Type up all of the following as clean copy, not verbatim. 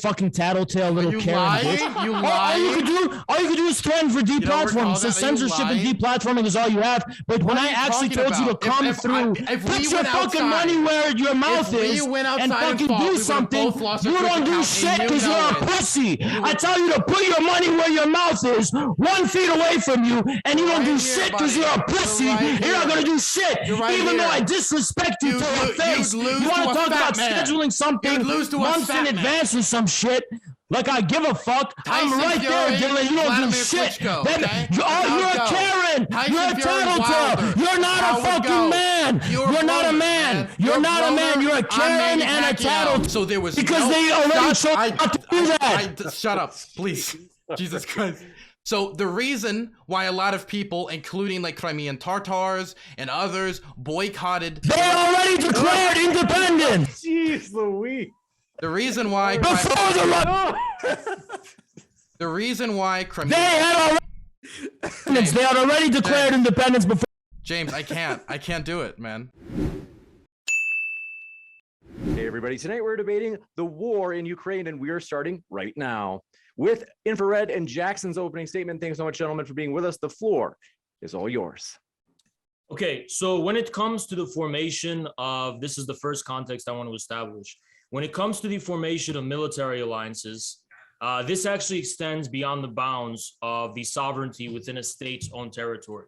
fucking tattletale little Karen bitch. You lying? All you could do is threaten for deplatforming. So censorship and deplatforming is all you have. But when I actually told you to come through, put your fucking money where your mouth is, and fucking do something, you don't do shit because you're a pussy. I tell you to put your money where your mouth is, 1 feet away from you, and you don't do shit because you're a pussy. You're not gonna do shit, even though I disrespect you to your face. You want to talk about scheduling something months in advance or some shit? Like I give a fuck. I'm right there, Dylan. You don't do shit. You're a Karen. You're a tattletale. You're not a fucking man. You're not a man. You're not a man. You're a Karen and a tattletale. So there was because they already showed up to do that. Shut up, please. Jesus Christ. So the reason why a lot of people, including like Crimean Tatars and others, boycotted. They already declared independence. Jeez Louise. The reason why the reason why Crimea they had already declared independence before. James, I can't do it, man. Hey everybody, tonight we're debating the war in Ukraine, and we are starting right now with Infrared and Jackson's opening statement. Thanks so much, gentlemen, for being with us. The floor is all yours. Okay, so when it comes to the formation of, this is the first context I want to establish. When it comes to the formation of military alliances, this actually extends beyond the bounds of the sovereignty within a state's own territory.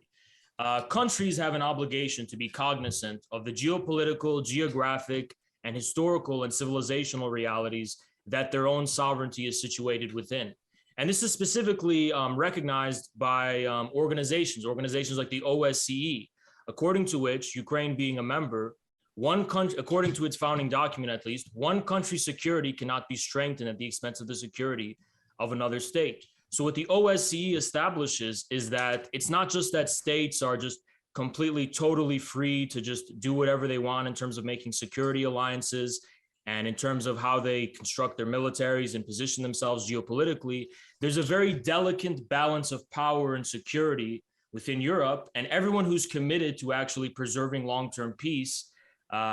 Countries have an obligation to be cognizant of the geopolitical, geographic, and historical and civilizational realities that their own sovereignty is situated within. And this is specifically recognized by organizations like the OSCE, according to which Ukraine being a member, one country, according to its founding document at least, one country's security cannot be strengthened at the expense of the security of another state. So what the OSCE establishes is that it's not just that states are just completely, totally free to just do whatever they want in terms of making security alliances and in terms of how they construct their militaries and position themselves geopolitically. There's a very delicate balance of power and security within Europe, and everyone who's committed to actually preserving long-term peace,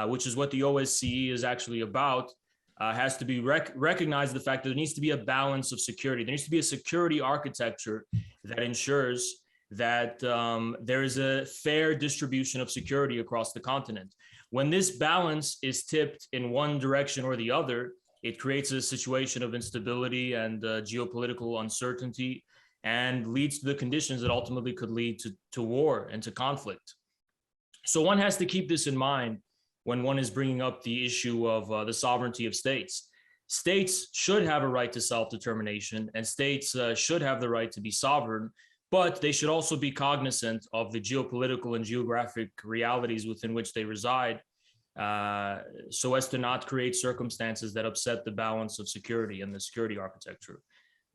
which is what the OSCE is actually about, has to be recognize the fact that there needs to be a balance of security. There needs to be a security architecture that ensures that there is a fair distribution of security across the continent. When this balance is tipped in one direction or the other, it creates a situation of instability and geopolitical uncertainty and leads to the conditions that ultimately could lead to war and to conflict. So one has to keep this in mind when one is bringing up the issue of the sovereignty of states. States should have a right to self-determination, and states should have the right to be sovereign, but they should also be cognizant of the geopolitical and geographic realities within which they reside, so as to not create circumstances that upset the balance of security and the security architecture.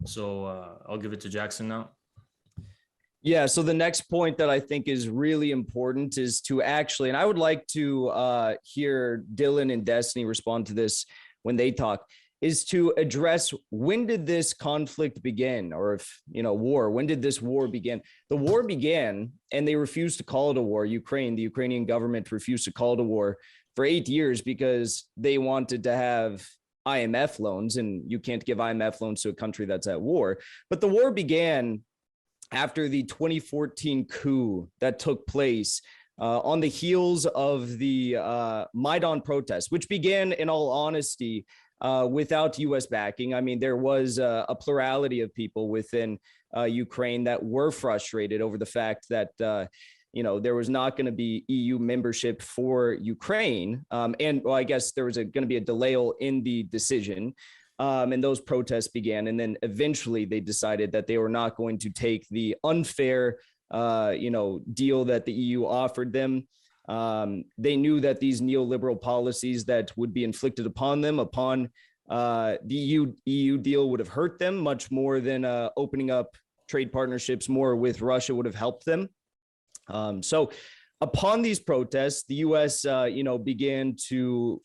So I'll give it to Jackson now. Yeah, so the next point that I think is really important is to actually, and I would like to hear Dylan and Destiny respond to this when they talk, is to address when did this conflict begin, or if, war, when did this war begin? The war began, and they refused to call it a war. The Ukrainian government refused to call it a war for 8 years because they wanted to have IMF loans, and you can't give IMF loans to a country that's at war. But the war began after the 2014 coup that took place on the heels of the Maidan protests, which began, in all honesty, without U.S. backing. I mean, there was a plurality of people within Ukraine that were frustrated over the fact that, there was not going to be EU membership for Ukraine. And well, I guess there was going to be a delay in the decision. And those protests began. And then eventually they decided that they were not going to take the unfair, deal that the EU offered them. They knew that these neoliberal policies that would be inflicted upon them upon the EU deal would have hurt them much more than opening up trade partnerships more with Russia would have helped them. So upon these protests, the US, began to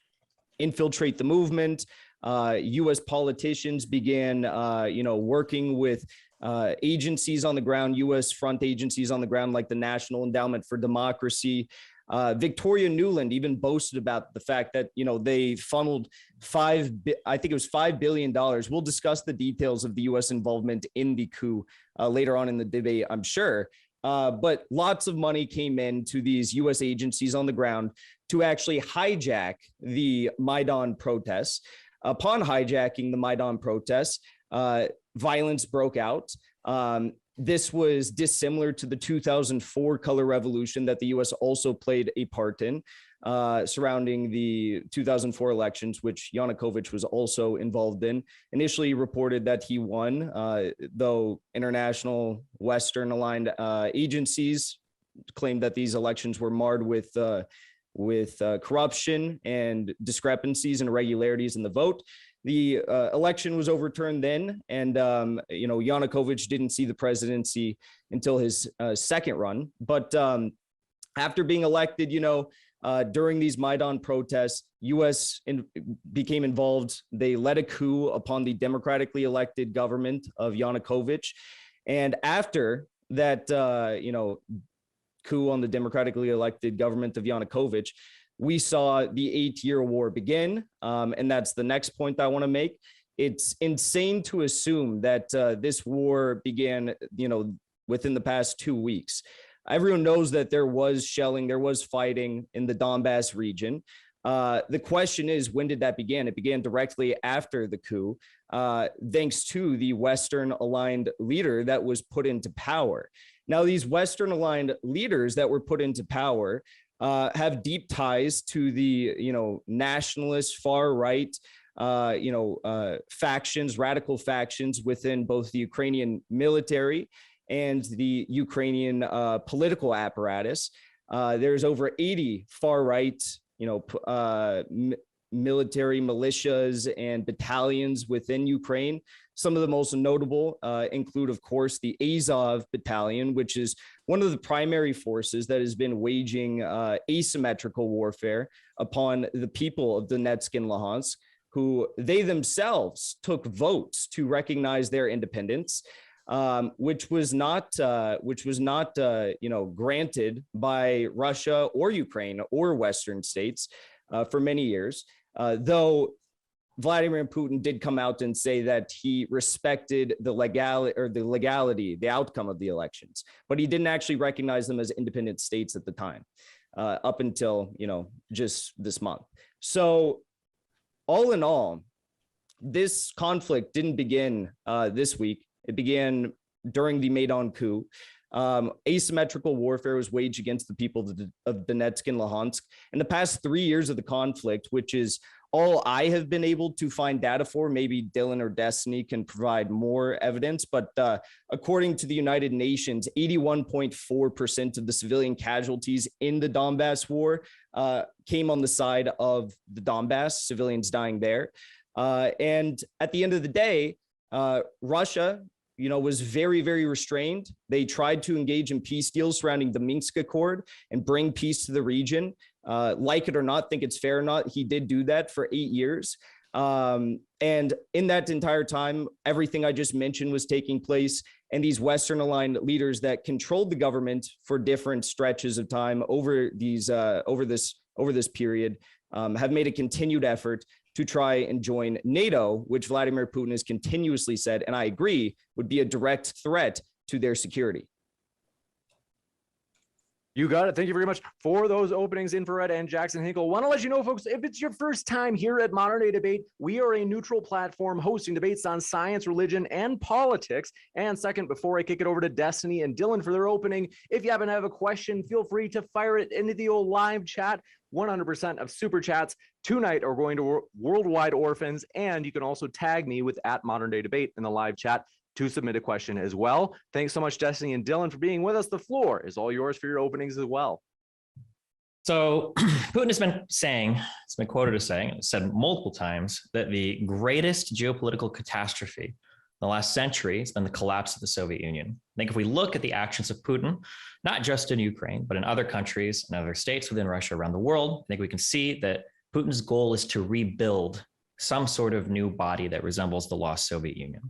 infiltrate the movement. U.S. politicians began, working with agencies on the ground, U.S. front agencies on the ground, like the National Endowment for Democracy, Victoria Nuland even boasted about the fact that, they funneled $5 billion. We'll discuss the details of the U.S. involvement in the coup later on in the debate, I'm sure. But lots of money came in to these U.S. agencies on the ground to actually hijack the Maidan protests. Upon hijacking the Maidan protests, violence broke out. This was dissimilar to the 2004 color revolution that the U.S. also played a part in surrounding the 2004 elections, which Yanukovych was also involved in. Initially reported that he won, though international Western aligned agencies claimed that these elections were marred with corruption and discrepancies and irregularities in the vote. The election was overturned then, and Yanukovych didn't see the presidency until his second run. But after being elected, during these Maidan protests, U.S. became involved. They led a coup upon the democratically elected government of Yanukovych, and after that, coup on the democratically elected government of Yanukovych, we saw the 8-year war begin. And that's the next point I want to make. It's insane to assume that this war began, within the past 2 weeks. Everyone knows that there was shelling, there was fighting in the Donbass region. The question is, when did that begin? It began directly after the coup, thanks to the Western aligned leader that was put into power. Now, these Western aligned leaders that were put into power have deep ties to the, nationalist far right, factions, radical factions within both the Ukrainian military and the Ukrainian political apparatus. There's over 80 far right, military militias and battalions within Ukraine. Some of the most notable include, of course, the Azov battalion, which is one of the primary forces that has been waging asymmetrical warfare upon the people of Donetsk and Luhansk, who they themselves took votes to recognize their independence, which was not granted by Russia or Ukraine or Western states for many years, though Vladimir Putin did come out and say that he respected the legality, the outcome of the elections, but he didn't actually recognize them as independent states at the time, up until, just this month. So all in all, this conflict didn't begin this week. It began during the Maidan coup. Asymmetrical warfare was waged against the people of Donetsk and Luhansk. In the past 3 years of the conflict, which is all I have been able to find data for, maybe Dylan or Destiny can provide more evidence, but according to the United Nations, 81.4% of the civilian casualties in the Donbass war came on the side of the Donbass, civilians dying there. And at the end of the day, Russia, was very, very restrained. They tried to engage in peace deals surrounding the Minsk Accord and bring peace to the region. Like it or not, think it's fair or not, he did do that for 8 years. And in that entire time, everything I just mentioned was taking place. And these Western aligned leaders that controlled the government for different stretches of time over this period have made a continued effort to try and join NATO, which Vladimir Putin has continuously said, and I agree, would be a direct threat to their security. You got it. Thank you very much for those openings, Infrared and Jackson Hinkle. Want to let you know, folks, if it's your first time here at Modern Day Debate, we are a neutral platform hosting debates on science, religion, and politics. And second, before I kick it over to Destiny and Dylan for their opening, if you happen to have a question, feel free to fire it into the old live chat. 100% of super chats tonight are going to Worldwide Orphans, and you can also tag me with @ModernDayDebate in the live chat to submit a question as well. Thanks so much, Destiny and Dylan, for being with us. The floor is all yours for your openings as well. So Putin has been saying, it's been quoted as saying, it's said multiple times, that the greatest geopolitical catastrophe in the last century has been the collapse of the Soviet Union. I think if we look at the actions of Putin, not just in Ukraine, but in other countries and other states within Russia around the world, I think we can see that Putin's goal is to rebuild some sort of new body that resembles the lost Soviet Union.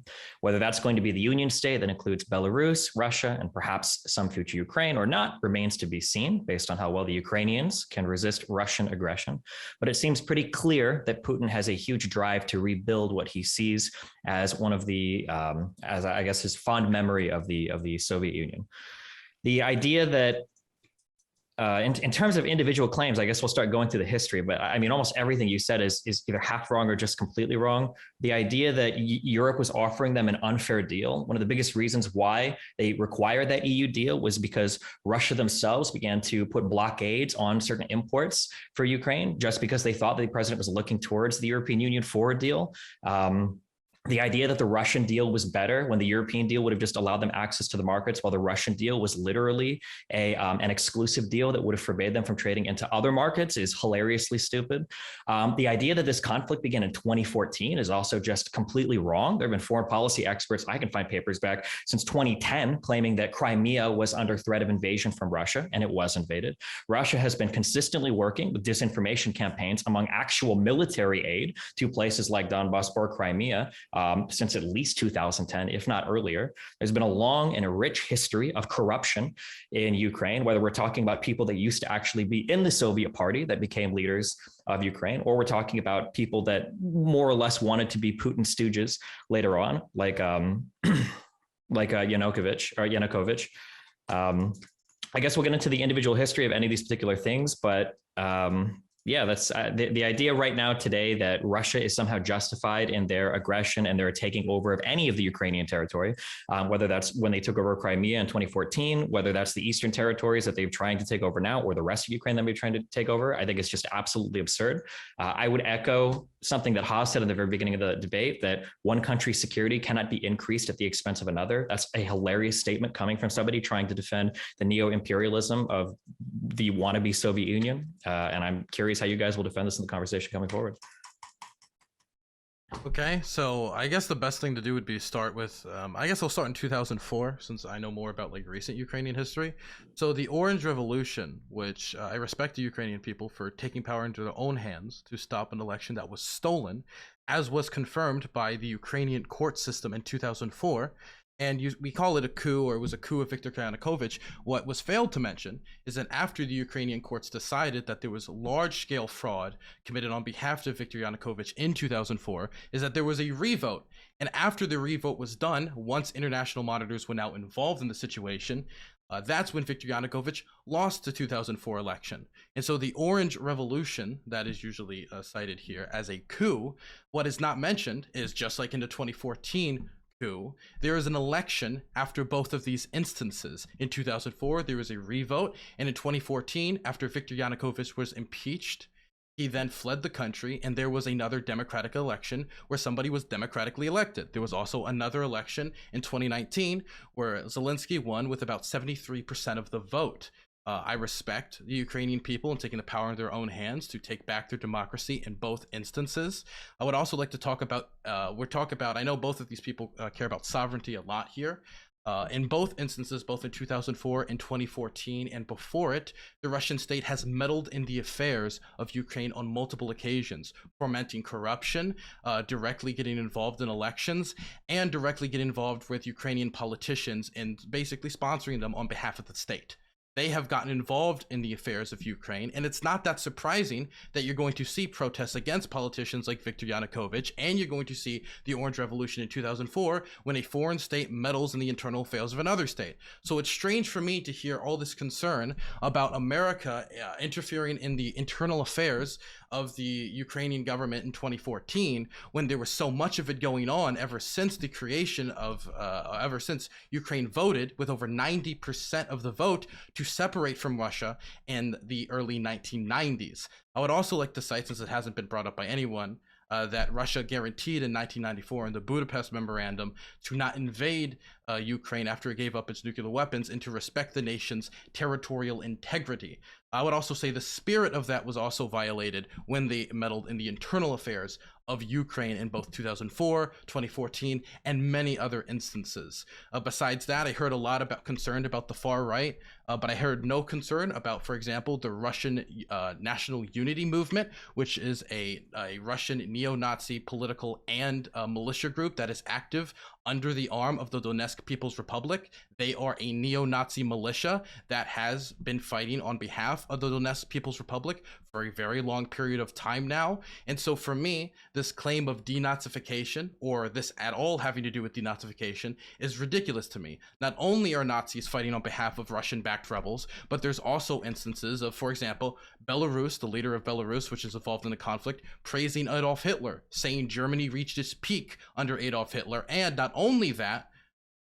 Whether that's going to be the Union state that includes Belarus, Russia, and perhaps some future Ukraine or not remains to be seen based on how well the Ukrainians can resist Russian aggression. But it seems pretty clear that Putin has a huge drive to rebuild what he sees as one of the, as I guess his fond memory of the Soviet Union. The idea that in terms of individual claims, I guess we'll start going through the history, but I mean, almost everything you said is either half wrong or just completely wrong. The idea that Europe was offering them an unfair deal, one of the biggest reasons why they required that EU deal was because Russia themselves began to put blockades on certain imports for Ukraine, just because they thought the president was looking towards the European Union for a deal. The idea that the Russian deal was better when the European deal would have just allowed them access to the markets, while the Russian deal was literally an exclusive deal that would have forbade them from trading into other markets is hilariously stupid. The idea that this conflict began in 2014 is also just completely wrong. There have been foreign policy experts, I can find papers back since 2010, claiming that Crimea was under threat of invasion from Russia, and it was invaded. Russia has been consistently working with disinformation campaigns among actual military aid to places like Donbass or Crimea, since at least 2010, if not earlier. There's been a long and a rich history of corruption in Ukraine, whether we're talking about people that used to actually be in the Soviet party that became leaders of Ukraine, or we're talking about people that more or less wanted to be Putin stooges later on, like Yanukovych. I guess we'll get into the individual history of any of these particular things, but yeah, that's the idea right now today that Russia is somehow justified in their aggression and their taking over of any of the Ukrainian territory, whether that's when they took over Crimea in 2014, whether that's the eastern territories that they're trying to take over now, or the rest of Ukraine that they're trying to take over. I think it's just absolutely absurd. I would echo something that Haas said in the very beginning of the debate, that one country's security cannot be increased at the expense of another. That's a hilarious statement coming from somebody trying to defend the neo-imperialism of the wannabe Soviet Union. And I'm curious how you guys will defend this in the conversation coming forward. Okay, so I guess the best thing to do would be start with, I guess I'll start in 2004, since I know more about like recent Ukrainian history. So the Orange Revolution, which I respect the Ukrainian people for taking power into their own hands to stop an election that was stolen, as was confirmed by the Ukrainian court system in 2004. And we call it a coup, or it was a coup of Viktor Yanukovych. What was failed to mention is that after the Ukrainian courts decided that there was large-scale fraud committed on behalf of Viktor Yanukovych in 2004, is that there was a revote. And after the revote was done, once international monitors were now involved in the situation, that's when Viktor Yanukovych lost the 2004 election. And so the Orange Revolution, that is usually cited here as a coup, what is not mentioned is, just like in the 2014 coup, there is an election after both of these instances. In 2004, there was a revote, and in 2014, after Viktor Yanukovych was impeached, he then fled the country, and there was another democratic election where somebody was democratically elected. There was also another election in 2019 where Zelensky won with about 73% of the vote. I respect the Ukrainian people in taking the power in their own hands to take back their democracy in both instances. I would also like to talk about, I know both of these people care about sovereignty a lot here. In both instances, both in 2004 and 2014 and before it, the Russian state has meddled in the affairs of Ukraine on multiple occasions, fomenting corruption, directly getting involved in elections, and directly getting involved with Ukrainian politicians and basically sponsoring them on behalf of the state. They have gotten involved in the affairs of Ukraine, and it's not that surprising that you're going to see protests against politicians like Viktor Yanukovych, and you're going to see the Orange Revolution in 2004 when a foreign state meddles in the internal affairs of another state. So it's strange for me to hear all this concern about America interfering in the internal affairs of the Ukrainian government in 2014, when there was so much of it going on ever since the creation of, ever since Ukraine voted with over 90% of the vote to separate from Russia in the early 1990s. I would also like to cite, since it hasn't been brought up by anyone, that Russia guaranteed in 1994 in the Budapest Memorandum to not invade Ukraine after it gave up its nuclear weapons, and to respect the nation's territorial integrity. I would also say the spirit of that was also violated when they meddled in the internal affairs of Ukraine in both 2004, 2014, and many other instances. Besides that, I heard a lot about concerned about the far right but I heard no concern about, for example, the Russian National Unity Movement, which is a Russian neo-Nazi political and militia group that is active under the arm of the Donetsk People's Republic. They are a neo-Nazi militia that has been fighting on behalf of the Donetsk People's Republic for a very long period of time now. And so for me, this claim of denazification, or this at all having to do with denazification, is ridiculous to me. Not only are Nazis fighting on behalf of Russian-backed rebels, but there's also instances of, for example, Belarus, the leader of Belarus, which is involved in the conflict, praising Adolf Hitler, saying Germany reached its peak under Adolf Hitler. And not only that,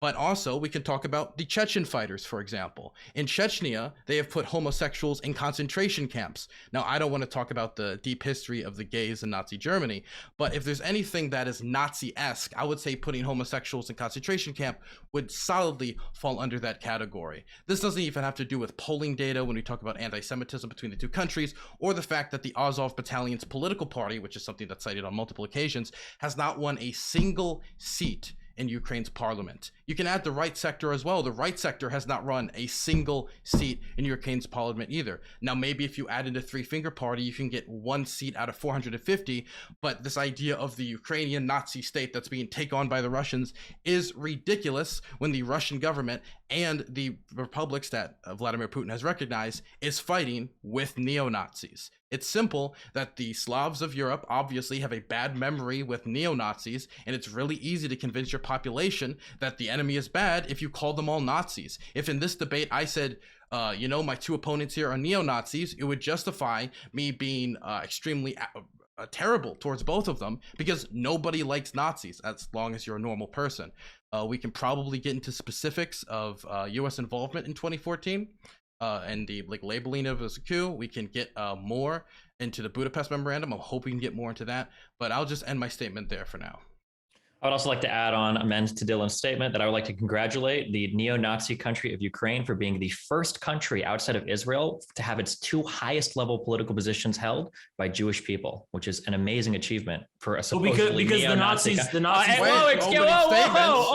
but also we can talk about the Chechen fighters, for example. In Chechnya, they have put homosexuals in concentration camps. Now, I don't want to talk about the deep history of the gays in Nazi Germany, but if there's anything that is Nazi-esque, I would say putting homosexuals in concentration camp would solidly fall under that category. This doesn't even have to do with polling data when we talk about anti-Semitism between the two countries, or the fact that the Azov Battalion's political party, which is something that's cited on multiple occasions, has not won a single seat in Ukraine's parliament. You can add the right sector as well. The right sector has not run a single seat in Ukraine's parliament either. Now, maybe if you add in the Three Finger Party, you can get 1 seat out of 450, but this idea of the Ukrainian Nazi state that's being taken on by the Russians is ridiculous when the Russian government and the republics that Vladimir Putin has recognized is fighting with neo-Nazis. It's simple that the Slavs of Europe obviously have a bad memory with neo-Nazis, and it's really easy to convince your population that the enemy is bad if you call them all Nazis. If in this debate I said, my two opponents here are neo-Nazis, it would justify me being extremely terrible towards both of them, because nobody likes Nazis as long as you're a normal person. We can probably get into specifics of U.S. involvement in 2014. And the labeling of as a coup. We can get more into the Budapest Memorandum. I'm hoping we can get more into that, but I'll just end my statement there for now. I would also like to amend to Dylan's statement that I would like to congratulate the neo-Nazi country of Ukraine for being the first country outside of Israel to have its 2 highest level political positions held by Jewish people, which is an amazing achievement for a supposedly because the Nazis.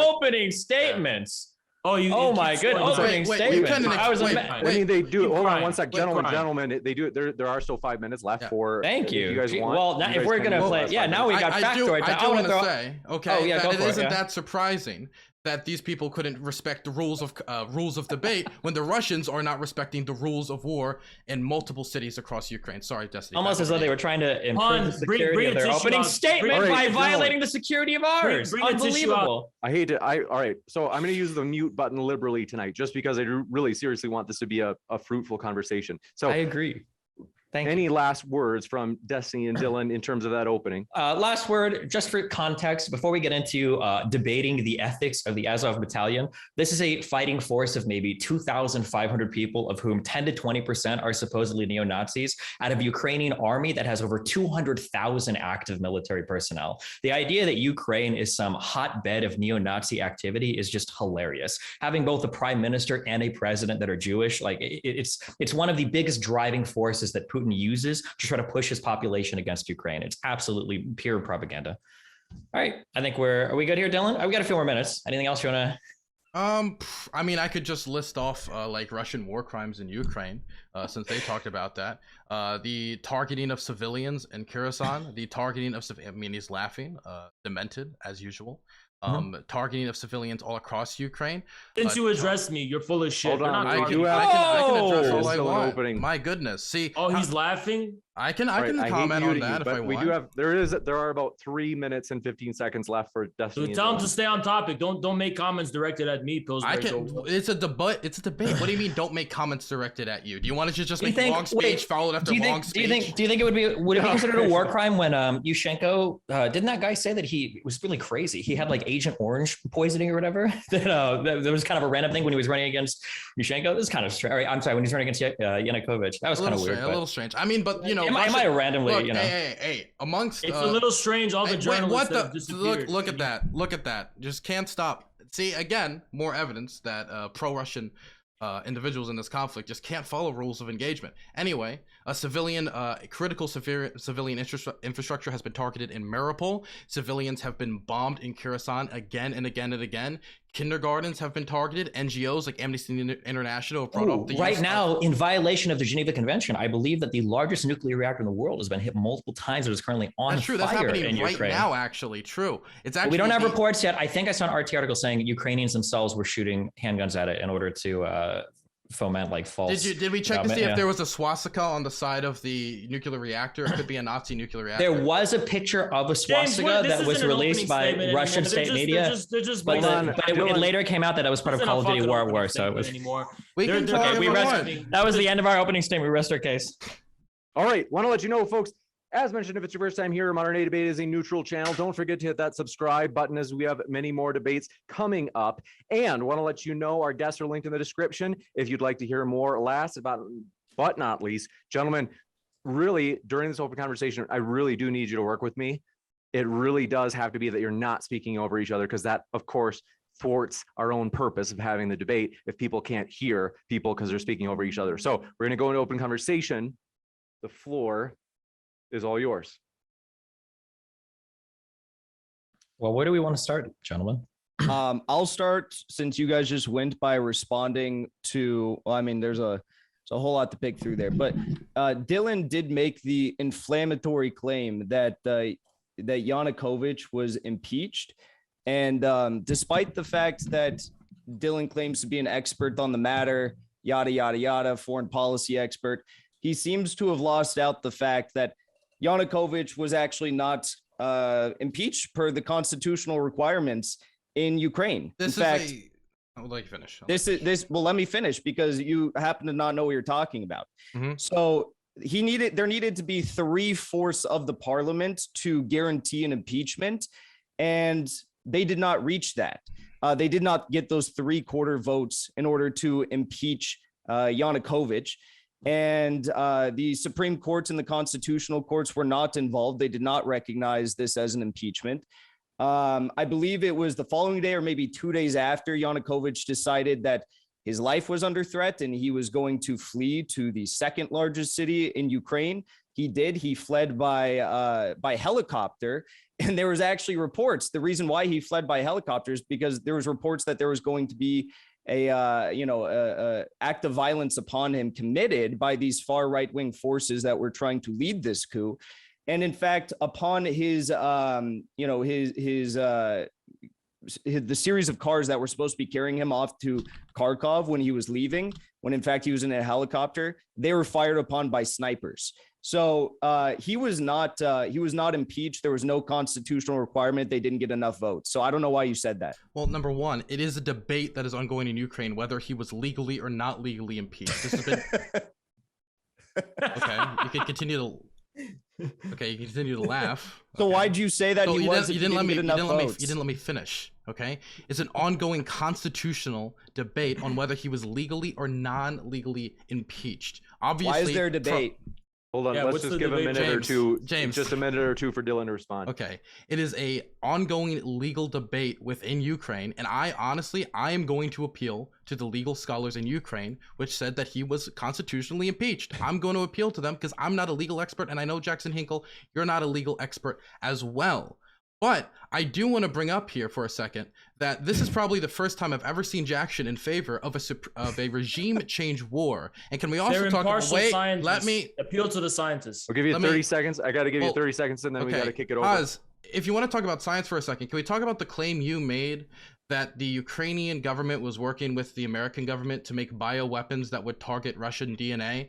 Opening statements. Oh my goodness! Opening statement. I mean, they do. Hold on one sec, gentlemen. They do. There are still 5 minutes left for. Thank you. If you guys want. Well, now, if we're gonna play, now we got factoid. I do want to say, okay, that it isn't it, that surprising that these people couldn't respect the rules of debate when the Russians are not respecting the rules of war in multiple cities across Ukraine. Sorry, Destiny. Almost as though they were trying to improve the security of their opening statement by violating the security of ours. Unbelievable. I hate it. All right. So I'm going to use the mute button liberally tonight, just because I really seriously want this to be a fruitful conversation. So I agree. Any last words from Destiny and Dylan in terms of that opening? Last word, just for context, before we get into debating the ethics of the Azov Battalion, this is a fighting force of maybe 2,500 people, of whom 10 to 20% are supposedly neo-Nazis, out of a Ukrainian army that has over 200,000 active military personnel. The idea that Ukraine is some hotbed of neo-Nazi activity is just hilarious. Having both a prime minister and a president that are Jewish, it's one of the biggest driving forces that Putin uses to try to push his population against Ukraine. It's absolutely pure propaganda. All right, I think are we good here, Dylan? We got a few more minutes. Anything else you want to? I mean, I could just list off Russian war crimes in Ukraine, since they talked about that. The targeting of civilians in Kherson, the targeting of he's laughing, demented as usual. Targeting of civilians all across Ukraine. Since you addressed me, you're full of shit. Hold on, I can address all I want. My goodness. See. Oh, he's laughing. I can comment on that if I want. We do have there are about 3 minutes and 15 seconds left for Destiny. So tell him to stay on topic. Don't make comments directed at me, Pillsbury. It's a debate. What do you mean? Don't make comments directed at you? Do you want to just make a long speech followed after long speech? Do you think it would be considered a war crime when Yushchenko didn't that guy say that he was really crazy? He had Agent Orange poisoning or whatever. That was kind of a random thing when he was running against Yushchenko. This is kind of strange. I'm sorry, when he's running against Yanukovych. That was kind of weird. A little strange. I mean, but am I randomly? Look, hey, amongst it's a little strange. All the journalists that disappeared. Look at that. Just can't stop. See, again, more evidence that pro-Russian individuals in this conflict just can't follow rules of engagement. Anyway, Critical civilian infrastructure has been targeted in Mariupol. Civilians have been bombed in Kherson again and again and again. Kindergartens have been targeted. NGOs like Amnesty International have brought up the right now, in violation of the Geneva Convention, I believe that the largest nuclear reactor in the world has been hit multiple times and is currently on That's true. fire That's happening in right Ukraine. now, actually. True. It's actually. We don't have reports yet. I think I saw an RT article saying Ukrainians themselves were shooting handguns at it in order to foment like false. Did we check to see if there was a swastika on the side of the nuclear reactor? It could be a Nazi nuclear reactor. There was a picture of a swastika that was released by Russian state media, but it later came out that it was part of Call of Duty War at War. So it was. That was the end of our opening statement. We rest our case. All right, want to let you know, folks. As mentioned, if it's your first time here, Modern Day Debate is a neutral channel. Don't forget to hit that subscribe button as we have many more debates coming up. And want to let you know our guests are linked in the description if you'd like to hear more. Last but not least, gentlemen, really during this open conversation, I really do need you to work with me. It really does have to be that you're not speaking over each other, because that, of course, thwarts our own purpose of having the debate if people can't hear people because they're speaking over each other. So we're going to go into open conversation. The floor is all yours. Well, where do we want to start, gentlemen? I'll start, since you guys just went by responding to, well, I mean, there's a whole lot to pick through there, but Dylan did make the inflammatory claim that that Yanukovych was impeached. And despite the fact that Dylan claims to be an expert on the matter, yada, yada, yada, foreign policy expert, he seems to have lost out the fact that Yanukovych was actually not impeached per the constitutional requirements in Ukraine. I would like to finish. Well, let me finish, because you happen to not know what you're talking about. Mm-hmm. So there needed to be 3/4 of the parliament to guarantee an impeachment, and they did not reach that. They did not get those 3/4 votes in order to impeach Yanukovych. And the Supreme Courts and the constitutional courts were not involved. They did not recognize this as an impeachment. I believe it was the following day or maybe 2 days after Yanukovych decided that his life was under threat and he was going to flee to the second largest city in Ukraine. He did. He fled by helicopter. And there was actually reports. The reason why he fled by helicopter is because there was reports that there was going to be a act of violence upon him committed by these far right-wing forces that were trying to lead this coup. And in fact, upon the series of cars that were supposed to be carrying him off to Kharkov when he was leaving, when in fact he was in a helicopter, they were fired upon by snipers. So he was not impeached. There was no constitutional requirement. They didn't get enough votes. So I don't know why you said that. Well, number one, it is a debate that is ongoing in Ukraine whether he was legally or not legally impeached. This has been okay. You can continue to. Okay, you can continue to laugh. So okay. Why'd you say that you didn't let me finish? Okay, it's an ongoing constitutional debate on whether he was legally or non-legally impeached. Obviously, why is there a debate? Hold on, let's just give a minute or two. James, just a minute or two for Dylan to respond. Okay, it is a ongoing legal debate within Ukraine, and I am going to appeal to the legal scholars in Ukraine, which said that he was constitutionally impeached. I'm going to appeal to them because I'm not a legal expert, and I know Jackson Hinkle, you're not a legal expert as well. But I do want to bring up here for a second that this is probably the first time I've ever seen Jackson in favor of a regime change war. And can we also talk about, let me appeal to the scientists. I'll give you 30 seconds. I got to give you 30 seconds and then we got to kick it over. Oz, if you want to talk about science for a second, can we talk about the claim you made that the Ukrainian government was working with the American government to make bioweapons that would target Russian DNA?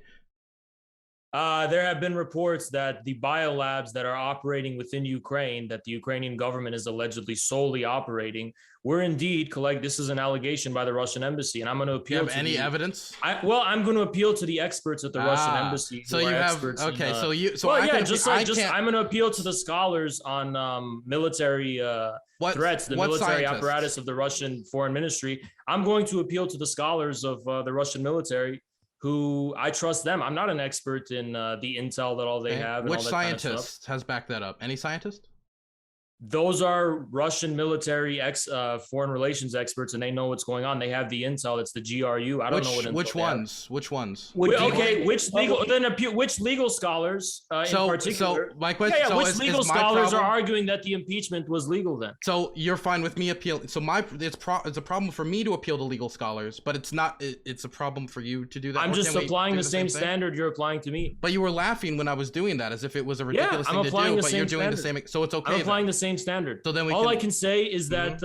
There have been reports that the biolabs that are operating within Ukraine, that the Ukrainian government is allegedly solely operating, were indeed this is an allegation by the Russian embassy, and I'm going to appeal. Do you have any evidence? I'm going to appeal to the experts at the Russian embassy. So you have I'm going to appeal to the scholars on military threats, the military apparatus of the Russian foreign ministry. I'm going to appeal to the scholars of the Russian military, who I trust them. I'm not an expert in the intel that all they have. And which all that scientist kind of stuff. has backed that up? Any scientist? Those are Russian military foreign relations experts, and they know what's going on. They have the intel. It's the GRU. I don't know what intel which ones. Which ones? Okay, which legal scholars in particular? So my question. So which legal scholars are arguing that the impeachment was legal then? So you're fine with me appealing. So it's a problem for me to appeal to legal scholars, but it's not. It's a problem for you to do that. I'm just applying the same standard you're applying to me. But you were laughing when I was doing that, as if it was a ridiculous thing to do. But you're doing the same. So it's okay. I'm applying the same standard. So then all I can say is that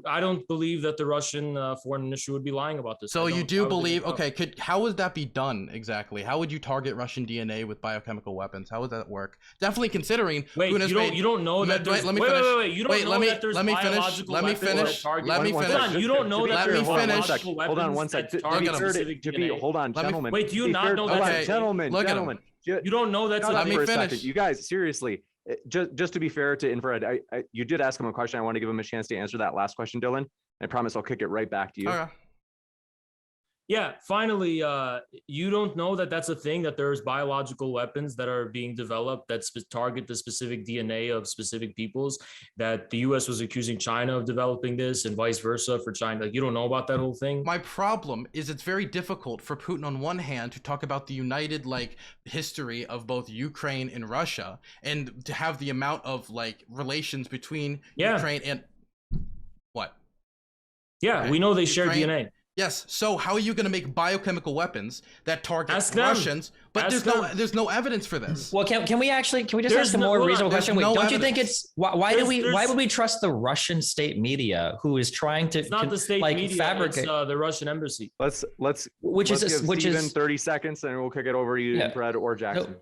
I don't believe that the Russian foreign ministry would be lying about this. So you do believe? Okay, how would that be done exactly? How would you target Russian DNA with biochemical weapons? How would that work? Definitely considering. Wait, you don't know that. Wait, you don't know that there's biological weapons. Let me finish. Hold on, you don't know that there's biological weapons. Hold on one sec. Hold on, gentlemen. Wait, do you not know that? Gentlemen. You don't know that's. Let me finish. You guys, seriously. Just to be fair to Infrared, you did ask him a question. I want to give him a chance to answer that last question, Dylan. I promise I'll kick it right back to you. Okay. Yeah, finally, you don't know that that's a thing, that there's biological weapons that are being developed that target the specific DNA of specific peoples, that the US was accusing China of developing this and vice versa for China. Like, you don't know about that whole thing? My problem is it's very difficult for Putin on one hand to talk about the united history of both Ukraine and Russia, and to have the amount of relations between Ukraine and what? Yeah, okay. We know they share DNA. Yes. So how are you going to make biochemical weapons that target Russians? But there's no evidence for this. Well, can we just ask a more reasonable question? Wait, don't you think it's why would we trust the Russian state media who is trying to it's not the state media, fabricate? It's the Russian embassy. Let's give Steven 30 seconds, and we'll kick it over to you, Fred or Jackson.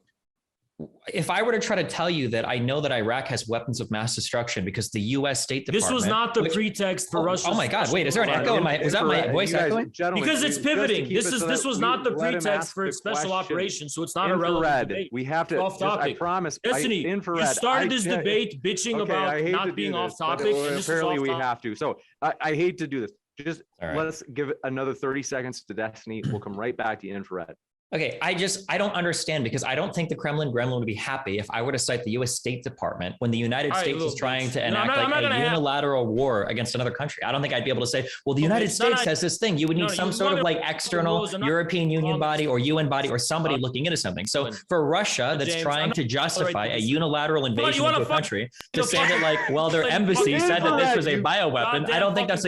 If I were to try to tell you that I know that Iraq has weapons of mass destruction because the U.S. State Department... This was not the pretext for Russia. Oh my God! Wait, is there an echo in my? Was that my voice echoing? Because it's pivoting. This was not the pretext for its special operation, so it's not a relevant debate. We have to. Off topic. I promise. Destiny, you started this debate bitching about not being off topic. Apparently, we have to. So I hate to do this. Just let's give it another 30 seconds to Destiny. We'll come right back to Infrared. Okay, I don't understand, because I don't think the Kremlin would be happy if I were to cite the U.S. State Department when the United States is trying to enact a unilateral war against another country. I don't think I'd be able to say, well, the United States says this thing. You would need some sort of external European Union body or UN body or somebody looking into something. So for Russia, that's trying to justify a unilateral invasion of a country, to say that well, their embassy said that this was a bioweapon, I don't think that's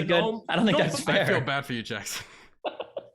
fair. I feel bad for you, Jackson.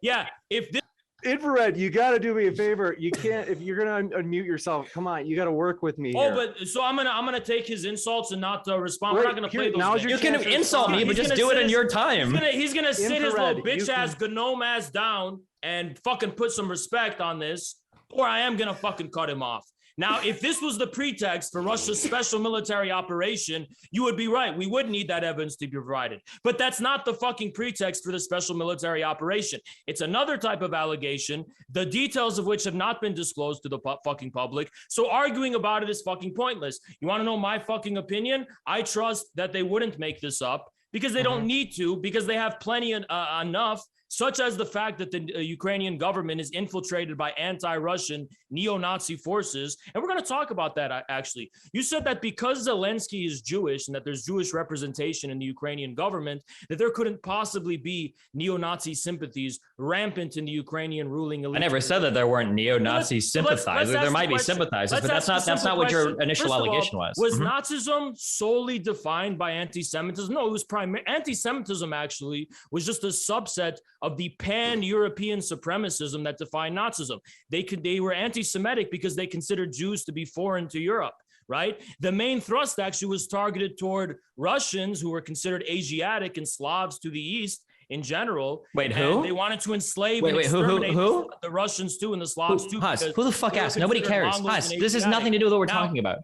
Yeah, if this Infrared, you got to do me a favor. You can't, if you're gonna unmute yourself. Come on, you got to work with me here. But so I'm gonna take his insults and not respond. We're not gonna play those. You can insult me, but just do it in your time. He's gonna sit his little bitch ass gnome ass down and fucking put some respect on this, or I am gonna fucking cut him off. Now, if this was the pretext for Russia's special military operation, you would be right. We would need that evidence to be provided. But that's not the fucking pretext for the special military operation. It's another type of allegation, the details of which have not been disclosed to the fucking public. So arguing about it is fucking pointless. You want to know my fucking opinion? I trust that they wouldn't make this up because they don't need to, because they have plenty enough, such as the fact that the Ukrainian government is infiltrated by anti-Russian neo-Nazi forces. And we're going to talk about that, actually. You said that because Zelensky is Jewish and that there's Jewish representation in the Ukrainian government, that there couldn't possibly be neo-Nazi sympathies rampant in the Ukrainian ruling elite. I never said that there weren't neo-Nazi sympathizers. There might be sympathizers, but that's not what your initial allegation was. Was Nazism solely defined by anti-Semitism? No, it was anti-Semitism actually was just a subset of the pan-European supremacism that defined Nazism. They were anti-Semitic because they considered Jews to be foreign to Europe, right? The main thrust actually was targeted toward Russians who were considered Asiatic and Slavs to the east in general. Wait, who? They wanted to enslave and exterminate who? The Russians too and the Slavs too. Who the fuck asked? Nobody cares. This has nothing to do with what we're talking about.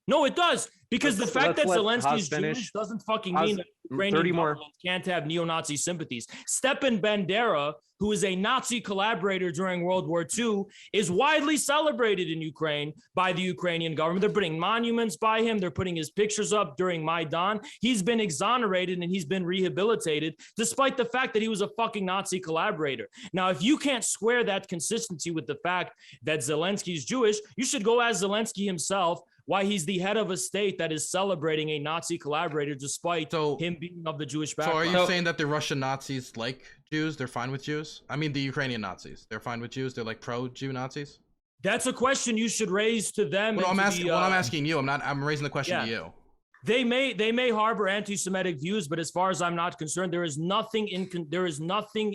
No, it does. Because the fact that Zelensky is Jewish doesn't fucking mean that Ukrainian government can't have neo-Nazi sympathies. Stepan Bandera, who is a Nazi collaborator during World War II, is widely celebrated in Ukraine by the Ukrainian government. They're putting monuments by him. They're putting his pictures up during Maidan. He's been exonerated and he's been rehabilitated, despite the fact that he was a fucking Nazi collaborator. Now, if you can't square that consistency with the fact that Zelensky is Jewish, you should go ask Zelensky himself why he's the head of a state that is celebrating a Nazi collaborator despite him being of the Jewish background. So are you saying that the Russian Nazis like Jews? They're fine with Jews? I mean, the Ukrainian Nazis, they're fine with Jews? They're like pro-Jew Nazis? That's a question you should raise to them. Well, I'm asking you. I'm raising the question to you. They may harbor anti-Semitic views, but as far as I'm not concerned, there is nothing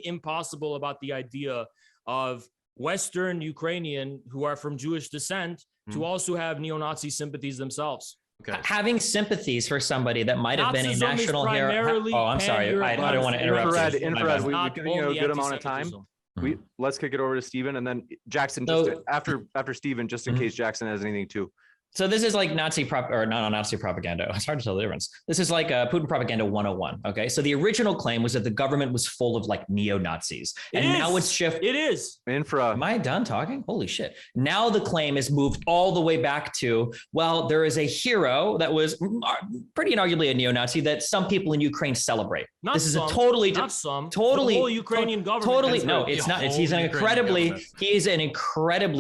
impossible about the idea of Western Ukrainian who are from Jewish descent to also have neo-Nazi sympathies themselves. Okay. Having sympathies for somebody that might have been a national hero. Oh, I'm sorry. I don't want to interrupt. Infrared, we're giving you a good amount of time. Let's kick it over to Steven, and then Jackson, just after Steven, just in case Jackson has anything too. So this is like Nazi propaganda. It's hard to tell the difference. This is like Putin propaganda 101. Okay. So the original claim was that the government was full of like neo-Nazis. And now it's shifted. It is. Am I done talking? Holy shit. Now the claim is moved all the way back to, well, there is a hero that was pretty inarguably a neo-Nazi that some people in Ukraine celebrate. This is a totally not some. Totally. The whole Ukrainian government. Totally. No, it's not. He's an incredibly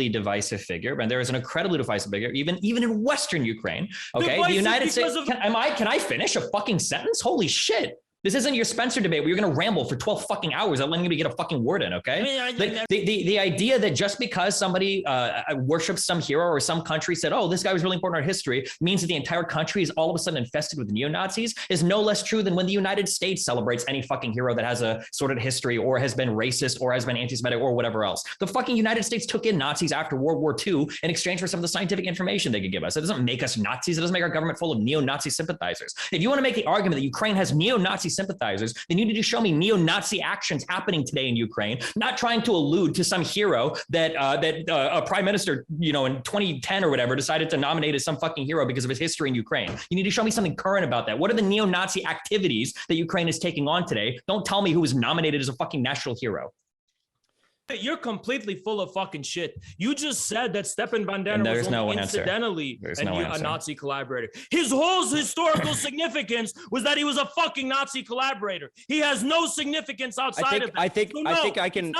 divisive figure. And there is an incredibly divisive figure, even in Western Ukraine. Okay. The United States. Can I finish a fucking sentence? Holy shit. This isn't your Spencer debate where you're going to ramble for 12 fucking hours. I'm letting me get a fucking word in, okay? The idea that just because somebody worships some hero or some country said, oh, this guy was really important in our history, means that the entire country is all of a sudden infested with neo-Nazis is no less true than when the United States celebrates any fucking hero that has a sordid history or has been racist or has been anti-Semitic or whatever else. The fucking United States took in Nazis after World War II in exchange for some of the scientific information they could give us. It doesn't make us Nazis. It doesn't make our government full of neo-Nazi sympathizers. If you want to make the argument that Ukraine has neo-Nazi sympathizers, then you need to show me neo-Nazi actions happening today in Ukraine, not trying to allude to some hero that a prime minister, in 2010 or whatever, decided to nominate as some fucking hero because of his history in Ukraine. You need to show me something current about that. What are the neo-Nazi activities that Ukraine is taking on today? Don't tell me who was nominated as a fucking national hero. You're completely full of fucking shit. You just said that Stepan Bandera was only incidentally a Nazi collaborator. His whole historical significance was that he was a fucking Nazi collaborator. He has no significance outside of that. I think I can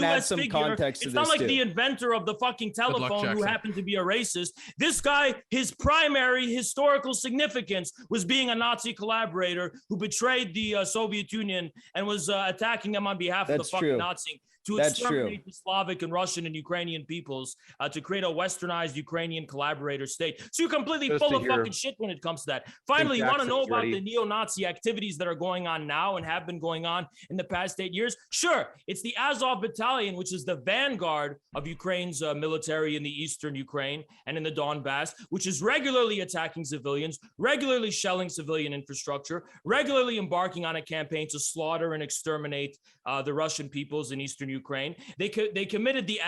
add some context to this. It's not like the inventor of the fucking telephone who happened to be a racist. This guy, his primary historical significance was being a Nazi collaborator who betrayed the Soviet Union and was attacking them on behalf of the fucking Nazis. To exterminate the Slavic and Russian and Ukrainian peoples, to create a westernized Ukrainian collaborator state. So you're completely full of fucking shit when it comes to that. Finally, you want to know about the neo-Nazi activities that are going on now and have been going on in the past 8 years? Sure, it's the Azov Battalion, which is the vanguard of Ukraine's military in the eastern Ukraine and in the Donbass, which is regularly attacking civilians, regularly shelling civilian infrastructure, regularly embarking on a campaign to slaughter and exterminate the Russian peoples in eastern Ukraine. They committed the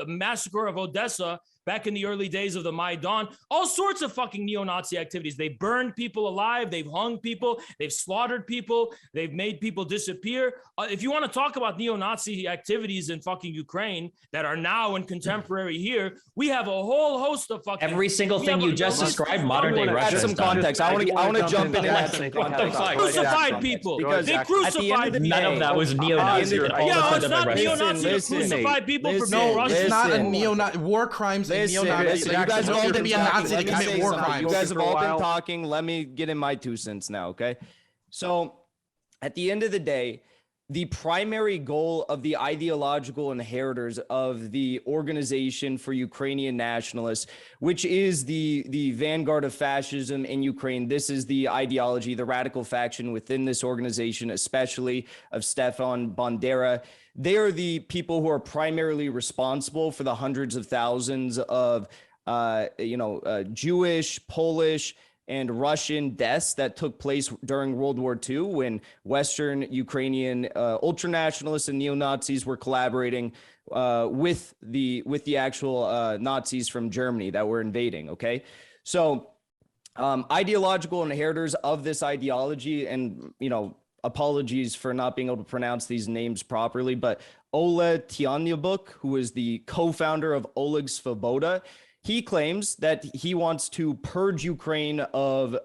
massacre of Odessa back in the early days of the Maidan, all sorts of fucking neo-Nazi activities. They burned people alive. They've hung people. They've slaughtered people. They've made people disappear. If you want to talk about neo-Nazi activities in fucking Ukraine that are now in contemporary here, we have a whole host of fucking... Every single thing you just described, modern day Russia. Add some context. I want to jump in. Crucified people. They crucified people. None of that was neo-Nazi. Yeah, it's not neo-Nazi to crucify people for being Russian. It's not a neo-Nazi. War crimes. You guys have all been talking. Let me get in my 2 cents now, okay? So at the end of the day, the primary goal of the ideological inheritors of the Organization for Ukrainian Nationalists, which is the vanguard of fascism in Ukraine. This is the ideology, the radical faction within this organization, especially of Stepan Bandera. They are the people who are primarily responsible for the hundreds of thousands of, Jewish, Polish, and Russian deaths that took place during World War II when Western Ukrainian ultranationalists and neo-Nazis were collaborating with the actual Nazis from Germany that were invading. Okay, so ideological inheritors of this ideology, and apologies for not being able to pronounce these names properly, but Oleg Tianyabuk, who is the co-founder of Oleg Svoboda, He claims that he wants to purge Ukraine of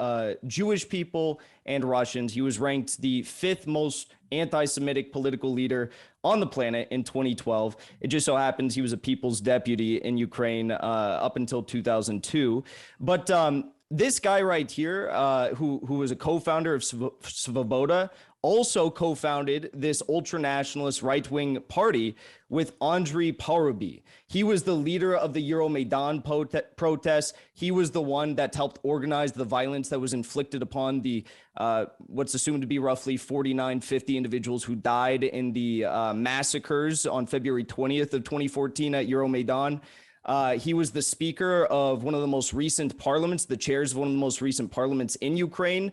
Jewish people and Russians. He was ranked the 5th most anti-Semitic political leader on the planet in 2012. It just so happens he was a people's deputy in Ukraine up until 2002. But this guy right here, who was a co-founder of Svoboda, also co-founded this ultra-nationalist right-wing party with Andrei Parubi. He was the leader of the Euromaidan protests. He was the one that helped organize the violence that was inflicted upon the what's assumed to be roughly 49, 50 individuals who died in the massacres on February 20th of 2014 at Euromaidan. He was the speaker of one of the most recent parliaments, the chairs of one of the most recent parliaments in Ukraine.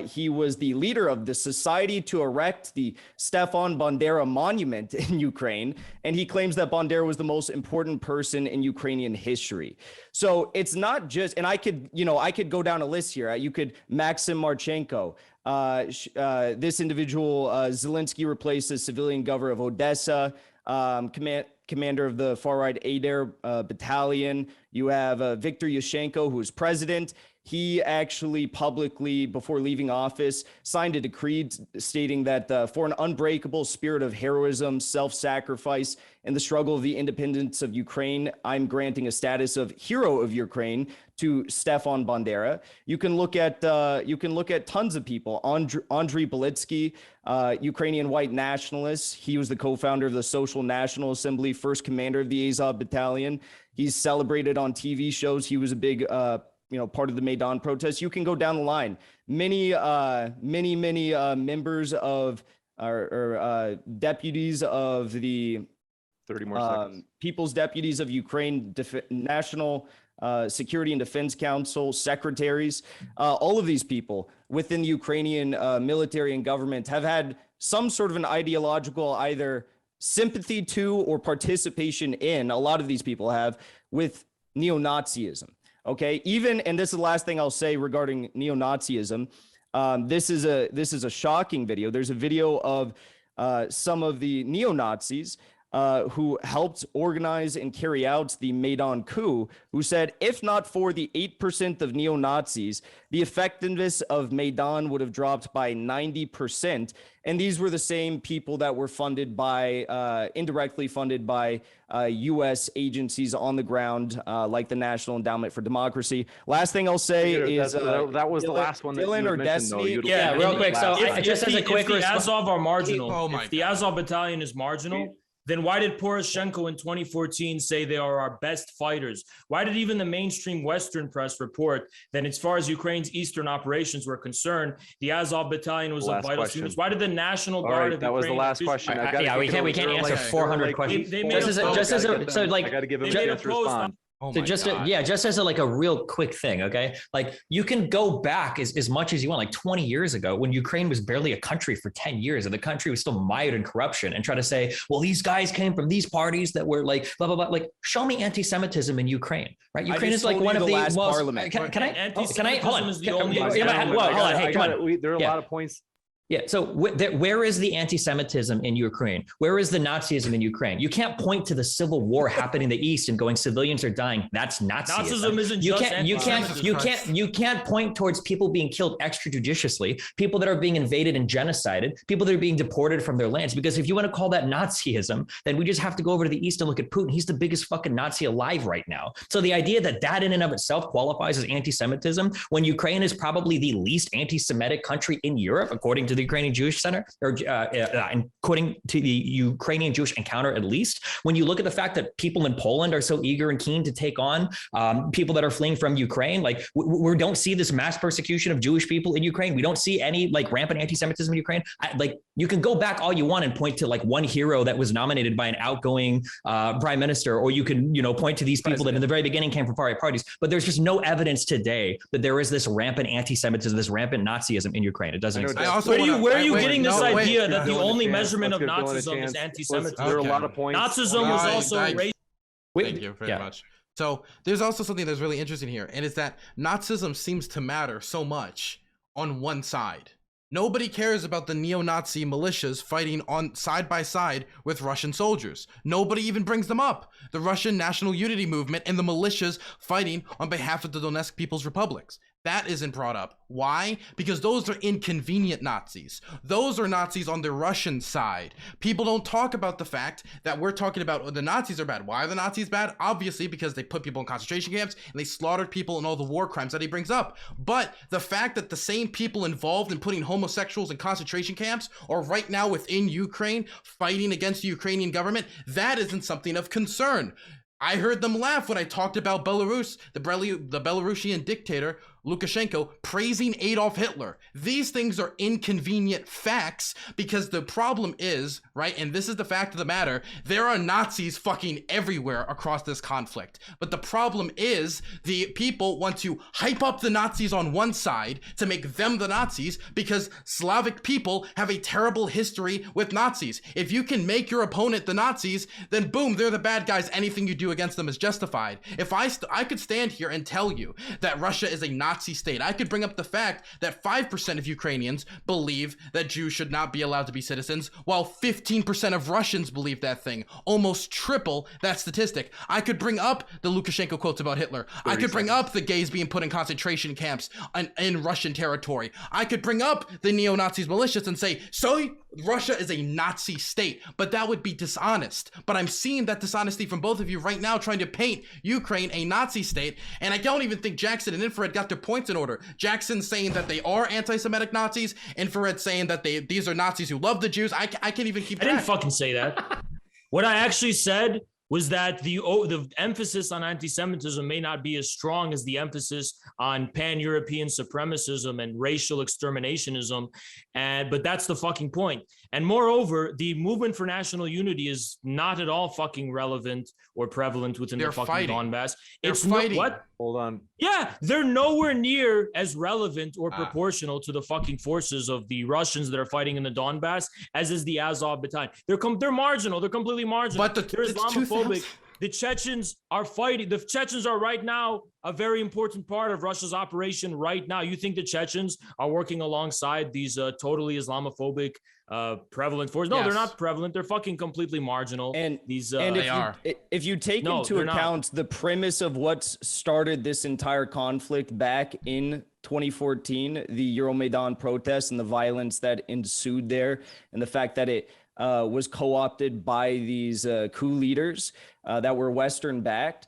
He was the leader of the Society to Erect the Stefan Bandera Monument in Ukraine, and he claims that Bandera was the most important person in Ukrainian history. So it's not just, and I could go down a list here. You could Maxim Marchenko. This individual, Zelensky, replaced the civilian governor of Odessa, commander of the far-right Adair battalion. You have Viktor Yushchenko, who is president. He actually publicly, before leaving office, signed a decree stating that for an unbreakable spirit of heroism, self-sacrifice, and the struggle of the independence of Ukraine, I'm granting a status of hero of Ukraine to Stefan Bandera. You can look at tons of people. Andriy Belitsky, Ukrainian white nationalist. He was the co-founder of the Social National Assembly, first commander of the Azov Battalion. He's celebrated on TV shows. He was a big part of the Maidan protests. You can go down the line. Many members of or deputies of the 30 more seconds. People's Deputies of Ukraine, National Security and Defense Council, secretaries, all of these people within the Ukrainian military and government have had some sort of an ideological either sympathy to or participation in, a lot of these people have, with neo-Nazism. Okay, and this is the last thing I'll say regarding neo-Nazism. This is a shocking video. There's a video of some of the neo-Nazis who helped organize and carry out the Maidan coup, who said, if not for the 8% of neo-Nazis, the effectiveness of Maidan would have dropped by 90%. And these were the same people that were funded by, indirectly funded by U.S. agencies on the ground, like the National Endowment for Democracy. Last thing I'll say is that was the last one. Dylan or Destiny? Yeah, real quick. So just as a quick response, Azov are marginal. If the Azov battalion is marginal, then why did Poroshenko in 2014 say they are our best fighters? Why did even the mainstream Western press report that as far as Ukraine's eastern operations were concerned, the Azov battalion was a vital unit? Why did the National Guard of that was the last question. We can't answer 400 questions. They made a I got to give him a chance to respond. So just as a real quick thing, okay? Like you can go back as much as you want, like 20 years ago when Ukraine was barely a country for 10 years and the country was still mired in corruption, and try to say, well, these guys came from these parties that were like blah blah blah. Like, show me anti-Semitism in Ukraine, right? Ukraine is like one of the last parliament. Can I hold on? Hey, come on. There are a lot of points. Yeah. So where is the anti-Semitism in Ukraine? Where is the Nazism in Ukraine? You can't point to the civil war happening in the East and going, civilians are dying. That's Nazism. Nazism isn't you can't point towards people being killed extrajudiciously, people that are being invaded and genocided, people that are being deported from their lands. Because if you want to call that Nazism, then we just have to go over to the East and look at Putin. He's the biggest fucking Nazi alive right now. So the idea that in and of itself qualifies as anti-Semitism, when Ukraine is probably the least anti-Semitic country in Europe, according to the Ukrainian Jewish Center, or according to the Ukrainian Jewish Encounter, at least, when you look at the fact that people in Poland are so eager and keen to take on people that are fleeing from Ukraine, like we don't see this mass persecution of Jewish people in Ukraine. We don't see any like rampant anti-Semitism in Ukraine. Like you can go back all you want and point to like one hero that was nominated by an outgoing prime minister, or you can point to these people that in the very beginning came from far right parties. But there's just no evidence today that there is this rampant anti-Semitism, this rampant Nazism in Ukraine. It doesn't exist. Where are you getting this idea that the only measurement of Nazism is anti-Semitism? There are a lot of points. Nazism was also racist. Thank you very much. So there's also something that's really interesting here, and it's that Nazism seems to matter so much on one side. Nobody cares about the neo-Nazi militias fighting on side by side with Russian soldiers. Nobody even brings them up. The Russian National Unity Movement and the militias fighting on behalf of the Donetsk People's Republics. That isn't brought up. Why? Because those are inconvenient Nazis. Those are Nazis on the Russian side. People don't talk about the fact that we're talking about the Nazis are bad. Why are the Nazis bad? Obviously because they put people in concentration camps and they slaughtered people and all the war crimes that he brings up. But the fact that the same people involved in putting homosexuals in concentration camps are right now within Ukraine fighting against the Ukrainian government, that isn't something of concern. I heard them laugh when I talked about Belarus, the Belarusian dictator, Lukashenko, praising Adolf Hitler. These things are inconvenient facts because the problem is, right, and this is the fact of the matter, there are Nazis fucking everywhere across this conflict. But the problem is the people want to hype up the Nazis on one side to make them the Nazis because Slavic people have a terrible history with Nazis. If you can make your opponent the Nazis, then boom, they're the bad guys. Anything you do against them is justified. If I could stand here and tell you that Russia is a Nazi state. I could bring up the fact that 5% of Ukrainians believe that Jews should not be allowed to be citizens, while 15% of Russians believe that thing. Almost triple that statistic. I could bring up the Lukashenko quotes about Hitler. I could bring up the gays being put in concentration camps in Russian territory. I could bring up the neo-Nazis militias and say, so Russia is a Nazi state, but that would be dishonest. But I'm seeing that dishonesty from both of you right now trying to paint Ukraine a Nazi state, and I don't even think Jackson and Infrared got their points in order. Jackson saying that they are anti-Semitic Nazis, Infrared saying that these are Nazis who love the Jews. I can't even keep track. I didn't fucking say that. What I actually said was that the emphasis on anti-Semitism may not be as strong as the emphasis on pan-European supremacism and racial exterminationism, but that's the fucking point. And moreover, the movement for national unity is not at all fucking relevant or prevalent within the fucking Donbass. It's fighting. What? Hold on. Yeah, they're nowhere near as relevant or proportional to the fucking forces of the Russians that are fighting in the Donbass as is the Azov battalion. They're marginal. They're completely marginal. But they're Islamophobic. The Chechens are fighting. The Chechens are right now a very important part of Russia's operation right now. You think the Chechens are working alongside these totally Islamophobic prevalent forces? No, They're not prevalent. They're fucking completely marginal. And these if you take into account the premise of what started this entire conflict back in 2014, the Euromaidan protests and the violence that ensued there, and the fact that it was co-opted by these coup leaders that were Western backed.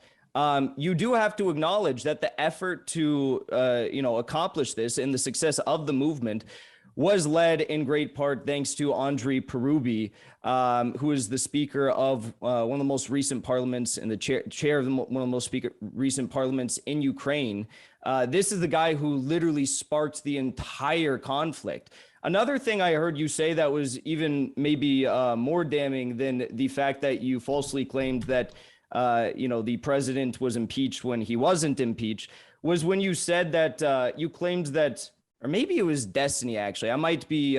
You do have to acknowledge that the effort to, accomplish this and the success of the movement was led in great part thanks to Andrei Perubi, who is the speaker of one of the most recent parliaments and the chair of one of the most recent parliaments in Ukraine. This is the guy who literally sparked the entire conflict. Another thing I heard you say that was even maybe more damning than the fact that you falsely claimed that the president was impeached when he wasn't impeached was when you said that you claimed that, or maybe it was Destiny actually. I might be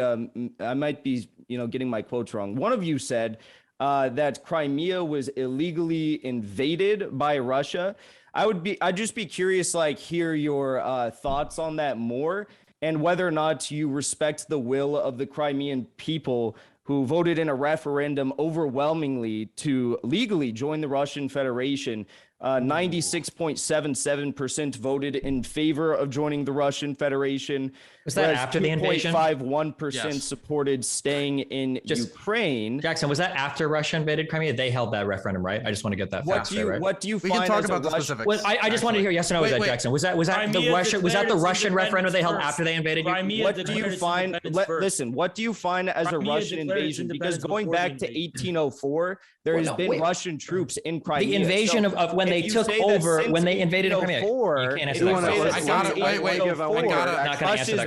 getting my quotes wrong. One of you said that Crimea was illegally invaded by Russia. I'd just be curious, hear your thoughts on that more, and whether or not you respect the will of the Crimean people who voted in a referendum overwhelmingly to legally join the Russian Federation. 96.77% voted in favor of joining the Russian Federation. Was that after the invasion? 2.51% supported staying in Ukraine. Jackson, was that after Russia invaded Crimea? They held that referendum, right? I just want to get that fact straight, right? What do you we find? We can talk about the specifics. Well, I just want to hear yes or no with that, Jackson. Was that the Russian referendum they held after they invaded Ukraine? What do you find? Listen, what do you find as a Russian invasion? Because going back to 1804, there has been Russian troops in Crimea. The invasion of when they took over, when they invaded Crimea. You can't answer that question. I got it. Wait.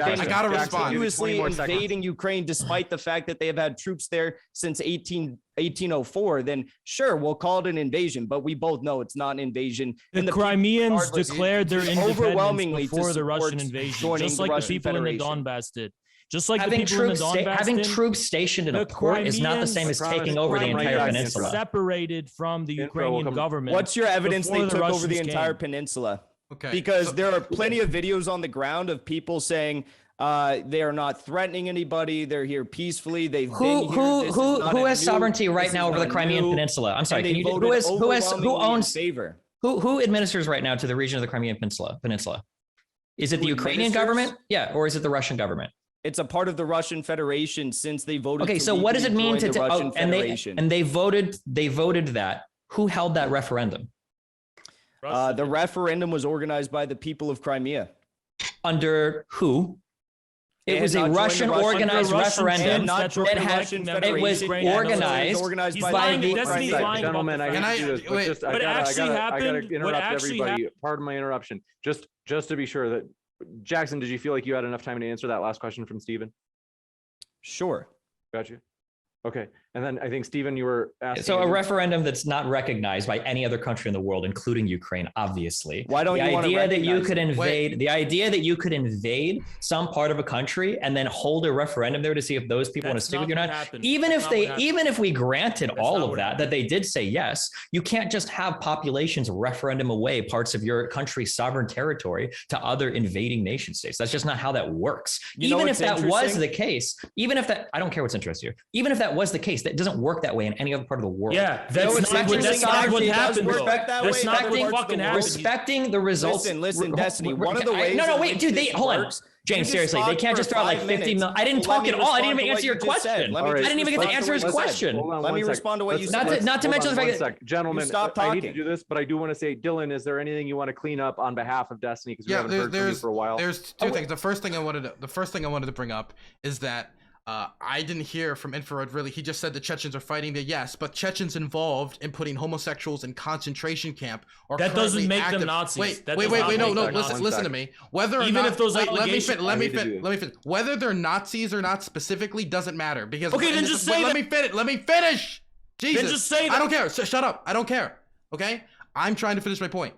I gotta respond. Continuously invading Ukraine, despite the fact that they have had troops there since 1804, then sure, we'll call it an invasion, but we both know it's not an invasion. The Crimeans declared their overwhelmingly independence before the Russian invasion, just like the people in the Donbass did. Just like having troops stationed in a port is not the same as taking over the entire peninsula. Separated from the Ukrainian government. What's your evidence they took over the entire peninsula? Okay, because there are plenty of videos on the ground of people saying, They are not threatening anybody. They're here peacefully. They've Who been here. who has sovereignty right now over the Crimean Peninsula? I'm sorry. Can you who owns favor? Who administers right now to the region of the Crimean Peninsula? Is it the Ukrainian government? Yeah, or is it the Russian government? It's a part of the Russian Federation since they voted. Okay, so what does it mean to the Russian Federation? They voted that? Who held that referendum? The referendum was organized by the people of Crimea. Under who? It was a Russian organized referendum. It was organized by the gentlemen. I gotta do this, but I gotta interrupt everybody. Pardon my interruption. Just to be sure that Jackson, did you feel like you had enough time to answer that last question from Stephen? Sure. Got you. Okay. And then I think, Stephen, you were asking. So a referendum that's not recognized by any other country in the world, including Ukraine, obviously. Why don't you want to recognize the idea that you could invade some part of a country and then hold a referendum there to see if those people want to stay with you or not. Even if we granted all of that they did say yes, you can't just have populations referendum away parts of your country's sovereign territory to other invading nation states. That's just not how that works. Even if that was the case, I don't care what's interesting here. Even if that was the case, that doesn't work that way in any other part of the world. Yeah, that's not what happened. That's not what fucking happened. Respecting the results. Listen, Destiny. One of the ways. Wait, dude. Hold on. James, seriously, they can't just throw out like 50 million. I didn't talk at all. I didn't even answer your question. I didn't even get to answer his question. Let me respond to what you said. Not to mention the fact that, gentlemen, stop talking. I hate to do this, but I do want to say, Dylan, is there anything you want to clean up on behalf of Destiny? Because we haven't heard from you for a while. There's two things. The first thing I wanted to bring up is that I didn't hear from Infrared really. He just said the Chechens are fighting there. Yes, but Chechens involved in putting homosexuals in concentration camp are that doesn't make them Nazis. Wait, no, listen to me. Whether or even not, if those let me finish. Whether they're Nazis or not specifically doesn't matter because then just say let me finish. Jesus, then just say I don't care. Shut up. I don't care. Okay, I'm trying to finish my point.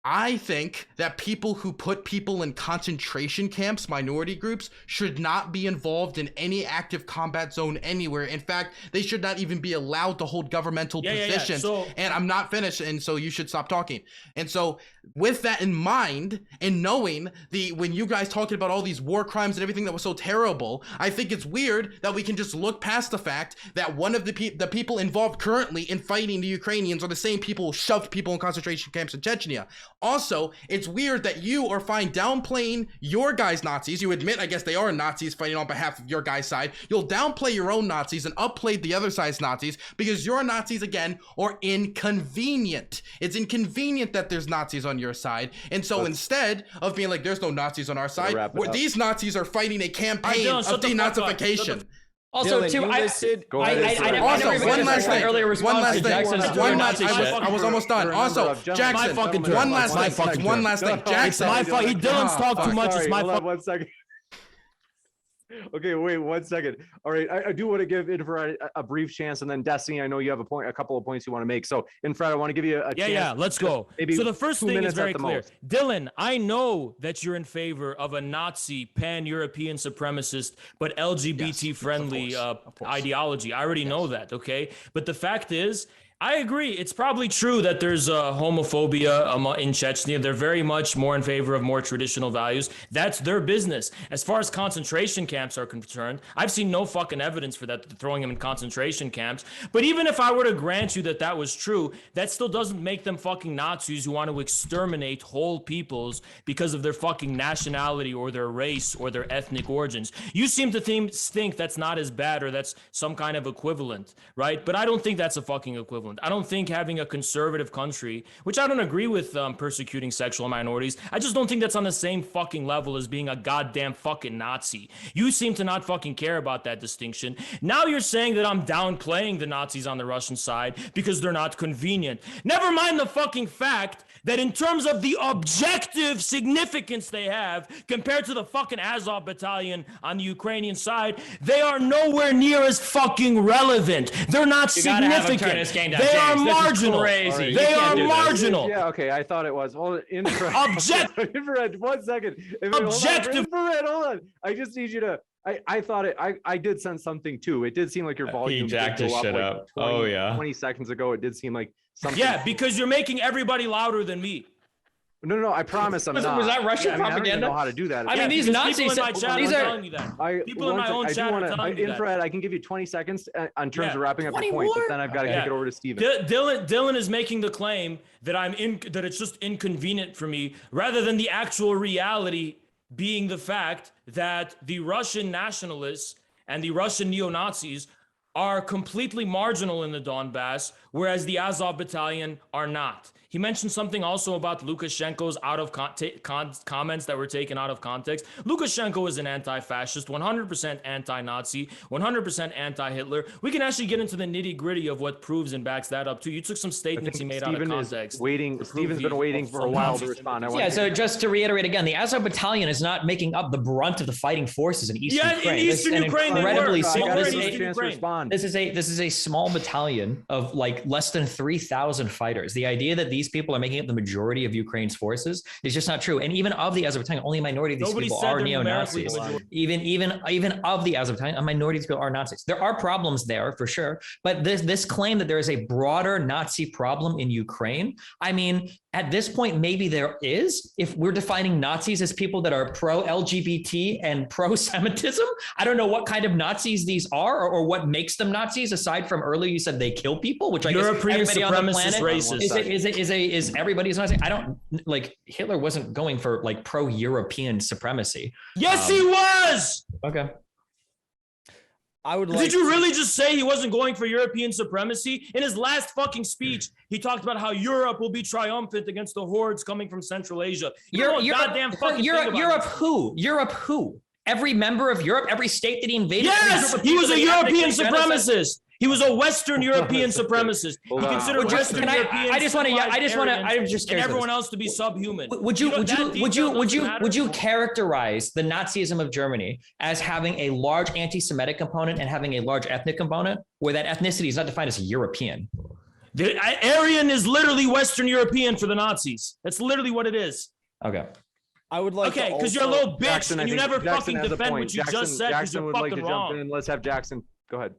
I think that people who put people in concentration camps, minority groups, should not be involved in any active combat zone anywhere. In fact, they should not even be allowed to hold governmental positions. So, and I'm not finished, and so you should stop talking. And so with that in mind, and knowing when you guys talking about all these war crimes and everything that was so terrible, I think it's weird that we can just look past the fact that one of the people involved currently in fighting the Ukrainians are the same people who shoved people in concentration camps in Chechnya. Also, it's weird that you are fine downplaying your guys' Nazis. You admit, I guess they are Nazis fighting on behalf of your guys' side. You'll downplay your own Nazis and upplay the other side's Nazis because your Nazis, again, are inconvenient. It's inconvenient that there's Nazis on your side. And so instead of being like, there's no Nazis on our side, these Nazis are fighting a campaign of denazification. Also, Dylan, too, one last thing. I was almost done. Also, Jackson, one last thing. Jackson, Dylan's talked too much. It's my fault. 1 second. Okay, wait 1 second. All right, I do want to give Infrared a brief chance, and then Destiny, I know you have a couple of points you want to make. So, Infrared, I want to give you a chance. Yeah, let's go. So the first thing is very clear. Most. Dylan, I know that you're in favor of a Nazi, pan-European supremacist, but LGBT-friendly ideology. I already know that, okay? But the fact is, I agree. It's probably true that there's homophobia in Chechnya. They're very much more in favor of more traditional values. That's their business. As far as concentration camps are concerned, I've seen no fucking evidence for that, throwing them in concentration camps. But even if I were to grant you that was true, that still doesn't make them fucking Nazis who want to exterminate whole peoples because of their fucking nationality or their race or their ethnic origins. You seem to think that's not as bad or that's some kind of equivalent, right? But I don't think that's a fucking equivalent. I don't think having a conservative country, which I don't agree with persecuting sexual minorities, I just don't think that's on the same fucking level as being a goddamn fucking Nazi. You seem to not fucking care about that distinction. Now you're saying that I'm downplaying the Nazis on the Russian side because they're not convenient. Never mind the fucking fact that in terms of the objective significance they have compared to the fucking Azov battalion on the Ukrainian side, they are nowhere near as fucking relevant. They're not significant. They are marginal. Crazy. They are marginal. Yeah, okay, I thought it was. Well, Objective. Infrared, 1 second. Objective. Infrared, hold on. I just need you to. I thought I did sense something too. It did seem like your volume jacked his shit up. 20 seconds ago. It did seem like something. Yeah, because you're making everybody louder than me. No, I promise I'm not. Was that Russian propaganda? I don't even know how to do that. I mean, these Nazis. People in my chat are telling me that. People in my own chat are telling me that. Infrared, I can give you 20 seconds on terms of wrapping up your point, but then I've got to kick it over to Steven. Dylan is making the claim that that it's just inconvenient for me, rather than the actual reality being the fact that the Russian nationalists and the Russian neo-Nazis are completely marginal in the Donbass, whereas the Azov battalion are not. He mentioned something also about Lukashenko's comments that were taken out of context. Lukashenko is an anti-fascist, 100% anti-Nazi, 100% anti-Hitler. We can actually get into the nitty-gritty of what proves and backs that up too. You took some statements he made out of context. Steven's been waiting for a while to respond. So just to reiterate again, the Azov battalion is not making up the brunt of the fighting forces in Eastern Ukraine. In Eastern Ukraine, incredibly small. This is a small battalion of like less than 3,000 fighters. The idea that these people are making up the majority of Ukraine's forces is just not true. And even of the Azov battalion, only a minority of these people are neo-Nazis. Even of the Azov battalion, a minority of people are Nazis. There are problems there for sure, but this claim that there is a broader Nazi problem in Ukraine, I mean, at this point, maybe there is, if we're defining Nazis as people that are pro-LGBT and pro-Semitism. I don't know what kind of Nazis these are or what makes them Nazis, aside from earlier you said they kill people, which I guess everybody on the planet is everybody's Nazi. I don't, like, Hitler wasn't going for like pro-European supremacy. Yes, he was! Okay. I would like. Did you really just say he wasn't going for European supremacy? In his last fucking speech, he talked about how Europe will be triumphant against the hordes coming from Central Asia. Europe who? Every member of Europe, every state that he invaded. Yes, he was a European supremacist. He was a Western European supremacist. He considered Western Europeans. I'm just curious. And everyone else to be subhuman. Would you characterize the Nazism of Germany as having a large anti-Semitic component and having a large ethnic component, where that ethnicity is not defined as European? The Aryan is literally Western European for the Nazis. That's literally what it is. Okay. I would like. Okay, because you're a little bitch and you never fucking defend what you just said because you're fucking wrong. Let's have Jackson. Go ahead.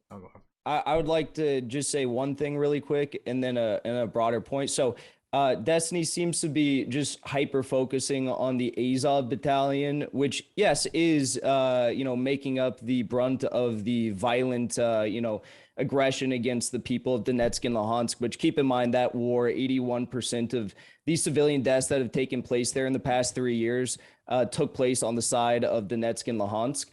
I would like to just say one thing really quick and then a broader point. So Destiny seems to be just hyper focusing on the Azov battalion, which yes is making up the brunt of the violent aggression against the people of Donetsk and Luhansk. Which, keep in mind, that war, 81% of these civilian deaths that have taken place there in the past 3 years took place on the side of Donetsk and Luhansk.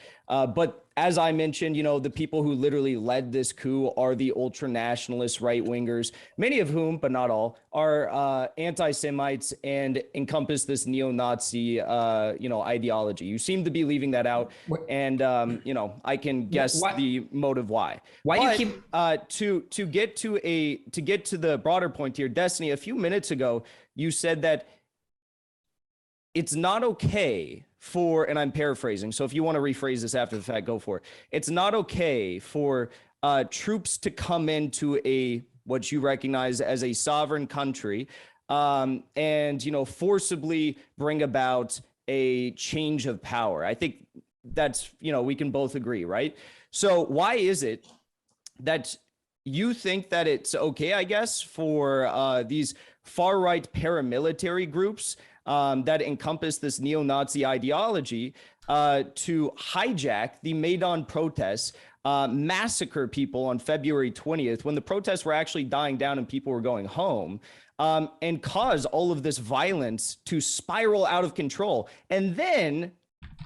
But as I mentioned, the people who literally led this coup are the ultra-nationalist right-wingers, many of whom, but not all, are anti-Semites and encompass this neo-Nazi, ideology. You seem to be leaving that out, and I can guess the motive why. Why do you keep to get to the broader point here, Destiny? A few minutes ago, you said that it's not okay for, and I'm paraphrasing, so if you want to rephrase this after the fact, go for it. It's not okay for troops to come into what you recognize as a sovereign country and forcibly bring about a change of power. I think that's, we can both agree, right? So why is it that you think that it's okay, I guess, for these far-right paramilitary groups that encompass this neo-Nazi ideology to hijack the Maidan protests, massacre people on February 20th when the protests were actually dying down and people were going home, and cause all of this violence to spiral out of control? And then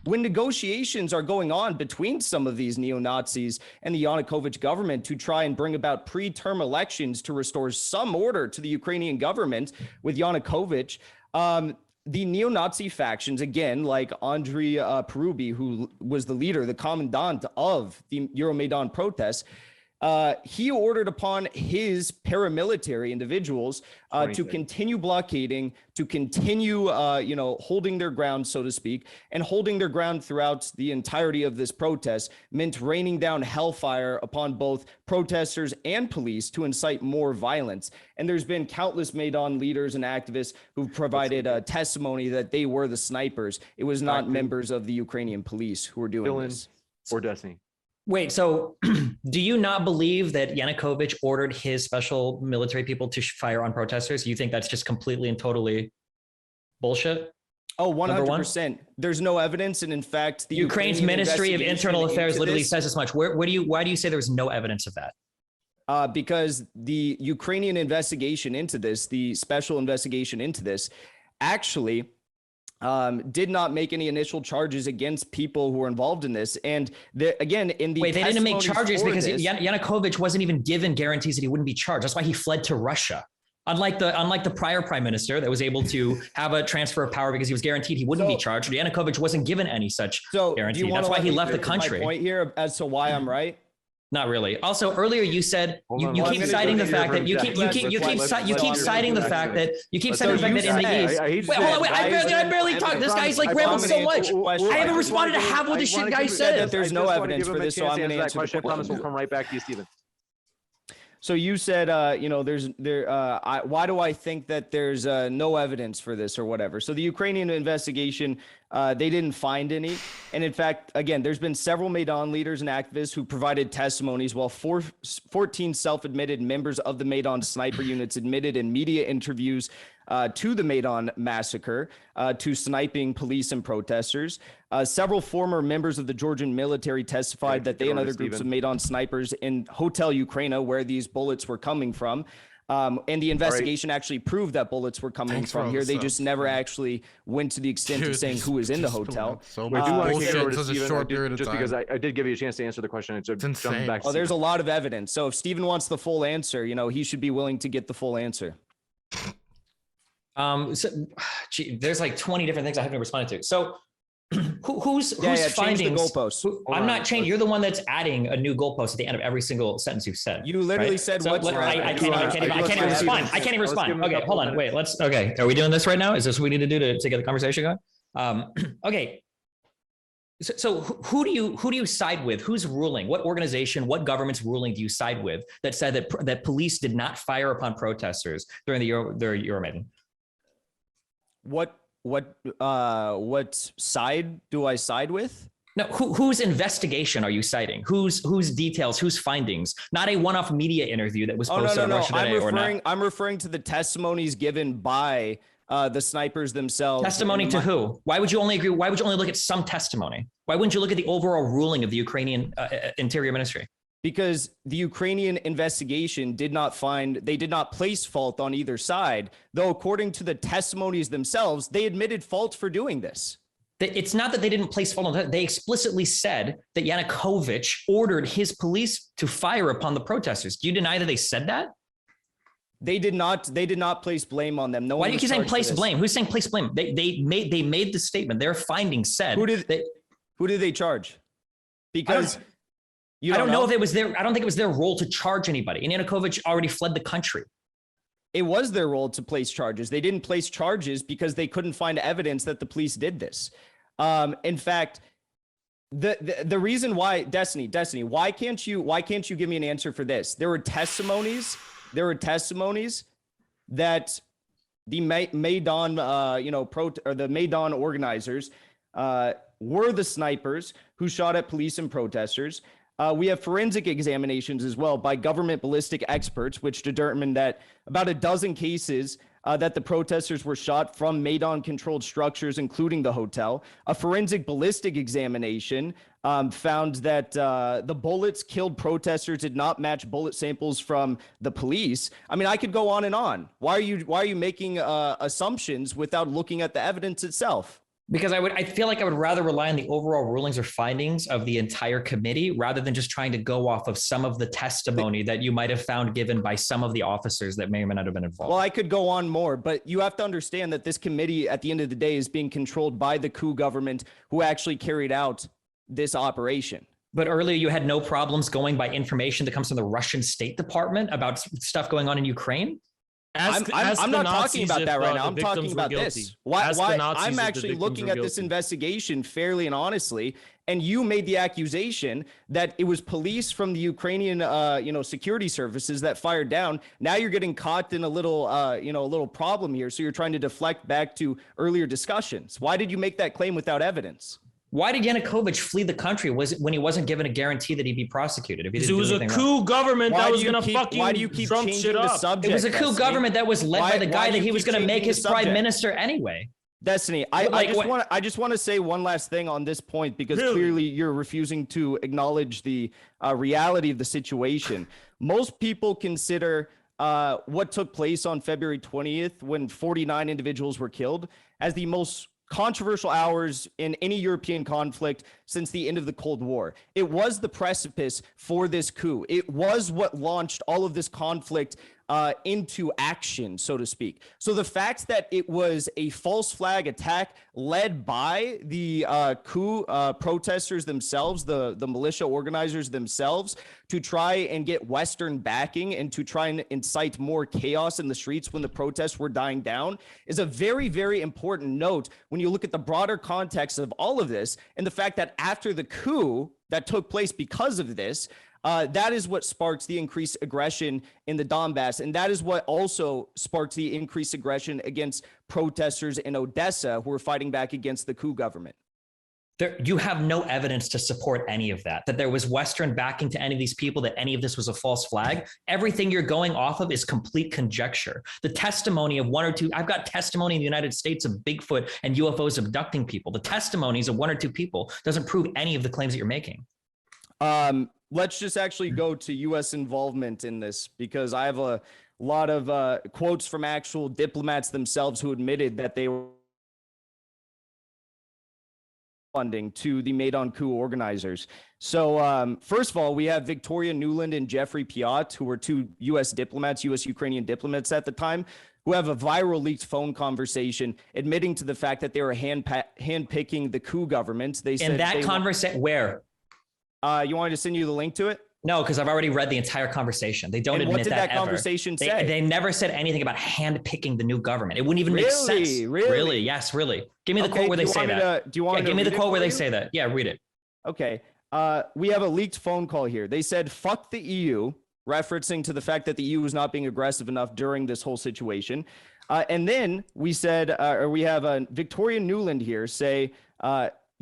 when negotiations are going on between some of these neo-Nazis and the Yanukovych government to try and bring about pre-term elections to restore some order to the Ukrainian government with Yanukovych, the neo-Nazi factions, again, like Andrei Parubi, who was the leader, the commandant of the Euromaidan protests, he ordered upon his paramilitary individuals to continue blockading, to continue, holding their ground, so to speak, and holding their ground throughout the entirety of this protest meant raining down hellfire upon both protesters and police to incite more violence. And there's been countless Maidan leaders and activists who've provided testimony that they were the snipers. It was not members of the Ukrainian police who were doing this. Or Destiny. Wait, so do you not believe that Yanukovych ordered his special military people to fire on protesters? You think that's just completely and totally bullshit? Oh, 100%. There's no evidence. And in fact, the Ukraine's Ministry of Internal Affairs literally says as much. Why do you say there's no evidence of that? Because the Ukrainian investigation into this, the special investigation into this, actually did not make any initial charges against people who were involved in this. And again, in the they didn't make charges because Yanukovych wasn't even given guarantees that he wouldn't be charged. That's why he fled to Russia. Unlike the prior prime minister that was able to have a transfer of power because he was guaranteed he wouldn't be charged. Yanukovych wasn't given any such guarantee. That's why he left the country. My point here as to why I'm right. Not really. Also, earlier you said you keep citing the fact that you keep citing the fact that in the East. Wait, hold on. Wait, I barely talked. This guy's like rambling so much. I haven't responded to half what this shit guy said. There's no evidence for this, so I'm going to answer the question. I promise we'll come right back to you, Stephen. So you said, why do I think that there's no evidence for this or whatever? So the Ukrainian investigation, they didn't find any. And in fact, again, there's been several Maidan leaders and activists who provided testimonies, while 14 self-admitted members of the Maidan sniper units admitted in media interviews to the Maidan massacre, to sniping police and protesters. Several former members of the Georgian military testified that they and other groups of Maidan snipers in Hotel Ukraine, where these bullets were coming from. And the investigation actually proved that bullets were coming from here. They just never actually went to the extent of saying who was in the hotel. So much bullshit in such a short period of time. Just because I did give you a chance to answer the question. It's insane. Back there's a lot of evidence. So if Stephen wants the full answer, he should be willing to get the full answer. There's like 20 different things I haven't responded to. So who's finding the goalposts? I'm not changing. You're the one that's adding a new goalpost at the end of every single sentence you've said. You literally said what's right. I can't even respond. I can't even respond. Okay, hold on. Wait, okay. Are we doing this right now? Is this what we need to do to get the conversation going? Okay. So who do you side with? Who's ruling? What organization, what government's ruling do you side with that said that police did not fire upon protesters during the Euromaidan? What side do I side with? No, whose investigation are you citing? Whose details, whose findings? Not a one-off media interview that was posted on Russia Today. I'm referring to the testimonies given by the snipers themselves. Testimony to who? Why would you only agree? Why would you only look at some testimony? Why wouldn't you look at the overall ruling of the Ukrainian Interior Ministry? Because the Ukrainian investigation did not place fault on either side, though according to the testimonies themselves, they admitted fault for doing this. It's not that they didn't place fault on that. They explicitly said that Yanukovych ordered his police to fire upon the protesters. Do you deny that they said that? They did not place blame on them. Why do you keep saying place blame? Who's saying place blame? They made the statement. Their findings said who did they charge? Because I don't know if it was their. I don't think it was their role to charge anybody. And Yanukovych already fled the country. It was their role to place charges. They didn't place charges because they couldn't find evidence that the police did this. In fact, the reason why Destiny, why can't you give me an answer for this? There were testimonies that the Maidan, the Maidan organizers were the snipers who shot at police and protesters. We have forensic examinations as well by government ballistic experts, which determined that about a dozen cases that the protesters were shot from Maidan-controlled structures, including the hotel. A forensic ballistic examination found that the bullets killed protesters did not match bullet samples from the police. I mean, I could go on and on. Why are you making assumptions without looking at the evidence itself? Because I feel like I would rather rely on the overall rulings or findings of the entire committee rather than just trying to go off of some of the testimony that you might have found given by some of the officers that may or may not have been involved. Well, I could go on more, but you have to understand that this committee at the end of the day is being controlled by the coup government who actually carried out this operation. But earlier you had no problems going by information that comes from the Russian State Department about stuff going on in Ukraine? I'm not talking about that right now. I'm talking about this. Why I'm actually looking at this investigation fairly and honestly, and you made the accusation that it was police from the Ukrainian, security services that fired down. Now you're getting caught in a little problem here. So you're trying to deflect back to earlier discussions. Why did you make that claim without evidence? Why did Yanukovych flee the country? Was it when he wasn't given a guarantee that he'd be prosecuted? If he it was a coup government that was going to fucking why do you keep Trump shit up. Subject, it was a coup government that was led by the guy that he was going to make his prime minister anyway. Destiny, I just want to say one last thing on this point, because clearly you're refusing to acknowledge the reality of the situation. Most people consider what took place on February 20th, when 49 individuals were killed, as the most controversial hours in any European conflict since the end of the Cold War. It was the precipice for this coup. It was what launched all of this conflict into action, so to speak. So the fact that it was a false flag attack led by the coup protesters themselves, the militia organizers themselves, to try and get Western backing and to try and incite more chaos in the streets when the protests were dying down, is a very, very important note when you look at the broader context of all of this, and the fact that after the coup that took place because of this, that is what sparks the increased aggression in the Donbass. And that is what also sparks the increased aggression against protesters in Odessa who are fighting back against the coup government. You have no evidence to support any of that there was Western backing to any of these people, that any of this was a false flag. Everything you're going off of is complete conjecture. The testimony of one or two, I've got testimony in the United States of Bigfoot and UFOs abducting people. The testimonies of one or two people doesn't prove any of the claims that you're making. Let's just actually go to U.S. involvement in this, because I have a lot of quotes from actual diplomats themselves who admitted that they were funding to the Maidan coup organizers. So first of all, we have Victoria Nuland and Jeffrey Piot, who were two U.S. diplomats, U.S. Ukrainian diplomats at the time, who have a viral leaked phone conversation admitting to the fact that they were handpicking the coup government. They said, in that conversation, where? You want me to send you the link to it? No, because I've already read the entire conversation. They don't admit that. What did that conversation say? They never said anything about handpicking the new government. It wouldn't even make sense. Really? Yes, really. Give me the quote where they say that. Do you want me to give me the read quote it where for they you? say that? Yeah, read it. Okay. We have a leaked phone call here. They said, fuck the EU, referencing to the fact that the EU was not being aggressive enough during this whole situation. And then we said, or we have Victoria Nuland here say,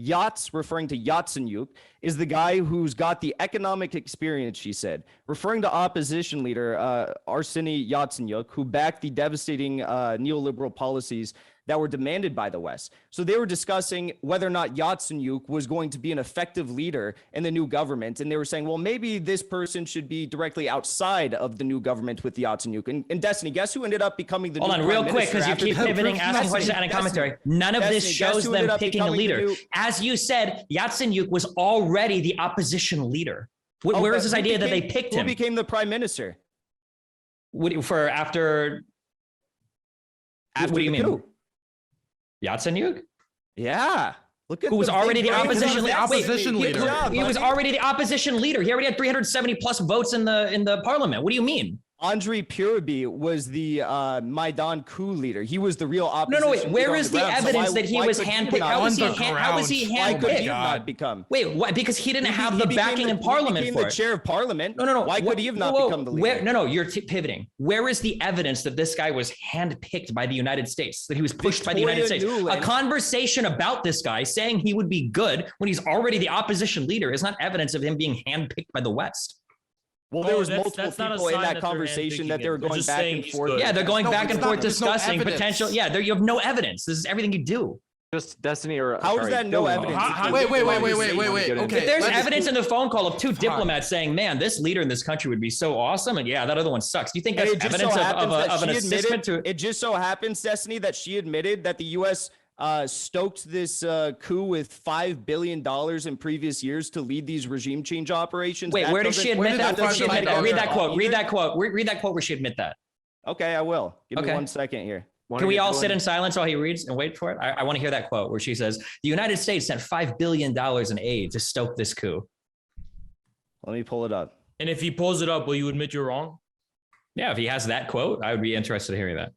Yats, referring to Yatsenyuk, is the guy who's got the economic experience, she said, referring to opposition leader Arseniy Yatsenyuk, who backed the devastating neoliberal policies that were demanded by the West. So they were discussing whether or not Yatsenyuk was going to be an effective leader in the new government. And they were saying, well, maybe this person should be directly outside of the new government with Yatsenyuk. And Destiny, guess who ended up becoming the new prime real quick, minister because you keep pivoting, asking questions and commentary. None of this shows them picking a leader. As you said, Yatsenyuk was already the opposition leader. Where is this idea that they picked him? Who became the prime minister? What do you mean? Yatsenyuk? Yeah. Look at who was already the opposition leader. He was already the opposition leader. He already had 370 plus votes in the parliament. What do you mean? Andrei Pyrubi was the Maidan coup leader. He was the real opposition. No, wait. Where is the evidence that he was handpicked? How was he handpicked? Why could he not become? Wait, why? Because he didn't have the backing in parliament for it. He became the chair of parliament. No. Why could he have not become the leader? No, you're pivoting. Where is the evidence that this guy was handpicked by the United States, that he was pushed by the United States? A conversation about this guy saying he would be good when he's already the opposition leader is not evidence of him being handpicked by the West. Well, there was multiple people in that conversation that they were going back and forth. Yeah, they're going back and forth discussing potential. Yeah, you have no evidence. This is everything you do. Just Destiny or how is that no evidence? Wait. Okay. If there's evidence in the phone call of two diplomats saying, "Man, this leader in this country would be so awesome," and yeah, that other one sucks. Do you think that's evidence of an assessment to? It just so happens, Destiny, that she admitted that the U.S. Stoked this coup with $5 billion in previous years to lead these regime change operations. Wait, where did she admit that? Read that quote. Read that quote. Read that quote where she admit that. Okay, I will. Give me 1 second here. Can we all sit in silence while he reads and wait for it? I want to hear that quote where she says, the United States sent $5 billion in aid to stoke this coup. Let me pull it up. And if he pulls it up, will you admit you're wrong? Yeah, if he has that quote, I would be interested in hearing that.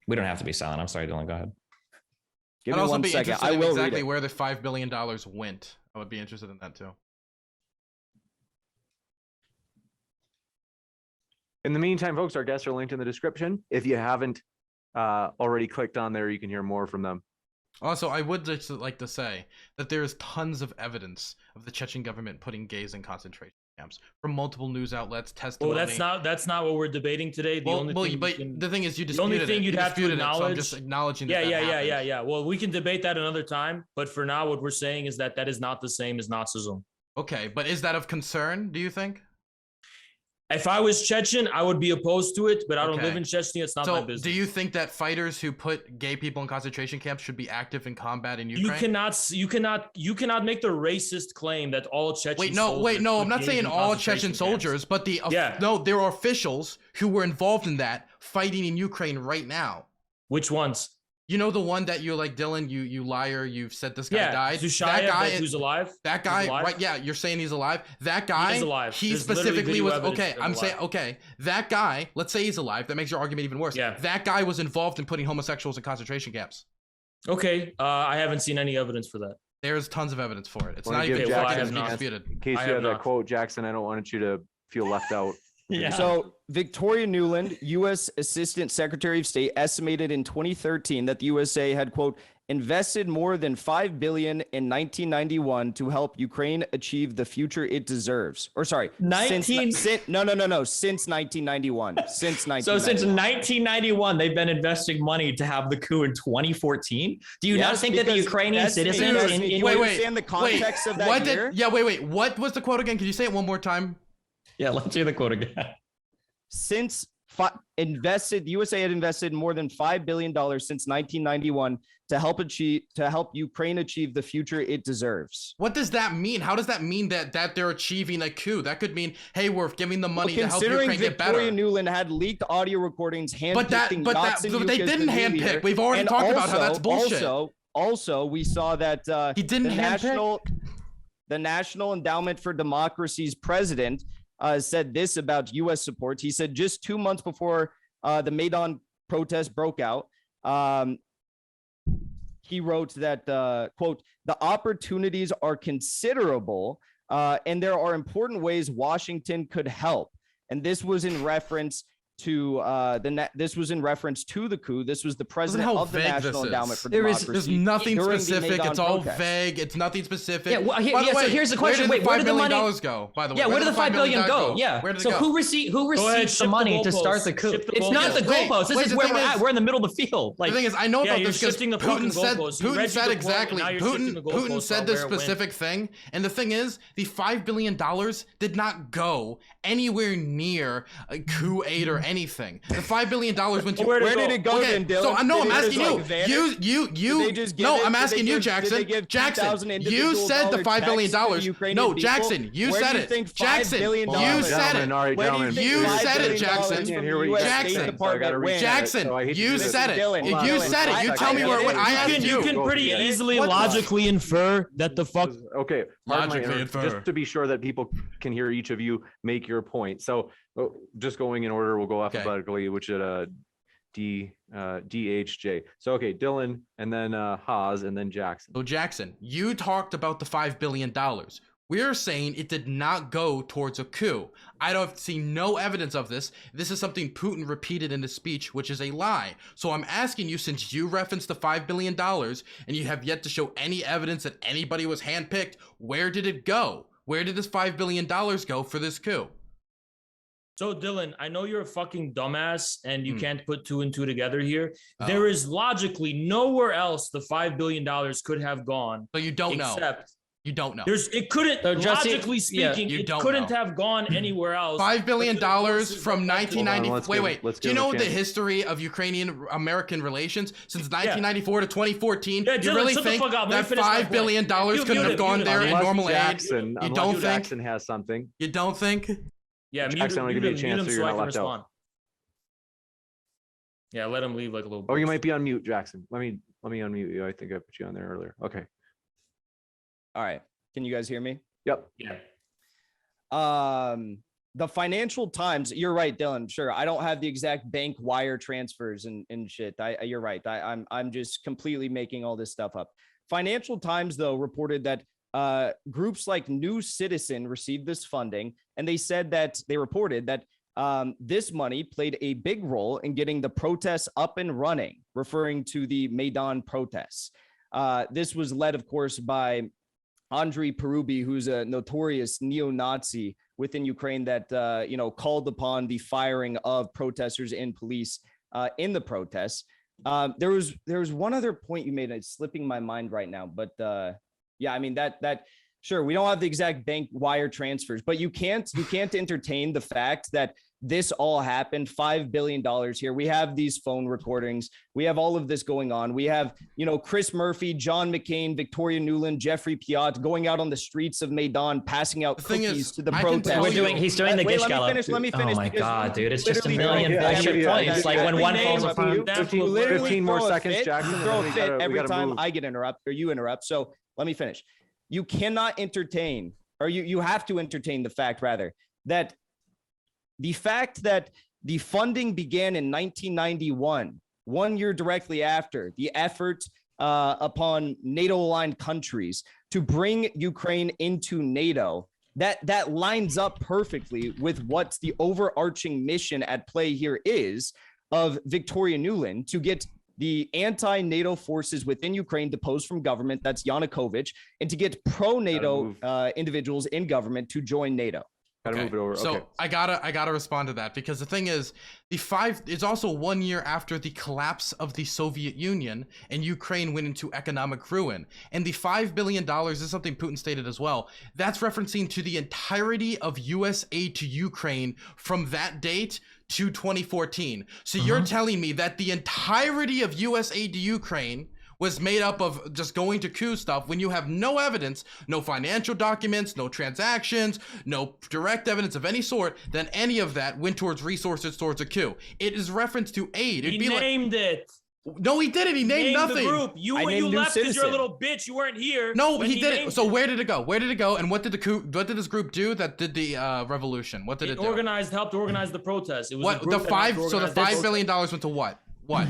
We don't have to be silent. I'm sorry, Dylan. Go ahead. Give me 1 second. I will exactly where the $5 billion went. I would be interested in that too. In the meantime, folks, our guests are linked in the description. If you haven't already clicked on there, you can hear more from them. Also, I would just like to say that there is tons of evidence of the Chechen government putting gays in concentration camps from multiple news outlets, testimony. Well, that's not what we're debating today. The thing is, you disputed the only thing it. you'd have to acknowledge. So I'm just acknowledging that. Yeah. Well, we can debate that another time. But for now, what we're saying is that is not the same as Nazism. Okay, but is that of concern? Do you think? If I was Chechen, I would be opposed to it, but I don't live in Chechnya. It's not my business. Do you think that fighters who put gay people in concentration camps should be active in combat in Ukraine? You cannot make the racist claim that all Chechen. Wait, no. I'm not saying all Chechen soldiers, but there are officials who were involved in that fighting in Ukraine right now. Which ones? You know the one that you're like, Dylan, you liar, you've said this guy died. That guy who's alive. That guy, right? Yeah, you're saying he's alive. That guy, he's alive. He There's specifically was okay. I'm alive. saying okay. That guy, let's say he's alive. That makes your argument even worse. Yeah. That guy was involved in putting homosexuals in concentration camps. Okay, I haven't seen any evidence for that. There's tons of evidence for it. It's Wanna not give even Jackson disputed. In case you have that quote, Jackson, I don't want you to feel left out. Yeah. So Victoria Nuland, U.S. Assistant Secretary of State, estimated in 2013 that the USA had, quote, invested more than $5 billion in 1991 to help Ukraine achieve the future it deserves. Or sorry, since 1991. Since 1991. So since 1991, they've been investing money to have the coup in 2014. Do you not think that the Ukrainian citizens understand the context of that year? Wait. What was the quote again? Could you say it one more time? Yeah, let's hear the quote again. Since USA had invested more than $5 billion since 1991 to help Ukraine achieve the future it deserves. What does that mean? How does that mean that they're achieving a coup? That could mean, hey, we're giving the money to help Ukraine get better. Victoria Nuland had leaked audio recordings handpicking they didn't handpick. We've already talked about how that's bullshit. Also, we saw that he didn't handpick. The National Endowment for Democracy's president said this about U.S. support. He said just 2 months before the Maidan protest broke out, he wrote that, quote, the opportunities are considerable and there are important ways Washington could help. And this was in reference to the coup. This was the president of the National Endowment for Democracy. There's nothing specific. It's all vague. It's nothing specific. Yeah, well, so here's the question. Where did the $5 billion go? By the way, yeah, where did the $5 billion go? Yeah. Where did it go? Who received the money to start the coup? It's not the goalpost. This is where we're at. We're in the middle of the field. Like, the thing is, I know about this because Putin said exactly. Putin said this specific thing, and the thing is, the $5 billion did not go anywhere near a coup aid or anything. The $5 billion went to where did it go then, Dylan? So no, I'm asking you. I'm asking you, Jackson. Jackson, you said the $5 billion. No, Jackson, you said it. Jackson, you said it. You said it, Jackson. Jackson, you said it. You said it. You tell me where it went. I asked you. You can pretty easily logically infer that the fuck. Okay, logically infer. Just to be sure that people can hear each of you make your point. So just going in order, we'll go alphabetically, which is DHJ. So okay, Dylan, and then Haas, and then Jackson. So Jackson, you talked about the $5 billion. We're saying it did not go towards a coup. I don't see no evidence of this. This is something Putin repeated in his speech, which is a lie. So I'm asking you, since you referenced the $5 billion and you have yet to show any evidence that anybody was handpicked, where did it go? Where did this $5 billion go for this coup? So Dylan, I know you're a fucking dumbass and you can't put two and two together here. There is logically nowhere else the $5 billion could have gone. So you don't know. You don't know. It couldn't, logically speaking, it couldn't have gone anywhere else. $5 billion from 1990. Wait. Do you know the history of Ukrainian-American relations since 1994 to 2014? Yeah, you really think that $5 billion couldn't have gone there in normal aid? You don't think? Jackson has something. You don't think? Yeah, Jackson, I'll give you a chance so you're not left out. Yeah, let him leave like a little bit. Oh, you might be on mute, Jackson. Let me unmute you. I think I put you on there earlier. Okay. All right. Can you guys hear me? Yep. Yeah. The Financial Times, you're right, Dylan. Sure. I don't have the exact bank wire transfers and shit. You're right. I'm just completely making all this stuff up. Financial Times, though, reported that groups like New Citizen received this funding, and they reported that this money played a big role in getting the protests up and running, referring to the Maidan protests. This was led, of course, by Andrei Parubi, who's a notorious neo-Nazi within Ukraine that, called upon the firing of protesters and police in the protests. There was one other point you made, and it's slipping my mind right now, but yeah, I mean, that sure, we don't have the exact bank wire transfers, but you can't entertain the fact that this all happened. $5 billion here. We have these phone recordings. We have all of this going on. We have, Chris Murphy, John McCain, Victoria Nuland, Jeffrey Piot going out on the streets of Maidan, passing out cookies to the protesters. He's doing the Gish Gallop. Let me finish. Oh my God, dude. It's just a million bullshit points. Like when one falls apart. 15 more seconds, Jackson. Throw a fit every time I get interrupted or you interrupt. So let me finish. You cannot entertain, or you have to entertain the fact, rather, that the fact that the funding began in 1991, 1 year directly after the effort upon NATO-aligned countries to bring Ukraine into NATO, that lines up perfectly with what the overarching mission at play here is of Victoria Nuland, to get the anti-NATO forces within Ukraine deposed from government, that's Yanukovych, and to get pro-NATO individuals in government to join NATO. Gotta move it over. So okay. I gotta respond to that, because the thing is, it's also 1 year after the collapse of the Soviet Union and Ukraine went into economic ruin. And the $5 billion is something Putin stated as well. That's referencing to the entirety of US aid to Ukraine from that date to 2014. So you're telling me that the entirety of US aid to Ukraine was made up of just going to coup stuff when you have no evidence, no financial documents, no transactions, no direct evidence of any sort, that any of that went towards resources towards a coup. It is reference to aid. He named it. No, he didn't. He named nothing. The group. You left because you're a little bitch. You weren't here. No, he didn't. So where did it go? Where did it go? And what did this group do that did the revolution? What did it do? Helped organize the protest. It was what the $5 billion went to what? What?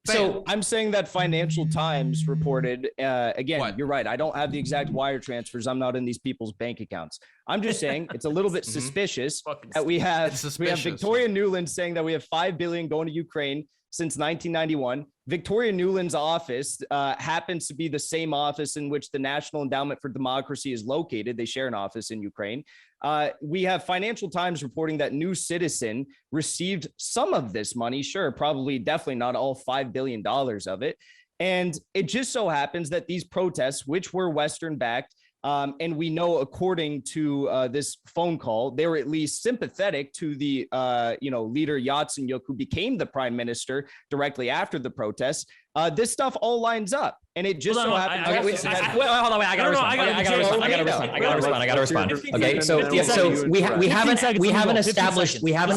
So I'm saying that Financial Times reported, again, What? You're right. I don't have the exact wire transfers. I'm not in these people's bank accounts. I'm just saying it's a little bit suspicious that we have Victoria Nuland saying that we have $5 billion going to Ukraine since 1991. Victoria Nuland's office happens to be the same office in which the National Endowment for Democracy is located. They share an office in Ukraine. We have Financial Times reporting that New Citizen received some of this money. Sure, probably, definitely not all $5 billion of it. And it just so happens that these protests, which were Western backed, and we know, according to this phone call, they were at least sympathetic to the, leader Yatsenyuk, who became the prime minister directly after the protests. This stuff all lines up, and it just so happens. Hold on, wait, I gotta respond. Okay, so we haven't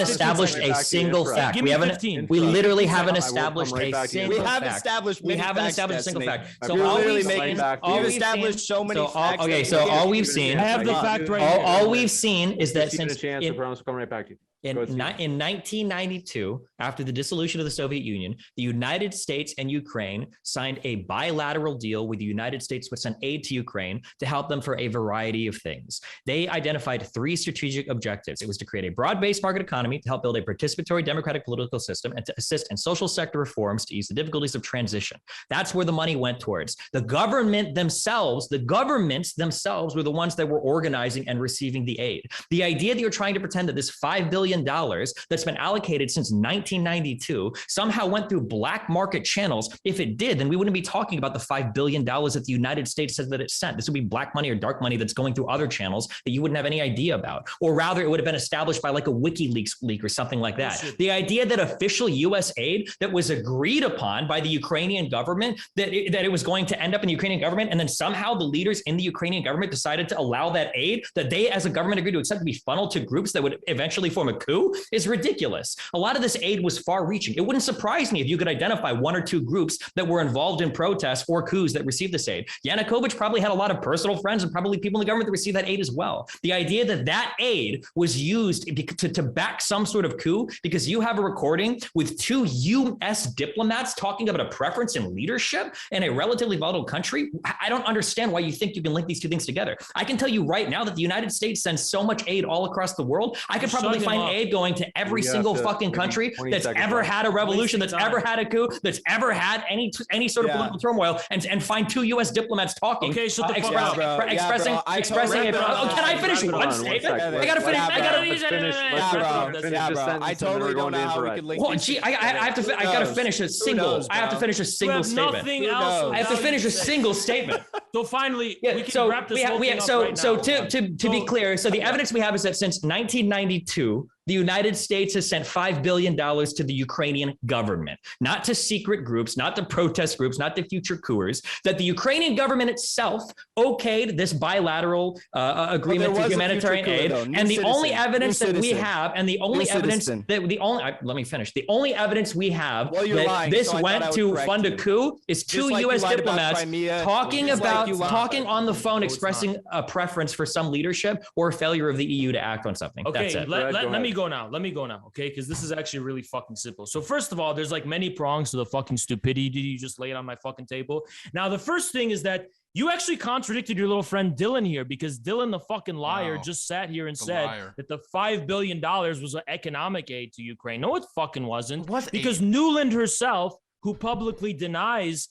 established a single fact. We literally haven't established a single fact. We haven't established a single fact. So we've established so many facts. Okay, so all we've seen, I have the fact right here. All we've seen is that since come right back to you. In 1992, after the dissolution of the Soviet Union, the United States and Ukraine signed a bilateral deal with the United States, which sent aid to Ukraine to help them for a variety of things. They identified 3 strategic objectives. It was to create a broad-based market economy, to help build a participatory democratic political system, and to assist in social sector reforms to ease the difficulties of transition. That's where the money went towards. The governments themselves were the ones that were organizing and receiving the aid. The idea that you're trying to pretend that this $5 billion that's been allocated since 1992 somehow went through black market channels. If it did, then we wouldn't be talking about the $5 billion that the United States said that it sent. This would be black money or dark money that's going through other channels that you wouldn't have any idea about. Or rather, it would have been established by like a WikiLeaks leak or something like that. The idea that official US aid that was agreed upon by the Ukrainian government, that it was going to end up in the Ukrainian government, and then somehow the leaders in the Ukrainian government decided to allow that aid that they as a government agreed to accept to be funneled to groups that would eventually form a coup is ridiculous. A lot of this aid was far-reaching. It wouldn't surprise me if you could identify 1 or 2 groups that were involved in protests or coups that received this aid. Yanukovych probably had a lot of personal friends and probably people in the government that received that aid as well. The idea that that aid was used to back some sort of coup because you have a recording with 2 U.S. diplomats talking about a preference in leadership in a relatively volatile country, I don't understand why you think you can link these 2 things together. I can tell you right now that the United States sends so much aid all across the world. I could probably find aid going to every single fucking country that's ever had a revolution, that's ever had a coup, that's ever had any sort of political turmoil, and find 2 U.S. diplomats talking. Okay, shut the fuck up. Expressing can I finish one statement? I gotta finish. I totally don't know how we could link. Hold on, gee, I gotta finish a single. I have to finish a single statement. Nothing else. I have to finish a single statement. So finally, we can wrap this whole thing up right so now. to be clear, so the evidence we have is that since 1992, the United States has sent $5 billion to the Ukrainian government, not to secret groups, not to protest groups, not to future coups, that the Ukrainian government itself okayed this bilateral agreement to humanitarian aid. And the only evidence that we have, and the only evidence that let me finish. The only evidence we have that this went to fund a coup is 2 U.S. diplomats talking on the phone, expressing a preference for some leadership or failure of the EU to act on something. Okay, that's it. Let me go now. Okay, because this is actually really fucking simple. So first of all, there's like many prongs to the fucking stupidity you just laid on my fucking table. Now, the first thing is that you actually contradicted your little friend Dylan here, because Dylan, the fucking liar, just sat here and said that the $5 billion was an economic aid to Ukraine. No, it fucking wasn't. Because Nuland herself, who publicly denies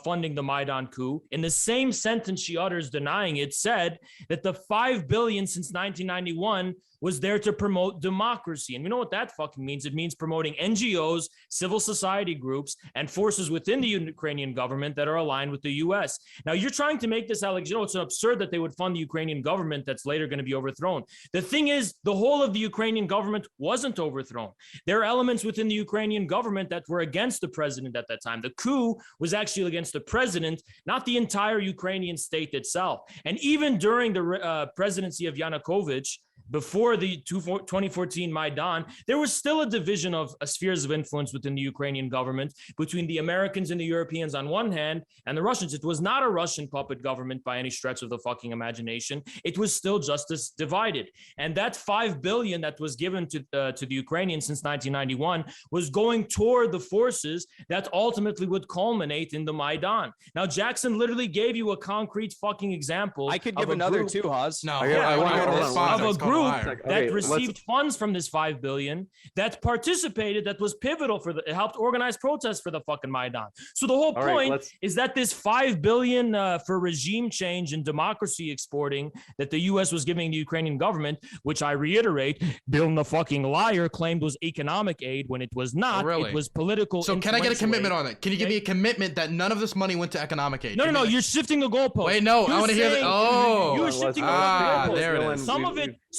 funding the Maidan coup, in the same sentence she utters denying it, said that the $5 billion since 1991 was there to promote democracy. And we know what that fucking means. It means promoting NGOs, civil society groups, and forces within the Ukrainian government that are aligned with the US. Now, you're trying to make this allegation, it's absurd that they would fund the Ukrainian government that's later going to be overthrown. The thing is, the whole of the Ukrainian government wasn't overthrown. There are elements within the Ukrainian government that were against the president at that time. The coup was actually against the president, not the entire Ukrainian state itself. And even during the presidency of Yanukovych, before the 2014 Maidan, there was still a division of spheres of influence within the Ukrainian government between the Americans and the Europeans on one hand and the Russians. It was not a Russian puppet government by any stretch of the fucking imagination. It was still just as divided. And that $5 billion that was given to the Ukrainians since 1991 was going toward the forces that ultimately would culminate in the Maidan. Now, Jackson literally gave you a concrete fucking example. I could give another too, Haas. No, I want to respond. Of a group that received funds from this $5 billion, that participated, that was pivotal for it helped organize protests for the fucking Maidan. So the whole point is that this $5 billion for regime change and democracy exporting that the U.S. was giving the Ukrainian government, which I reiterate, Bill the fucking liar claimed was economic aid when it was not. Oh, really? It was political. So can I get a commitment on that? Can you give me a commitment that none of this money went to economic aid? No, you're shifting the goalpost. Wait, no, I want to hear that. Oh, you're shifting the goalpost. There it is.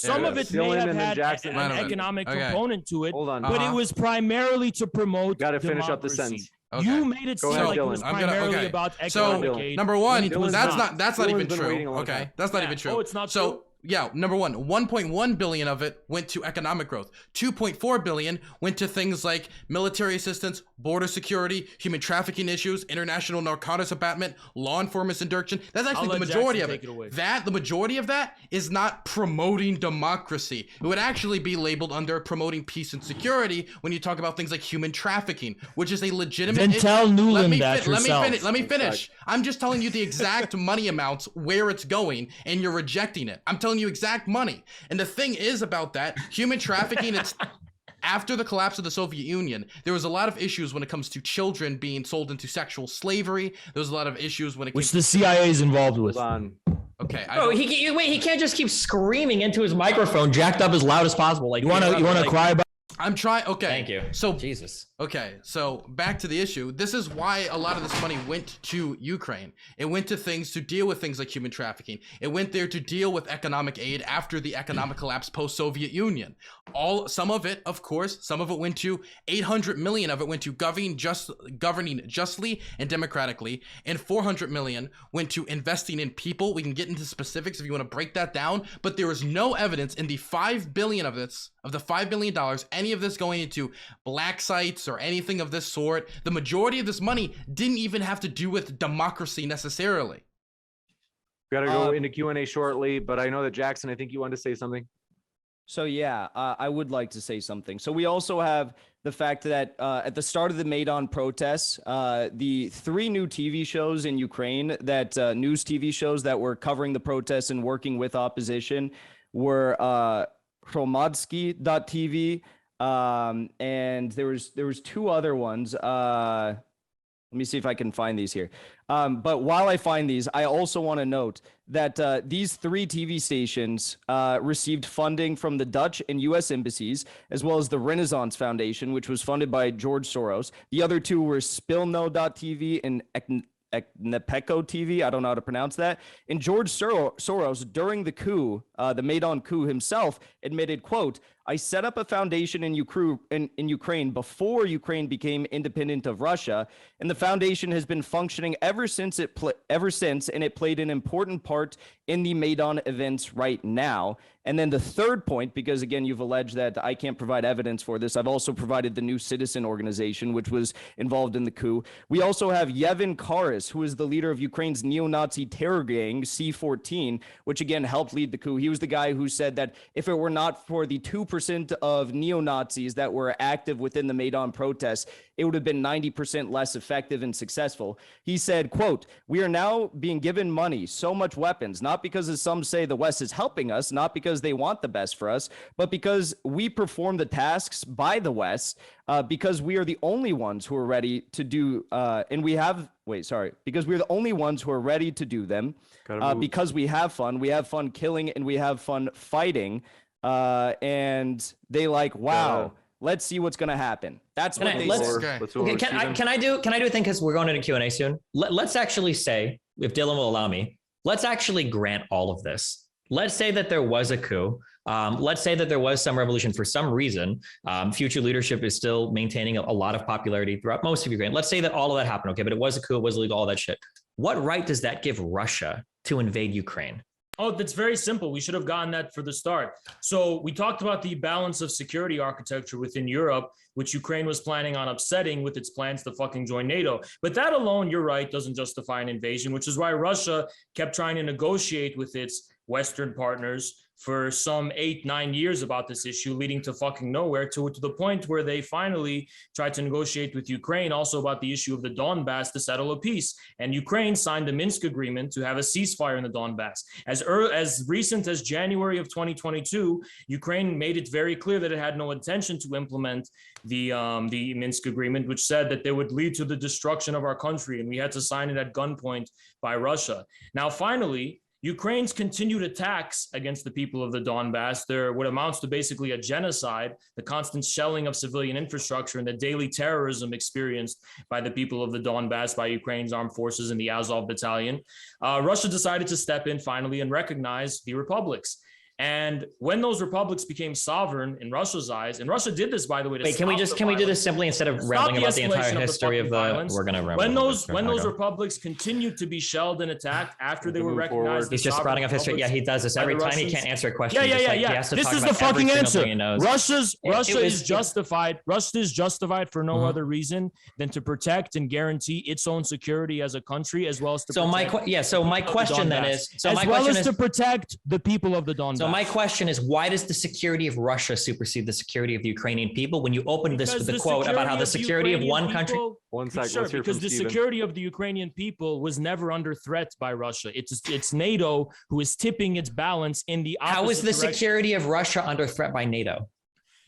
Some of it may have had an economic component to it, but it was primarily to promote Got to finish up the sentence. Okay. You made it seem like it was primarily about economic aid. Number one, that's not even true. Okay, that's not even true. Oh, it's not true. Yeah, number one, 1.1 billion of it went to economic growth. 2.4 billion went to things like military assistance, border security, human trafficking issues, international narcotics abatement, law enforcement induction. That's actually the majority of it. The majority of that is not promoting democracy. It would actually be labeled under promoting peace and security when you talk about things like human trafficking, which is a legitimate Then tell Nuland that yourself. Let me finish. I'm just telling you the exact money amounts, where it's going, and you're rejecting it. I'm telling you exact money. And the thing is about that, human trafficking, it's after the collapse of the Soviet Union, there was a lot of issues when it comes to children being sold into sexual slavery. There was a lot of issues when it which the CIA is involved with. Okay. Bro, he can't just keep screaming into his microphone, jacked up as loud as possible. Like you want to cry about. I'm trying. Okay. Thank you. So Jesus. Okay. So back to the issue. This is why a lot of this money went to Ukraine. It went to things to deal with things like human trafficking. It went there to deal with economic aid after the economic collapse post-Soviet Union. Some of it, of course, some of it went to 800 million of it went to governing justly and democratically, and 400 million went to investing in people. We can get into specifics if you want to break that down, but there is no evidence in the $5 billion of the $5 billion, any of this going into black sites or anything of this sort. The majority of this money didn't even have to do with democracy necessarily. We got to go into Q&A shortly, but I know that Jackson, I think you wanted to say something. So yeah, I would like to say something. So we also have the fact that at the start of the Maidan protests, the 3 new TV shows in Ukraine, that news TV shows that were covering the protests and working with opposition, were Hromadsky.tv. And there was two other ones. Let me see if I can find these here. But while I find these, I also want to note that these three TV stations received funding from the Dutch and U.S. embassies, as well as the Renaissance Foundation, which was funded by George Soros. The other two were Spilno.tv and Eknepeco TV. I don't know how to pronounce that. And George Soros, during the coup, the Maidan coup himself, admitted, quote, "I set up a foundation in Ukraine before Ukraine became independent of Russia, and the foundation has been functioning ever since, and it played an important part in the Maidan events right now." And then the third point, because again, you've alleged that I can't provide evidence for this, I've also provided the New Citizen organization, which was involved in the coup. We also have Yevhen Karas, who is the leader of Ukraine's neo-Nazi terror gang, C-14, which again helped lead the coup. He was the guy who said that if it were not for the 2% of neo-Nazis that were active within the Maidan protests, it would have been 90% less effective and successful. He said, quote, "We are now being given money, so much weapons, not because, as some say, the West is helping us, not because they want the best for us, but because we perform the tasks by the West, because we are the only ones who are ready to do, because we're the only ones who are ready to do them, because we have fun killing, and we have fun fighting." And they like, wow. Let's see what's going to happen. That's what they said. Okay, can I do a thing, because we're going into Q&A soon? Let's actually say, if Dylan will allow me, let's actually grant all of this. Let's say that there was a coup. Let's say that there was some revolution for some reason. Future leadership is still maintaining a lot of popularity throughout most of Ukraine. Let's say that all of that happened. Okay, but it was a coup, it was illegal, all that shit. What right does that give Russia to invade Ukraine? Oh, that's very simple. We should have gotten that for the start. So we talked about the balance of security architecture within Europe, which Ukraine was planning on upsetting with its plans to fucking join NATO. But that alone, you're right, doesn't justify an invasion, which is why Russia kept trying to negotiate with its Western partners for some 8-9 years about this issue, leading to fucking nowhere, to the point where they finally tried to negotiate with Ukraine also about the issue of the Donbass to settle a peace. And Ukraine signed the Minsk agreement to have a ceasefire in the Donbass. As recent as January of 2022, Ukraine made it very clear that it had no intention to implement the Minsk agreement, which said that they would lead to the destruction of our country, and we had to sign it at gunpoint by Russia. Now, finally, Ukraine's continued attacks against the people of the Donbass, what amounts to basically a genocide, the constant shelling of civilian infrastructure, and the daily terrorism experienced by the people of the Donbass by Ukraine's armed forces in the Azov battalion. Russia decided to step in finally and recognize the republics. And when those republics became sovereign in Russia's eyes, and Russia did this, by the way. Wait, can we do this simply instead of rambling about the entire history of the violence? We're gonna ramble. When those republics continued to continued to be shelled and attacked after they were recognized. He's just sprouting off history. Yeah, he does this every time. He can't answer a question. Yeah. This is the fucking answer. Russia is justified. Russia is justified for no other reason than to protect and guarantee its own security as a country, as well as to. So my question then is, to protect the people of the Donbass. So my question is, why does the security of Russia supersede the security of the Ukrainian people? When you open this with the quote about how the security of one country. One second. Sure, because the security of the Ukrainian people was never under threat by Russia. It's NATO who is tipping its balance in the opposite How is the security of Russia under threat by NATO?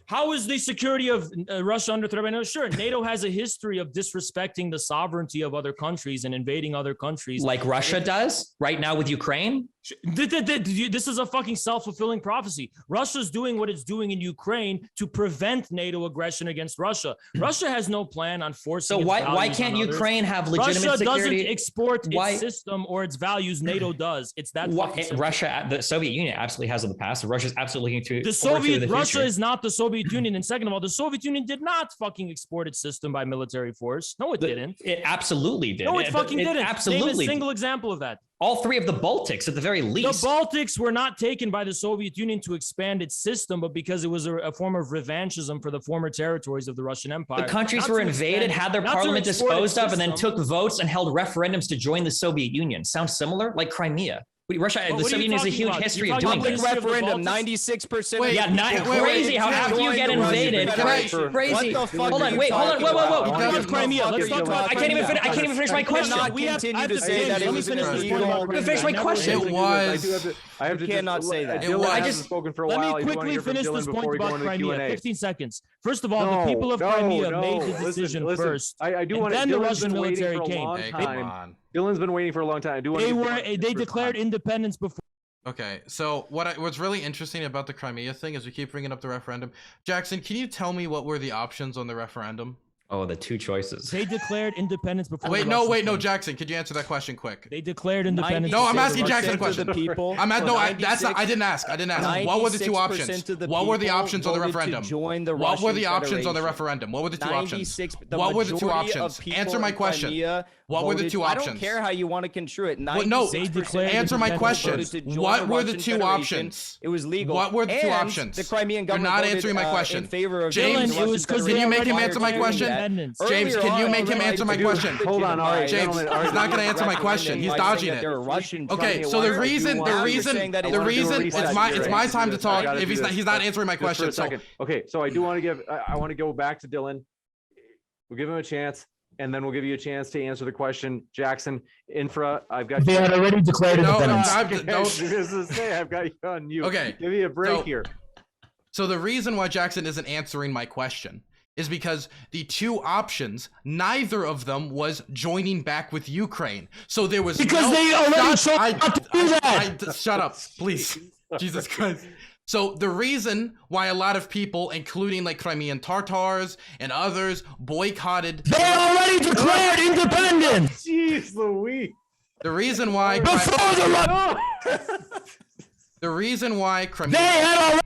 How is the security of Russia under threat? No, sure. NATO has a history of disrespecting the sovereignty of other countries and invading other countries. Like Russia does right now with Ukraine? This is a fucking self-fulfilling prophecy. Russia's doing what it's doing in Ukraine to prevent NATO aggression against Russia. Russia has no plan on forcing. So why can't Ukraine have legitimate Russia security? Doesn't export its system or its values. NATO does. It's that. Russia, the Soviet Union absolutely has in the past. Russia's absolutely looking to Russia is not the Soviet Union. And second of all, the Soviet Union did not fucking export its system by military force. No, it didn't. It absolutely did. No, it fucking didn't. Absolutely. Name a single example of that. All three of the Baltics, at the very least. The Baltics were not taken by the Soviet Union to expand its system, but because it was a form of revanchism for the former territories of the Russian Empire. The countries were invaded, had their parliament disposed of, and then took votes and held referendums to join the Soviet Union. Sounds similar? Like Crimea. Russia, the Soviet Union has a huge history of doing this. Referendum, 96%. Yeah, crazy. How after you get invaded, crazy. Hold on, wait, whoa. Crimea. Let's talk about. I can't even finish my question. We continue to say that it was illegal. Finish my question. It was. I have to cannot say that. Dylan I hasn't just spoken for a while. Let me quickly finish this point about Crimea. 15 seconds. First of all, the people of Crimea made the decision first. I do want to. Then the Russian military came. Dylan's been waiting for a long time. I do want. They declared independence before. Okay, so what's really interesting about the Crimea thing is we keep bringing up the referendum. Jackson, can you tell me what were the options on the referendum? Oh, the two choices. They declared independence before. Wait, no, Jackson, could you answer that question quick? They declared independence. No, I'm asking Jackson a question. The people, I'm at I didn't ask. What were the two options? What were the options on the referendum? What were the options on the referendum? What were the two options? What were the two options? Answer my question. What were the two options? I don't care how you want to construe it. No, answer my question. What were the two options? It was legal. What were the two options? The Crimean government You're not answering my question. In favor of James, can you make him answer my question? James, can you make him answer my question? Hold on, all right, James, he's not going to answer my question. He's dodging it. Okay, so the reason, it's my time to talk. If he's not answering my question. Okay, so I want to go back to Dylan. We'll give him a chance, and then we'll give you a chance to answer the question. Jackson, Infra, I've got. They had already declared independence. I've got you on mute. Okay, give me a break here. So the reason why Jackson isn't answering my question is because the two options, neither of them was joining back with Ukraine. So there was they already chose not to do that. Shut up, please. Jesus Christ. So the reason why a lot of people, including like Crimean Tatars and others, boycotted. They already declared independence. Jeez Louise. The reason why. Before the reason why Crimea.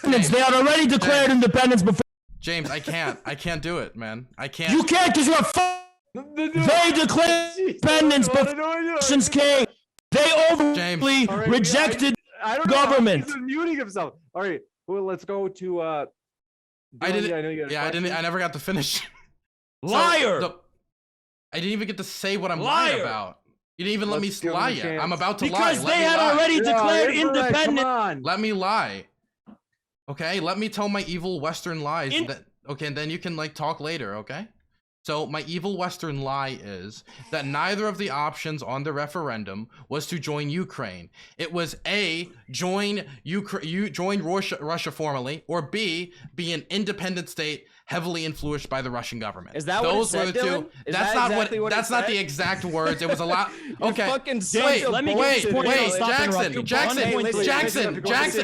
They had already declared independence before. James, I can't do it, man. I can't. You can't because you're They declared independence before Russians came. They overtly rejected government. He's muting himself. All right, well, let's go to. I never got to finish. Liar! I didn't even get to say what I'm lying about. You didn't even let me lie yet. I'm about to lie. Because they had already declared independence. Let me lie. Okay, let me tell my evil Western lies. Okay, and then you can like talk later, okay? So my evil Western lie is that neither of the options on the referendum was to join Ukraine. It was A, join Russia formally, or B, be an independent state heavily influenced by the Russian government. Is that those what it said, Dylan? That's not exactly what that's not the exact words. It was a lot. Okay. Jackson.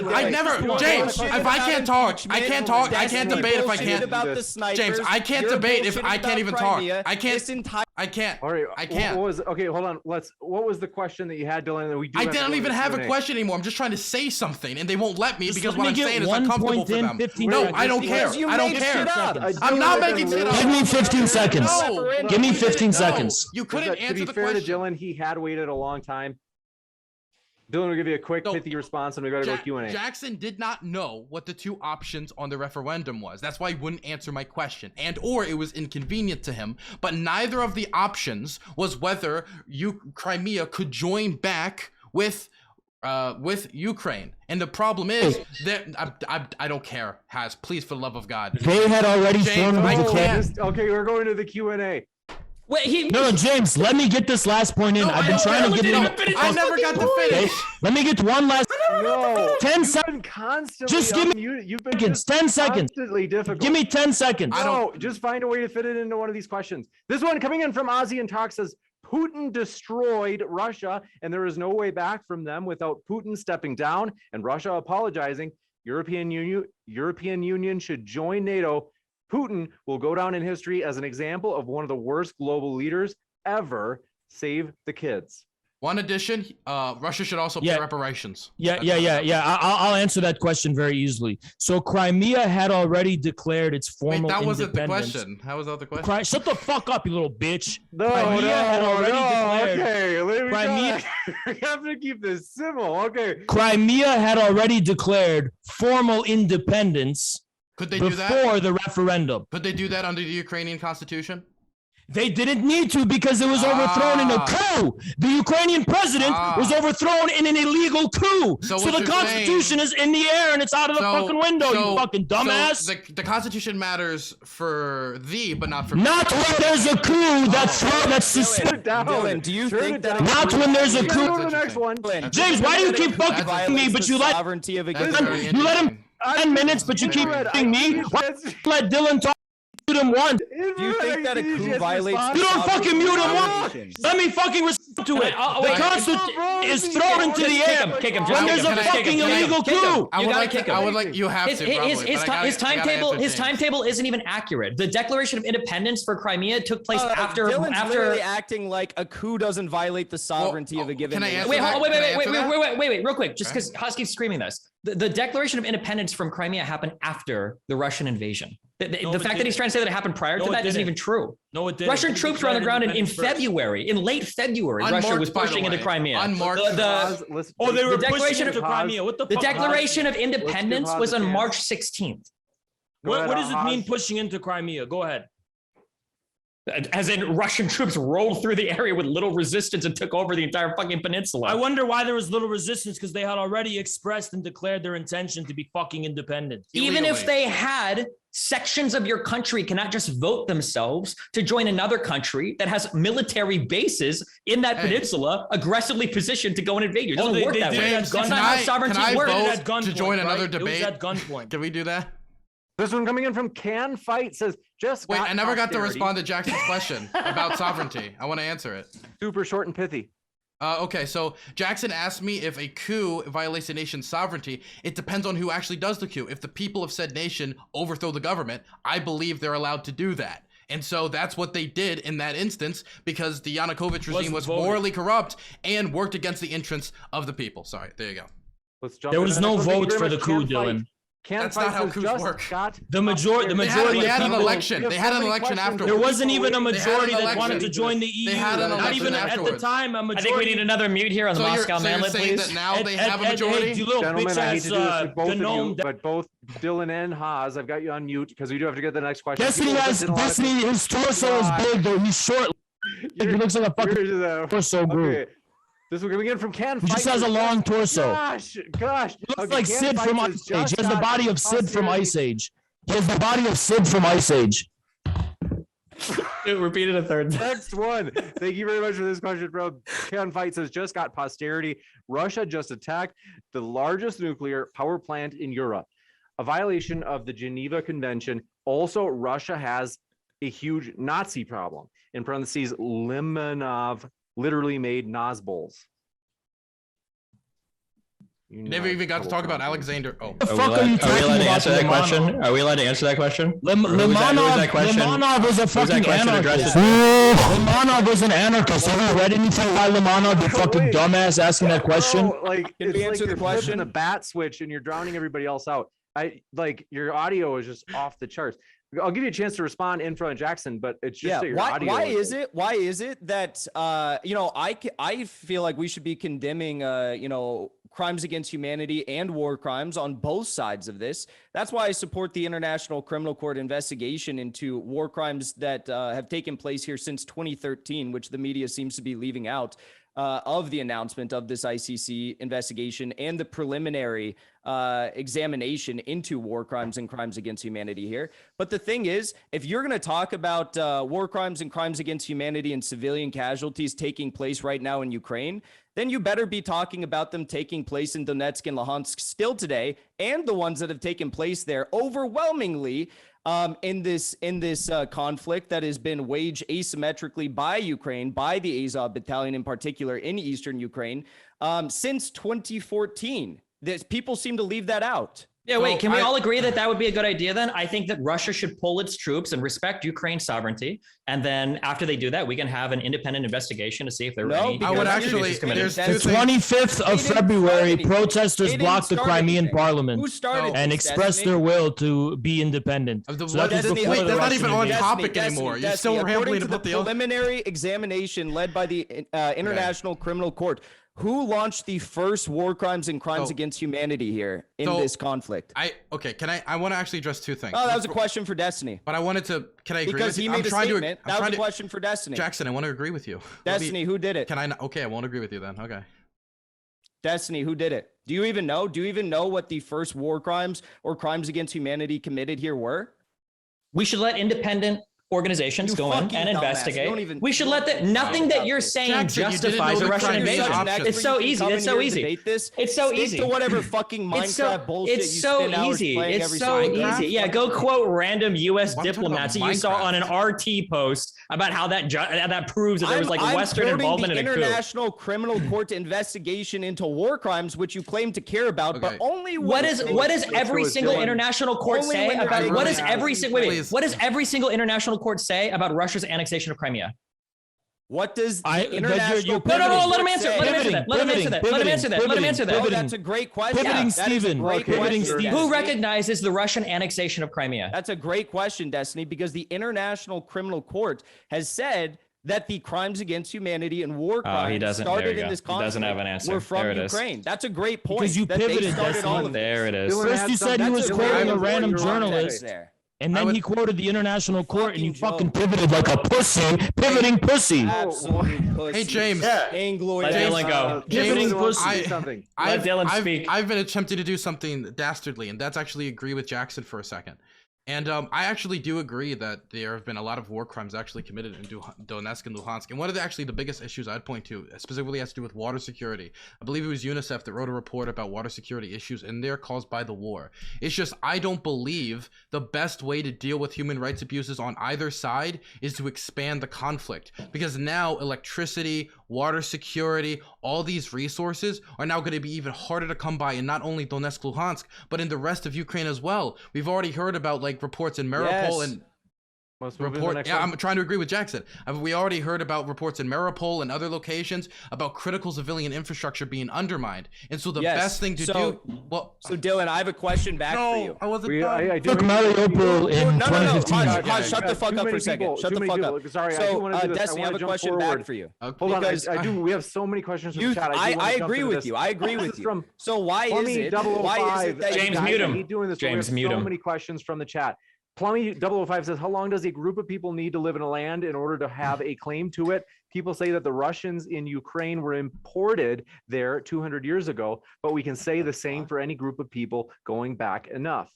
I never. James, if I can't talk, I can't talk. I can't debate if I can't. James, I can't debate if I can't even talk. I can't. All right. I can't. Okay, hold on. What was the question that you had, Dylan? That we I don't even have a question anymore. I'm just trying to say something, and they won't let me because what I'm saying is uncomfortable for them. No, I don't care. I don't care. I'm not making shit up. Give me 15 seconds. No. Give me 15 seconds. You couldn't answer the question. To be fair to Dylan, he had waited a long time. Dylan will give you a quick, pithy response, and we gotta go Q&A. Jackson did not know what the two options on the referendum was. That's why he wouldn't answer my question, or it was inconvenient to him. But neither of the options was whether Crimea could join back with Ukraine. And the problem is that I don't care. Please, for the love of God. They had already James, okay, we're going to the Q&A. Wait, No, James, let me get this last point in. I've been trying to get it in. I never got to finish. Let me get one last. No, 10 seconds. Just give me you've been 10 seconds. Constantly difficult. Give me 10 seconds. Just find a way to fit it into one of these questions. This one coming in from Ozzy and Talk says, Putin destroyed Russia, and there is no way back from them without Putin stepping down and Russia apologizing. European Union should join NATO. Putin will go down in history as an example of one of the worst global leaders ever. Save the kids. One addition, Russia should also pay reparations. I'll answer that question very easily. So Crimea had already declared its formal that wasn't the independence. question. How was that the question? Shut the fuck up, you little bitch. Crimea had already declared. Okay, we have to keep this civil. Okay. Crimea had already declared formal independence. Could they do that before the referendum? Could they do that under the Ukrainian constitution? They didn't need to because it was overthrown in a coup. The Ukrainian president was overthrown in an illegal coup. So the Constitution is in the air and it's out of the fucking window, you fucking dumbass. So the Constitution matters for thee, but not for me. Not when there's a coup that's suspended. Dylan, do you think that Not when there's a coup. Go to the next one. James, why do you keep fucking me, but you let sovereignty of a you let him 10 minutes, but you keep fucking me? Why let Dylan talk? Mute him once. Do you think that a coup violates? You don't fucking mute him once. Let me fucking respond to it. The Constitution is thrown into the air Kick him. when there's a fucking illegal coup. You have to. His timetable isn't even accurate. The Declaration of Independence for Crimea took place after. Dylan's literally acting like a coup doesn't violate the sovereignty of a given. Can I answer Wait, real quick, just because Husky's screaming this. The Declaration of Independence from Crimea happened after the Russian invasion. The fact that he's trying to say that it happened prior to that isn't even true. No, it didn't. Russian troops were on the ground in February, in late February. Russia was pushing into Crimea. They were pushing into Crimea. What the fuck? The Declaration of Independence was on March 16th. What does it mean pushing into Crimea? Go ahead. As in Russian troops rolled through the area with little resistance and took over the entire fucking peninsula. I wonder why there was little resistance, because they had already expressed and declared their intention to be fucking independent. Even if they had, sections of your country cannot just vote themselves to join another country that has military bases in that peninsula aggressively positioned to go and invade you. It doesn't work that way. That's not how sovereignty works. To join another debate? It was at gunpoint. Can we do that? This one coming in from Can Fight says, wait, I never got to respond to Jackson's question about sovereignty. I want to answer it. Super short and pithy. Okay, so Jackson asked me if a coup violates a nation's sovereignty. It depends on who actually does the coup. If the people of said nation overthrow the government, I believe they're allowed to do that. And so that's what they did in that instance, because the Yanukovych regime was morally corrupt and worked against the interests of the people. Sorry, there you go. Let's jump. There was no vote for the coup, Dylan. That's not how coups work. The majority They had an of people. election. They had an election afterwards. There wasn't even a majority that wanted to join the EU. They had an Not even election at the time. A majority. I think we need another mute here on the Moscow Manlet, please. That now they have a majority. Gentlemen, I hate to do this with both of you, but both Dylan and Haas, I've got you on mute because we do have to get the next question. Destiny, his torso is big though. He's short. He looks like a fucking torso group. This one coming in from Can He Fight. just has a long torso. Gosh. He looks like Sid from Ice Age. He has the body of Sid from Ice Age. He has the body of Sid from Ice Age. Repeat it a third time. Next one. Thank you very much for this question, bro. Can Fight says, just got posterity. Russia just attacked the largest nuclear power plant in Europe. A violation of the Geneva Convention. Also, Russia has a huge Nazi problem. In parentheses, Limonov literally made Nazbols. You never even got to talk about Alexander. Oh, the fuck are you talking about? Are we allowed to answer that question? Limonov was a fucking anarchist. Limonov was an anarchist. Have you read anything about Limonov? You fucking dumbass asking that question. Bro, like, it's like you're flipping a bat switch and you're drowning everybody else out. Your audio is just off the charts. I'll give you a chance to respond in front of Jackson, but it's just your audio. Why is it that I feel like we should be condemning crimes against humanity and war crimes on both sides of this? That's why I support the International Criminal Court investigation into war crimes that have taken place here since 2013, which the media seems to be leaving out of the announcement of this ICC investigation and the preliminary examination into war crimes and crimes against humanity here. But the thing is, if you're going to talk about war crimes and crimes against humanity and civilian casualties taking place right now in Ukraine, then you better be talking about them taking place in Donetsk and Luhansk still today, and the ones that have taken place there overwhelmingly in this conflict that has been waged asymmetrically by Ukraine, by the Azov Battalion in particular in eastern Ukraine, since 2014. People seem to leave that out. Yeah, wait, can we all agree that would be a good idea then? I think that Russia should pull its troops and respect Ukraine's sovereignty. And then after they do that, we can have an independent investigation to see if there were any. I would actually, there's the 25th of February, protesters blocked the Crimean parliament and expressed their will to be independent. That's not even on topic anymore. You're still rambling about the preliminary examination led by the International Criminal Court. Who launched the first war crimes and crimes against humanity here in this conflict? I want to actually address two things. Oh, that was a question for Destiny. But I wanted to, can I agree because with you? he made a statement. That was a question for Destiny. Jackson, I want to agree with you. Destiny, who did it? Can I not? Okay, I won't agree with you then. Okay. Destiny, who did it? Do you even know? Do you even know what the first war crimes or crimes against humanity committed here were? We should let independent organizations go in and investigate. We should let them. Nothing that you're saying justifies a Russian invasion. It's so easy. It's so easy. It's so easy. To whatever fucking Minecraft bullshit you spend hours playing every so easy. Yeah, go quote random U.S. diplomats that you saw on an RT post about how that proves that there was like Western involvement in a coup. International Criminal Court investigation into war crimes, which you claim to care about, but only what does every single international court say about what does every single international court say about Russia's annexation of Crimea? What does the international? No, let him answer. Let him answer that. Oh, that's a great question. Pivoting, Stephen. Who recognizes the Russian annexation of Crimea? That's a great question, Destiny, because the International Criminal Court has said that the crimes against humanity and war crimes started in this conflict. He doesn't have an answer. Were from Ukraine. That's a great point. Because you pivoted. There it is. First you said he was quoting a random journalist. And then he quoted the International Court, and you fucking pivoted like a pussy, pivoting pussy. Absolutely pussy. Hey, James. Let Dylan go. James, pussy. Let Dylan speak. I've been attempting to do something dastardly, and that's actually agree with Jackson for a second. And I actually do agree that there have been a lot of war crimes actually committed in Donetsk and Luhansk. And one of the biggest issues I'd point to specifically has to do with water security. I believe it was UNICEF that wrote a report about water security issues in there caused by the war. It's just, I don't believe the best way to deal with human rights abuses on either side is to expand the conflict. Because now electricity, water security, all these resources are now going to be even harder to come by in not only Donetsk, Luhansk, but in the rest of Ukraine as well. We've already heard about like reports in Mariupol and I'm trying to agree with Jackson. We already heard about reports in Mariupol and other locations about critical civilian infrastructure being undermined. And so the best thing to do. Well, so Dylan, I have a question back for you. I wasn't done. I took Mariupol in 2015. Shut the fuck up for a second. Shut the fuck up. Sorry, so, Destiny, I have a question back for you. Hold on, I do. We have so many questions from the chat. I agree with you. I agree with you. So why is it that James mute him? James mute him. So many questions from the chat. Plummy 005 says, how long does a group of people need to live in a land in order to have a claim to it? People say that the Russians in Ukraine were imported there 200 years ago, but we can say the same for any group of people going back enough.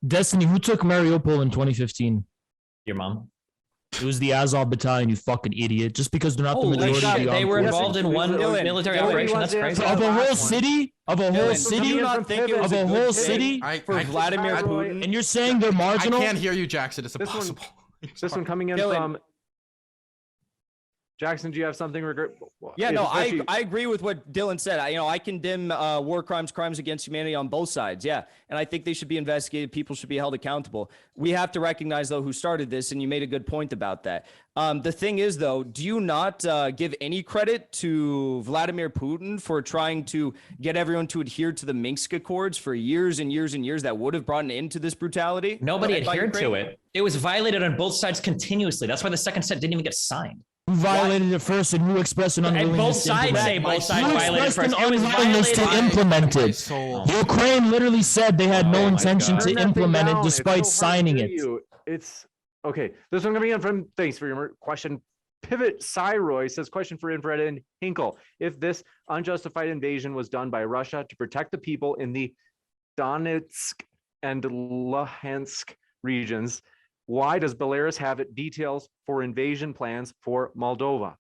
Destiny, who took Mariupol in 2015? Your mom. It was the Azov battalion, you fucking idiot. Just because they're not the majority of the they were involved in one military operation. That's crazy. Of a whole city? Of a whole city? Of a whole city? For Vladimir Putin. And you're saying they're marginal? I can't hear you, Jackson. It's impossible. This one coming in from Jackson, do you have something? Yeah, no, I agree with what Dylan said. I condemn war crimes against humanity on both sides. Yeah, and I think they should be investigated. People should be held accountable. We have to recognize, though, who started this, and you made a good point about that. The thing is, though, do you not give any credit to Vladimir Putin for trying to get everyone to adhere to the Minsk Accords for years and years and years that would have brought an end to this brutality? Nobody adhered to it. It was violated on both sides continuously. That's why the second set didn't even get signed. Who violated it first and who expressed an unwillingness to implement it? Both sides violated first. An unwillingness to implement it. Ukraine literally said they had no intention to implement it despite signing it. It's okay. This one coming in from, thanks for your question. Pivot Cyroy says, question for Infrared and Hinkle. If this unjustified invasion was done by Russia to protect the people in the Donetsk and Luhansk regions, why does Belarus have details for invasion plans for Moldova?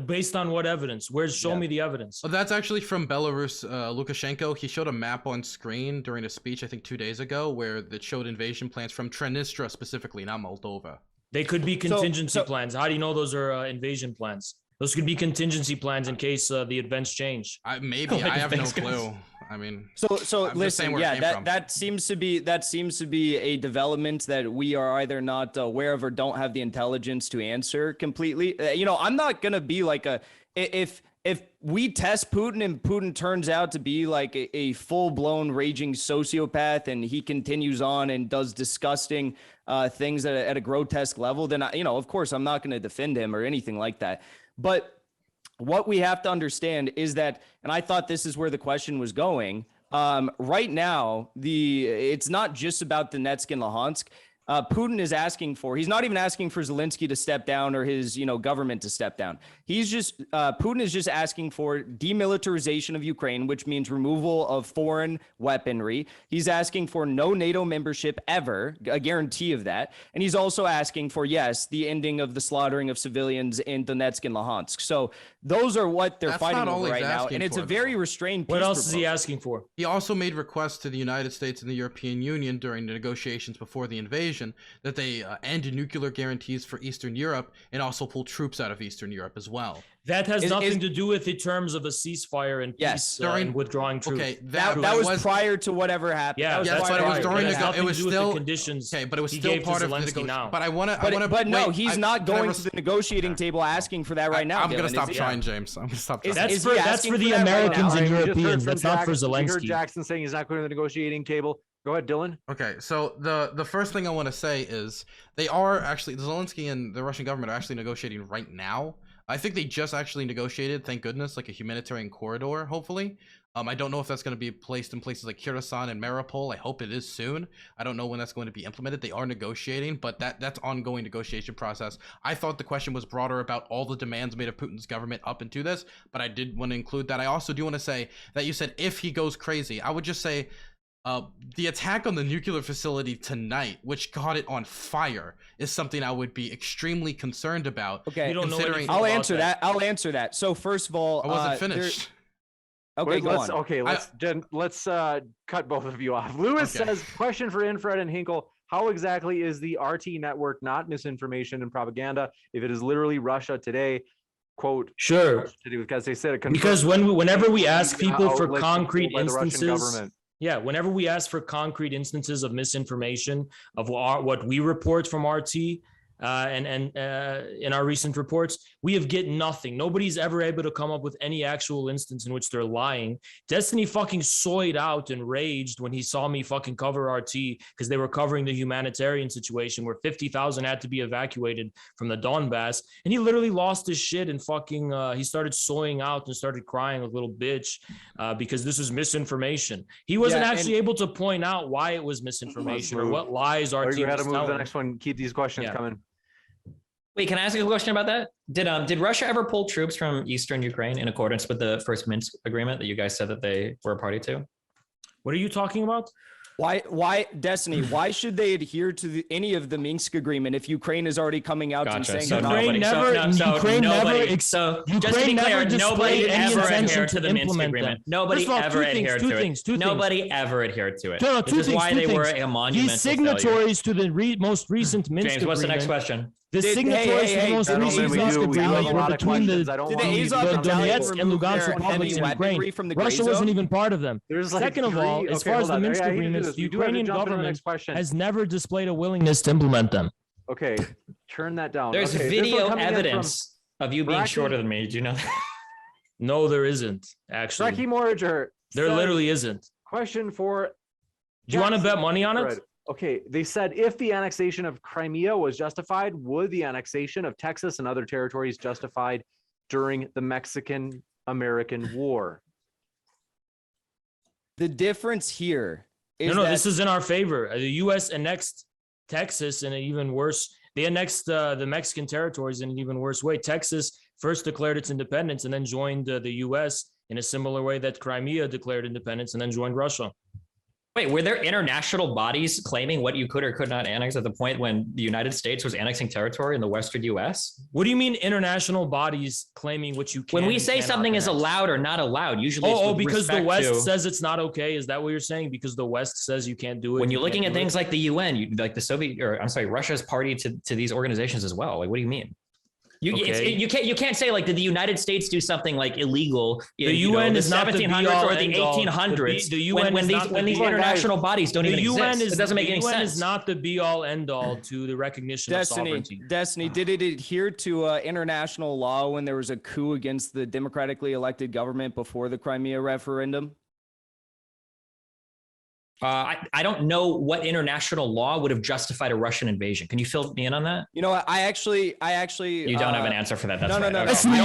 Based on what evidence? Show me the evidence. Well, that's actually from Belarus. Lukashenko, he showed a map on screen during a speech, I think 2 days ago, where it showed invasion plans from Transnistria specifically, not Moldova. They could be contingency plans. How do you know those are invasion plans? Those could be contingency plans in case the events change. Maybe I have no clue. I mean, so listen, yeah, that seems to be a development that we are either not aware of or don't have the intelligence to answer completely. I'm not gonna be like if if we test Putin and Putin turns out to be like a full-blown raging sociopath and he continues on and does disgusting things at a grotesque level, then of course I'm not going to defend him or anything like that. But what we have to understand is that, and I thought this is where the question was going, right now, it's not just about Donetsk and Luhansk. Putin is asking for, he's not even asking for Zelensky to step down or his, government to step down. Putin is just asking for demilitarization of Ukraine, which means removal of foreign weaponry. He's asking for no NATO membership ever, a guarantee of that. And he's also asking for, yes, the ending of the slaughtering of civilians in Donetsk and Luhansk. So those are what they're fighting over right now. And it's a very restrained peace What else proposal. is he asking for? He also made requests to the United States and the European Union during the negotiations before the invasion that they end nuclear guarantees for Eastern Europe and also pull troops out of Eastern Europe as well. That has nothing to do with the terms of a ceasefire and peace and withdrawing troops. Okay, that was prior to whatever happened. Yeah, that's but it was during it was still conditions. Okay, but it was still part of the negotiation. But I want to. But no, he's not going to the negotiating table asking for that right now. I'm going to stop trying, James. I'm going to stop trying. That's for the Americans and Europeans. That's not for Zelensky. We heard Jackson saying he's not going to the negotiating table. Go ahead, Dylan. Okay, so the first thing I want to say is they are actually, Zelensky and the Russian government are actually negotiating right now. I think they just actually negotiated, thank goodness, like a humanitarian corridor, hopefully. I don't know if that's going to be placed in places like Kherson and Mariupol. I hope it is soon. I don't know when that's going to be implemented. They are negotiating, but that's ongoing negotiation process. I thought the question was broader about all the demands made of Putin's government up into this, but I did want to include that. I also do want to say that you said if he goes crazy, I would just say the attack on the nuclear facility tonight, which caught it on fire, is something I would be extremely concerned about. Okay, I'll answer that. So first of all, I wasn't finished. Okay, let's cut both of you off. Lewis says, question for Infrared and Hinkle. How exactly is the RT network not misinformation and propaganda if it is literally Russia today? Quote, sure. Because they said it because whenever we ask people for concrete instances, yeah, whenever we ask for concrete instances of misinformation of what we report from RT and in our recent reports, we have get nothing. Nobody's ever able to come up with any actual instance in which they're lying. Destiny fucking soyed out and raged when he saw me fucking cover RT because they were covering the humanitarian situation where 50,000 had to be evacuated from the Donbass. And he literally lost his shit and fucking, he started soying out and started crying like a little bitch because this was misinformation. He wasn't actually able to point out why it was misinformation or what lies RT was telling. You got to move to the next one. Keep these questions coming. Wait, can I ask you a question about that? Did Russia ever pull troops from Eastern Ukraine in accordance with the first Minsk agreement that you guys said that they were a party to? What are you talking about? Why, Destiny? Why should they adhere to any of the Minsk agreement if Ukraine is already coming out and saying Ukraine never nobody ever adhered to the Minsk agreement. Nobody ever adhered to it. Nobody ever adhered to it. This is why they were a monumental These signatories to the most recent Minsk agreement. James, what's the next question? The signatories to the most recent Minsk agreement were between the Donetsk and Lugansk republics in Ukraine. Russia wasn't even part of them. Second of all, as far as the Minsk agreements, the Ukrainian government has never displayed a willingness to implement them. Okay, turn that down. There's video evidence of you being shorter than me. Did you know that? No, there isn't, actually. Becky Morager. There literally isn't. Question for... Do you want to bet money on it? Okay, they said if the annexation of Crimea was justified, would the annexation of Texas and other territories justified during the Mexican-American War? The difference here is this is in our favor. The U.S. annexed Texas in an even worse. They annexed the Mexican territories in an even worse way. Texas first declared its independence and then joined the U.S. in a similar way that Crimea declared independence and then joined Russia. Wait, were there international bodies claiming what you could or could not annex at the point when the United States was annexing territory in the Western U.S.? What do you mean international bodies claiming what you can? When we say something is allowed or not allowed, usually it's because the West says it's not okay. Is that what you're saying? Because the West says you can't do it. When you're looking at things like the UN, like the Russia's party to these organizations as well. Like, what do you mean? You can't say like, did the United States do something like illegal? The UN is not the 1700s or the 1800s. The UN when these international bodies don't even exist. It doesn't make any sense. The UN is not the be all end all to the recognition of sovereignty. Destiny, did it adhere to international law when there was a coup against the democratically elected government before the Crimea referendum? I don't know what international law would have justified a Russian invasion. Can you fill me in on that? You know what? I actually. You don't have an answer for that. That's no. Destiny,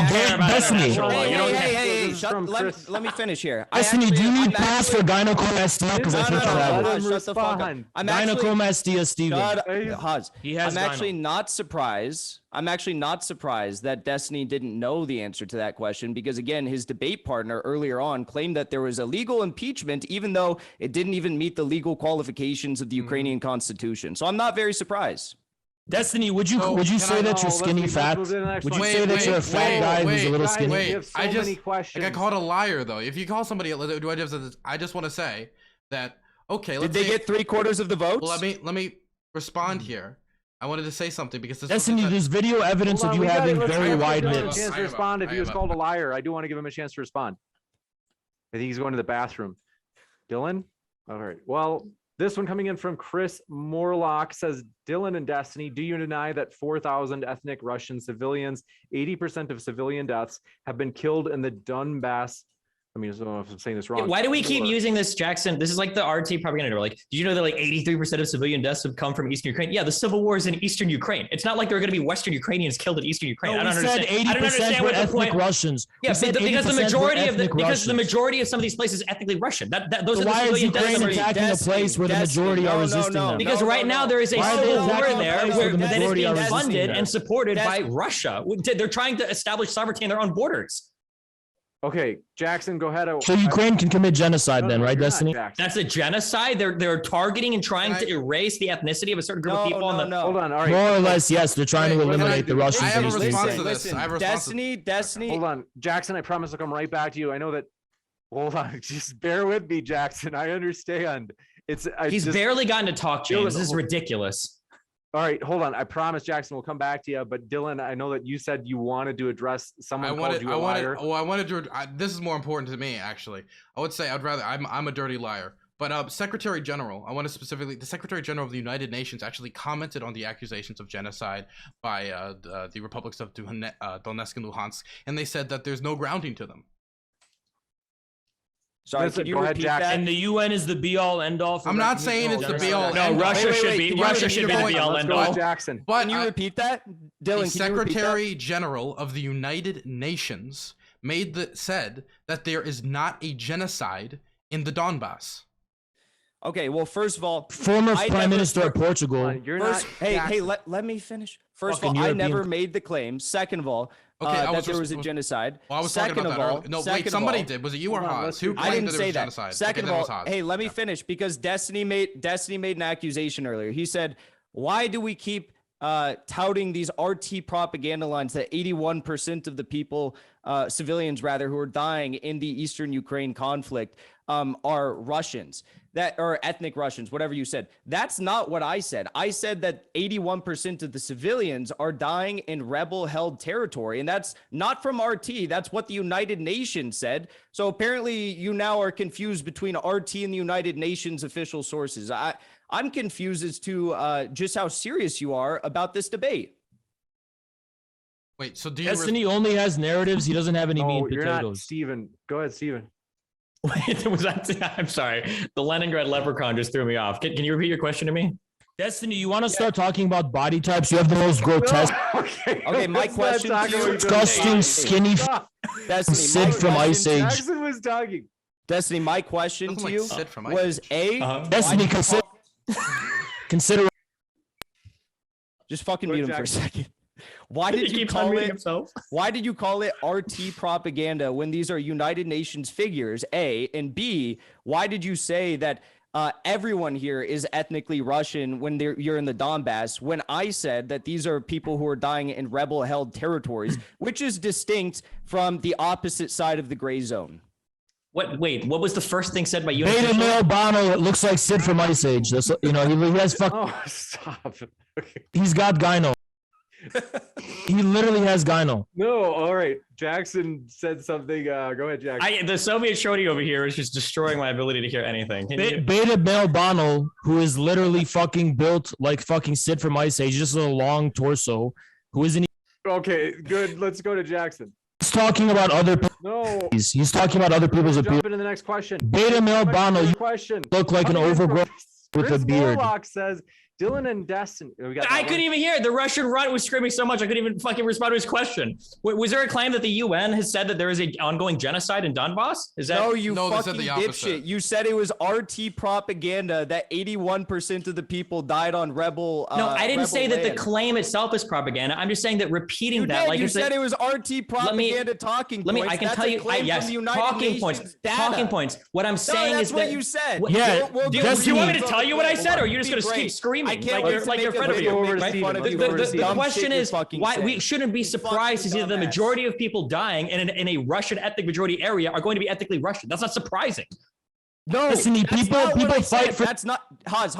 Let me finish here. Destiny, do you need pass for gynecomastia? Because that's what you have. Shut the fuck up. Gynecomastia, Steven. I'm actually not surprised. I'm actually not surprised that Destiny didn't know the answer to that question because, again, his debate partner earlier on claimed that there was illegal impeachment, even though it didn't even meet the legal qualifications of the Ukrainian constitution. So I'm not very surprised. Destiny, would you say that you're skinny fat? Would you say that you're a fat guy who's a little skinny? I got called a liar though. If you call somebody, I just want to say that Did they get 3/4 of the votes? Well, let me respond here. I wanted to say something because Destiny, there's video evidence of you having very wide hips. Chance to respond if he was called a liar. I do want to give him a chance to respond. I think he's going to the bathroom. Dylan? All right. Well, this one coming in from Chris Morlock says, Dylan and Destiny, do you deny that 4,000 ethnic Russian civilians, 80% of civilian deaths, have been killed in the Donbass? I mean, I don't know if I'm saying this wrong. Why do we keep using this, Jackson? This is like the RT propaganda. Like, did you know that like 83% of civilian deaths have come from Eastern Ukraine? Yeah, the civil war is in Eastern Ukraine. It's not like there are going to be Western Ukrainians killed in Eastern Ukraine. No, I don't understand. 80% were ethnic Russians. Yeah, because the majority of some of these places is ethnically Russian. Those are the civilian deaths. Why is Ukraine attacking a place where the majority are resisting them? Because right now there is a civil war there that is being funded and supported by Russia. They're trying to establish sovereignty in their own borders. Okay, Jackson, go ahead. So Ukraine can commit genocide then, right, Destiny? That's a genocide. They're targeting and trying to erase the ethnicity of a certain group of people. Hold on. All right. More or less, yes. They're trying to eliminate the Russians. I have a response to this. Destiny. Hold on, Jackson. I promise I'll come right back to you. I know that. Hold on, just bear with me, Jackson. I understand. He's barely gotten to talk, James. This is ridiculous. All right, hold on. I promise, Jackson, we'll come back to you. But Dylan, I know that you said you wanted to address someone called you a liar. This is more important to me, actually. I would say I'm a dirty liar. But Secretary General, I want to specifically, the Secretary General of the United Nations actually commented on the accusations of genocide by the republics of Donetsk and Luhansk, and they said that there's no grounding to them. Sorry, could you repeat that? And the UN is the be all end all. I'm not saying it's the be all. No, Russia should be the be all end all. Jackson, but can you repeat that, Dylan? The Secretary General of the United Nations said that there is not a genocide in the Donbass. Okay, well, first of all, former Prime Minister of Portugal. Let me finish. First of all, I never made the claim. Second of all, that there was a genocide. Well, I was talking about that earlier. No, wait, somebody did. Was it you or Haas? Who claimed that there was genocide? Second of all, hey, let me finish because Destiny made an accusation earlier. He said, "Why do we keep touting these RT propaganda lines that 81% of the people, civilians rather, who are dying in the Eastern Ukraine conflict are Russians, that are ethnic Russians, whatever you said." That's not what I said. I said that 81% of the civilians are dying in rebel-held territory, and that's not from RT. That's what the United Nations said. So apparently you now are confused between RT and the United Nations official sources. I'm confused as to just how serious you are about this debate. Wait, so do you? Destiny only has narratives. He doesn't have any mean you're potatoes. Not Steven. Go ahead, Steven. I'm sorry. The Leningrad leprechaun just threw me off. Can you repeat your question to me? Destiny, you want to start talking about body types? You have the most grotesque. Okay, my question to you. Disgusting, skinny Sid from Ice Age. Jackson was talking. Destiny, my question to you was Destiny, consider. Just fucking mute him for a second. Why did you call it RT propaganda when these are United Nations figures, A, and B, why did you say that everyone here is ethnically Russian when you're in the Donbass, when I said that these are people who are dying in rebel-held territories, which is distinct from the opposite side of the gray zone? Wait, what was the first thing said by you? Beta male Bono, it looks like Sid from Ice Age. That's, he has Oh, stop. Okay. He's got gyno. He literally has gyno. No, all right. Jackson said something. Go ahead, Jackson. The Soviet shorty over here is just destroying my ability to hear anything. Beta male Bono, who is literally fucking built like fucking Sid from Ice Age, just a long torso, who isn't. Okay, good. Let's go to Jackson. He's talking about other. No. He's talking about other people's Jump appearance. into the next question. Beta male Bono, you question. look like an overgrown with a beard. Warlock says Dylan and Destiny. I couldn't even hear it. The Russian runt was screaming so much I couldn't even fucking respond to his question. Was there a claim that the UN has said that there is an ongoing genocide in Donbass? Is that No, fucking dipshit. You said it was RT propaganda that 81% of the people died on rebel. No, I didn't say that the land. claim itself is propaganda. I'm just saying that repeating You that, did. like You said it was RT propaganda talking points. I can That's tell a you. claim Yes, from the United talking Nations points. data. Talking points. What I'm saying that's is what that you said. Yeah, do you want me to tell you what I said, or are you just going to keep screaming? I can't like you're afraid of you. The question is why we shouldn't be surprised to see that the majority of people dying in a Russian ethnic majority area are going to be ethnically Russian. That's not surprising. No, Destiny, people fight for. That's not Haas.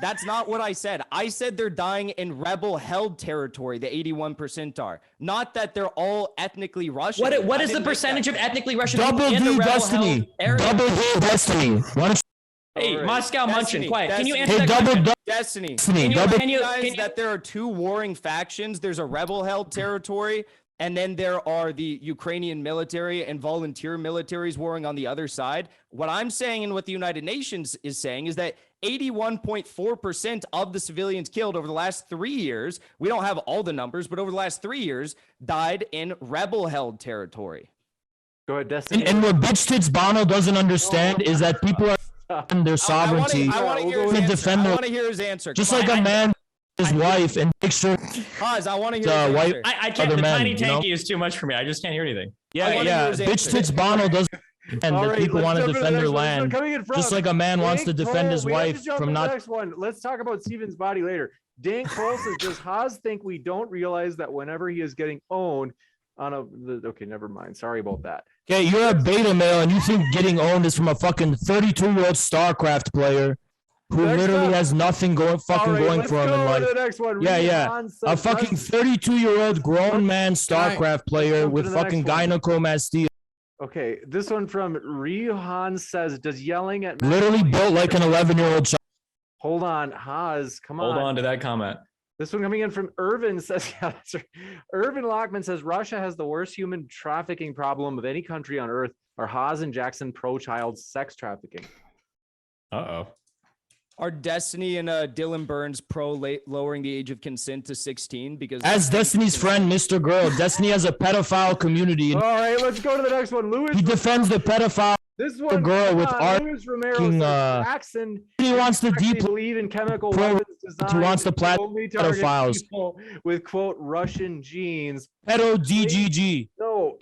That's not what I said. I said they're dying in rebel-held territory. The 81% are not that they're all ethnically Russian. What is the percentage of ethnically Russian Double people in the D rebel-held Destiny. area? Double D Destiny. Hey, right. Moscow Munchin, quiet. Can you Destiny. answer that question? Destiny. Can you Recognize that there are two warring factions. There's a rebel-held territory, and then there are the Ukrainian military and volunteer militaries warring on the other side. What I'm saying and what the United Nations is saying is that 81.4% of the civilians killed over the last 3 years, we don't have all the numbers, but over the last 3 years, died in rebel-held territory. Go ahead, Destiny. And what bitch tits Bono doesn't understand is that people are their sovereignty I want to hear his answer. just like a man, his wife, and make sure. Haas, I want to hear his wife. answer. I can't. Other The men, tiny you know? tanky is too much for me. I just can't hear anything. Yeah. Bitch tits Bono doesn't. And All that right, people let's want to jump into defend the their next one. land, Coming in front. just like a man wants to Dink defend his Cole, we have to wife jump from into the not. next one. Let's talk about Steven's body later. Dink Cole says, does Haas think we don't realize that whenever he is getting owned on okay, never mind. Sorry about that. Okay, you're a beta male, and you think getting owned is from a fucking 32-year-old StarCraft player who Next literally up. has nothing going All right, going let's for him go in to life. the next one. Yeah. Rihan says, A fucking 32-year-old grown man StarCraft player jump with to the next fucking one. gynecomastia, Okay, this one from Rihan says, does yelling at literally built like an 11-year-old child. Hold on, Haas, come on. Hold on to that comment. This one coming in from Irvin says, yeah, that's right. Irvin Lockman says Russia has the worst human trafficking problem of any country on earth. Are Haas and Jackson pro-child sex trafficking? Uh-oh. Are Destiny and Dylan Burns lowering the age of consent to 16? Because As Destiny's friend, Mr. Girl, Destiny has a pedophile community. All right, let's go to the next one. He defends the pedophile. This one, girl come with on, art Luis Romero fucking, says Jackson He wants to actually deep. believe in chemical pro- weapons design. he wants to plat- only target pedophiles. people with quote Russian genes. Pedo DGG. No.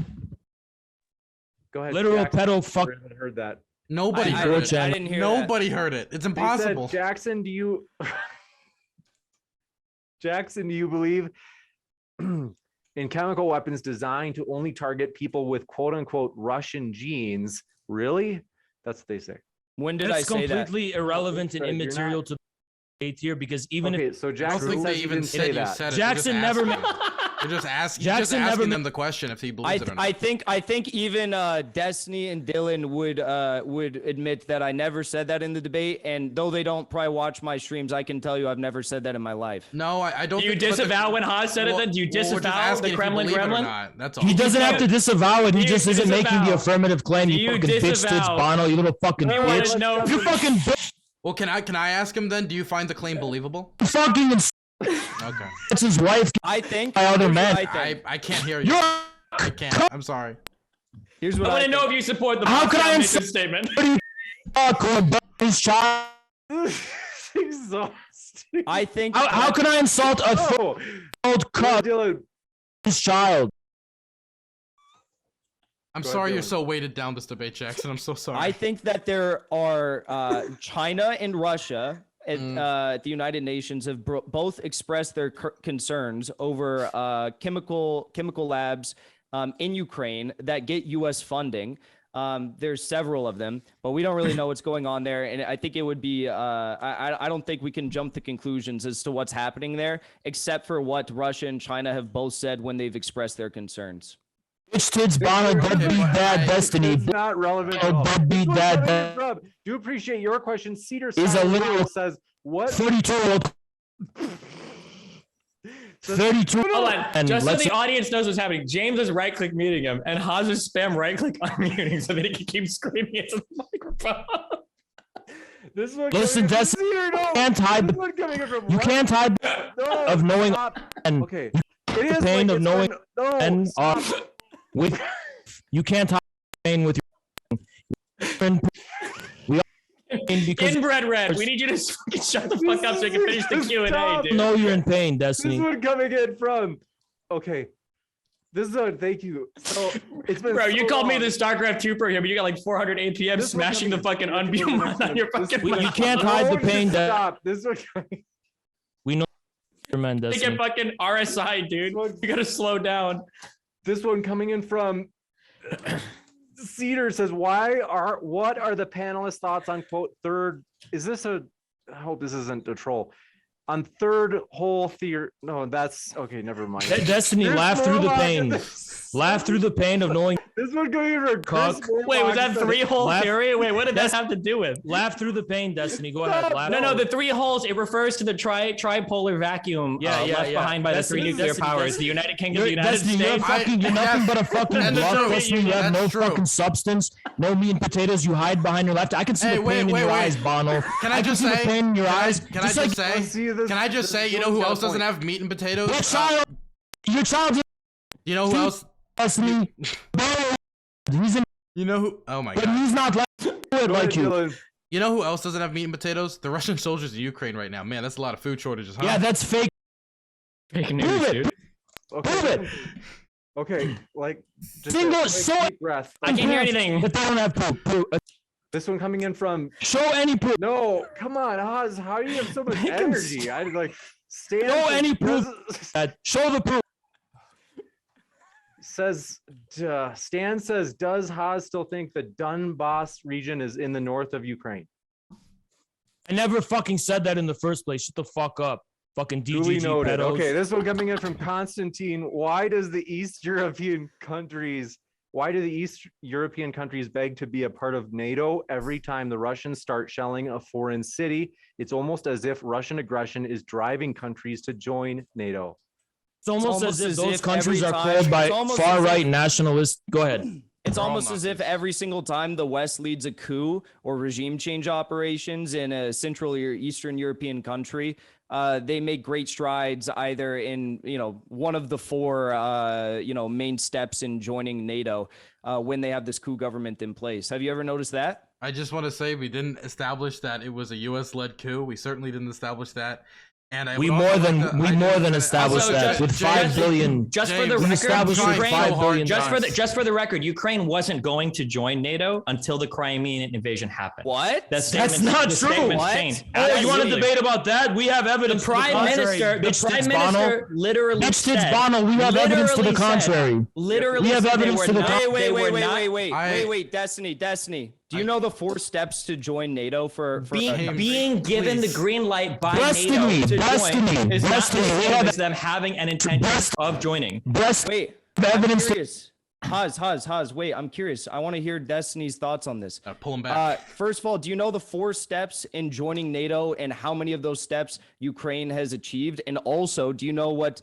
Go ahead. Literal Jackson. pedo fuck. I haven't heard that. Nobody I heard it. didn't hear Nobody heard it. It's They impossible. said, Jackson, do you Jackson, do you believe in chemical weapons designed to only target people with quote unquote Russian genes? Really? That's what they say. When did That's I say that? completely irrelevant and Right, you're immaterial not- to debate here because even Okay, if so I don't Jackson think says they he even didn't said say you that. said it. Jackson never made. You're just asking. Jackson You're just never asking ma- them the question if he believes it or not. I think even Destiny and Dylan would admit that I never said that in the debate, and though they don't probably watch my streams, I can tell you I've never said that in my life. No, I don't. Do you think, but the- disavow when Haas said it Well- then? Do you well, we're just disavow asking the if you Kremlin believe it or gremlin? not. That's all. He doesn't have to disavow it. He You just isn't making the disavow. affirmative claim. Do You you fucking bitch tits disavow? Bono. You little fucking We wanna bitch. know- You fucking bitch. Well, can I ask him then? Do you find the claim believable? Fucking Okay. it's his wife. I think By other here's what men. I think. I can't hear you. You're. I can't. I'm sorry. Here's I what I want to think. know if you support the How Moscow can I mission insult- statement. His child. Exhausting. I think How can I insult a Oh, 3-year-old cup? Dylan. His child. I'm Go ahead, sorry you're Dylan. so weighted down this debate, Jackson. I'm so sorry. I think that there are China and Russia at the United Nations have both expressed their concerns over chemical labs in Ukraine that get U.S. funding. There's several of them, but we don't really know what's going on there. And I think it would be, I don't think we can jump to conclusions as to what's happening there, except for what Russia and China have both said when they've expressed their concerns. Bitch tits Bono deadbeat dad destiny. It's not relevant at all. Deadbeat dad. Do appreciate your question. Cedar is a literal says what 32-year-old. 32. Hold on. Just so the audience knows what's happening, James is right-click muting him, and Haas is spam right-click unmuting so that he can keep screaming into the microphone. This one listen, Destiny, you can't hide the. You can't hide of knowing and okay. It is the pain like of knowing and with. You can't hide the pain with your. We because Inbred Red, we need you to shut the fuck up so we can finish the Q&A, dude. No, you're in pain, Destiny. This one coming in from. Okay. This is a thank you. So it's been. Bro, so you called long. me the StarCraft 2 pro here, but you got like 400 APM This one smashing the coming fucking in. unmute button on your fucking. You can't hide the pain. Stop. This one coming. We know you're man, Take Destiny. a fucking RSI, dude. You gotta slow down. This one coming in from Cedar says, what are the panelists' thoughts on quote third? Is this a I hope this isn't a troll. On third hole theory. No, that's okay, never mind. Destiny, laugh through the pain. Laugh through the pain of knowing. This one going for Cock. Wait, was that three hole Laugh- theory? Wait, what did that have to do with? Laugh through the pain, Destiny. Go ahead. Laugh. No, the three holes, it refers to the tripolar vacuum left behind by the three nuclear powers. The United Kingdom, the United Destiny, States. you're nothing but a fucking That's bluff, true. Destiny. You have no That's true. fucking substance, no meat and potatoes. You hide behind your left. I can see Hey, the wait, pain in wait, your wait. eyes, Bono. Can I just see say? the pain in your eyes? Can I Just just like- say? Can I just say? You know who else doesn't have meat and potatoes? Your child, You know who else? Destiny. Bono, he's in, You know who? Oh my but god. he's not like you. You know who else doesn't have meat and potatoes? The Russian soldiers in Ukraine right now. Man, that's a lot of food shortages, huh? Yeah, that's fake. Fake Prove news, it. dude. Prove it. Okay, like just Single a quick soy- deep breath. I can't hear anything. But they don't have proof. This one coming in from Show any proof. no, come on, Oz. How do you have so much energy? I like stand. Show any proof. Show the proof. Says Stan says, does Haas still think the Donbass region is in the north of Ukraine? I never fucking said that in the first place. Shut the fuck up. Fucking Duly DGG noted. pedos. Okay, this one coming in from Constantine. Why do the East European countries beg to be a part of NATO every time the Russians start shelling a foreign city? It's almost as if Russian aggression is driving countries to join NATO. It's almost as if those countries every are time- called by it's almost as far-right nationalists. Go ahead. It's We're all almost as if every single time the West leads a coup or regime change operations in a Central or Eastern European country, they make great strides either in, one of the four, main steps in joining NATO when they have this coup government in place. Have you ever noticed that? I just want to say we didn't establish that it was a U.S.-led coup. We certainly didn't establish that. And I We would more also than like to- we I more just- than established Also, that just- with just- 5 billion. Just for the James, we record, established with trying so 5 hard. billion. just for the record, Ukraine wasn't going to join NATO until the Crimean invasion happened. What? That's not true. What? Changed. Oh, you want to Absolutely. debate about that? We have evidence. The prime minister literally Bitch said, tits Bono. We have evidence to the literally said- contrary. literally We have said they evidence were to the not- con- they were not- Wait, Destiny. Do you know the 4 steps to join NATO for being given the green light by Destiny, NATO to Destiny, join is not Destiny. the We same have as them having an intention of joining. breast Wait, I'm evidence. curious. Haas, wait, I'm curious. I want to hear Destiny's thoughts on this. Pull him back. First of all, do you know the 4 steps in joining NATO and how many of those steps Ukraine has achieved? And also, do you know what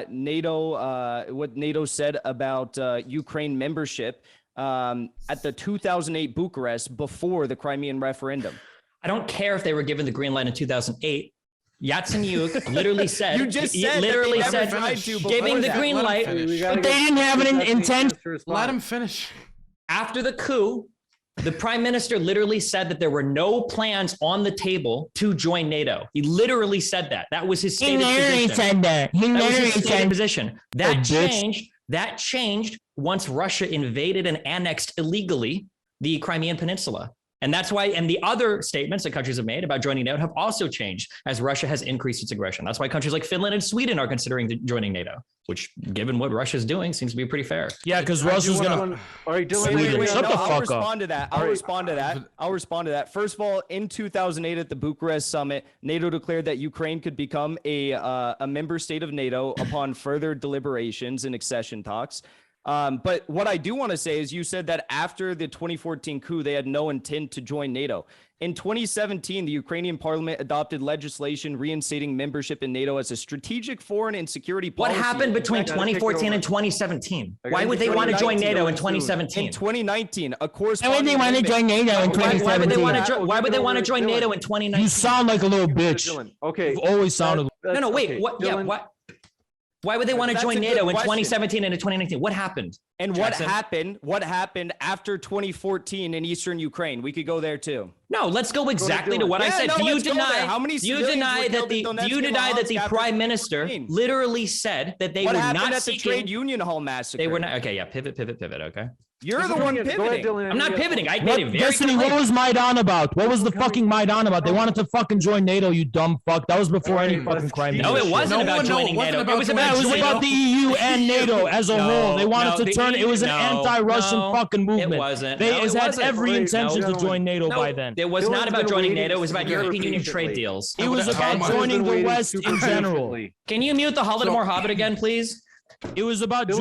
NATO said about Ukraine membership at the 2008 Bucharest before the Crimean referendum? I don't care if they were given the green light in 2008. Yatsenyuk literally said, You just he said literally that they said, never tried to before giving the that. green Let him light finish. But they didn't have an intent. Let him finish. after the coup. The prime minister literally said that there were no plans on the table to join NATO. He literally said that. That was his stated position. that. He That was literally his stated said position. That changed once Russia invaded and annexed illegally the Crimean Peninsula. And that's why, and the other statements that countries have made about joining NATO have also changed as Russia has increased its aggression. That's why countries like Finland and Sweden are considering joining NATO, which, given what Russia's doing, seems to be pretty fair. Yeah, because Russia's going to... All right, Dylan, Shut the fuck I'll up. respond to that. I'll respond to that. First of all, in 2008 at the Bucharest summit, NATO declared that Ukraine could become a member state of NATO upon further deliberations and accession talks. But what I do want to say is you said that after the 2014 coup, they had no intent to join NATO. In 2017, the Ukrainian parliament adopted legislation reinstating membership in NATO as a strategic foreign and security policy. What happened between 2014 and 2017? Why would they want to join NATO in 2017? In 2019, a course. Why would they want to join NATO in 2017? Why would they want to join NATO in 2019? You sound like a little bitch. Okay. You've always sounded... No, wait. Okay, What? Dylan, Yeah, what? Why would they want to That's join a good NATO in question. 2017 and in 2019? What happened? And Jackson? what happened after 2014 in Eastern Ukraine? We could go there too. No, let's go exactly to what I Yeah, said. no, Do you let's go there. deny? How many Do you civilians deny were that killed the? in Do you Donetsk deny and that the Luhansk prime after minister 2014? literally said that they What were happened not at the seeking? trade union hall massacre? They were not. Okay, yeah. Pivot. Okay. You're the one pivoting. I'm not pivoting. I made it very Destiny, what clear. was Maidan about? What was the fucking Maidan about? They wanted to fucking join NATO, you dumb fuck. That was before any fucking crime. No, it wasn't about joining NATO. It was about the EU and NATO as a whole. They wanted to turn. It was an anti-Russian fucking movement. It wasn't. They No, it had wasn't. every intention to join NATO by then. It was not Dylan's about been joining waiting NATO. It was about super European Union patiently. trade deals. It was about Dylan's joining the waiting West super in general. patiently. Can you mute the Holodomor Hobbit again, please? It was about. It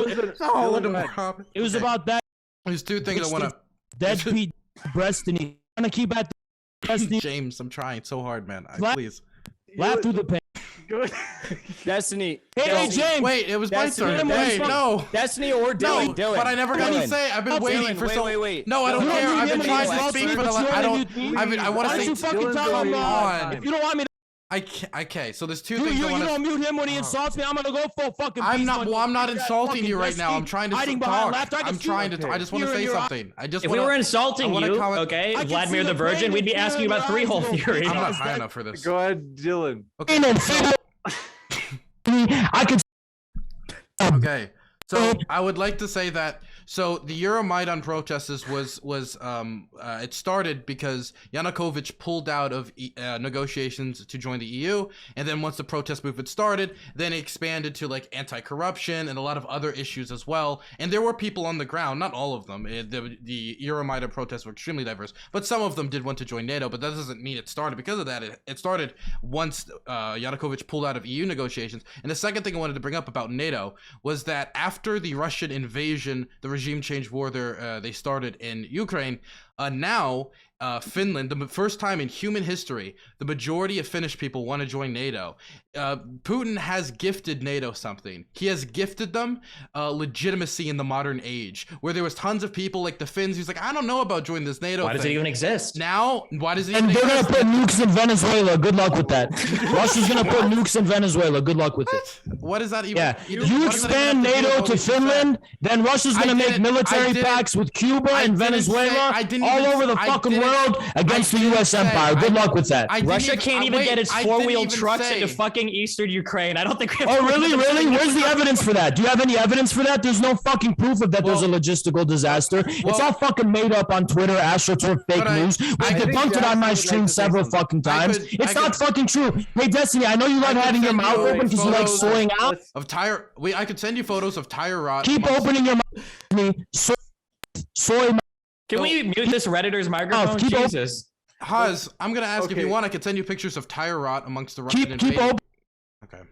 was about that. There's two things I want to. Dead Pete Destiny. I'm gonna keep at Destiny. James, I'm trying so hard, man. Please. Laugh through the pain. Destiny. Hey, James. Wait, it was my Destiny, turn. Wait, no. Destiny or Dylan. No, Dylan. but I never got to Dylan. say. I've been waiting for so. Wait. No, I don't You care. don't I've been need trying him to to speak speak, for the. but you I only don't. need- I want Why to don't you say. fucking tell him on. if you don't want me to? Okay, so there's two You things I want don't to. mute him when he insults me. I'm gonna go full fucking. I'm beast not. on Well, you. I'm not You got insulting fucking you right now. I'm Destiny trying to hiding behind talk. laughter. I can I'm see trying you. to. I just want to You're say in your eye. something. I just. If we were insulting wanna you, comment- okay, I can Vladimir see the the Virgin, pain we'd be in asking you your about three-hole eyes. theory. I'm not high enough for this. Go ahead, Dylan. Okay. I could. Okay. So I would like to say that so the Euromaidan protests was it started because Yanukovych pulled out of negotiations to join the EU, and then once the protest movement started, then it expanded to like anti-corruption and a lot of other issues as well. And there were people on the ground, not all of them. The Euromaidan protests were extremely diverse, but some of them did want to join NATO. But that doesn't mean it started because of that. It started once Yanukovych pulled out of EU negotiations. And the second thing I wanted to bring up about NATO was that after the Russian invasion, the regime change war they started in Ukraine, now Finland, the first time in human history, the majority of Finnish people want to join NATO. Putin has gifted NATO something. He has gifted them legitimacy in the modern age, where there was tons of people like the Finns who's like, I don't know about joining this NATO Why does it thing. even exist? Now, why does it And even they're gonna exist? put nukes in Venezuela. Good luck with that. Russia's gonna put nukes in Venezuela. Good luck with it. What is that even? Yeah, You you what does that even expand have to do with NATO what to we just said? Finland, then Russia's gonna make I military didn't- pacts with Cuba I and didn't say- Venezuela I didn't all even- over the I fucking didn't- world against the didn't U.S. say- empire. Good luck with that. I didn't Russia even- can't even wait, get its I didn't four-wheel even trucks say- into fucking Eastern Ukraine. I don't think we have Oh, really? Where's the evidence for that? Do you have any evidence for that? There's no fucking proof of that there's a logistical disaster. It's all fucking made up on Twitter, AstroTurf, fake news. We've debunked it on my stream several fucking times. It's not fucking true. Hey, Destiny, I know you like having your mouth open because you like soying out. Of tire, I could send you photos of tire rot. Keep opening your mouth. Soy. Can we mute this Redditor's microphone? keep open- Jesus. Haz, I'm gonna ask if Okay. you want. I could send you pictures of tire rot amongst the Russian Keep invading. open. Okay.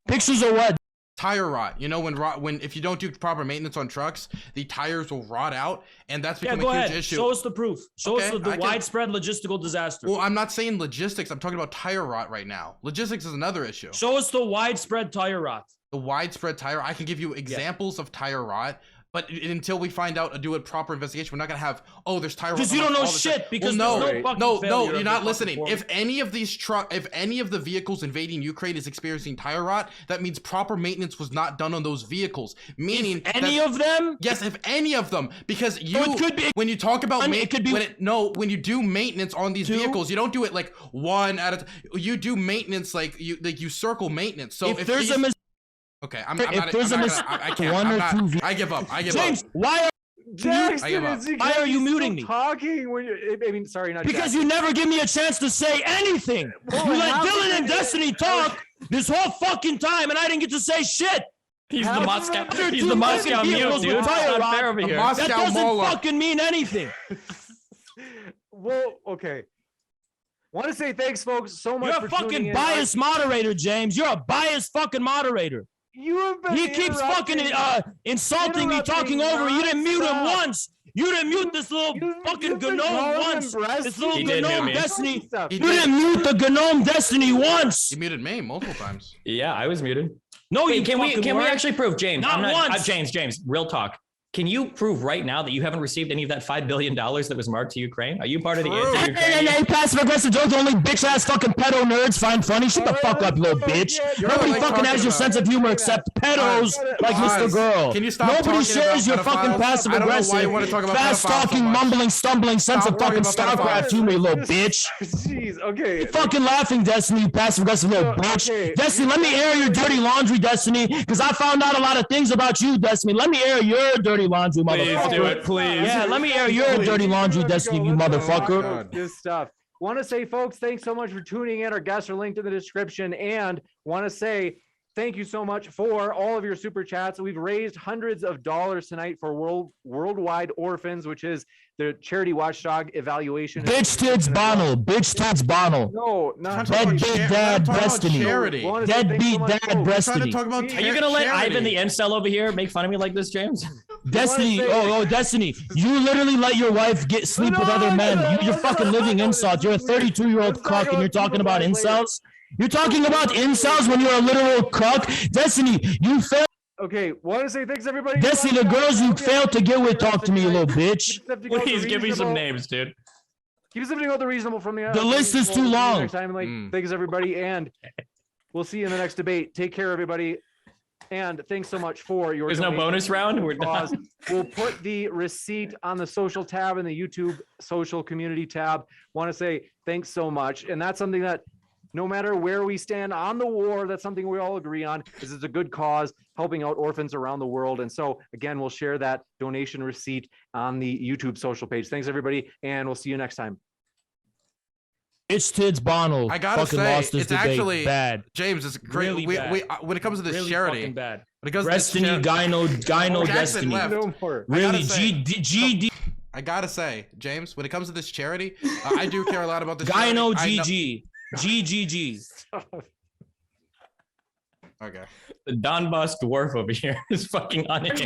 Pictures of what? Tire rot. You know when if you don't do proper maintenance on trucks, the tires will rot out, and that's Yeah, become go a huge ahead. issue. Show us the proof. Show us Okay, the I can- widespread logistical disaster. Well, I'm not saying logistics. I'm talking about tire rot right now. Logistics is another issue. Show us the widespread tire rot. The widespread tire. I can give you examples of tire rot. But until we find out, do a proper investigation, we're not gonna have. Oh, there's tire rot. Because you don't know amongst all the shit. Because well, there's no fucking no, failure you're of not the listening. fucking If any of these if any of the vehicles invading Ukraine is experiencing tire rot, that means proper maintenance was not done on those vehicles. Meaning, Any of them? yes, if any of them, because you it could be- when you talk about it could be- when you do maintenance on these Two? vehicles, you don't do it like one at a. You do maintenance like you circle maintenance. So If there's these, a okay, if there's a I can't. one I'm or not, two I give up. I give up. James, why Jackson, why are you muting me? Talking when I mean, sorry, not because Jackson. you never give me a chance to say anything. You let Dylan and Destiny talk this whole fucking time, and I didn't get to say shit. He's the Moscow mute, dude. It's not fair over here. That doesn't fucking mean anything. Well, okay. Want to say thanks, folks, so much. You're a fucking biased moderator, James. You're a biased fucking moderator. You have been. He keeps fucking insulting me, talking over. You didn't mute him once. You didn't mute this little fucking gnome once. This little gnome Destiny. You didn't mute the gnome Destiny once. You muted me multiple times. Yeah, I was muted. No, Wait, can we actually prove, James? Not once. James, real talk. Can you prove right now that you haven't received any of that $5 billion that was marked to Ukraine? Are you part of the anti-Ukraine? Hey, passive aggressive jokes, only bitch ass fucking pedo nerds find funny. Shut the fuck up, you little bitch. Nobody fucking has your sense of humor except pedos like Mr. Girl. Can you stop? Nobody shares your fucking passive aggressive, fast talking, mumbling, stumbling sense of fucking StarCraft humor, you little bitch. Jeez, okay. You fucking laughing, Destiny, you passive aggressive little bitch. Okay. Destiny, let me air your dirty laundry, Destiny, because I found out a lot of things about you, Destiny. Let me air your dirty laundry, motherfucker. Please do it, please. Yeah, let me air your dirty laundry, Destiny, you motherfucker. This stuff. Want to say, folks, thanks so much for tuning in. Our guests are linked in the description. And want to say thank you so much for all of your super chats. We've raised hundreds of dollars tonight for Worldwide Orphans, which is the charity watchdog evaluation. Bitch tits Bono. Bitch tits Bono. No, not Deadbeat dad Destiny. Deadbeat dad Destiny. Are you gonna let Ivan the incel over here make fun of me like this, James? Destiny, Destiny, you literally let your wife sleep with other men. You're fucking living insult. You're a 32-year-old cuck and you're talking about incels? You're talking about incels when you're a literal cuck? Destiny, you failed. Okay, want to say thanks, everybody. Destiny, the girls you failed to get with, talk to me, you little bitch. Please give me some names, dude. Keep something about the reasonable from the list is too long. Thanks, everybody, and we'll see you in the next debate. Take care, everybody. And thanks so much for your. There's no bonus round. We're done. We'll put the receipt on the social tab and the YouTube social community tab. Want to say thanks so much. And that's something that no matter where we stand on the war, that's something we all agree on. This is a good cause, helping out orphans around the world. And so again, we'll share that donation receipt on the YouTube social page. Thanks, everybody. And we'll see you next time. It's Tids Bono. I gotta say, it's actually bad. James, it's great. Really we when it comes to this really charity, bad. When it comes Destiny, to Gyno, Destiny. Left. No more. Really, GD. I gotta say, James, when it comes to this charity, I do care a lot about this. Gyno, GG. Okay. The Donbass dwarf over here is fucking on it.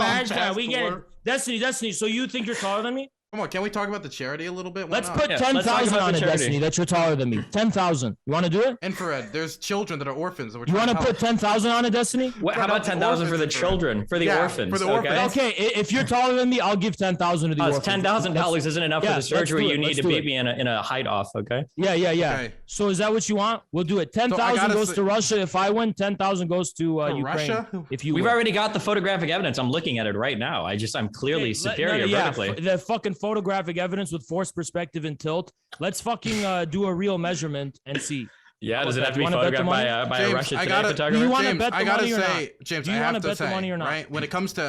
We get it. Destiny. So you think you're taller than me? Come on, can we talk about the charity a little bit? Let's put 10,000 on it, Destiny. That you're taller than me. 10,000. You want to do it? Infrared. There's children that are orphans. You want to put 10,000 on it, Destiny? How about 10,000 for the children, for the orphans? For the orphans. Okay, if you're taller than me, I'll give 10,000 to the orphans. $10,000 isn't enough for the surgery. You need to beat me in a hide off. Okay. Yeah. Okay. So is that what you want? We'll do it. 10,000 goes to Russia if I win. 10,000 goes to Ukraine. Russia? If you. We've already got the photographic evidence. I'm looking at it right now. I'm clearly superior vertically. The fucking photographic evidence with forced perspective and tilt. Let's fucking do a real measurement and see. Yeah, does it have to be photographed by a Russia Today photographer? Do you want to bet the money or not? James, do you want to bet the money or not? Right? When it comes to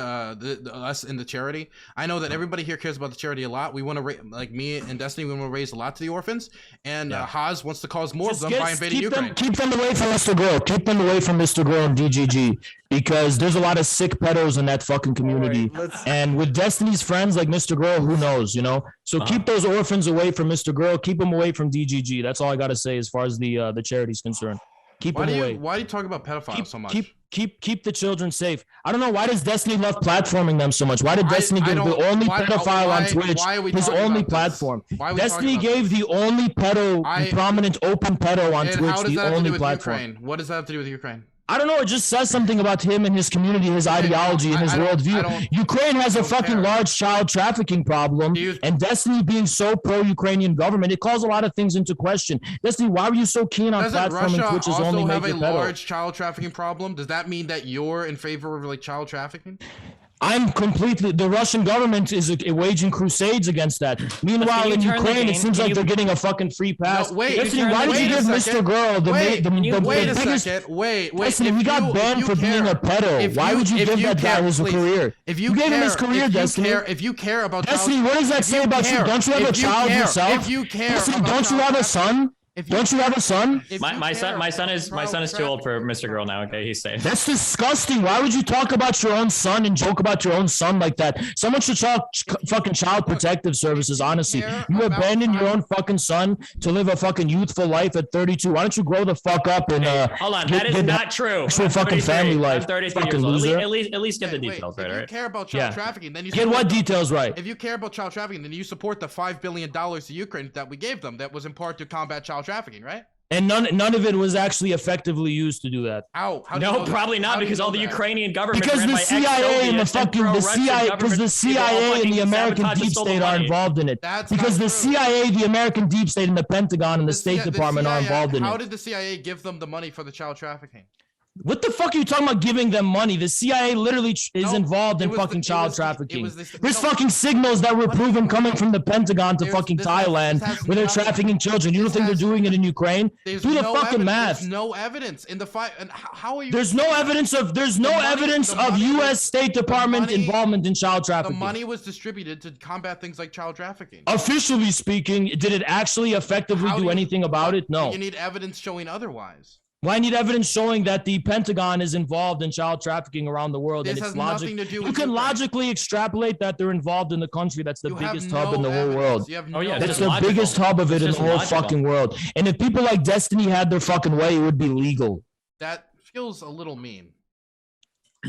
us in the charity, I know that everybody here cares about the charity a lot. We want to like me and Destiny, we want to raise a lot to the orphans, and Haas wants to cause more of them by invading Ukraine. Keep them away from Mr. Girl. Keep them away from Mr. Girl and DGG because there's a lot of sick pedos in that fucking community. And with Destiny's friends like Mr. Girl, who knows, you know? So keep those orphans away from Mr. Girl. Keep them away from DGG. That's all I got to say as far as the charity's concerned. Keep them away. Why do you talk about pedophiles so much? Keep the children safe. I don't know, why does Destiny love platforming them so much? Why did Destiny give the only pedophile on Twitch his only platform? Destiny gave the only prominent open pedo on Twitch the only platform. What does that have to do with Ukraine? I don't know. It just says something about him and his community, his ideology, and his worldview. Ukraine has a fucking large child trafficking problem, and Destiny being so pro-Ukrainian government, it calls a lot of things into question. Destiny, why were you so keen on platforming Twitch's only major pedo? Doesn't Russia also have a large child trafficking problem? Does that mean that you're in favor of like child trafficking? I'm completely. The Russian government is waging crusades against that. Meanwhile, in Ukraine, it seems like they're getting a fucking free pass. No, wait, Destiny, why did you give Mr. Girl the biggest? Wait, Destiny, he got banned for being a pedo. Why would you give that guy his career? If you gave him his career, Destiny. If you care about Destiny, what does that say about you? Don't you have a child yourself? If you care, Destiny, don't you have a son? Don't you have a son? My son is too old for Mr. Girl now. Okay, he's safe. That's disgusting. Why would you talk about your own son and joke about your own son like that? Someone should talk fucking child protective services. Honestly, you abandoned your own fucking son to live a fucking youthful life at 32. Why don't you grow the fuck up and hold on, that is not true. Actual fucking family life. I'm 33 years old. At least get the details right. If you care about child trafficking, then you get what details right. If you care about child trafficking, then you support the $5 billion to Ukraine that we gave them. That was in part to combat child trafficking, right? And none of it was actually effectively used to do that. Ow! No, probably not, because all the Ukrainian government because the CIA and the fucking the CIA and the American deep state are involved in it. Because the CIA, the American deep state, and the Pentagon and the State Department are involved in it. How did the CIA give them the money for the child trafficking? What the fuck are you talking about giving them money? The CIA literally is involved in fucking child trafficking. There's fucking signals that were proven coming from the Pentagon to fucking Thailand where they're trafficking children. You don't think they're doing it in Ukraine? Do the fucking math. There's no evidence in the fight. And how are you? There's no evidence of U.S. State Department involvement in child trafficking. The money was distributed to combat things like child trafficking. Officially speaking, did it actually effectively do anything about it? No. You need evidence showing otherwise. Well, I need evidence showing that the Pentagon is involved in child trafficking around the world. This has nothing to do with you can logically extrapolate that they're involved in the country that's the biggest hub in the whole world. That's the biggest hub of it in the whole fucking world. And if people like Destiny had their fucking way, it would be legal. That feels a little mean.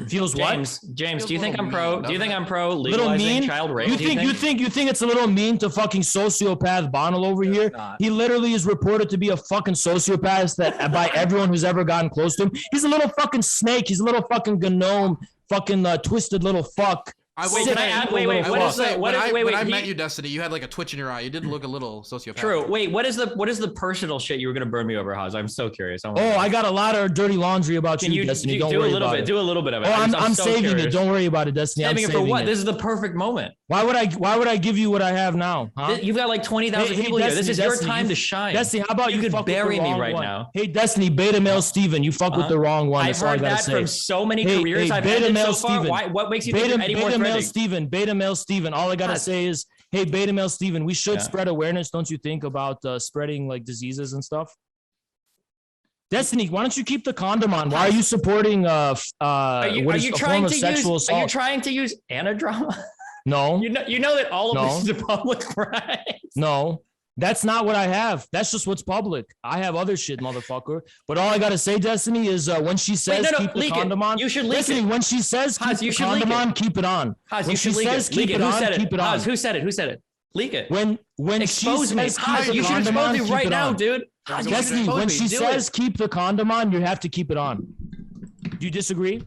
Feels James, what? James, do you think I'm pro? Do you think I'm pro legalizing child rape? You think it's a little mean to fucking sociopath Bonnell over here? He literally is reported to be a fucking sociopath that by everyone who's ever gotten close to him. He's a little fucking snake. He's a little fucking gnome, fucking twisted little fuck. When I met you, Destiny, you had like a twitch in your eye. You did look a little sociopath. True. Wait, what is the personal shit you were gonna burn me over, Haas? I'm so curious. I got a lot of dirty laundry about you, Destiny. Don't worry about it. Do a little bit of it. I'm saving it. Don't worry about it, Destiny. Saving it for what? This is the perfect moment. Why would I give you what I have now? Huh? You've got like 20,000 people here. This is your time to shine. Destiny, how about you could bury me right now? Hey, Destiny, beta male Steven, you fuck with the wrong one. I've heard that from so many careers I've ended so far. What makes you think any more threatening? Beta male Steven, all I gotta say is, hey, beta male Steven, we should spread awareness, don't you think, about spreading like diseases and stuff? Destiny, why don't you keep the condom on? Why are you supporting a form of sexual assault? Are you trying to use anadrama? No. You know that all of this is public, right? No. That's not what I have. That's just what's public. I have other shit, motherfucker. But all I gotta say, Destiny, is when she says keep the condom on. You should leak Destiny, when she says keep the condom on, keep it on. When she says keep it on, keep it on. Who said it? Who said it? Leak it. When expose me, you should expose me right now, dude. Destiny, when she says keep the condom on, you have to keep it on. Do you disagree?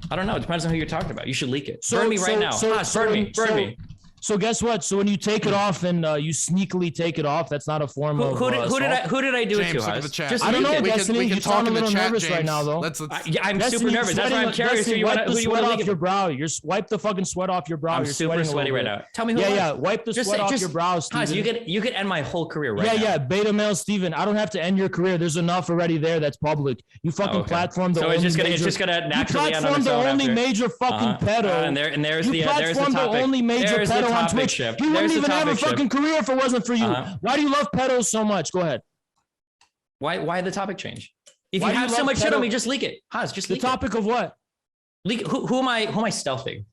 I don't know. It depends on who you're talking about. You should leak it. Burn me right now. Burn me. So guess what? So when you take it off and you sneakily take it off, that's not a form of who did I do James, it to? Just I don't know, Destiny. You sound a little nervous right now, though. I'm super nervous. That's why I'm curious. Who you want to leak your brow? Wipe the fucking sweat off your brow. I'm super sweaty right now. Tell me who. Yeah. Wipe the sweat off your brow, Steven. You could end my whole career right now. Yeah. Beta male Steven. I don't have to end your career. There's enough already there that's public. You fucking platform the only. So it's just gonna naturally end on its own. You platform the only major fucking pedo. And there's the topic. You platform the only major pedo on Twitch. You wouldn't even have a fucking career if it wasn't for you. Why do you love pedos so much? Go ahead. Why the topic change? If you have so much shit on me, just leak it. Haas, just leak it. The topic of what? Leak. Who am I stealthing?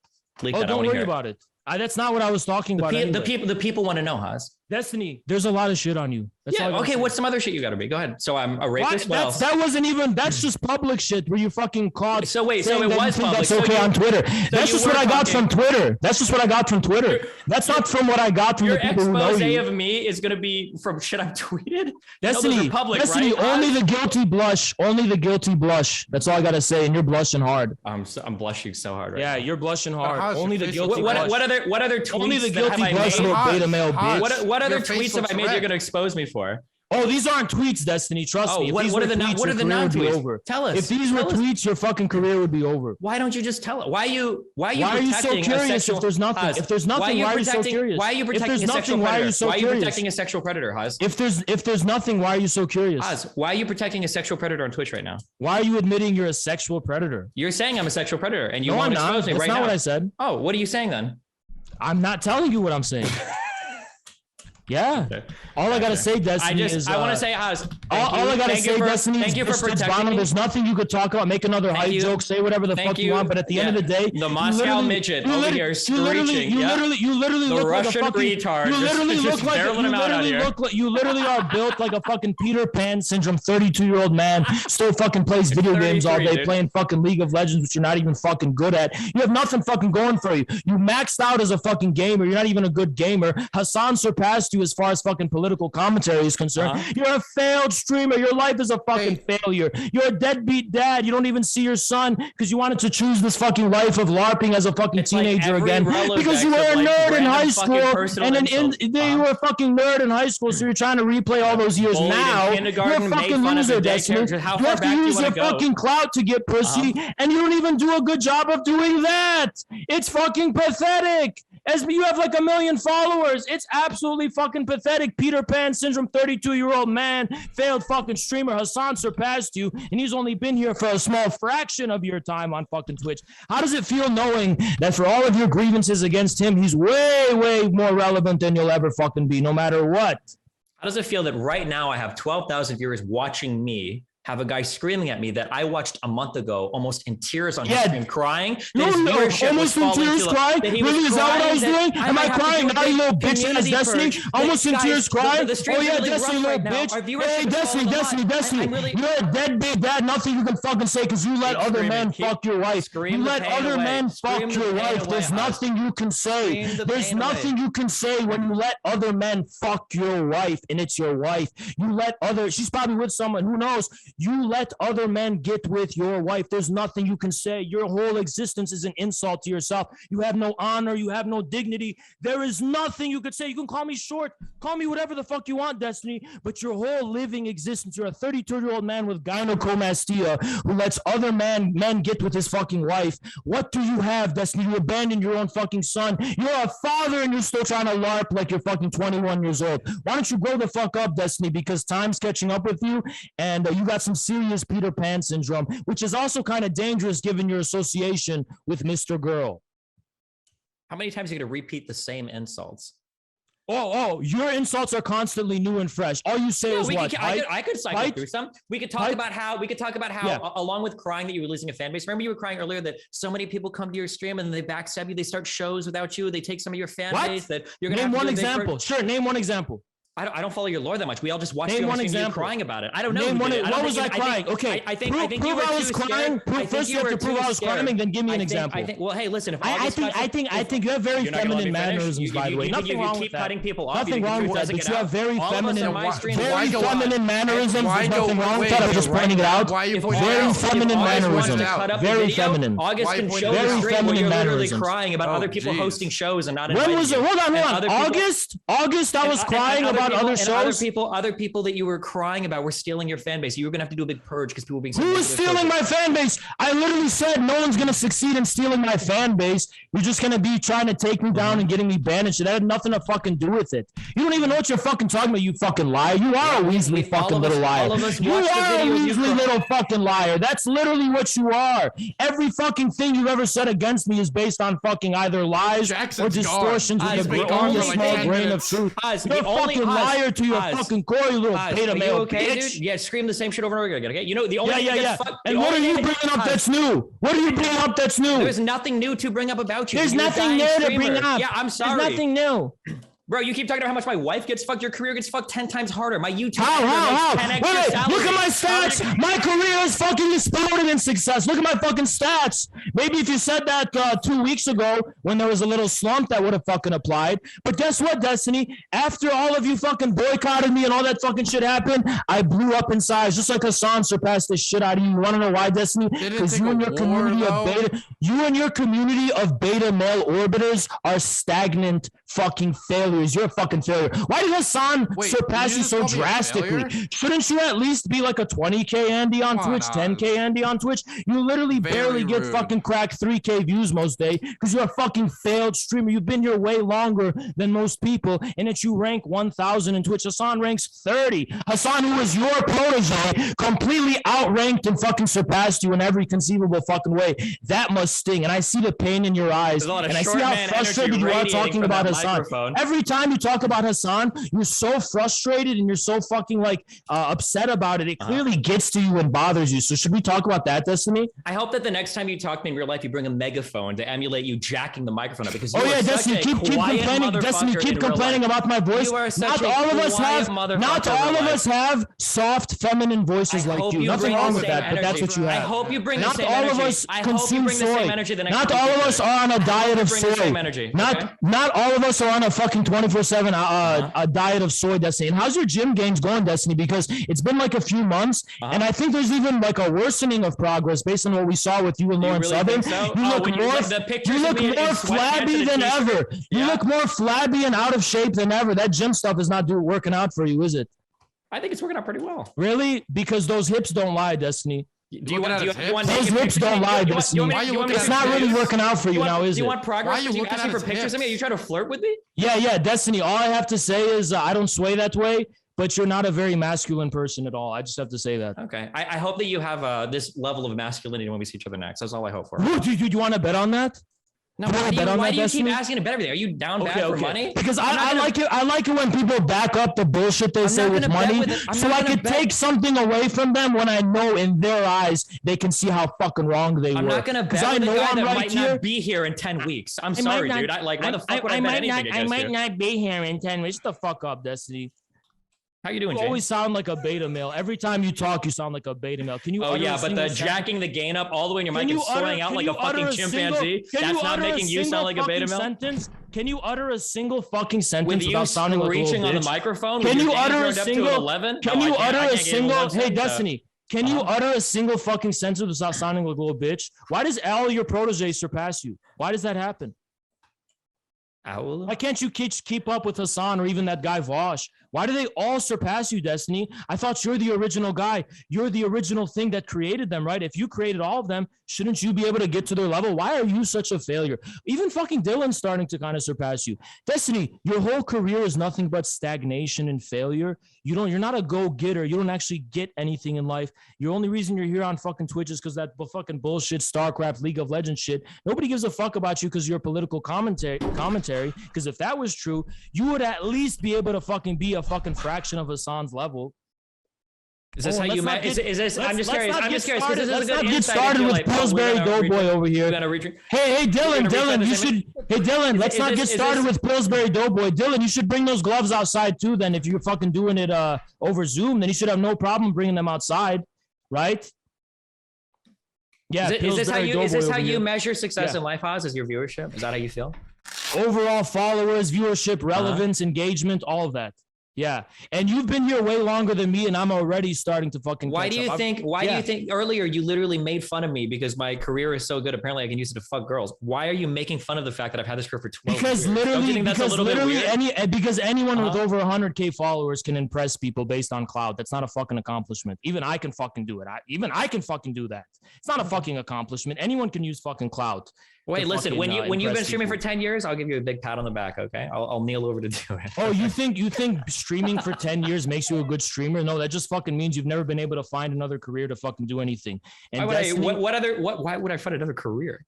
Leak that. Don't worry about it. That's not what I was talking about. The people want to know, Haas. Destiny, there's a lot of shit on you. Okay, what's some other shit you got to be? Go ahead. So I'm a rapist. That wasn't even. That's just public shit where you fucking caught. So it was public. That's okay on Twitter. That's just what I got from Twitter. That's just what I got from Twitter. That's not from what I got from the people who know you. Your expose of me is gonna be from shit I've tweeted. Destiny, Destiny, only the guilty blush. Only the guilty blush. That's all I gotta say. And you're blushing hard. I'm blushing so hard right now. Yeah, you're blushing hard. Only the guilty blush. What other tweets? Only the guilty blush, little beta male bitch. What other tweets have I made you're gonna expose me for? Oh, these aren't tweets, Destiny. Trust me. What are the non-tweets? Tell us. If these were tweets, your fucking career would be over. Why don't you just tell it? Why are you so curious if there's nothing? If there's nothing, why are you so curious? Why are you protecting a sexual predator? Why are you protecting a sexual predator, Haz? If there's nothing, why are you so curious? Haz, why are you protecting a sexual predator on Twitch right now? Why are you admitting you're a sexual predator? You're saying I'm a sexual predator, and you want to expose me right now. That's not what I said. Oh, what are you saying then? I'm not telling you what I'm saying. Yeah. Okay. All I gotta say, Destiny, is I want to say, Haz. All I gotta say, Destiny, thank you for protecting me. There's nothing you could talk about. Make another hype joke. Say whatever the fuck you want. But at the end of the day, the Moscow midget over here screeching. You literally the look Russian like a fucking retard. You literally look like you literally are built like a fucking Peter Pan syndrome 32-year-old man. Still fucking plays video games all day, playing fucking League of Legends, which you're not even fucking good at. You have nothing fucking going for you. You maxed out as a fucking gamer. You're not even a good gamer. Hassan surpassed you as far as fucking political commentary is concerned. You're a failed streamer. Your life is a fucking failure. You're a deadbeat dad. You don't even see your son because you wanted to choose this fucking life of LARPing as a fucking teenager again because you were a nerd in high school and you were a fucking nerd in high school, so you're trying to replay all those years now. You're a fucking loser, Destiny. You have to use your fucking clout to get pussy, and you don't even do a good job of doing that. It's fucking pathetic. As you have like 1 million followers. It's absolutely fucking pathetic. Peter Pan syndrome, 32-year-old man, failed fucking streamer. Hassan surpassed you, and he's only been here for a small fraction of your time on fucking Twitch. How does it feel knowing that for all of your grievances against him, he's way, way more relevant than you'll ever fucking be, no matter what? How does it feel that right now I have 12,000 viewers watching me have a guy screaming at me that I watched a month ago, almost in tears on his stream, crying? Almost in tears crying? Really? Is that what I was doing? Am I crying now, you little bitch ass Destiny? Almost in tears crying? Oh yeah, Destiny, little bitch. Hey, Destiny. You're a deadbeat dad. Nothing you can fucking say because you let other men fuck your wife. You let other men fuck your wife. There's nothing you can say. There's nothing you can say when you let other men fuck your wife and it's your wife. You let she's probably with someone, who knows? You let other men get with your wife. There's nothing you can say. Your whole existence is an insult to yourself. You have no honor. You have no dignity. There is nothing you could say. You can call me short. Call me whatever the fuck you want, Destiny. But your whole living existence, you're a 32-year-old man with gynecomastia who lets other men get with his fucking wife. What do you have, Destiny? You abandoned your own fucking son. You're a father and you're still trying to LARP like you're fucking 21 years old. Why don't you grow the fuck up, Destiny? Because time's catching up with you, and you got some serious Peter Pan syndrome, which is also kind of dangerous given your association with Mr. Girl. How many times are you going to repeat the same insults? Your insults are constantly new and fresh. All you say is what? I could cycle through some. We could talk about how, along with crying that you were losing a fan base. Remember you were crying earlier that so many people come to your stream and they backstab you. They start shows without you. They take some of your fan base that you're going to name one example. Sure. Name one example. I don't follow your lore that much. We all just watch you crying about it. I don't know. What was I crying? Okay. I think prove I was crying. First you have to prove I was crying, and then give me an example. Well, hey, listen. I think you have very feminine mannerisms, by the way. Nothing wrong with that. Cutting people off. Nothing wrong with that. But you have very feminine mannerisms. There's nothing wrong with that. I'm just pointing it out. Very feminine mannerisms. Very feminine. August can show the stream where you're literally crying about other people hosting shows and not inviting you. When was it? Hold on. August, I was crying about other shows. Other people that you were crying about were stealing your fan base. You were gonna have to do a big purge because people were being. Who is stealing my fan base? I literally said no one's gonna succeed in stealing my fan base. You're just gonna be trying to take me down and getting me banished. That had nothing to fucking do with it. You don't even know what you're fucking talking about. You fucking liar. You are a Weasley fucking little liar. You are a Weasley little fucking liar. That's literally what you are. Every fucking thing you've ever said against me is based on fucking either lies or distortions with a small grain of truth. You're a fucking liar to your fucking core, you little beta male bitch. Dude? Yeah, scream the same shit over and over again. Okay, you know the only thing that's and what are you bringing up that's new? What are you bringing up that's new? There's nothing new to bring up about you. There's nothing new to bring up. Yeah, I'm sorry. There's nothing new. Bro, you keep talking about how much my wife gets fucked. Your career gets fucked 10 times harder. My YouTube How? Wait, look at my stats. My career is fucking exploded in success. Look at my fucking stats. Maybe if you said that 2 weeks ago when there was a little slump, that would have fucking applied. But guess what, Destiny? After all of you fucking boycotted me and all that fucking shit happened, I blew up in size, just like Hassan surpassed the shit out of you. You want to know why, Destiny? Because you and your community of beta male orbiters are stagnant fucking failures. series. You're a fucking failure. Why did Hassan surpass you so drastically? Shouldn't you at least be like a 20K Andy on Twitch, 10K Andy on Twitch? You literally barely get fucking cracked 3K views most day because you're a fucking failed streamer. You've been here way longer than most people, and that you rank 1,000 in Twitch. Hassan ranks 30. Hassan, who was your protege, completely outranked and fucking surpassed you in every conceivable fucking way. That must sting. And I see the pain in your eyes, and I see how frustrated you are talking about Hassan. Microphone. Every time you talk about Hassan, you're so frustrated and you're so fucking like upset about it. It clearly gets to you and bothers you. So should we talk about that, Destiny? I hope that the next time you talk to me in real life, you bring a megaphone to emulate you jacking the microphone up, because Destiny, keep complaining. Destiny, keep complaining about my voice. Not all of us have soft feminine voices like you. Nothing wrong with that, but that's what you have. I hope you bring the Not same all energy. of us I hope you consume bring the soy. same energy the next Not time all you of do us it. are on a diet of bring the soy. same energy, Not all of us are on a fucking 24/7 a diet of soy, Destiny. And how's your gym gains going, Destiny? Because it's been like a few months, and I think there's even like a worsening of progress based on what we saw with you and Lauren Southern. You look more flabby than ever. You look more flabby and out of shape than ever. That gym stuff is not working out for you, is it? I think it's working out pretty well. Really? Because those hips don't lie, Destiny. Do you want those hips don't lie, Destiny. It's not really working out for you now, is it? Do you want progress? Are you asking for pictures of me? Are you trying to flirt with me? Yeah, Destiny. All I have to say is I don't sway that way, but you're not a very masculine person at all. I just have to say that. Okay. I hope that you have this level of masculinity when we see each other next. That's all I hope for. Ooh, do you want to bet on that? No, why do you keep asking to bet everything? Are you down bad for money? Because I like it. I like it when people back up the bullshit they say with money, so I can take something away from them when I know in their eyes they can see how fucking wrong they were. I'm not gonna bet with a guy that might not be here in 10 weeks. I'm sorry, dude. Why the fuck would I bet anything against you? I might not be here in 10 weeks. Shut the fuck up, Destiny. How you doing, You Jay? always sound like a beta male. Every time you talk, you sound like a beta male. Can you? Oh yeah, but the jacking the gain up all the way in your mic and slowing out like a fucking chimpanzee. That's not making you sound like a beta male. Sentence? Can you utter a single fucking sentence without sounding like a little reaching on the bitch? microphone? Can you utter a single? 11? Can you utter a single? Hey, Destiny. Can you utter a single fucking sentence without sounding like a little bitch? Why does all your proteges surpass you? Why does that happen? Why can't you keep up with Hassan or even that guy Vosh? Why do they all surpass you, Destiny? I thought you're the original guy. You're the original thing that created them, right? If you created all of them, shouldn't you be able to get to their level? Why are you such a failure? Even fucking Dylan's starting to kind of surpass you. Destiny, your whole career is nothing but stagnation and failure. You're not a go-getter. You don't actually get anything in life. Your only reason you're here on fucking Twitch is because that fucking bullshit StarCraft League of Legends shit. Nobody gives a fuck about you because you're political commentary. Because if that was true, you would at least be able to fucking be a fucking fraction of Hassan's level. Is this how you met? Is this? I'm just curious. Let's not get started with Pillsbury Doughboy over here. Hey, Dylan, you should. Hey, Dylan, let's not get started with Pillsbury Doughboy. Dylan, you should bring those gloves outside too. Then, if you're fucking doing it over Zoom, then you should have no problem bringing them outside, right? Yeah. Is this how you measure success in life, Oz? Is your viewership? Is that how you feel? Overall followers, viewership, relevance, engagement, all of that. Yeah, and you've been here way longer than me, and I'm already starting to fucking. Why do you think earlier you literally made fun of me because my career is so good? Apparently, I can use it to fuck girls. Why are you making fun of the fact that I've had this career for 12 years? Because anyone with over 100K followers can impress people based on clout. That's not a fucking accomplishment. Even I can fucking do it. Even I can fucking do that. It's not a fucking accomplishment. Anyone can use fucking clout. Wait, listen. When you've been streaming for 10 years, I'll give you a big pat on the back. Okay, I'll kneel over to do it. Oh, you think streaming for 10 years makes you a good streamer? No, that just fucking means you've never been able to find another career to fucking do anything. And why would I find another career?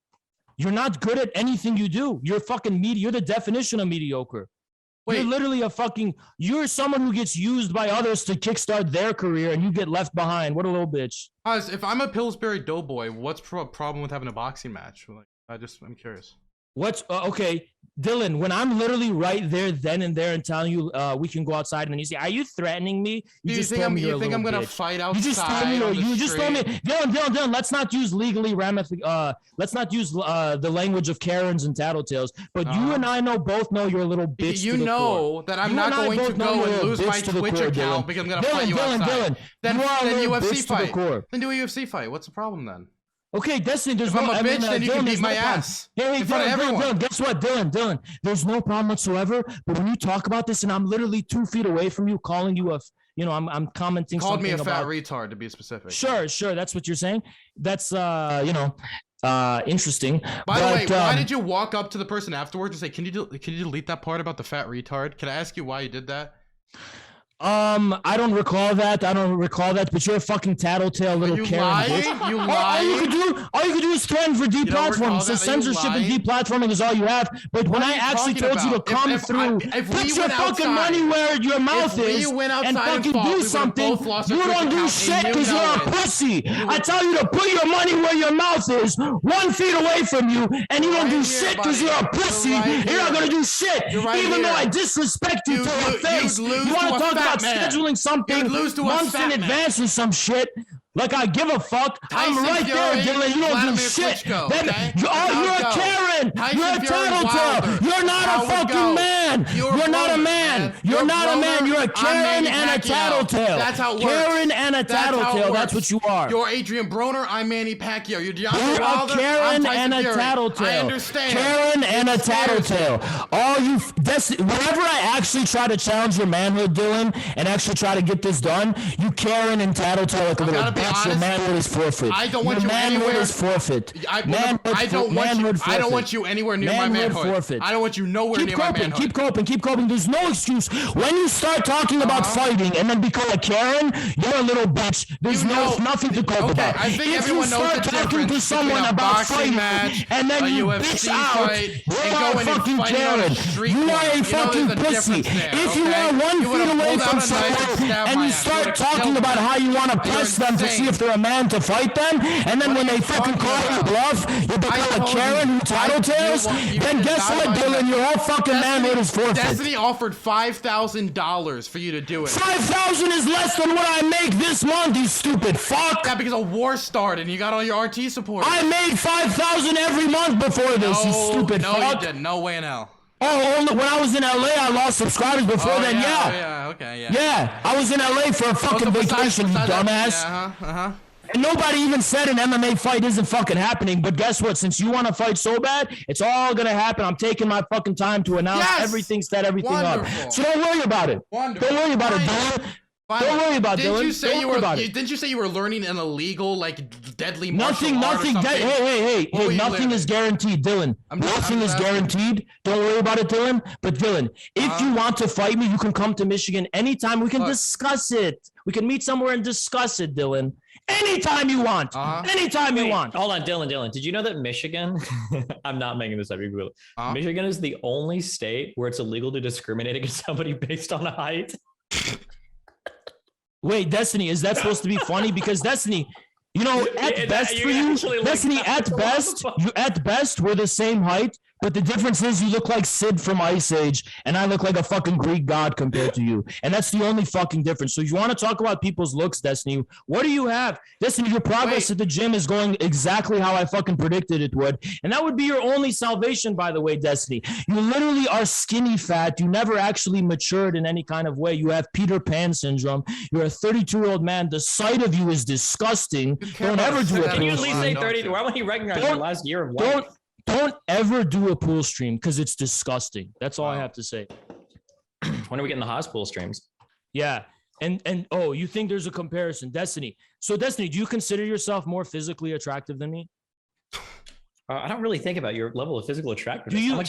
You're not good at anything you do. You're fucking you're the definition of mediocre. Wait. You're literally you're someone who gets used by others to kickstart their career, and you get left behind. What a little bitch. Guys, if I'm a Pillsbury Doughboy, what's the problem with having a boxing match? I'm curious. What's okay, Dylan? When I'm literally right there, then and there, and telling you we can go outside, and then you say, "Are you threatening me?" You think I'm gonna fight outside? You just told me, Dylan. Let's not use let's not use the language of Karens and tattletales. But you and I both know you're a little bitch. You know that I'm not going to go and lose my Twitch account because I'm gonna fight you outside. Then UFC fight. Then do a UFC fight. What's the problem then? Okay, Destiny, there's if I'm a bitch, then you can beat my ass. Hey, in front of everyone. Dylan, guess what, Dylan? There's no problem whatsoever. But when you talk about this, and I'm literally 2 feet away from you, calling you I'm commenting. Called something me a fat about, retard, to be specific. Sure, that's what you're saying. That's interesting. By the way, why did you walk up to the person afterwards and say, "Can you delete that part about the fat retard"? Can I ask you why you did that? I don't recall that. But you're a fucking tattletale little Karen. You lied. All you could do is threaten for deplatforming. So censorship and deplatforming is all you have. But when I actually told you to come through, put your fucking money where your mouth is, and fucking do something, you don't do shit because you're a pussy. I tell you to put your money where your mouth is, 1 feet away from you, and you don't do shit because you're a pussy. You're not gonna do shit, even though I disrespect you to your face. You want to talk about scheduling something months in advance or some shit. Like I give a fuck. I'm right there, Dylan. You don't do shit. You're a Karen. You're a tattletale. You're not a fucking man. You're not a man. You're not a man. You're a Karen and a tattletale. That's how it works. Karen and a tattletale. That's what you are. You're Adrian Broner. I'm Manny Pacquiao. You're DeAndre Wilder. You're a Karen and a tattletale. I understand. Karen and a tattletale. Whenever I actually try to challenge your manhood, Dylan, and actually try to get this done, you Karen and tattletale like a little bitch. Your manhood is forfeit. I don't want your you anywhere. Manhood is forfeit. I don't want you anywhere near my manhood. Forfeit. I don't want you nowhere near my manhood. Keep coping. There's no excuse. When you start talking about fighting and then become a Karen, you're a little bitch. There's nothing to cope about. I think everyone knows the difference. If you start talking to someone about fighting and then you bitch out, you're a fucking Karen. You are a fucking pussy. If you are 1 feet away from someone and you start talking about how you want to press them to see if they're a man to fight them, and then when they fucking call you bluff, you become a Karen who tattletales, then guess what, Dylan? Your whole fucking manhood is forfeit. Destiny offered $5,000 for you to do it. 5,000 is less than what I make this month, you stupid fuck. Yeah, because a war started and you got all your RT support. I made 5,000 every month before this, you stupid fuck. No, you didn't. No way in hell. Oh, when I was in LA, I lost subscribers before then, yeah. Okay. Yeah, I was in LA for a fucking vacation, you dumbass. And nobody even said an MMA fight isn't fucking happening. But guess what? Since you want to fight so bad, it's all going to happen. I'm taking my fucking time to announce everything, set everything up. So don't worry about it. Wonderful. Don't worry about it, Dylan. Don't worry about it, Dylan. Didn't you say you were learning an illegal, deadly martial art or something? Hey, nothing is guaranteed, Dylan. Nothing is guaranteed. Don't worry about it, Dylan. But Dylan, if you want to fight me, you can come to Michigan anytime. We can discuss it. We can meet somewhere and discuss it, Dylan. Anytime you want. Anytime you want. Hold on, Dylan. Did you know that Michigan, I'm not making this up, Michigan is the only state where it's illegal to discriminate against somebody based on height? Wait, Destiny, is that supposed to be funny? Because Destiny, at best for you, Destiny, at best, we're the same height. But the difference is you look like Sid from Ice Age, and I look like a fucking Greek god compared to you. And that's the only fucking difference. So if you want to talk about people's looks, Destiny, what do you have? Destiny, your progress at the gym is going exactly how I fucking predicted it would. And that would be your only salvation, by the way, Destiny. You literally are skinny fat. You never actually matured in any kind of way. You have Peter Pan syndrome. You're a 32-year-old man. The sight of you is disgusting. Don't ever do it. Can you at least say 30? Why won't you recognize your last year of life? Don't ever do a pool stream because it's disgusting. That's all I have to say. When are we getting the hospital streams? Yeah. And you think there's a comparison. Destiny. So Destiny, do you consider yourself more physically attractive than me? I don't really think about your level of physical attractiveness. How much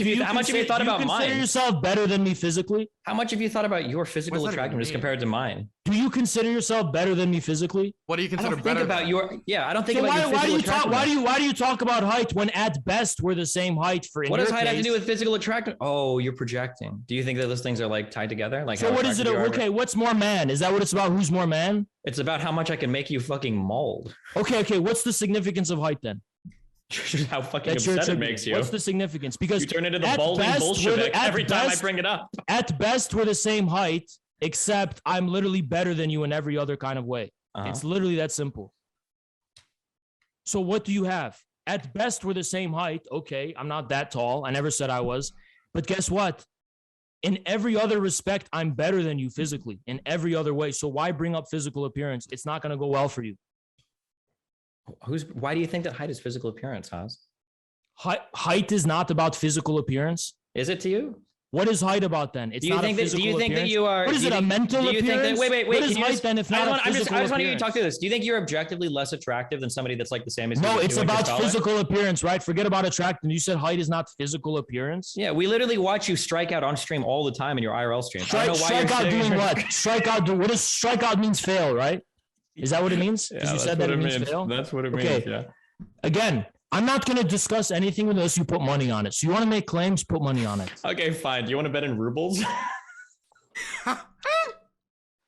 have you thought about mine? Do you consider yourself better than me physically? How much have you thought about your physical attractiveness compared to mine? Do you consider yourself better than me physically? What do you consider better? I don't think about your physical attractiveness. Why do you talk about height when at best we're the same height? What does height have to do with physical attractiveness? Oh, you're projecting. Do you think that those things are tied together? So what is it? Okay, what's more man? Is that what it's about? Who's more man? It's about how much I can make you fucking mauled. Okay. What's the significance of height then? How fucking upset it makes you. What's the significance? Because you turn into the balding Bolshevik every time I bring it up. At best, we're the same height, except I'm literally better than you in every other kind of way. It's literally that simple. So what do you have? At best, we're the same height. Okay, I'm not that tall. I never said I was. But guess what? In every other respect, I'm better than you physically in every other way. So why bring up physical appearance? It's not going to go well for you. Why do you think that height is physical appearance, Haas? Height is not about physical appearance. Is it to you? What is height about then? It's not a physical appearance. Do you think that you are? What is it? A mental appearance? Wait. What is height then? If not I just want to hear you talk through this. Do you think you're objectively less attractive than somebody that's like the same as you? No, it's about physical appearance, right? Forget about attractive. You said height is not physical appearance. Yeah, we literally watch you strike out on stream all the time in your IRL stream. Strike out doing what? Strike out. What does strike out means? Fail, right? Is that what it means? Because you said that it means fail. That's what it means. Yeah. Again, I'm not going to discuss anything unless you put money on it. So you want to make claims, put money on it. Okay, fine. Do you want to bet in rubles?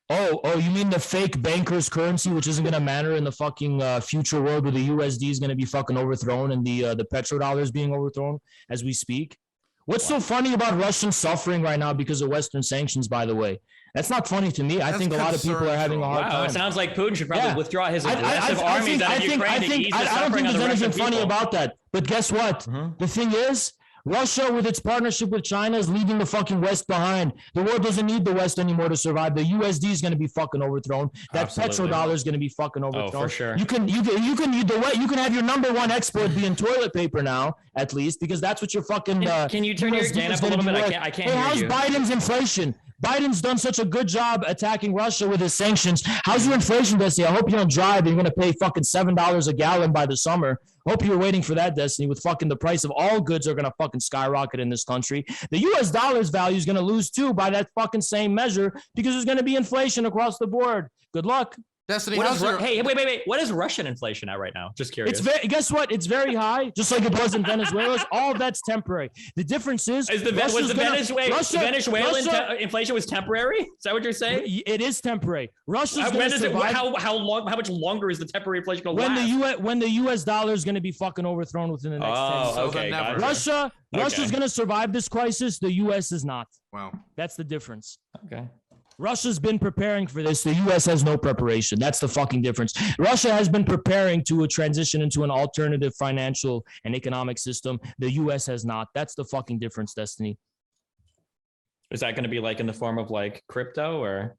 Oh, you mean the fake banker's currency, which isn't going to matter in the fucking future world where the USD is going to be fucking overthrown and the petrodollar is being overthrown as we speak? What's so funny about Russian suffering right now because of Western sanctions, by the way? That's not funny to me. I think a lot of people are having a hard time. It sounds like Putin should probably withdraw his aggressive armies out of Ukraine to ease the suffering of the Russian people. I don't think there's anything funny about that. But guess what? The thing is, Russia, with its partnership with China, is leaving the fucking West behind. The world doesn't need the West anymore to survive. The USD is going to be fucking overthrown. That petrodollar is going to be fucking overthrown. Oh, for sure. You can have your number one export be in toilet paper now, at least, because that's what your fucking. Can you turn your gain up a little bit? I can't hear you. How's Biden's inflation? Biden's done such a good job attacking Russia with his sanctions. How's your inflation, Destiny? I hope you don't drive and you're going to pay fucking $7 a gallon by the summer. Hope you're waiting for that, Destiny, with fucking the price of all goods are going to fucking skyrocket in this country. The US dollar's value is going to lose too by that fucking same measure because there's going to be inflation across the board. Good luck. Destiny, hey, wait. What is Russian inflation at right now? Just curious. Guess what? It's very high, just like it was in Venezuela's. All that's temporary. The difference is Venezuelan inflation was temporary? Is that what you're saying? It is temporary. Russia's going to survive. How much longer is the temporary inflation going to last? When the US dollar is going to be fucking overthrown within the next 10 years. Okay. Russia's going to survive this crisis. The US is not. Wow. That's the difference. Okay. Russia's been preparing for this. The U.S. has no preparation. That's the fucking difference. Russia has been preparing to transition into an alternative financial and economic system. The U.S. has not. That's the fucking difference, Destiny. Is that going to be like in the form of like crypto or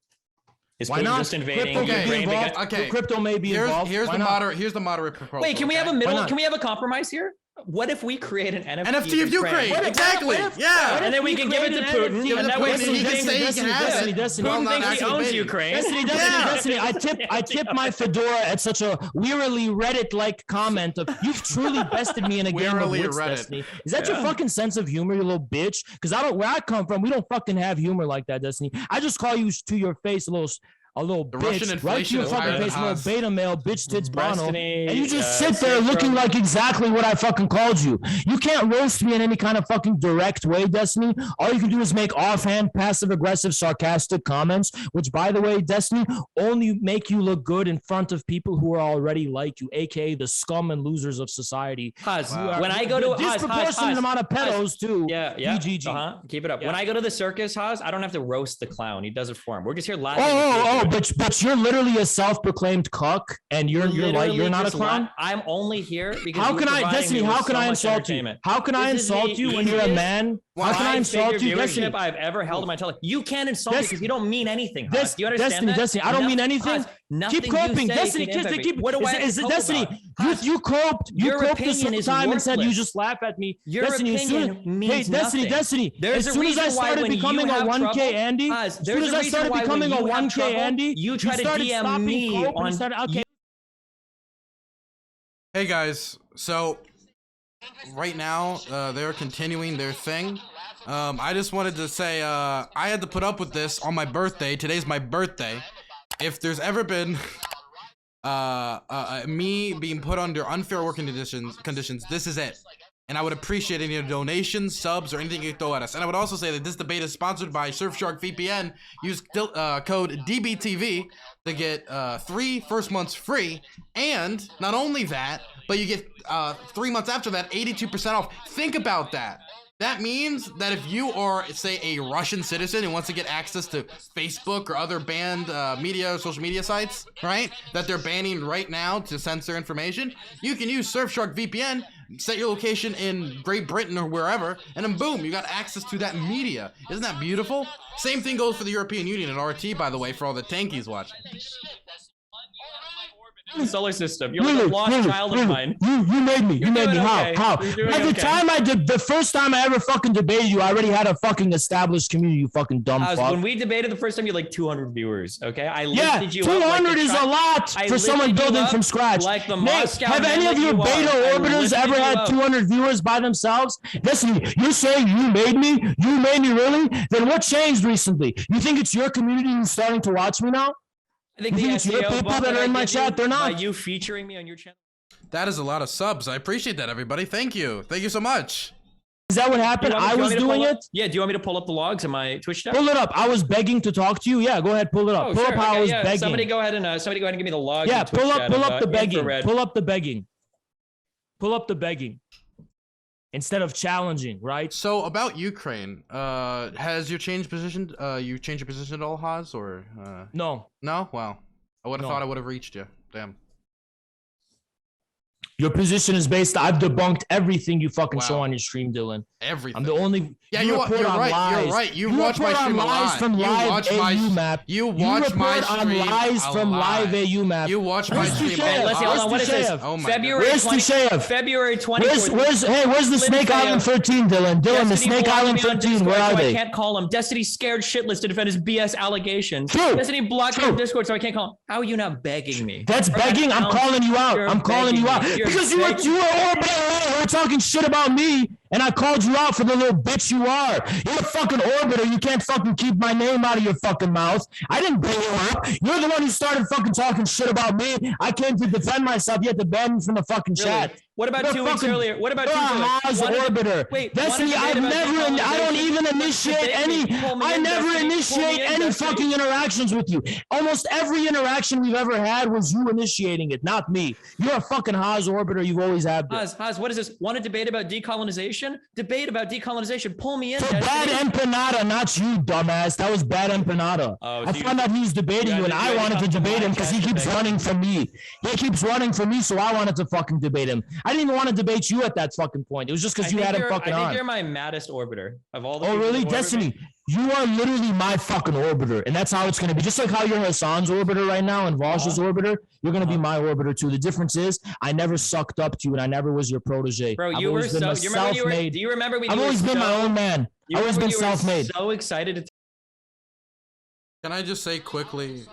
is Putin just invading Ukraine? Crypto may be involved. Here's the moderate proposal. Wait, can we have a middle? Can we have a compromise here? What if we create an NFT of Ukraine? Exactly. Yeah. And then we can give it to Putin. And that way he can say he can have it. Putin thinks he owns Ukraine. Destiny. I tip my fedora at such a wearily Reddit-like comment of "You've truly bested me in a game of wits, Destiny." Is that your fucking sense of humor, you little bitch? Because where I come from, we don't fucking have humor like that, Destiny. I just call you to your face a little bitch, right to your fucking face, a little beta male, bitch tits Bono, and you just sit there looking like exactly what I fucking called you. You can't roast me in any kind of fucking direct way, Destiny. All you can do is make offhand, passive-aggressive, sarcastic comments, which, by the way, Destiny, only make you look good in front of people who are already like you, aka the scum and losers of society. When I go to disproportionate amount of pedos too. Yeah. BGG. Keep it up. Yeah. When I go to the circus, Haas, I don't have to roast the clown. He does it for him. We're just here laughing. But you're literally a self-proclaimed cuck, and you're not a clown. I'm only here because how can I insult you? How can I insult you when you're a man? How can I insult you? Viewership I've ever held in my life. You can't insult me because you don't mean anything. Do you understand that? Destiny, I don't mean anything. Keep coping, Destiny. What do I have to Destiny? You coped this time and said you just laugh at me. Your opinion means nothing. Destiny. As soon as I started becoming a 1K Andy, you try to DM me on. Hey guys, so right now they're continuing their thing. I just wanted to say I had to put up with this on my birthday. Today's my birthday. If there's ever been me being put under unfair working conditions, this is it. And I would appreciate any donations, subs, or anything you throw at us. And I would also say that this debate is sponsored by Surfshark VPN. Use code DBTV to get 3 first months free. And not only that, but you get 3 months after that, 82% off. Think about that. That means that if you are, say, a Russian citizen who wants to get access to Facebook or other banned social media sites, right, that they're banning right now to censor information, you can use Surfshark VPN, set your location in Great Britain or wherever, and then boom, you got access to that media. Isn't that beautiful? Same thing goes for the European Union and RT, by the way, for all the Tankies watching. the solar system. You're like a lost child of mine. You made me. You made me. Okay. How? By the time I did, the first time I ever fucking debated you, I already had a fucking established community, you fucking dumb fuck. When we debated the first time, you had like 200 viewers, okay? I lifted you 200 is a lot for someone building from scratch. Like the Nate, have any of your beta orbiters ever had 200 viewers by themselves? Listen, you're saying you made me? You made me really? Then what changed recently? You think it's your community who's starting to watch me now? I think it's your people that are in my chat. They're not. By you featuring me on your channel. That is a lot of subs. I appreciate that, everybody. Thank you. Thank you so much. Is that what happened? I was doing it? Yeah, do you want me to pull up the logs in my Twitch chat? Pull it up. I was begging to talk to you. Yeah, go ahead, pull it up. Pull up how I was begging. Somebody go ahead and give me the logs. Yeah, pull up the begging. Pull up the begging. Pull up the begging. Instead of challenging, right? So about Ukraine, has you changed position? You changed your position at all, Haas, or no? No? Wow. I would have thought I would have reached you. Damn. Your position is based. I've debunked everything you fucking show on your stream, Dylan. Everything. I'm the only. Yeah, you're right. You're right. You watch my stream live. From live AU map. You watch my stream. On lies from live AU map. You watch my stream. Let's see. Hold on. What is this? Oh my February 20th. February 20th. Where's the Snake Island 13, Dylan? Dylan, the Snake Island 13. Where are they? I can't call him. Destiny scared shitless to defend his BS allegations. Destiny blocked me on Discord, so I can't call him. How are you not begging me? That's begging. I'm calling you out. I'm calling you out because you were orbiting. We're talking shit about me, and I called you out for the little bitch you are. You're a fucking orbiter. You can't fucking keep my name out of your fucking mouth. I didn't bring you up. You're the one who started fucking talking shit about me. I came to defend myself. You had to ban me from the fucking chat. What about 2 weeks earlier? What about 2 weeks earlier? Orbiter. Wait, Destiny, I don't even initiate any. I never initiate any fucking interactions with you. Almost every interaction we've ever had was you initiating it, not me. You're a fucking Haas orbiter. You've always had been. Haas, what is this? Want to debate about decolonization? Debate about decolonization. Pull me in. Bad Empanada, not you, dumbass. That was Bad Empanada. I found out he's debating you, and I wanted to debate him because he keeps running from me. He keeps running from me, so I wanted to fucking debate him. I didn't even want to debate you at that fucking point. It was just because you had him fucking on. I think you're my maddest orbiter of all the. Oh, really? Destiny, you are literally my fucking orbiter, and that's how it's going to be. Just like how you're Hassan's orbiter right now and Vaj's orbiter, you're going to be my orbiter too. The difference is I never sucked up to you, and I never was your protege. Bro, you were so. Do you remember when I've always been my own man. I've always been self-made. So excited to. Can I just say quickly?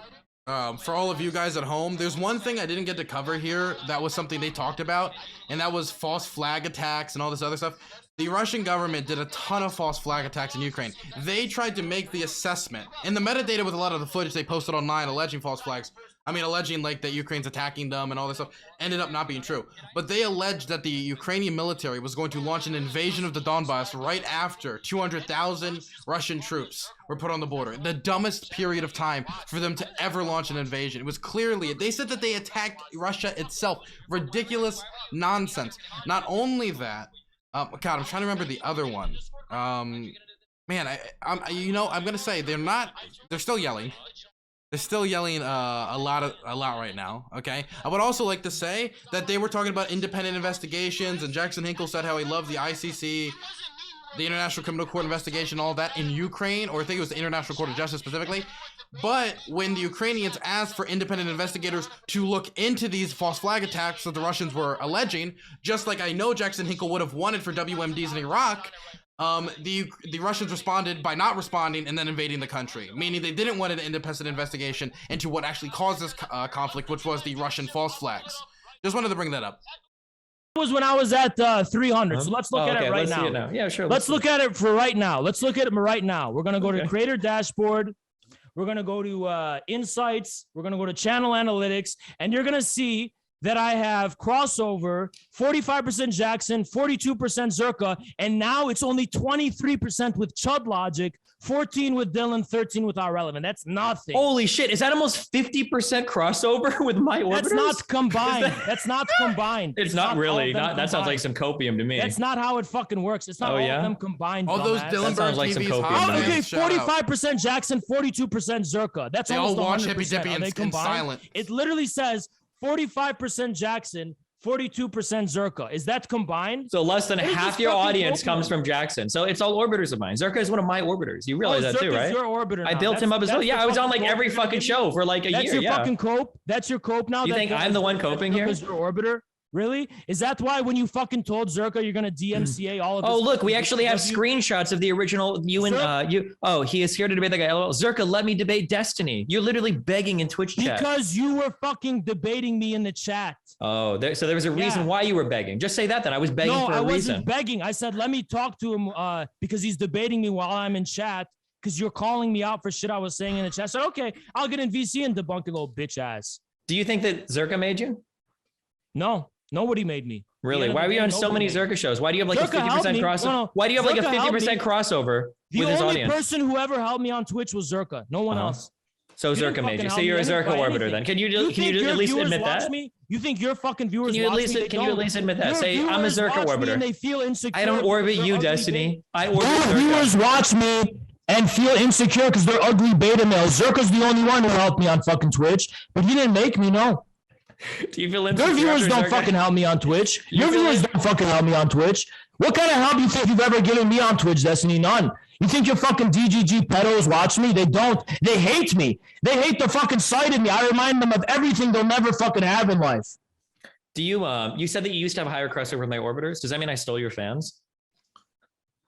For all of you guys at home, there's one thing I didn't get to cover here that was something they talked about, and that was false flag attacks and all this other stuff. The Russian government did a ton of false flag attacks in Ukraine. They tried to make the assessment, and the metadata with a lot of the footage they posted online alleging false flags, alleging like that Ukraine's attacking them and all this stuff, ended up not being true. But they alleged that the Ukrainian military was going to launch an invasion of the Donbass right after 200,000 Russian troops were put on the border. The dumbest period of time for them to ever launch an invasion. It was clearly, they said that they attacked Russia itself. Ridiculous nonsense. Not only that, God, I'm trying to remember the other one. Man, I'm gonna say they're still yelling. They're still yelling a lot right now, okay? I would also like to say that they were talking about independent investigations, and Jackson Hinkle said how he loved the ICC, the International Criminal Court investigation, all that in Ukraine, or I think it was the International Court of Justice specifically. But when the Ukrainians asked for independent investigators to look into these false flag attacks that the Russians were alleging, just like I know Jackson Hinkle would have wanted for WMDs in Iraq, the Russians responded by not responding and then invading the country, meaning they didn't want an independent investigation into what actually caused this conflict, which was the Russian false flags. Just wanted to bring that up. It was when I was at 300. So let's look at it right now. Yeah, sure. Let's look at it for right now. Let's look at it right now. We're going to go to Creator Dashboard. We're going to go to Insights. We're going to go to Channel Analytics. And you're going to see that I have crossover, 45% Jackson, 42% Zerka, and now it's only 23% with Chud Logic, 14 with Dylan, 13 with our relevant. That's nothing. Holy shit. Is that almost 50% crossover with my orbiters? That's not combined. That's not combined. It's not really. That sounds like some copium to me. That's not how it fucking works. It's not all of them combined. All those Dylan sounds like some copium. Okay, 45% Jackson, 42% Zerka. That's almost 100%. They all watch Hippy Dippy in silent. It literally says 45% Jackson, 42% Zerka. Is that combined? So less than half your audience comes from Jackson. So it's all orbiters of mine. Zerka is one of my orbiters. You realize that too, right? Your orbiter now. I built him up as well. Yeah, I was on like every fucking show for like a year. That's your fucking cope. That's your cope now. You think I'm the one coping here? Because your orbiter. Really? Is that why when you fucking told Zerka you're gonna DMCA all of this? Oh, look, we actually have screenshots of the original Oh, he is here to debate the guy. Zerka, let me debate Destiny. You're literally begging in Twitch chat. Because you were fucking debating me in the chat. Oh, so there was a reason why you were begging. Just say that then. I was begging for a reason. No, I wasn't begging. I said, let me talk to him because he's debating me while I'm in chat because you're calling me out for shit I was saying in the chat. I said, okay, I'll get in VC and debunk your little bitch ass. Do you think that Zerka made you? No. Nobody made me. Really? Why were you on so many Zerka shows? Why do you have like a 50% crossover? No. Why do you have like a 50% crossover with his audience? The only person who ever helped me on Twitch was Zerka. No one else. So Zerka made you. So you're a Zerka orbiter then. Can you at least admit that? You think your fucking viewers Can you at least admit that? Say I'm a Zerka orbiter. And they feel insecure. I don't orbit you, Destiny. I orbit Zerka. Viewers watch me and feel insecure because they're ugly beta males. Zerka's the only one who helped me on fucking Twitch, but he didn't make me, no. Do you feel insecure? Your viewers don't fucking help me on Twitch. Your viewers don't fucking help me on Twitch. What kind of help do you think you've ever given me on Twitch, Destiny? None. You think your fucking DGG pedos watch me? They don't. They hate me. They hate the fucking sight of me. I remind them of everything they'll never fucking have in life. Do you, you said that you used to have a higher crossover with my orbiters. Does that mean I stole your fans?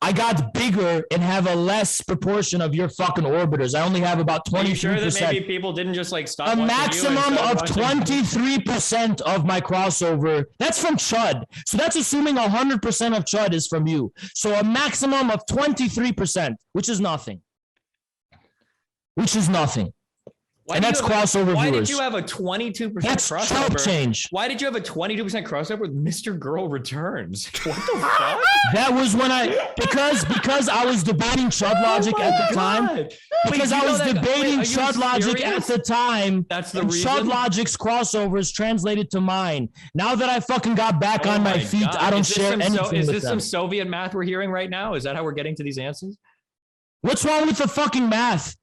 I got bigger and have a less proportion of your fucking orbiters. I only have about 23%. Are you sure that maybe people didn't just like stop? A maximum of 23% of my crossover. That's from Chud. So that's assuming 100% of Chud is from you. So a maximum of 23%, which is nothing. Which is nothing. And that's crossover viewers. Why did you have a 22% crossover? Change. Why did you have a 22% crossover with Mr. Girl Returns? What the fuck? That was when because I was debating Chud Logic at the time. Because I was debating Chud Logic at the time. That's the reason. Chud Logic's crossovers translated to mine. Now that I fucking got back on my feet, I don't share anything. Is this some Soviet math we're hearing right now? Is that how we're getting to these answers? What's wrong with the fucking math?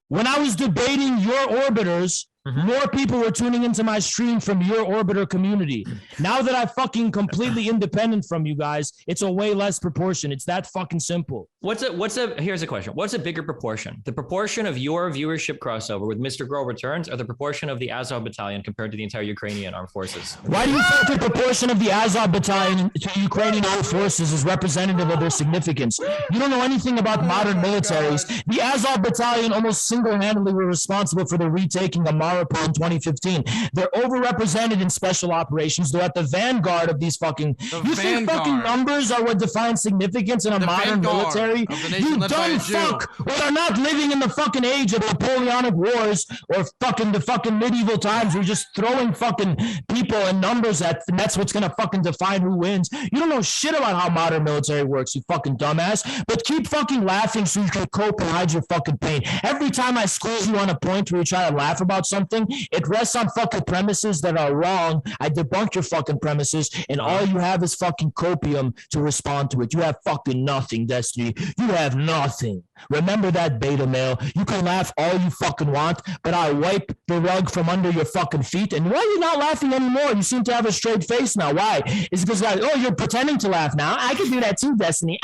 When I was debating your orbiters, more people were tuning into my stream from your orbiter community. Now that I'm fucking completely independent from you guys, it's a way less proportion. It's that fucking simple. Here's a question. What's a bigger proportion? The proportion of your viewership crossover with Mr. Girl Returns or the proportion of the Azov Battalion compared to the entire Ukrainian armed forces? Why do you think the proportion of the Azov Battalion to Ukrainian armed forces is representative of their significance? You don't know anything about modern militaries. The Azov Battalion almost single-handedly were responsible for the retaking of Mariupol in 2015. They're overrepresented in special operations. They're at the vanguard of these fucking... You think fucking numbers are what defines significance in a modern military? You dumb fuck! We are not living in the fucking age of Napoleonic Wars or fucking the fucking medieval times. We're just throwing fucking people and numbers at, and that's what's gonna fucking define who wins. You don't know shit about how modern military works, you fucking dumbass. But keep fucking laughing so you can cope and hide your fucking pain. Every time I squeeze you on a point where you try to laugh about something, it rests on fucking premises that are wrong. I debunk your fucking premises, and all you have is fucking copium to respond to it. You have fucking nothing, Destiny. You have nothing. Remember that, beta male. You can laugh all you fucking want, but I wipe the rug from under your fucking feet. And why are you not laughing anymore? You seem to have a straight face now. Why? Is it because, you're pretending to laugh now? I can do that too, Destiny.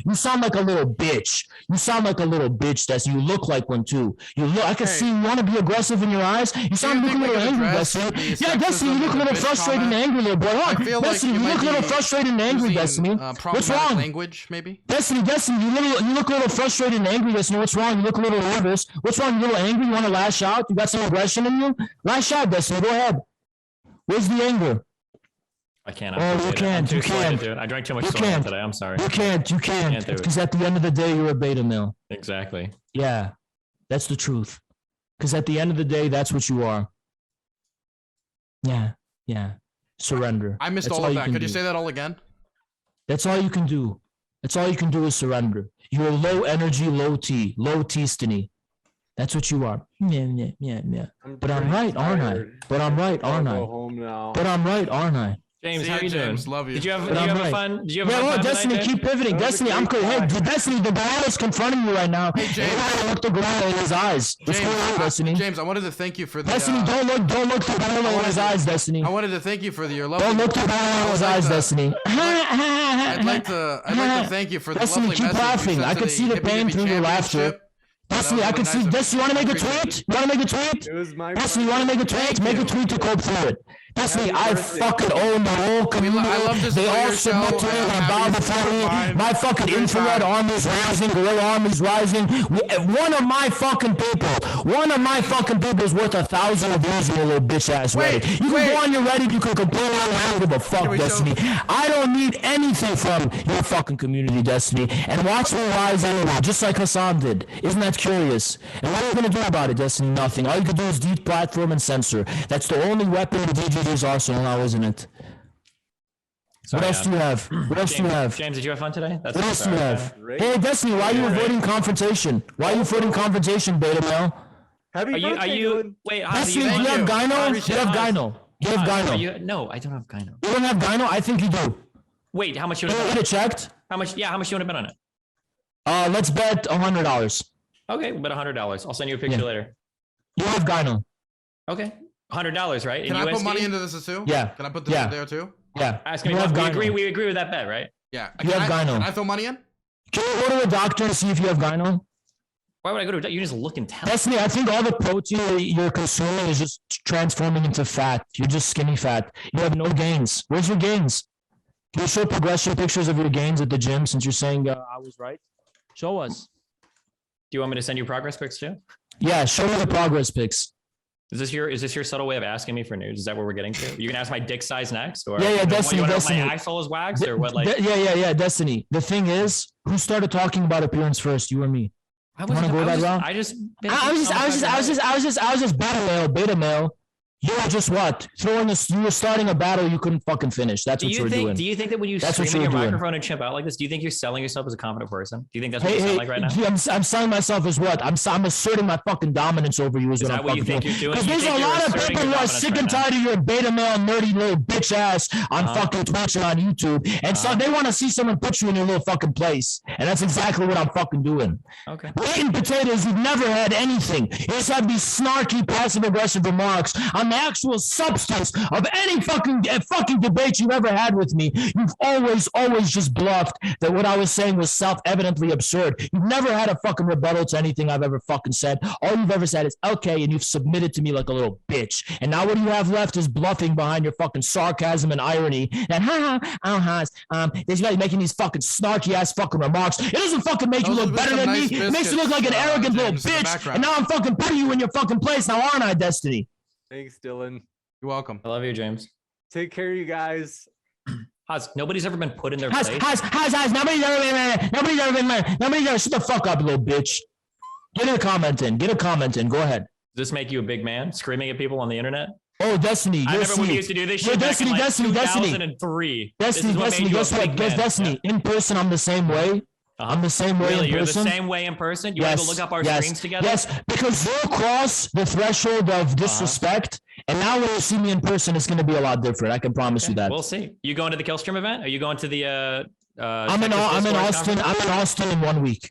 You sound like a little bitch. You sound like a little bitch, Destiny. You look like one too. I can see you want to be aggressive in your eyes. You sound a little angry, Destiny. Yeah, Destiny, you look a little frustrated and angry, little boy. Destiny, you look a little frustrated and angry, Destiny. What's wrong? Language, maybe? Destiny, you look a little frustrated and angry, Destiny. What's wrong? You look a little nervous. What's wrong? You a little angry? You want to lash out? You got some aggression in you? Lash out, Destiny. Go ahead. Where's the anger? I can't. You can't. You can't. I drank too much soda today. I'm sorry. You can't. You can't. Because at the end of the day, you're a beta male. Exactly. Yeah, that's the truth. Because at the end of the day, that's what you are. Yeah. Surrender. I missed all of that. Could you say that all again? That's all you can do. That's all you can do is surrender. You're low energy, low T-stiny. That's what you are. Yeah. But I'm right, aren't I? But I'm right, aren't I? Go home now. But I'm right, aren't I? James, how are you doing? Love you. Did you have a fun? Did you have a fun time Destiny, tonight, keep pivoting. Destiny, I'm cool. Hey, Destiny, the gorilla confronting you right now. Hey, James. Look the gorilla in his eyes. What's going on, Destiny? James, I wanted to thank you for the. Destiny, don't look the gorilla in his eyes, Destiny. I wanted to thank you for your love. Don't look the gorilla in his eyes, Destiny. I'd like to thank you for the Destiny, lovely keep message. laughing. I can see the pain through your laughter. Destiny, I can see. Destiny, you want to make a tweet? You want to make a tweet? It was my Destiny, you want to make a tweet? Make a tweet to cope through it. Destiny, I fucking own the whole community. I love this they all show. submit to it and bow before me. My fucking infrared army's rising, gorilla army's rising. One of my fucking people is worth 1,000 of yours, you little bitch ass Reddit. You can go on your Reddit, you can complain, I don't give a fuck, Destiny. I don't need anything from your fucking community, Destiny. And watch me rise anyway, just like Hassan did. Isn't that curious? And what are you gonna do about it, Destiny? Nothing. All you can do is deplatform and censor. That's the only weapon the DGD's arsenal now, isn't it? Sorry, what else do you have? What else do you have? James, did you have fun today? What else do you have? Hey, Destiny, why are you avoiding confrontation? Why are you avoiding confrontation, Beta Male? Are you, wait, Destiny, do you have Gyno? You have Gyno. You have Gyno. No, I don't have Gyno. You don't have Gyno? I think you do. Wait, how much you want to bet? Get it checked? How much you want to bet on it? Let's bet $100. Okay, we'll bet $100. I'll send you a picture later. You have Gyno. Okay. $100, right? Can I put money into this too? Yeah. Can I put this in there too? Yeah. Ask me. We agree with that bet, right? Yeah. You have Gyno. Can I throw money in? Can you go to a doctor and see if you have Gyno? Why would I go to a doctor? You just look and tell. Destiny, I think all the protein you're consuming is just transforming into fat. You're just skinny fat. You have no gains. Where's your gains? Can you show progression pictures of your gains at the gym since you're saying I was right? Show us. Do you want me to send you progress pics too? Yeah, show me the progress pics. Is this your subtle way of asking me for news? Is that where we're getting to? You can ask my dick size next, or Destiny. My asshole is waxed, or what? Like, yeah, Destiny. The thing is, who started talking about appearance first? You or me? I was just beta male. You were just what? You were starting a battle you couldn't fucking finish. That's what you were doing. Do you think that when you scream in your microphone and chimp out like this, do you think you're selling yourself as a confident person? Do you think that's what you sound like right now? I'm selling myself as what? I'm asserting my fucking dominance over you. Is what I'm fucking doing. Because there's a lot of people who are sick and tired of your beta male nerdy little bitch ass on fucking Twitch and on YouTube, and so they want to see someone put you in your little fucking place, and that's exactly what I'm fucking doing. Okay. Eating potatoes, you've never had anything. You just have these snarky, passive-aggressive remarks on the actual substance of any fucking debate you've ever had with me. You've always just bluffed that what I was saying was self-evidently absurd. You've never had a fucking rebuttal to anything I've ever fucking said. All you've ever said is okay, and you've submitted to me like a little bitch. And now what you have left is bluffing behind your fucking sarcasm and irony. And this guy's making these fucking snarky ass fucking remarks. It doesn't fucking make you look better than me. It makes you look like an arrogant little bitch. And now I'm fucking putting you in your fucking place. Now aren't I, Destiny? Thanks, Dylan. You're welcome. I love you, James. Take care, you guys. Nobody's ever been put in their place. Nobody's ever. Shut the fuck up, little bitch. Get a comment in. Go ahead. Does this make you a big man screaming at people on the internet? Oh, Destiny. I remember when we used to do this shit back in 2003. Destiny, guess what? Destiny, in person, I'm the same way. I'm the same way really? in person. You're the same way in person? You want to go look up our screens together? Yes, because you'll cross the threshold of disrespect, and now when you see me in person, it's going to be a lot different. I can promise you that. We'll see. You going to the Killstream event? Are you going to the I'm in Austin. I'm in Austin in 1 week.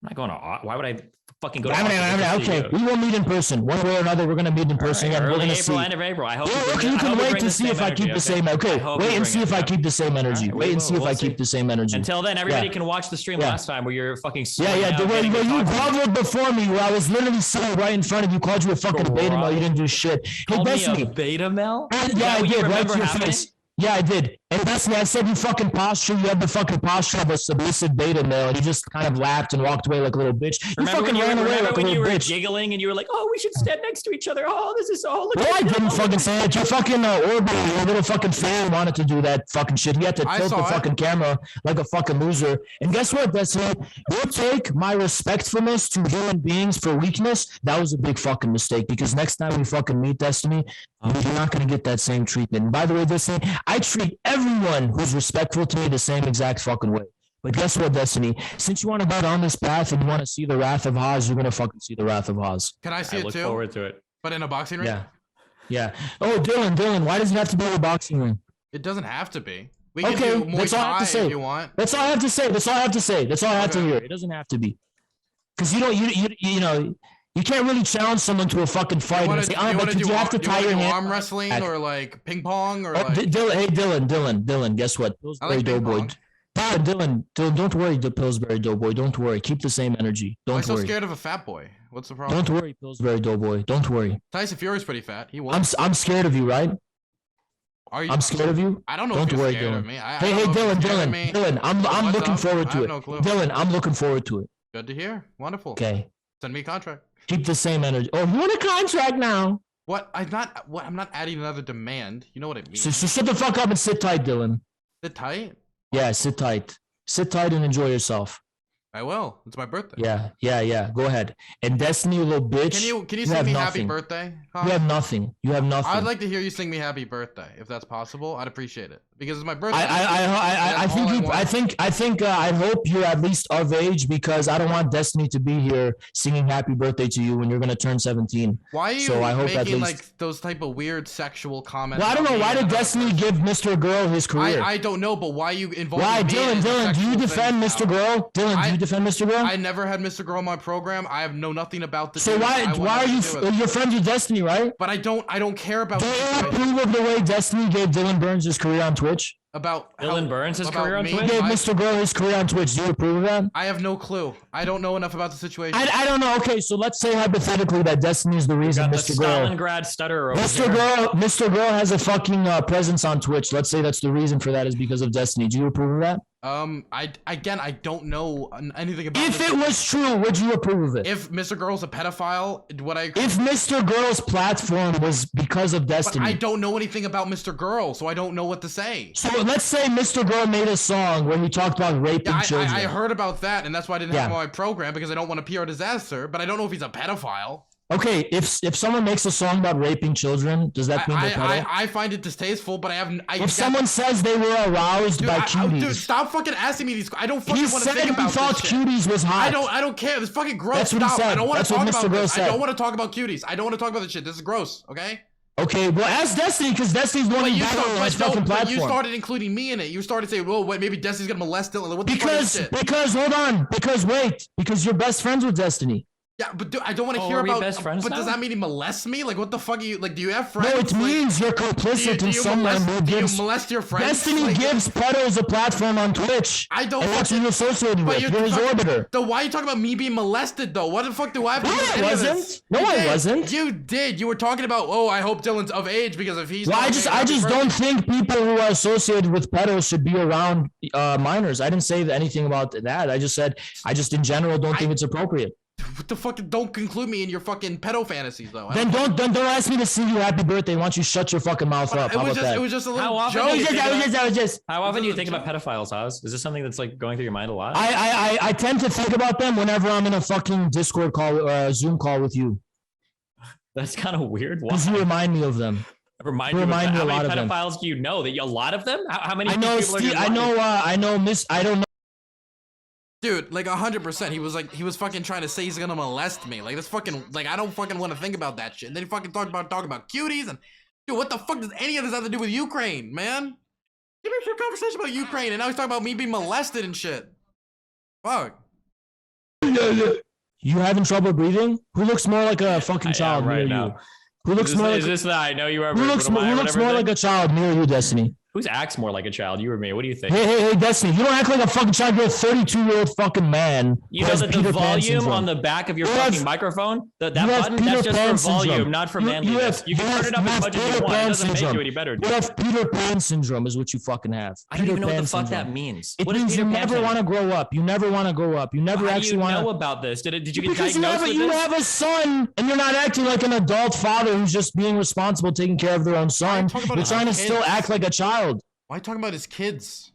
I'm not going to. Why would I fucking go to Austin? Okay, we will meet in person. One way or another, we're going to meet in person. Right, and we're going to see. End of April. I hope you can wait to see if I keep the same. Okay, wait and see if I keep the same energy. Wait and see if I keep the same energy. Until then, everybody can watch the stream last time where you're fucking. Where you groveled before me, where I was literally sitting right in front of you, called you a fucking beta male. You didn't do shit. Called me a beta male? Yeah, I did. Right to your face. Yeah, I did. And Destiny, I said you fucking posture. You have the fucking posture of a submissive beta male. And you just kind of laughed and walked away like a little bitch. You fucking ran away like a little bitch. Remember when you were giggling and you were like, "Oh, we should stand next to each other. Oh, this is all." Well, I didn't fucking say it. Your fucking orbital, your little fucking fan wanted to do that fucking shit. He had to tilt the fucking camera like a fucking loser. And guess what, Destiny? You take my respectfulness to human beings for weakness. That was a big fucking mistake, because next time we fucking meet, Destiny, you're not going to get that same treatment. And by the way, Destiny, I treat everyone who's respectful to me the same exact fucking way. But guess what, Destiny? Since you want to go down this path and you want to see the wrath of Haas, you're going to fucking see the wrath of Haas. Can I see it too? I look forward to it. But in a boxing ring? Yeah. Oh, Dylan, why does it have to be in a boxing ring? It doesn't have to be. We can Okay, do Muay that's all I have Thai to say. if you want. That's all I have to say. That's all I have to say. That's all I have to Okay. hear. It doesn't have to be. Because you don't, you know, you can't really challenge someone to a fucking fight. You want and to say, oh, but you have to tie your hand. arm wrestling or like ping pong or Oh, like. Dylan, hey, Dylan, guess what? I like Pillsbury ping Doughboy. pong. Dylan, don't worry, the Pillsbury Doughboy. Don't worry. Keep the same energy. Why Don't so worry. scared of a fat boy? What's the problem? Don't worry, Pillsbury Doughboy. Don't worry. Tyson Fury's pretty fat. He won. I'm scared of you, right? Are you? I'm scared of you. I don't know. Don't if you're worry, scared Dylan. of me. I Hey, don't know if you're scared of me. Dylan, I'm What's looking up? forward I to have it. no clue. Dylan, I'm looking forward to it. Good to hear. Wonderful. Okay. Send me a contract. Keep the same energy. Oh, you want a contract now? What? I'm not adding another demand. You know what it means. So shut the fuck up and sit tight, Dylan. Sit tight. Yeah, sit tight. Sit tight and enjoy yourself. I will. It's my birthday. Yeah. Go ahead. And Destiny, you little bitch. Can you have sing me nothing. happy birthday? Huh? You have nothing. You have nothing. I'd like to hear you sing me happy birthday if that's possible. I'd appreciate it because it's my birthday. I hope you're at least of age because I don't want Destiny to be here singing happy birthday to you when you're gonna turn 17. Why are you So I hope at making least- like those type of weird sexual comments? Well, I don't about know. me Why and did another Destiny person? give Mr. Girl his career? I don't know, but why you involved Why, me in Dylan, do you sexual defend things Mr. now? Girl? Dylan, do you defend Mr. Girl? I never had Mr. Girl on my program. I know nothing about the. So dude. why I want are nothing you? to do with it. You're friends with Destiny, right? But I don't care about Do the you situation. approve of the way Destiny gave Dylan Burns his career on Twitch? about Dylan Burns his about career on me? Twitch? Gave I- Mr. Girl his career on Twitch. Do you approve of that? I have no clue. I don't know enough about the situation. I don't know. Okay, so let's say hypothetically that Destiny is the We reason got the Mr. Girl. Stalingrad stutterer over here. Mr. Girl has a fucking presence on Twitch. Let's say that's the reason for that is because of Destiny. Do you approve of that? I don't know anything about. If this. it was true, would you approve of it? If Mr. Girl's a pedophile, would I? If Mr. Girl's platform was because of But Destiny. I don't know anything about Mr. Girl, so I don't know what to say. So let's say Mr. Girl made a song where he talked about raping Yeah, children. I heard about that, and that's why I didn't have him Yeah. on my program because I don't want a PR disaster. But I don't know if he's a pedophile. Okay, if someone makes a song about raping children, does that mean they're pedo? I find it distasteful, but I haven't. If someone says they were aroused by cuties, dude, stop fucking asking me these. I don't fucking he want to said think he about thought this shit. cuties was hot. I don't care. This fucking gross. That's what he Stop. said. I don't want That's to what talk Mr. about Girl this. I said. don't want to talk about cuties. I don't want to talk about this shit. This is gross. Okay. Okay, well, ask Destiny because Destiny's the one who battled on his fucking but you platform. started including me in it. You started saying, "Well, wait, maybe Destiny's gonna molest Dylan." What the fuck is this shit? Because you're best friends with Destiny. Yeah, but dude, I don't want to Oh, hear are we about. best friends but does now? that mean he molests me? Like, what the fuck are you like? Do you have friends? No, it Like, means you're complicit in someone who do you gives. molest your friends? Destiny Like, gives pedos a platform on Twitch. I don't And that's who fucking- you're associated But with. You're his fucking- orbiter. Though, why are you talking about me being molested though? What the fuck do I have to No, do with I any of this? wasn't. No, You I did. wasn't. You did. You were talking about, oh, I hope Dylan's of age because if he's. Well, not I of just age, happy birthday. don't think people who are associated with pedos should be around minors. I didn't say anything about that. I just said I just in general don't think it's appropriate. What the fuck? Don't conclude me in your fucking pedo fantasies though. Then don't ask me to sing you happy birthday. Why don't you shut your fucking mouth up? It How was about just. that? It was just a How little often joke. do you think about- I How often do you This think is a about pedophiles, Oz? Is this something that's like going through your mind a lot? I tend to think about them whenever I'm in a fucking Discord call or a Zoom call with you That's kind of weird. Why? because you remind me of them. Remind you you of remind me how a lot many of them. pedophiles do you know? That a lot of them? How many? I know people are in Steve. your I know. life? I know Miss. I don't know. Dude, like 100%. He was fucking trying to say he's gonna molest me. Like this fucking like I don't fucking want to think about that shit. And then he fucking talking about cuties and dude, what the fuck does any of this have to do with Ukraine, man? Give me a conversation about Ukraine and now he's talking about me being molested and shit. Fuck. You having trouble breathing? Who looks more like a fucking I am child right near now. you? Who looks Is more? this, Like, is this the I know you ever? who looks more like a child near you, Destiny? Who's acts more like a child? You or me? What do you think? Hey, Destiny! You don't act like a fucking child. You're a 32-year-old fucking man. You who know has that the Peter Pan volume syndrome. on the back of your You have- fucking microphone, that you have button, Peter that's just Pan for volume, syndrome. not for You manliness. have- You can you turn it up have as much as Peter you want. It Pan doesn't make syndrome. you any better. You have Peter Pan syndrome, is what you fucking have. I don't even know what Pan the fuck syndrome. that means. It What is means Peter you Pan never syndrome? want to grow up. You never want to grow up. You never How do actually you want know to. about this? Did you get Because diagnosed with you this? have a son and you're not acting like an adult father who's just being responsible, taking care of their own son. talking about You're his trying to kids. still act like a child. Why are you talking about his kids?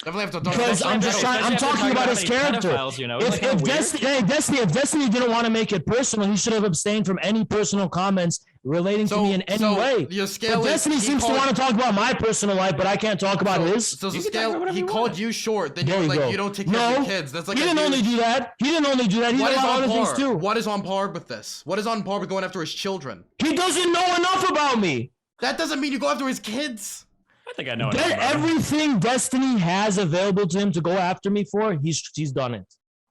Definitely have to talk Because about I'm that. just trying. I'm Especially after talking about his talking about character. pedophiles, you know, it's If, like if weird. Destiny, if Destiny didn't want to make it personal, he should have abstained from any personal comments relating to me in any way. Your scale But is, Destiny he seems to called- want to talk about my personal life, but I can't talk about his. So the You can talk scale, about whatever he you called want. you short. Then There you're you like, go. you don't take care of your kids. That's like he a didn't only huge- do that. He didn't only do that. He What did is a lot on of things par? too. What is on par with this? What is on par with going after his children? He doesn't know enough about me. That doesn't mean you go after his kids. I think I know. Everything Destiny has available to him to go after me for, he's done it.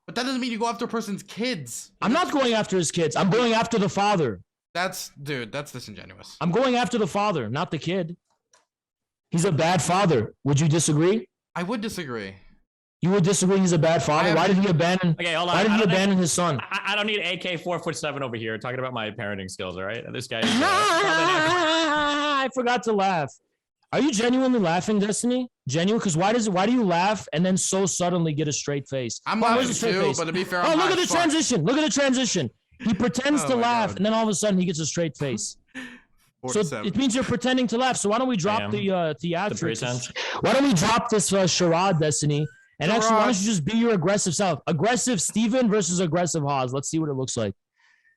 But that doesn't mean you go after a person's kids. I'm not going after his kids. I'm going after the father. That's disingenuous. I'm going after the father, not the kid. He's a bad father. Would you disagree? I would disagree. You would disagree he's a bad father? Why did he abandon? Okay, hold on. Why did he abandon his son? I don't need AK 4'7" over here talking about my parenting skills. All right, this guy. I forgot to laugh. Are you genuinely laughing, Destiny? Genuine? Because why do you laugh and then so suddenly get a straight face? I'm laughing too, but to be fair, look at the transition. Look at the transition. He pretends to laugh, and then all of a sudden he gets a straight face. 47. So it means you're pretending to laugh. So why don't we drop the theatrics? Why don't we drop this charade, Destiny? And actually, why don't you just be your aggressive self? Aggressive Steven versus aggressive Haas. Let's see what it looks like.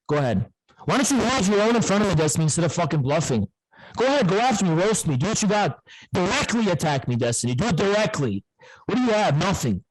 Go ahead. Why don't you have your own in front of me, Destiny, instead of fucking bluffing? Go ahead. Go after me. Roast me. Do what you got. Directly attack me, Destiny. Do it directly. What do you have? Nothing.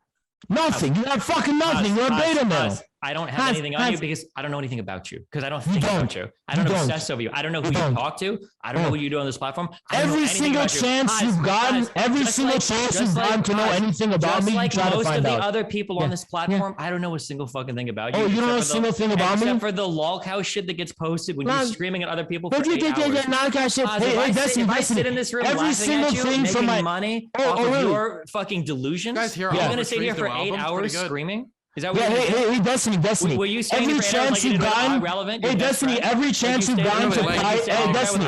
Nothing. You have fucking nothing. You're a beta male. I don't have anything on you because I don't know anything about you. Because I don't think about you. I don't obsess over you. I don't know who you talk to. I don't know what you do on this platform. Every single chance you've gotten, every single chance you've gotten to know anything about me, you try to find out. Most of the other people on this platform, I don't know a single fucking thing about you. Oh, you don't know a single thing about me? Except for the lolcow shit that gets posted when you're screaming at other people for 8 hours. If I sit in this room laughing at you, making money off of your fucking delusions, you're going to sit here for 8 hours screaming? Is that what hey, Destiny. Were you saying every chance you've gotten, hey, Destiny, every chance you've gotten to pride, hey, Destiny,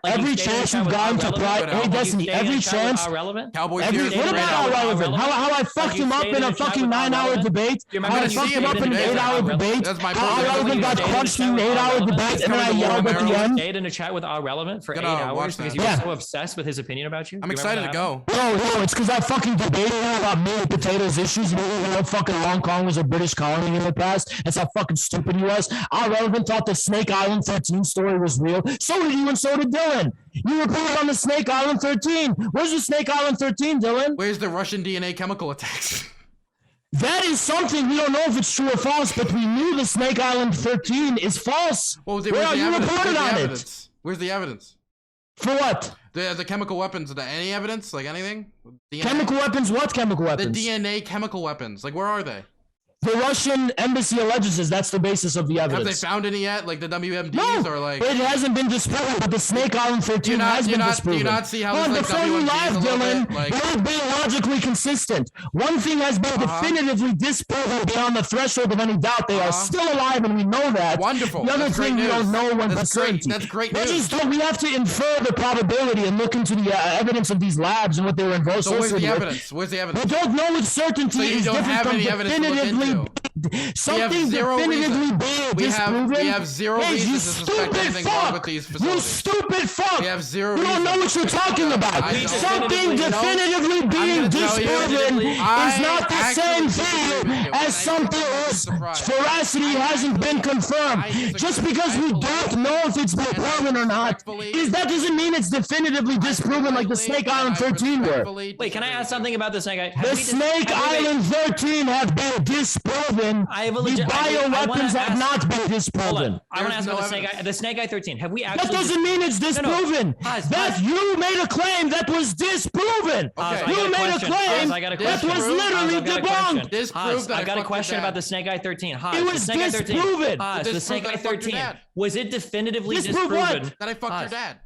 every chance you've gotten to pride, hey, Destiny, every chance, Cowboys. What about irrelevant? How I fucked him up in a fucking 9-hour debate? How I fucked him up in an 8-hour debate? How irrelevant got crunched in an 8-hour debate, and then I yelled at the end. Stayed in a chat with irrelevant for 8 hours because you were so obsessed with his opinion about you. I'm excited to go. No, it's because I fucking debated about meat and potatoes issues. You know, fucking Hong Kong was a British colony in the past. That's how fucking stupid he was. Irrelevant thought the Snake Island 13 story was real. So did you, and so did Dylan. You reported on the Snake Island 13. Where's the Snake Island 13, Dylan? Where's the Russian DNA chemical attacks? That is something we don't know if it's true or false, but we knew the Snake Island 13 is false. Well, you reported on it. Where's the evidence? For what? The chemical weapons. Any evidence? Like anything? DNA? Chemical weapons? What chemical weapons? The DNA chemical weapons. Like, where are they? The Russian embassy alleges this. That's the basis of the evidence. Have they found any yet? Like the WMDs or like? It hasn't been disproven, but the Snake Island 13 has been disproven. Do you not see how this like before you laugh, Dylan, we're being logically consistent. One thing has been definitively disproven beyond the threshold of any doubt. They are still alive, and we know that. Wonderful. The other thing we don't know when for certainty. That's great news. We have to infer the probability and look into the evidence of these labs and what they were involved. So where's the evidence? Where's the evidence? We don't know with certainty. So you don't have any evidence to look into. Something definitively being disproven. We have zero reason to suspect anything wrong with these facilities. You stupid fuck! We have zero You don't know what you're talking about. Something definitively being disproven is not the same thing as something whose veracity hasn't been confirmed. Just because we don't know if it's been proven or not, that doesn't mean it's definitively disproven like the Snake Island 13 were. Wait, can I ask something about the Snake Island? The Snake Island 13 have been disproven. The bioweapons have not been disproven. I want to ask about the Snake Eye 13. Have we actually? That doesn't mean it's disproven. That you made a claim that was disproven. You made a claim that was literally debunked. I got a question about the Snake Eye 13. It was disproven. The Snake Eye 13. Was it definitively disproven? That I fucked your dad.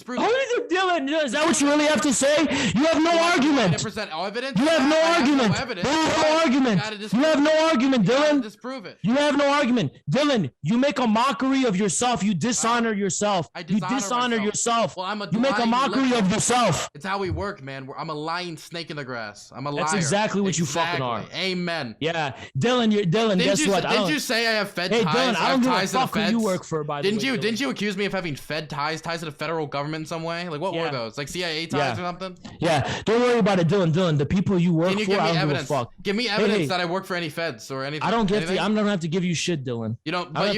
How is it, Dylan? Is that what you really have to say? You have no argument. Evidence? You have no argument. You have no argument. You have no argument, Dylan. Disprove it. You have no argument. Dylan, you make a mockery of yourself. You dishonor yourself. You dishonor yourself. Well, you make a mockery of yourself. It's how we work, man. I'm a lying snake in the grass. I'm a liar. That's exactly what you fucking are. Amen. Yeah. Dylan, guess what? Didn't you say I have Fed ties? Hey, Dylan, I don't give a fuck who you work for, by the way. Didn't you accuse me of having Fed ties to the federal government in some way? Like, what were those? Like CIA ties or something? Yeah. Don't worry about it, Dylan. The people you work for, I don't give a fuck. Give me evidence that I work for any feds or anything. I don't get I'm not gonna have to give you shit, Dylan. You don't. But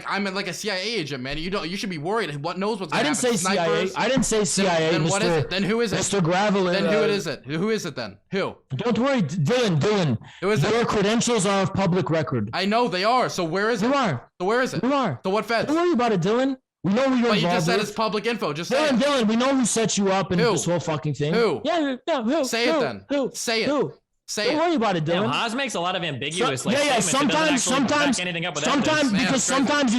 I'm like a CIA agent, man. You should be worried. What knows what's going to happen? I didn't say CIA. Then what is it? Then who is it? Mr. Gravel. Then who is it? Who is it then? Who? Don't worry, Dylan. Who is it? Your credentials are of public record. I know they are. So where is it? You are. So where is it? You are. So what feds? Don't worry about it, Dylan. We know who you're But you involved just said with. it's public info. Just say it. Dylan, we know who set you up in Who? this whole fucking thing. Who? Yeah, who? Say it then. Who? Say it. Who? Say Don't it. worry about it, Damn, Dylan. Haas makes a lot of ambiguous. So, yeah, sometimes you can't reveal. Sometimes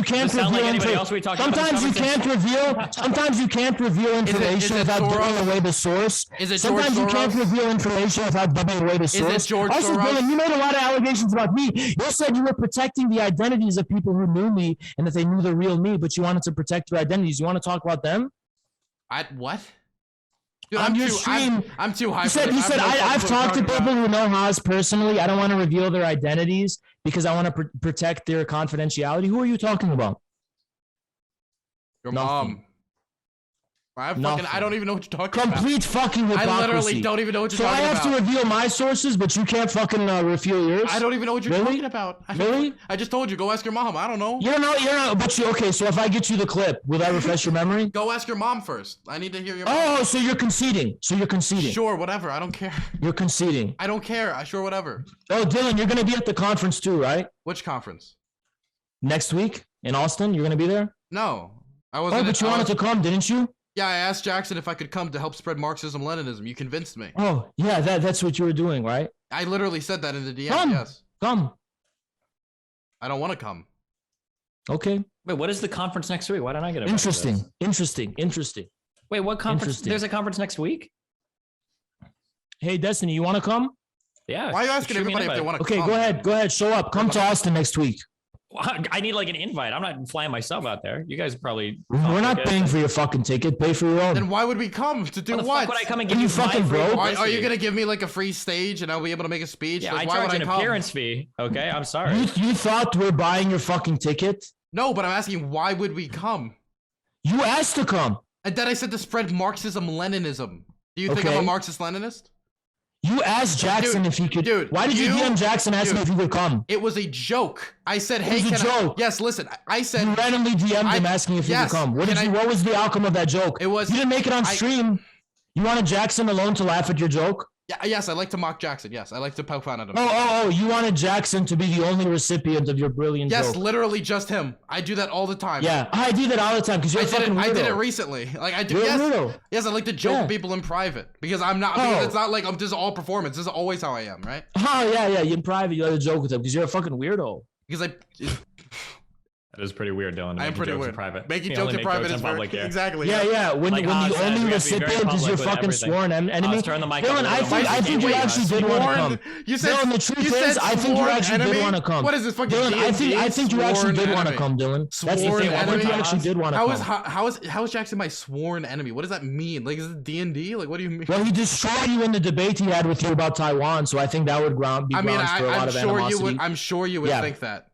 you can't reveal information without giving away the source. Is it George Sometimes you can't Soros? reveal information without giving away the source. Is it George Also, Soros? Dylan, you made a lot of allegations about me. You said you were protecting the identities of people who knew me and that they knew the real me, but you wanted to protect your identities. You want to talk about them? What? Dude, On your stream, I'm too high. He said, I've talked to people who know Haas personally. I don't want to reveal their identities because I want to protect their confidentiality. Who are you talking about? Your Nothing. mom. I don't even know what you're talking Complete fucking hypocrisy. I literally don't even know what you're talking about. So I have to reveal my sources, but you can't fucking reveal yours? I don't even know what you're talking about. Really? I just told you, go ask your mom. I don't know. You're not, but okay, so if I get you the clip, will that refresh your memory? Go ask your mom first. I need to hear your mom. Oh, so you're conceding. Sure, whatever. I don't care. You're conceding. I don't care. Sure, whatever. Oh, Dylan, you're going to be at the conference too, right? Which conference? Next week in Austin? You're going to be there? No. I wasn't. Oh, but you wanted to come, didn't you? Yeah, I asked Jackson if I could come to help spread Marxism-Leninism. You convinced me. Oh, yeah, that's what you were doing, right? I literally said that in the DM, Come. yes. Come. I don't want to come. Okay. Wait, what is the conference next week? Why don't I get it? Interesting. Wait, what conference? There's a conference next week? Hey, Destiny, you want to come? Yeah. Why are you asking everybody if they want to come? Okay, go ahead. Show up. Come to Austin next week. I need like an invite. I'm not flying myself out there. You guys probably. We're not paying for your fucking ticket. Pay for your own. Then why would we come? To do what? what? Fuck would I come and give you fucking broke? Are you gonna give me like a free stage and I'll be able to make a speech? Yeah, like, I why charge would an I come? appearance fee. Okay, I'm sorry. You thought we're buying your fucking ticket? No, but I'm asking why would we come? You asked to come. And then I said to spread Marxism-Leninism. Do you think I'm a Marxist-Leninist? You asked Jackson if he could. Dude, why did you DM Jackson asking if he could come? It was a joke. I said, hey, it was a joke. Yes, listen. I said. You randomly DM'd him asking if he could come. What was the outcome of that joke? It was. You didn't make it on stream. You wanted Jackson alone to laugh at your joke? Yeah, yes, I like to mock Jackson. Yes, I like to poke fun at him. Oh, you wanted Jackson to be the only recipient of your brilliant joke. Yes, literally just him. I do that all the time. Yeah, I do that all the time because you're a fucking weirdo. I did it recently. Like I do. You're yes, a weirdo. Yes, I like to joke with people in private because I'm not. Because it's not like this is all performance. This is always how I am, right? Oh yeah. In private, you like to joke with them because you're a fucking weirdo. Because That is pretty weird, Dylan. I am pretty weird. In private. Making jokes in private is public, exactly. Yeah. When the only recipient is your fucking sworn enemy. Turn the mic Dylan, I think you actually did want to come. You said. Dylan, the truth is, I think you actually did want to come. What is this fucking? Dylan, I think you actually did want to come, Dylan. Sworn enemy. I think you actually did want to come. How is Jackson my sworn enemy? What does that mean? Like, is it D&D? Like, what do you mean? Well, he destroyed you in the debate he had with you about Taiwan, so I think that would be grounds for a lot of animosity. I'm sure you would think that.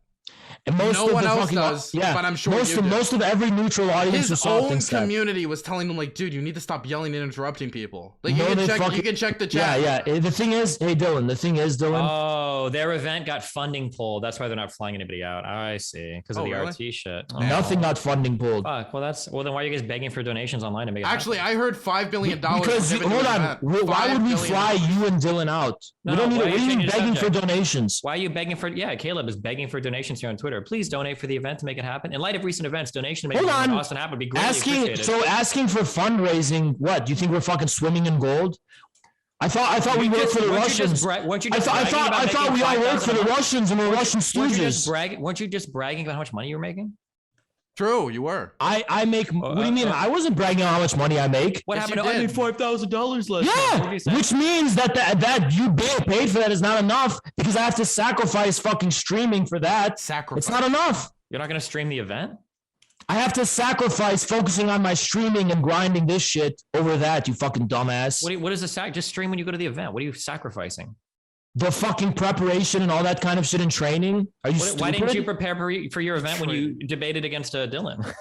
And no one else does, but I'm sure most of every neutral audience his own community was telling him like, dude, you need to stop yelling and interrupting people. Like you can check the chat. Yeah. The thing is, Dylan. Oh, their event got funding pulled. That's why they're not flying anybody out. I see, because of the RT shit. Oh. Nothing got funding pulled. Fuck. Well, then why are you guys begging for donations online to make it Actually, happen? I heard $5 billion. Because hold on, why would we fly you and Dylan out? We don't need. What are you begging for donations? Why are you begging for? Yeah, Caleb is begging for donations here on Twitter. Please donate for the event to make it happen. In light of recent events, donation to make Austin happen would be greatly appreciated. So asking for fundraising, what? Do you think we're fucking swimming in gold? I thought we worked for the Russians. I thought we all worked for the Russians and we're Russian stooges. Weren't you just bragging about how much money you were making? True, you were. I make. What do you mean? I wasn't bragging on how much money I make. What happened? I made $5,000 last time. Yeah, which means that you being paid for that is not enough because I have to sacrifice fucking streaming for that. It's not enough. You're not going to stream the event? I have to sacrifice focusing on my streaming and grinding this shit over that, you fucking dumbass. What is the just stream when you go to the event? What are you sacrificing? The fucking preparation and all that kind of shit and training. Are you stupid? Why didn't you prepare for your event when you debated against Dylan?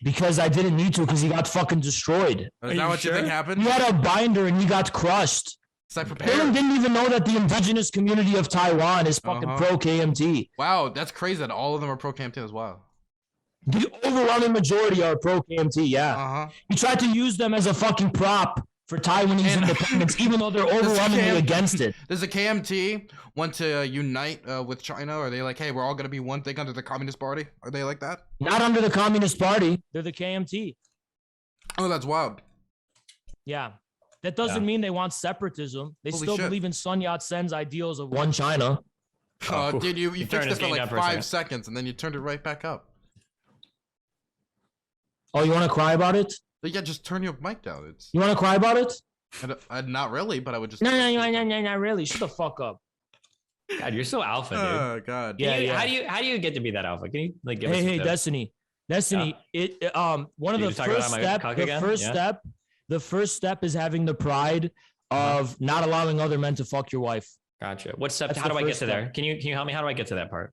Because I didn't need to because he got fucking destroyed. Is that what you think happened? He had a binder and he got crushed. Dylan didn't even know that the indigenous community of Taiwan is fucking pro-KMT. Wow, that's crazy that all of them are pro-KMT as well. The overwhelming majority are pro-KMT, yeah. He tried to use them as a fucking prop for Taiwanese independence, even though they're overwhelmingly against it. Does the KMT want to unite with China? Are they like, hey, we're all going to be one thing under the Communist Party? Are they like that? Not under the Communist Party. They're the KMT. Oh, that's wild. Yeah. That doesn't mean they want separatism. They Holy still shit. believe in Sun Yat-sen's ideals of One China. Dude, you fixed turned this his for game like down for a 5 second. seconds, and then you turned it right back up. Oh, you want to cry about it? But yeah, just turn your mic down. It's You want to cry about it? not really, but I would just. No, not really. Shut the fuck up. God, you're so alpha, dude. Oh god. Yeah. How do you get to be that alpha? Can you like give us Hey, some tips? Destiny. One of You the talk about first my step, cock again? the first step is having the pride of not allowing other men to fuck your wife. Gotcha. What step? That's How the do I get first to there? step. Can you help me? How do I get to that part?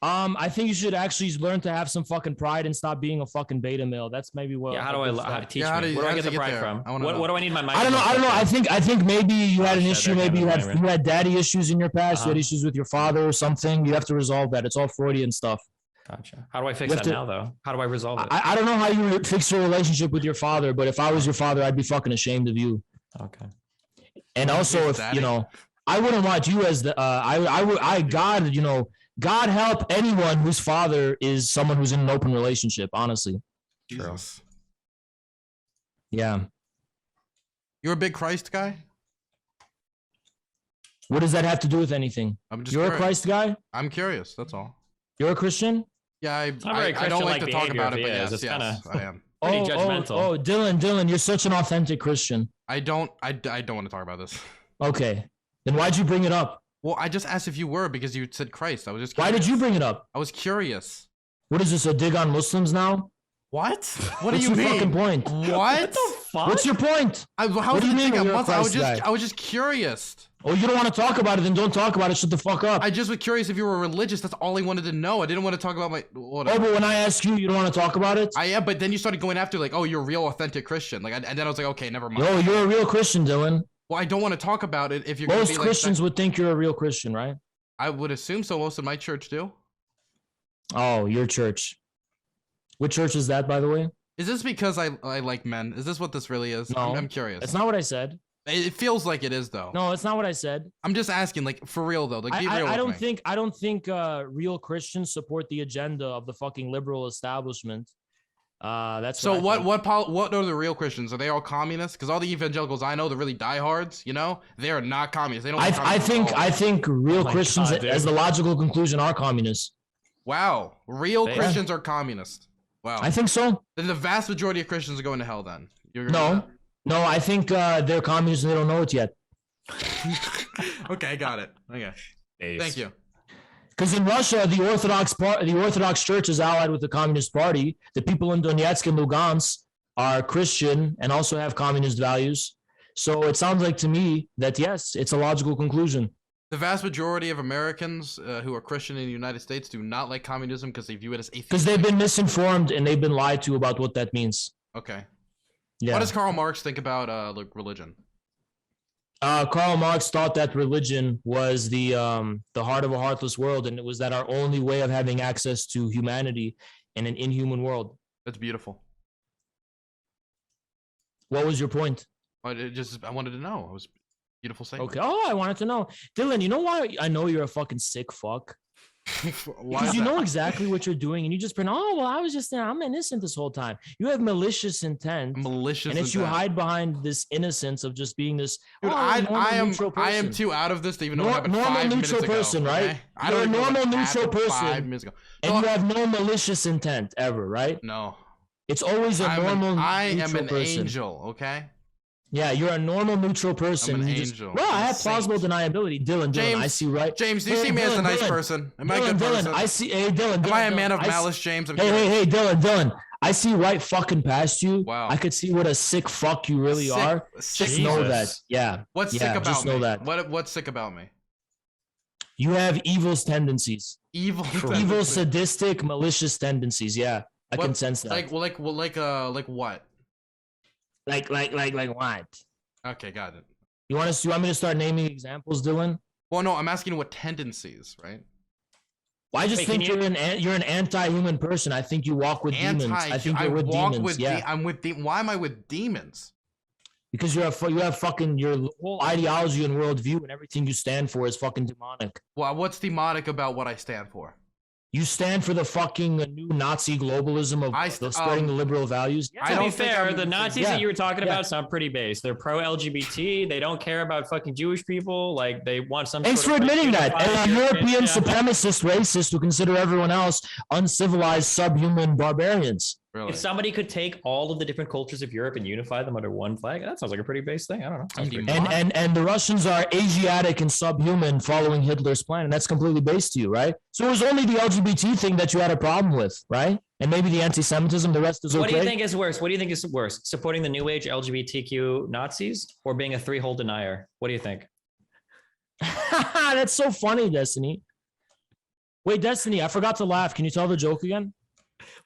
I think you should actually learn to have some fucking pride and stop being a fucking beta male. That's maybe what. Yeah. How do I teach Yeah, how me? do you- Where do how I does get the it get pride there? from? I wanna know. What do I need my mic? I don't know. I think maybe you had an shit, issue. they're Maybe you gonna had blame me. daddy issues in your past. You had Uh-huh. issues with your father or something. You have to resolve that. It's all Freudian stuff. Gotcha. How do I fix You that have to- now, though? How do I resolve it? I don't know how you fix your relationship with your father, but if I was your father, I'd be fucking ashamed of you. Okay. And also, Yes, if Daddy. you know, I wouldn't want you as the God help anyone whose father is someone who's in an open relationship. Honestly, Jesus. yeah. You're a big Christ guy? What does that have to do with anything? I'm just You're curious. a Christ guy. I'm curious, that's all. You're a Christian. Yeah, I very don't like Christian-like to talk behavior about it, if but he yes, is. It's yes, kinda- I am. Pretty judgmental. Oh, Dylan, you're such an authentic Christian. I don't want to talk about this. Okay, then why'd you bring it up? Well, I just asked if you were because you said Christ. I was just Why curious. did you bring it up? I was curious. What is this, a dig on Muslims now? What? What What's do you your mean? fucking point? What? What's your point? How What do do you mean think you're a I was Christ just guy? I was just curious. Oh, you don't want to talk about it, then don't talk about it. Shut the fuck up. I just was curious if you were religious. That's all I wanted to know. I didn't want to talk about my Oh, whatever. but when I ask you, you don't want to talk about it? I am, but then you started going after like, oh, you're a real authentic Christian. Like, and then I was like, okay, never mind. No, you're a real Christian, Dylan. Well, I don't want to talk about it if you're gonna Most be like Christians would think you're a real Christian, right? I would assume so. Most of my church do. Oh, your church. What church is that, by the way? Is this because I like men? Is this what this really is? No, I'm curious. That's not what I said. It feels like it is though. No, it's not what I said. I'm just asking, like for real though. Like be real I with me. I don't think real Christians support the agenda of the fucking liberal establishment. That's So what I think. what are the real Christians? Are they all communists? Because all the evangelicals I know, the really diehards, you know, they are not communists. They don't. like I communists at all. think real my Christians, God, dude. as the logical conclusion, are communists. Wow, real They- Christians are communists. Wow. I think so. Then the vast majority of Christians are going to hell. Then You're No, I think they're communists and they don't know it yet. Okay, got it. Okay, thank you. Because in Russia, the Orthodox Church is allied with the Communist Party. The people in Donetsk and Lugansk are Christian and also have communist values. So it sounds like to me that yes, it's a logical conclusion. The vast majority of Americans who are Christian in the United States do not like communism because they view it as atheist. Because they've been misinformed and they've been lied to about what that means. Okay. Yeah. What does Karl Marx think about like religion? Karl Marx thought that religion was the heart of a heartless world, and it was that our only way of having access to humanity in an inhuman world. That's beautiful. What was your point? I wanted to know. It was a beautiful statement. Okay. Oh, I wanted to know, Dylan. You know why I know you're a fucking sick fuck? Why Because is you that? know exactly what you're doing, and you just pretend, oh, well, I was just there. I'm innocent this whole time. You have malicious intent, Malicious. and it's you intent. hide behind this innocence of just being this. Dude, oh, I normal, am neutral I am person. too out of this to even know what happened Normal 5 minutes neutral ago. person, right? okay? I You're don't a even know what normal neutral happened person, 5 minutes ago. and No, you have no malicious intent ever, right? no. It's always a normal. I am neutral an person. angel. Okay. Yeah, you're a normal neutral person. I'm an You just- angel. well, I I'm a have plausible saint. deniability. Dylan, James, I see right. James, do you Hey, see me as a Dylan, nice Dylan. person? Am I a good Dylan, person? I see. Hey, Dylan. Am I a Dylan, man of I see- malice, James? I'm Hey, curious. hey, Dylan. I see right fucking past you. Wow. I could see what a sick fuck you really Sick- are. sick Just know Jesus. that. Yeah. What's Yeah, sick about just know me? that. What's sick about me? You have evil's tendencies. Evil. Evil, tendencies. sadistic, malicious tendencies. Yeah. I What- can sense that. Like what? Like what? Okay, got it. You want me to start naming examples, Dylan? Well, no, I'm asking what tendencies, right? Well, I just Wait, think can you're an anti-human person. I think you walk with demons. I think you're with walk demons. with yeah. I'm with why am I with demons? Because you have fucking your whole ideology and worldview and everything you stand for is fucking demonic. Well, what's demonic about what I stand for? You stand for the fucking new Nazi globalism of spreading the liberal values. Yeah, to be fair, the Nazis that you were talking about sound pretty base. They're pro-LGBT. They don't care about fucking Jewish people. Like they want some. Thanks for admitting that. And a European supremacist racist who consider everyone else uncivilized, subhuman barbarians. Really? If somebody could take all of the different cultures of Europe and unify them under one flag, that sounds like a pretty base thing. I don't know. And the Russians are Asiatic and subhuman following Hitler's plan, and that's completely based to you, right? So it was only the LGBT thing that you had a problem with, right? And maybe the anti-Semitism, the rest is okay. What do you think is worse? What do you think is worse? Supporting the new age LGBTQ Nazis or being a three-hole denier? What do you think? That's so funny, Destiny. Wait, Destiny, I forgot to laugh. Can you tell the joke again?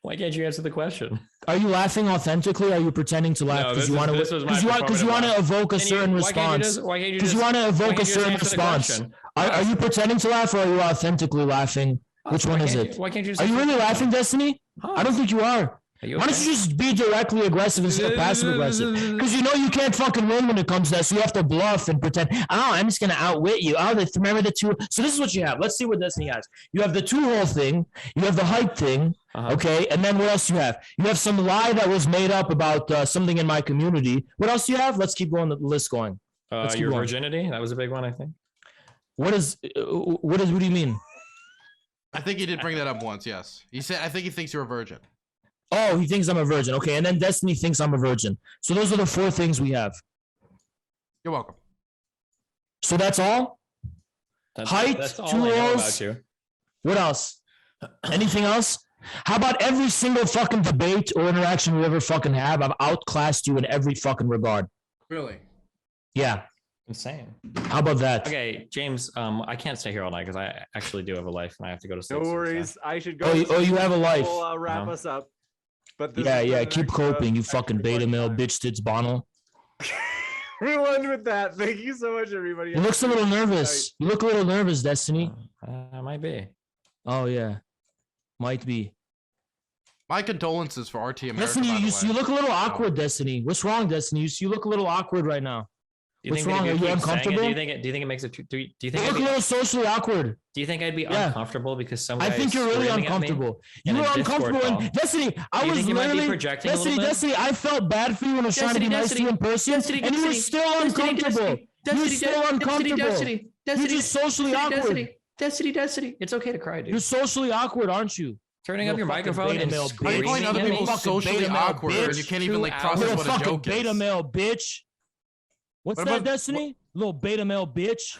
Why can't you answer the question? Are you laughing authentically? Or are you pretending to laugh because you want to evoke a certain response? Because you want to evoke a certain response. Are you pretending to laugh or are you authentically laughing? Which one is it? Why can't you? Are you really laughing, Destiny? I don't think you are. Why don't you just be directly aggressive instead of passive aggressive? Because you know you can't fucking win when it comes to that, so you have to bluff and pretend. Oh, I'm just gonna outwit you. Oh, remember the two. So this is what you have. Let's see what Destiny has. You have the two-hole thing. You have the height thing. Okay, and then what else do you have? You have some lie that was made up about something in my community. What else do you have? Let's keep going. The list going. Your virginity. That was a big one, I think. What do you mean? I think he did bring that up once. Yes, he said. I think he thinks you're a virgin. Oh, he thinks I'm a virgin. Okay, and then Destiny thinks I'm a virgin. So those are the 4 things we have. You're welcome. So that's all? Height, that's all 2 I know holes. about you. What else? Anything else? How about every single fucking debate or interaction we ever fucking have? I've outclassed you in every fucking regard. Really? Yeah. Insane. How about that? Okay, James, I can't stay here all night because I actually do have a life and I have to go to sleep. No worries. I should go. Oh, you have a life. We'll wrap us up. But yeah. Keep coping, you fucking beta male bitch tits Bono. We'll end with that. Thank you so much, everybody. You look a little nervous. You look a little nervous, Destiny. Might be. Oh yeah, might be. My condolences for RT America. Destiny, you look a little awkward, Destiny. What's wrong, Destiny? You look a little awkward right now. What's wrong? Are you uncomfortable? Do you think it makes it? Do you think you look a little socially awkward? Do you think I'd be uncomfortable because some guy I think you're really uncomfortable. You were uncomfortable, and Destiny, I was literally Destiny. I felt bad for you when I was trying to be nice to you in person, and you were still uncomfortable. You're still uncomfortable. You're just socially awkward. Destiny. It's okay to cry, dude. You're socially awkward, aren't you? Turning up your microphone and screaming. Calling other people socially awkward, and you can't even like process what a joke is. Beta male bitch. What's that, Destiny? Little beta male bitch.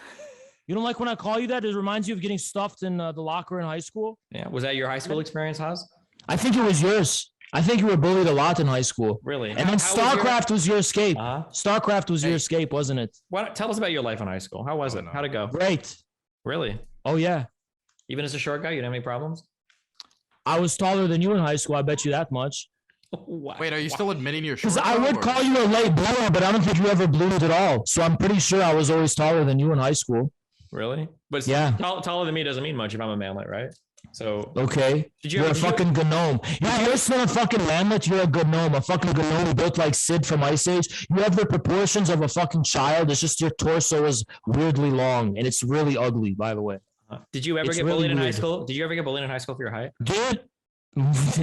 You don't like when I call you that? It reminds you of getting stuffed in the locker in high school? Yeah. Was that your high school experience, Haas? I think it was yours. I think you were bullied a lot in high school. Really? And then StarCraft was your escape. StarCraft was your escape, wasn't it? Tell us about your life in high school. How was it? How'd it go? Great. Really? Oh, yeah. Even as a short guy, you didn't have any problems? I was taller than you in high school. I bet you that much. Wow. Wait, are you still admitting you're short? Because I would call you a late bloomer, but I don't think you ever bloomed at all. So I'm pretty sure I was always taller than you in high school. Really? But yeah, taller than me doesn't mean much if I'm a manlet, right? So okay, you're a fucking gnome. Yeah, you're still a fucking manlet. You're a gnome, a fucking gnome built like Sid from Ice Age. You have the proportions of a fucking child. It's just your torso is weirdly long, and it's really ugly, by the way. Did you ever get bullied in high school? Did you ever get bullied in high school for your height? Dude.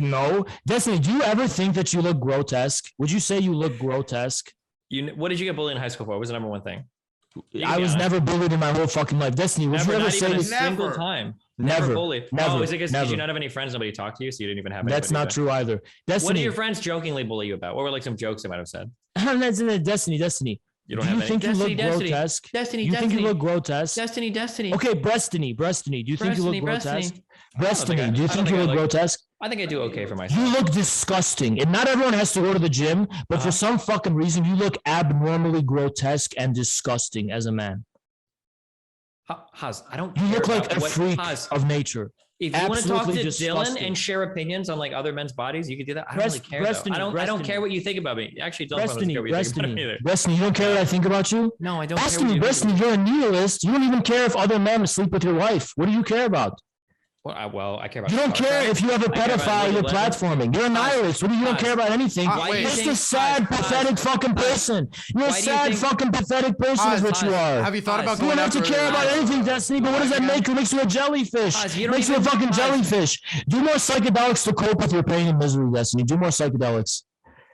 No. Destiny, do you ever think that you look grotesque? Would you say you look grotesque? What did you get bullied in high school for? What was the number one thing? I was never bullied in my whole fucking life. Destiny, would you ever say this? Single time. Never bullied. Never. Oh, is it because did you not have any friends? Nobody talked to you, so you didn't even have any. That's not true either. Destiny, what did your friends jokingly bully you about? What were like some jokes they might have said? That's in Destiny. You don't have think any? You look grotesque? Destiny. Think you look grotesque? Destiny. Okay, Breastiny. Do you think you look grotesque? Breastiny. Do you think you look grotesque? I think I do okay for myself. You look disgusting. And not everyone has to go to the gym, but for some fucking reason, you look abnormally grotesque and disgusting as a man. Haz, I don't. You look like a freak of nature. If you want to talk to Dylan and share opinions on like other men's bodies, you could do that. I don't really care. I don't care what you think about me. Actually, don't care what you think about me either. Breastiny, you don't care what I think about you? No, I don't care. Breastiny, you're a nihilist. You don't even care if other men sleep with your wife. What do you care about? Well, I care about. You don't care if you have a pedophile you're platforming. You're a nihilist. You don't care about anything. You're just a sad, pathetic fucking person. You're a sad, fucking pathetic person is what you are. Have you thought about going after? You don't have to care about anything, Destiny, but what does that make? It makes you a jellyfish. It makes you a fucking jellyfish. Do more psychedelics to cope with your pain and misery, Destiny. Do more psychedelics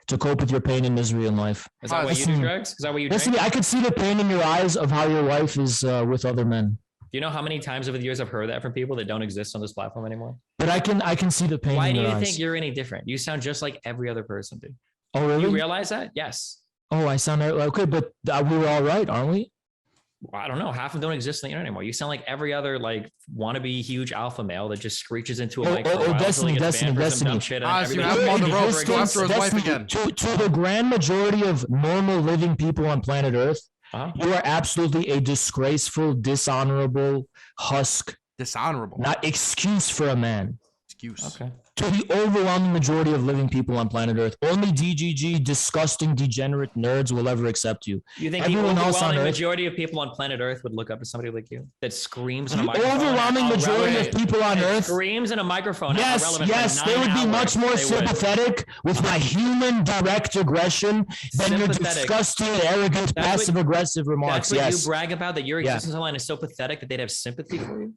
to cope with your pain and misery in life. Is that what you do, drugs? Is that what you drink? Destiny, I could see the pain in your eyes of how your wife is with other men. Do you know how many times over the years I've heard that from people that don't exist on this platform anymore? But I can see the pain. Why in do your you eyes. think you're any different? You sound just like every other person, dude. Oh, really? You realize that? Yes. Oh, I sound okay, but we were all right, aren't we? Well, I don't know. Half of them don't exist on the internet anymore. You sound like every other like wannabe huge alpha male that just screeches into a mic. Destiny. You have him on the ropes. Go after his wife again. To the grand majority of normal living people on planet Earth, you are absolutely a disgraceful, dishonorable husk. Dishonorable. Not excuse for a man. Excuse. Okay. To the overwhelming majority of living people on planet Earth, only DGG, disgusting, degenerate nerds will ever accept you. You think everyone the else on overwhelming Earth, majority of people on planet Earth would look up to somebody like you that screams in a microphone? Overwhelming majority of people on Earth screams in a microphone. Yes, they would be much more sympathetic with my human direct aggression than your disgusting, arrogant, passive-aggressive remarks. That's what you brag about, that your existence online is so pathetic that they'd have sympathy for you?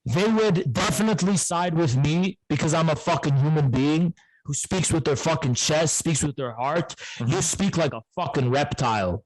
They would definitely side with me because I'm a fucking human being who speaks with their fucking chest, speaks with their heart. You speak like a fucking reptile.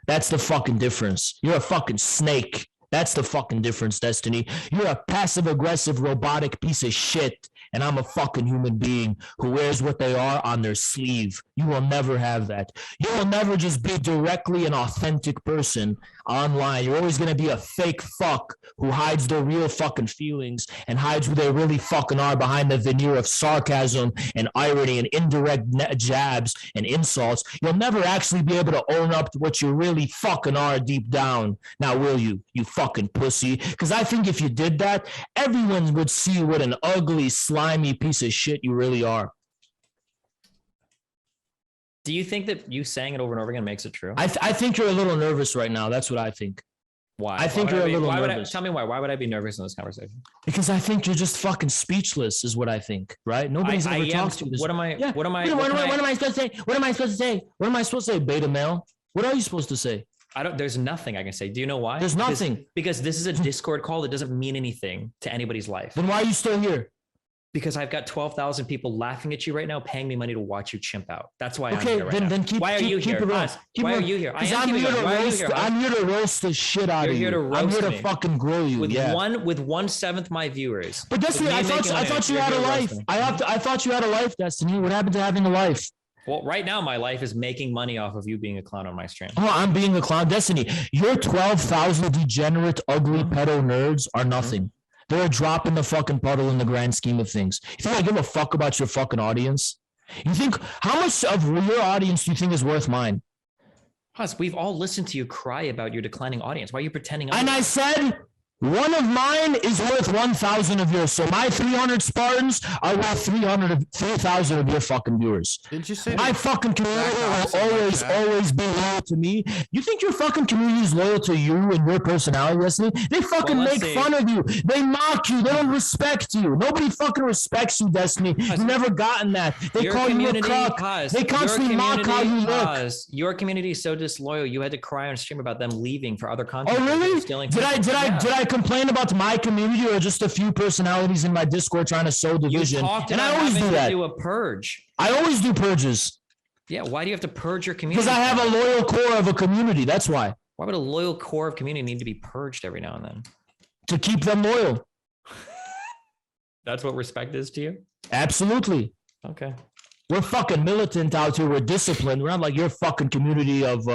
That's the fucking difference. You're a fucking snake. That's the fucking difference, Destiny. You're a passive-aggressive, robotic piece of shit, and I'm a fucking human being who wears what they are on their sleeve. You will never have that. You will never just be directly an authentic person online. You're always going to be a fake fuck who hides their real fucking feelings and hides who they really fucking are behind the veneer of sarcasm and irony and indirect jabs and insults. You'll never actually be able to own up to what you really fucking are deep down. Now, will you? You fucking pussy. Because I think if you did that, everyone would see what an ugly, slimy piece of shit you really are. Do you think that you saying it over and over again makes it true? I think you're a little nervous right now. That's what I think. Why? I think you're a little nervous. Tell me why. Why would I be nervous in this conversation? Because I think you're just fucking speechless is what I think, right? Nobody's ever talked to you this. What am I supposed to say? What am I supposed to say, beta male? What are you supposed to say? There's nothing I can say. Do you know why? There's nothing. Because this is a Discord call that doesn't mean anything to anybody's life. Then why are you still here? Because I've got 12,000 people laughing at you right now, paying me money to watch you chimp out. That's why I'm here right now. Then keep. Why are you here? Why are you here? I'm here to roast the shit out of you. I'm here to fucking grill you. With 1/7 my viewers. But Destiny, I thought you had a life. I thought you had a life, Destiny. What happened to having a life? Well, right now my life is making money off of you being a clown on my stream. Oh, I'm being a clown, Destiny. Your 12,000 degenerate, ugly pedo nerds are nothing. They're a drop in the fucking puddle in the grand scheme of things. You think I give a fuck about your fucking audience? You think, how much of your audience do you think is worth mine? Hus, we've all listened to you cry about your declining audience. Why are you pretending? And I said, one of mine is worth 1,000 of yours. So my 300 Spartans are worth 3,000 of your fucking viewers. Didn't you say my fucking community will always be loyal to me? You think your fucking community is loyal to you and your personality, Destiny? They fucking make fun of you. They mock you. They don't respect you. Nobody fucking respects you, Destiny. You've never gotten that. They call you a cuck. They constantly mock how you look. Your community is so disloyal. You had to cry on stream about them leaving for other content. Oh, really? Did I complain about my community or just a few personalities in my Discord trying to sow division? And I always do that. Do a purge. I always do purges. Yeah, why do you have to purge your community? Because I have a loyal core of a community. That's why. Why would a loyal core of community need to be purged every now and then? To keep them loyal. That's what respect is to you? Absolutely. Okay. We're fucking militant out here. We're disciplined. We're not like your fucking community of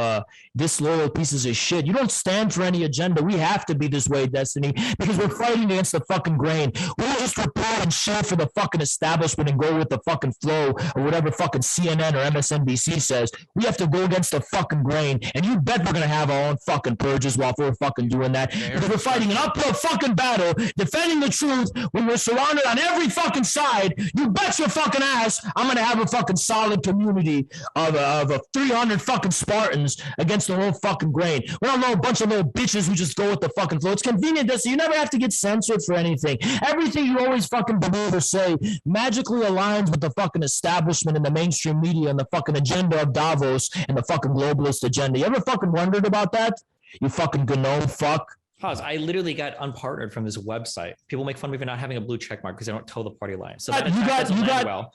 disloyal pieces of shit. You don't stand for any agenda. We have to be this way, Destiny, because we're fighting against the fucking grain. We don't just report and shit for the fucking establishment and go with the fucking flow or whatever fucking CNN or MSNBC says. We have to go against the fucking grain. And you bet we're going to have our own fucking purges while we're fucking doing that. Because we're fighting an uphill fucking battle, defending the truth when we're surrounded on every fucking side. You bet your fucking ass I'm going to have a a fucking solid community of 300 fucking Spartans against the whole fucking grain. We don't know a bunch of little bitches who just go with the fucking flow. It's convenient, so you never have to get censored for anything. Everything you always fucking believe or say magically aligns with the fucking establishment and the mainstream media and the fucking agenda of Davos and the fucking globalist agenda. You ever fucking wondered about that? You fucking gnome fuck. Pause. I literally got unpartnered from this website. People make fun of me for not having a blue check mark because I don't toe the party line. So that you got unpartnered.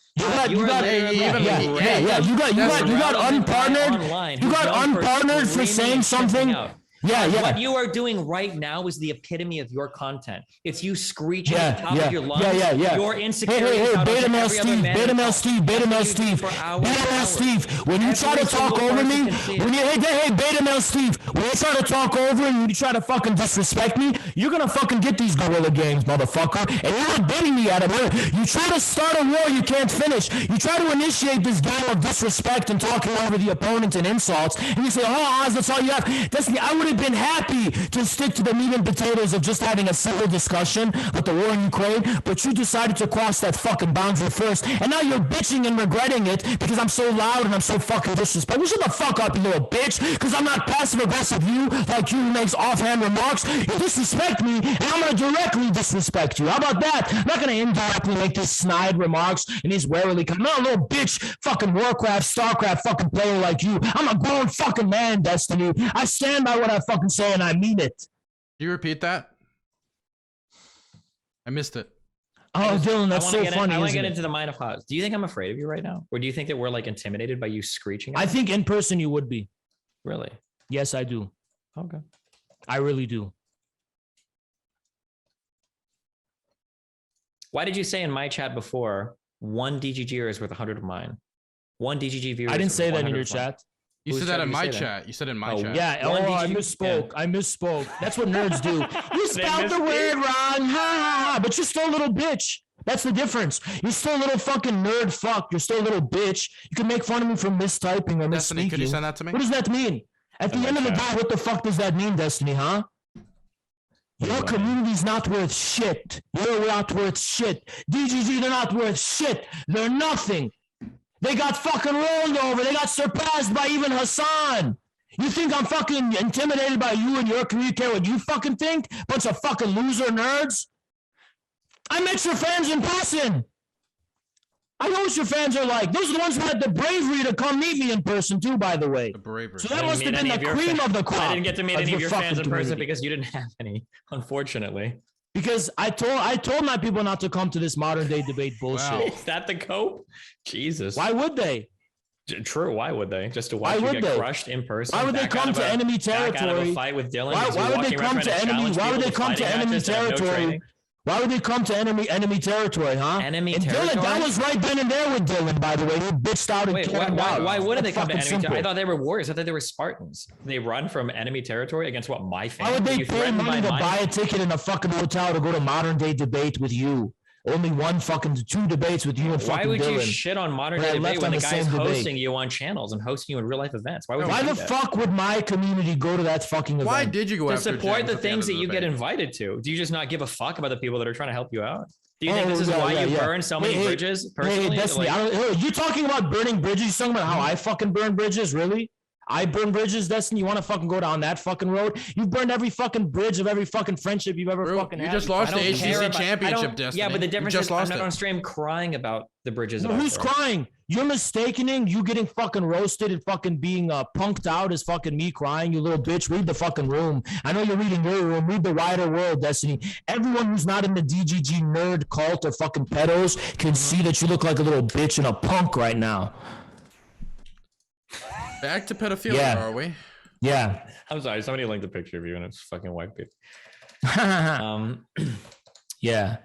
You got unpartnered for saying something. What you are doing right now is the epitome of your content. It's you screeching at the top of your lungs. Your insecurity. Hey, Beta Male Steve. When you try to talk over me, Beta Male Steve, when you try to talk over and you try to fucking disrespect me, you're gonna fucking get these guerrilla games, motherfucker. And you're not getting me out of it. You try to start a war you can't finish. You try to initiate this game of disrespect and talking over the opponent and insults, and you say, "Oh, Oz, that's all you have." I would have been happy to stick to the meat and potatoes of just having a civil discussion with the war in Ukraine, but you decided to cross that fucking boundary first, and now you're bitching and regretting it because I'm so loud and I'm so fucking disrespectful. Shut the fuck up, you little bitch, because I'm not passive aggressive you like you who makes offhand remarks. You disrespect me, and I'm gonna directly disrespect you. How about that? I'm not gonna indirectly make these snide remarks and these warily I'm not a little bitch fucking Warcraft, Starcraft fucking player like you. I'm a grown fucking man, Destiny. I stand by what I fucking say and I mean it. Can you repeat that? I missed it. Oh, Dylan, that's so funny. I want to get into the mind of Haas. Do you think I'm afraid of you right now? Or do you think that we're like intimidated by you screeching? I think in person you would be. Really? Yes, I do. Okay. I really do. Why did you say in my chat before, one DGGer is worth 100 of mine? One DGG viewer. I didn't say that in your chat. You said that in my chat. You said in my chat. Yeah. Oh, I misspoke. I misspoke. That's what nerds do. You spelled the word wrong. Ha ha ha. But you're still a little bitch. That's the difference. You're still a little fucking nerd fuck. You're still a little bitch. You can make fun of me for mistyping or Destiny, misspeaking. could you send that to me? What does that mean? At the end of the day, what the fuck does that mean, Destiny, huh? Your community's not worth shit. You're not worth shit. DGG, they're not worth shit. They're nothing. They got fucking rolled over. They got surpassed by even Hassan. You think I'm fucking intimidated by you and your community? Care what you fucking think? Bunch of fucking loser nerds. I met your fans in person. I know what your fans are like. Those are the ones who had the bravery to come meet me in person too, by the way. The bravery. So that must have been the cream of the crop. I didn't get to meet any of your fans in person community. because you didn't have any, unfortunately. Because I told my people not to come to this modern day debate bullshit. Wow. Is that the cope? Jesus. Why would they? True. Why would they? Just to watch you get crushed in person? Why would they come to enemy territory? Back out of a fight with Dylan. Why would they come to enemy? Why would they come to enemy territory? Why would they come to enemy territory, huh? Enemy and territory? Dylan, that was right then and there with Dylan, by the way. He bitched out and why wouldn't they come to enemy territory? I thought thought they were warriors. I thought they were Spartans. They run from enemy territory against what, my family? Why would they pay money to buy a ticket in a fucking hotel to go to modern day debate with you? Only two debates with you and fucking Dylan. Why would you shit on modern day debate when the guy's hosting you on channels and hosting you in real life events? Why the fuck would my community go to that fucking event? Why did you go to after support the things that you debate? get invited to? Do you just not give a fuck about the people that are trying to help you out? Do you think this is why you burn so many bridges personally? Destiny, you talking about burning bridges? You talking about how I fucking burn bridges? Really? I burn bridges, Destiny? You want to fucking go down that fucking road? You've burned every fucking bridge of every fucking friendship you've ever fucking had. You just lost the HCC championship, Destiny. Yeah, but the difference is I'm not it. on stream crying about the bridges. Who's crying? You're mistaking you getting fucking roasted and fucking being punked out as fucking me crying, you little bitch. Read the fucking room. I know you're reading your room. Read the wider world, Destiny. Everyone who's not in the DGG nerd cult or fucking pedos can see that you look like a little bitch and a punk right now. Back to pedophilia, are we? Yeah. I'm sorry. Somebody linked a picture of you and it's fucking white people. Yeah.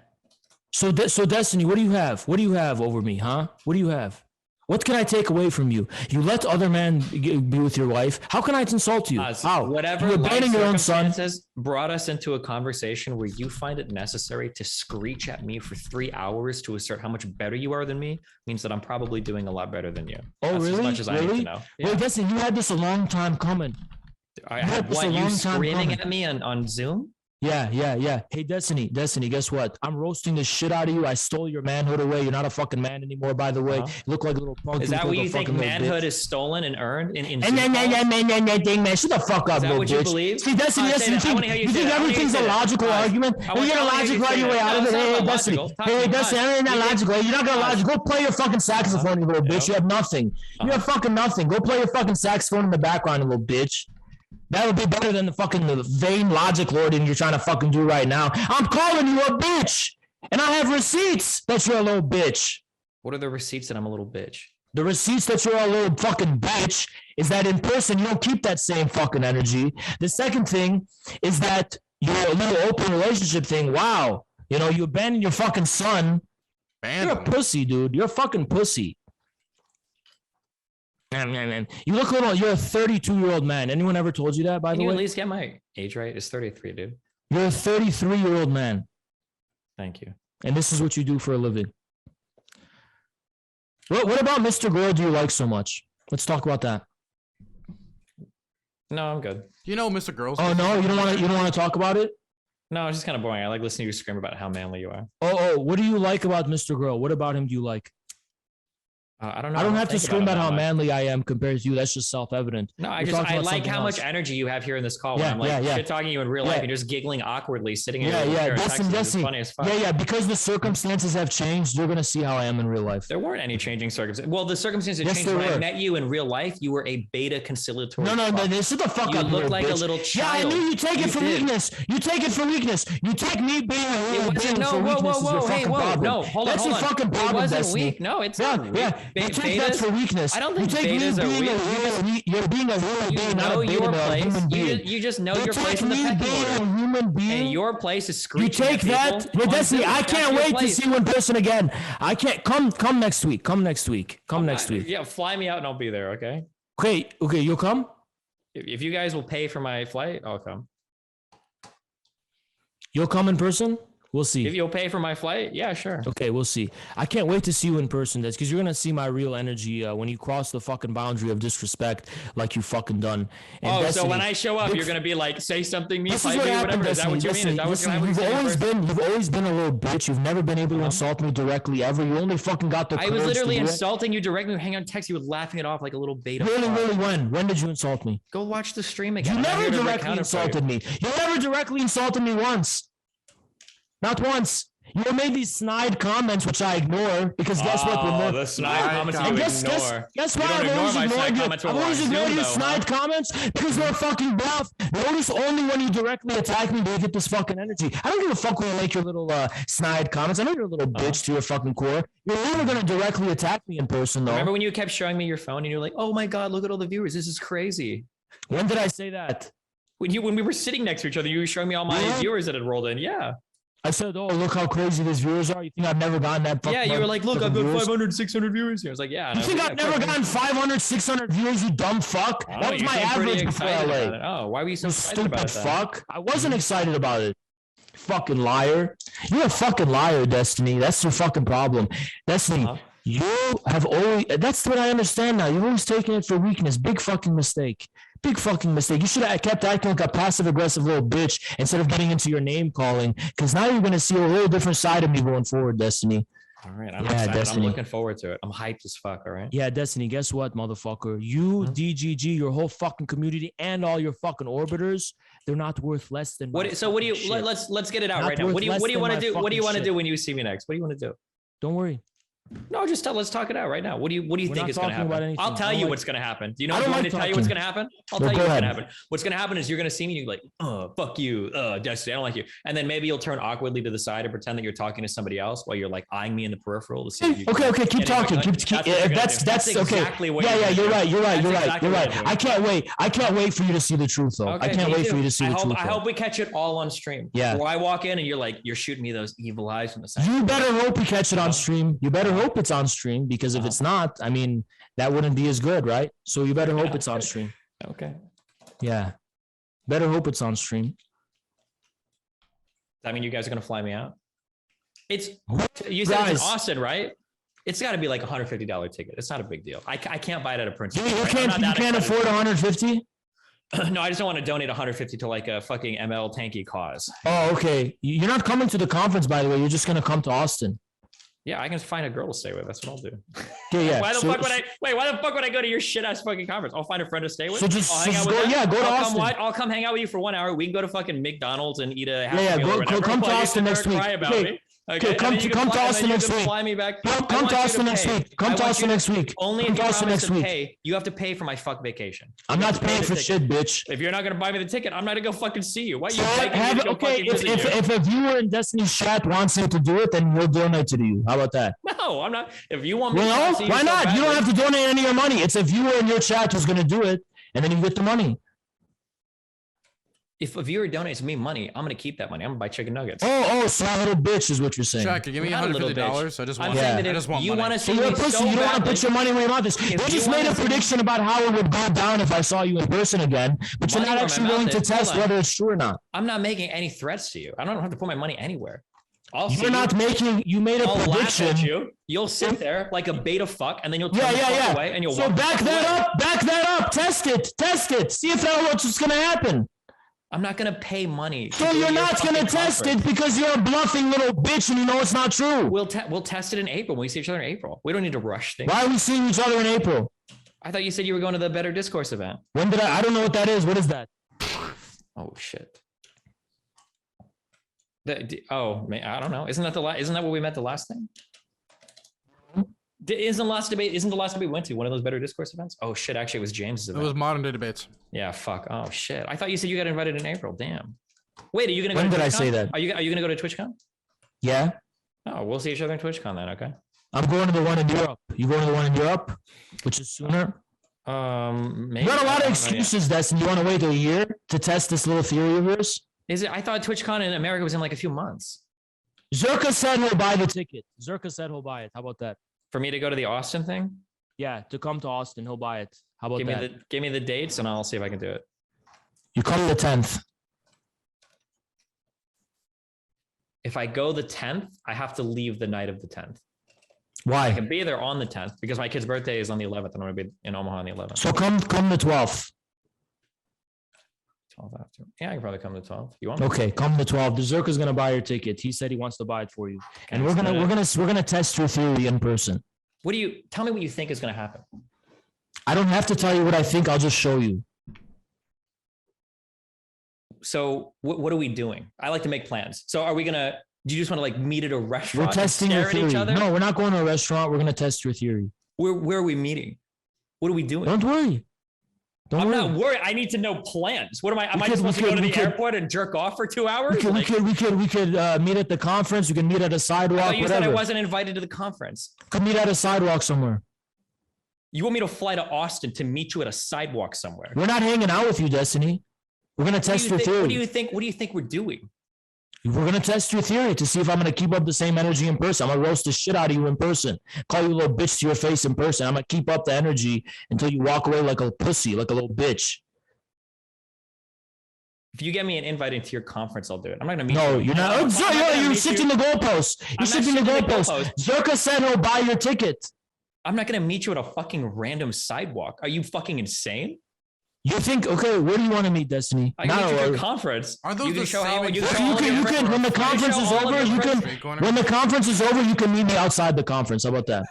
So Destiny, what do you have? What do you have over me, huh? What do you have? What can I take away from you? You let other men be with your wife. How can I insult you? How? Whatever You're abandoning your own son. Brought us into a conversation where you find it necessary to screech at me for 3 hours to assert how much better you are than me means that I'm probably doing a lot better than you. Oh, That's really? As much as I need to know. Yeah. Wait, Destiny, you had this a long time coming. I had what? You screaming at me on Zoom? Yeah. Hey, Destiny, guess what? I'm roasting the shit out of you. I stole your manhood away. You're not a fucking man anymore, by the way. You look like a little punk. Is that what you think manhood is stolen and earned? Man, shut the fuck up, is that little what bitch. you believe? See, Destiny, you think everything's a logical argument? You're gonna logically your way out of it. Hey, Destiny, ain't that logical? You're not gonna logical. Go play your fucking saxophone, you little bitch. You have nothing. You have fucking nothing. Go play your fucking saxophone in the background, you little bitch. That would be better than the vain logic lording you're trying to fucking do right now. I'm calling you a bitch, and I have receipts that you're a little bitch. What are the receipts that I'm a little bitch? The receipts that you're a little fucking bitch is that in person you don't keep that same fucking energy. The second thing is that you're a little open relationship thing. Wow, you abandoned your fucking son. You're a pussy, dude. You're a fucking pussy. Man. You look little. You're a 32-year-old man. Anyone ever told you that? By the way, you at least get my age right. It's 33, dude. You're a 33-year-old man. Thank you. And this is what you do for a living. What about Mr. Gore? Do you like so much? Let's talk about that. No, I'm good. Mr. Girls. Oh no, you don't want to talk about it? No, it's just kind of boring. I like listening to you scream about how manly you are. Oh, what do you like about Mr. Girl? What about him do you like? I don't know. I don't have to scream about how manly I am compared to you. That's just self-evident. No, I like how much energy you have here in this call. When I'm like shit talking you in real life, and you're just giggling awkwardly, sitting in your chair. It's funny as fuck. Yeah. Because the circumstances have changed, you're gonna see how I am in real life. There weren't any changing circumstances. Well, the circumstances changed when I met you in real life. You were a beta conciliatory. No. Sit the fuck up. You look like a little child. Yeah, I knew you take it for weakness. You take it for weakness. You take me being a little bitch for weakness. Whoa. Hey, whoa. No, hold on. That's your fucking problem. It wasn't weak. No, it's not. Yeah. You take that for weakness. I don't think betas are weak. You're being a human being, not a your beta, place. human being. You just know your place in the pecking order. A human being. And your place is screeching. You take that. Destiny, I can't wait to see you in person again. I can't. Come next week. Come next week. Yeah, fly me out and I'll be there. Okay. Okay. You'll come. If you guys will pay for my flight, I'll come. You'll come in person. We'll see. If you'll pay for my flight, yeah, sure. Okay, we'll see. I can't wait to see you in person, that's because you're gonna see my real energy when you cross the fucking boundary of disrespect, like you fucking done. And Destiny, so when I show up, you're gonna be like, say something mean, fight me, whatever. Is that what you mean? Is that what you've always been a little bitch. You've never been able to insult me directly ever. You only fucking got the. I was literally insulting you directly. Hang on, text you with laughing it off like a little beta. Really? When did you insult me? Go watch the stream again. You never directly insulted me. You never directly insulted me once. Not once. You made these snide comments, which I ignore because guess what? The snide comments you ignore. Guess why I've always ignored your snide comments? Because they're fucking bluff. Notice only when you directly attack me do you get this fucking energy. I don't give a fuck when you make your little snide comments. I know you're a little bitch to your fucking core. You're never going to directly attack me in person, though. Remember when you kept showing me your phone and you're like, oh my God, look at all the viewers. This is crazy. When did I say that? When we were sitting next to each other, you were showing me all my viewers that had rolled in. Yeah. I said, oh, look how crazy these viewers are. You think I've never gotten that? Yeah, you were like, look, I've got 500, 600 viewers here. I was like, yeah. You think I've never gotten 500, 600 viewers, you dumb fuck? That was my average before LA. Oh, why were you so excited about it? Stupid fuck. I wasn't excited about it. Fucking liar. You're a fucking liar, Destiny. That's your fucking problem. Destiny, you have always, that's what I understand now. You've always taken it for weakness. Big fucking mistake. Big fucking mistake. You should have kept acting like a passive aggressive little bitch instead of getting into your name calling. Because now you're going to see a whole different side of me going forward, Destiny. All right. I'm excited. Destiny. I'm looking forward to it. I'm hyped as fuck. All right. Yeah, Destiny. Guess what, motherfucker? You, DGG, your whole fucking community, and all your fucking orbiters, they're not worth less than. What? So what do you? Let's get it out right now. What do you want to do? What do you want to do when you see me next? What do you want to do? Don't worry. No, just let's talk it out right now. What do you think is going to happen? I'll tell you what's going to happen. Do you know what I'm going to tell you what's going to happen? I'll tell you what's going to happen. What's going to happen is you're going to see me and you're like, oh, fuck you, Destiny, I don't like you. And then maybe you'll turn awkwardly to the side and pretend that you're talking to somebody else while you're like eyeing me in the peripheral to see. Okay, keep talking. That's exactly what. Yeah, you're right. I can't wait for you to see the truth, though. I can't wait for you to see the truth. I hope we catch it all on stream. Yeah. Where I walk in and you're shooting me those evil eyes from the side. You better hope we catch it on stream. You better hope it's on stream. Because if it's not, I mean, that wouldn't be as good, right? So you better hope it's on stream. Okay. Yeah. Better hope it's on stream. Does that mean you guys are going to fly me out? You said it's in Austin, right? It's got to be like a $150 ticket. It's not a big deal. I can't buy it at a Prince. You can't afford 150? No, I just don't want to donate 150 to like a fucking ML tanky cause. Oh, okay. You're not coming to the conference, by the way. You're just gonna come to Austin. Yeah, I can find a girl to stay with. That's what I'll do. Okay, yeah. Why the fuck would I go to your shit ass fucking conference? I'll find a friend to stay with. So just, I'll hang out with go, them. yeah, go to Austin. I'll come hang out with you for 1 hour. We can go to fucking McDonald's and eat a happy meal or go whatever. come to Austin next week. Okay, come to Austin next week. Fly me back. Come to Austin next week. Come to Austin next week. Only if you promise to pay. You have to pay for my fuck vacation. I'm not paying for shit, bitch. If you're not gonna buy me the ticket, I'm not gonna go fucking see you. Why you okay, if a viewer in Destiny's chat wants him to do it, then we'll donate to you. How about that? No, I'm not. If you want me to see you, why not? You don't have to donate any of your money. It's a viewer in your chat who's gonna do it, and then you get the money. If a viewer donates me money, I'm gonna keep that money. I'm gonna buy chicken nuggets. Oh, so a little bitch is what you're saying. Shaq, give me $150. I just want. I just want you want to see me so you don't want to put your money where your mouth is. They just made a prediction about how it would go down if I saw you in person again, but you're not actually willing to test whether it's true or not. I'm not making any threats to you. I don't have to put my money anywhere. You're not making. You made a prediction. Laugh at you. You'll sit there like a beta fuck, and then you'll turn the fuck away, and you'll. So back that up. Back that up. Test it. See if what's gonna happen. I'm not gonna pay money. So you're not gonna test it because you're a bluffing little bitch and you know it's not true. We'll test it in April when we see each other in April. We don't need to rush things. Why are we seeing each other in April? I thought you said you were going to the Better Discourse event. When did I don't know what that is. What is that? Oh shit. Oh man, I don't know. Isn't that what we meant the last thing? Isn't the last debate we went to one of those Better Discourse events? Oh shit, actually it was James's event. It was Modern Day Debates. Yeah, fuck. Oh shit. I thought you said you got invited in April. Damn. Wait, are you gonna go When to did TwitchCon? I say that? Are you gonna go to TwitchCon? Yeah. Oh, we'll see each other in TwitchCon then, okay? I'm going to the one in Europe. You going to the one in Europe? Which is sooner? Maybe. You got a lot of excuses, Destin. You want to wait a year to test this little theory of yours? Is it? I thought TwitchCon in America was in like a few months. Zerka said he'll buy the ticket. Zerka said he'll buy it. How about that? For me to go to the Austin thing? Yeah, to come to Austin, he'll buy it. How about that? Give me the dates and I'll see if I can do it. You come the 10th. If I go the 10th, I have to leave the night of the 10th. Why? I can be there on the 10th because my kid's birthday is on the 11th and I'm going to be in Omaha on the 11th. So come the 12th. 12th after. Yeah, I can probably come the 12th. You want? Okay, come the 12th. The Zerka's gonna buy your ticket. He said he wants to buy it for you, and we're gonna test your theory in person. Tell me what you think is gonna happen? I don't have to tell you what I think. I'll just show you. So what are we doing? I like to make plans. So do you just want to like meet at a restaurant? We're testing your theory. No, we're not going to a restaurant. We're gonna test your theory. Where are we meeting? What are we doing? Don't worry. I'm not worried. I need to know plans. What am I? Am I supposed to go to the airport and jerk off for 2 hours? We could meet at the conference. We can meet at a sidewalk. I thought you said I wasn't invited to the conference. Could meet at a sidewalk somewhere. You want me to fly to Austin to meet you at a sidewalk somewhere? We're not hanging out with you, Destiny. We're gonna test your theory. What do you think we're doing? We're going to test your theory to see if I'm going to keep up the same energy in person. I'm going to roast the shit out of you in person. Call you a little bitch to your face in person. I'm going to keep up the energy until you walk away like a pussy, like a little bitch. If you get me an invite into your conference, I'll do it. I'm not going to meet you. No, you're not. You're shifting the goalposts. You're shifting the goalposts. Zerka said he'll buy your ticket. I'm not going to meet you at a fucking random sidewalk. Are you fucking insane? You think, okay, where do you want to meet, Destiny? I can meet you at a conference. Are those the same? When the conference is over, you can meet me outside the conference. How about that?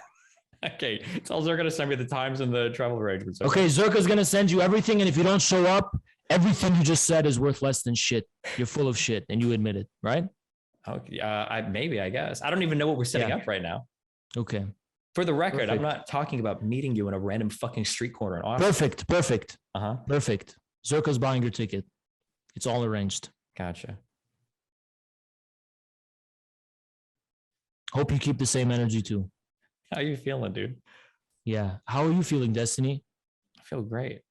Okay, tell Zerka to send me the times and the travel arrangements. Okay, Zerka's going to send you everything, and if you don't show up, everything you just said is worth less than shit. You're full of shit, and you admit it, right? Okay, I guess. I don't even know what we're setting up right now. Okay. For the record, I'm not talking about meeting you in a random fucking street corner in Austin. Perfect. Uh-huh. Perfect. Zerka's buying your ticket. It's all arranged. Gotcha. Hope you keep the same energy too. How you feeling, dude? Yeah. How are you feeling, Destiny? I feel great.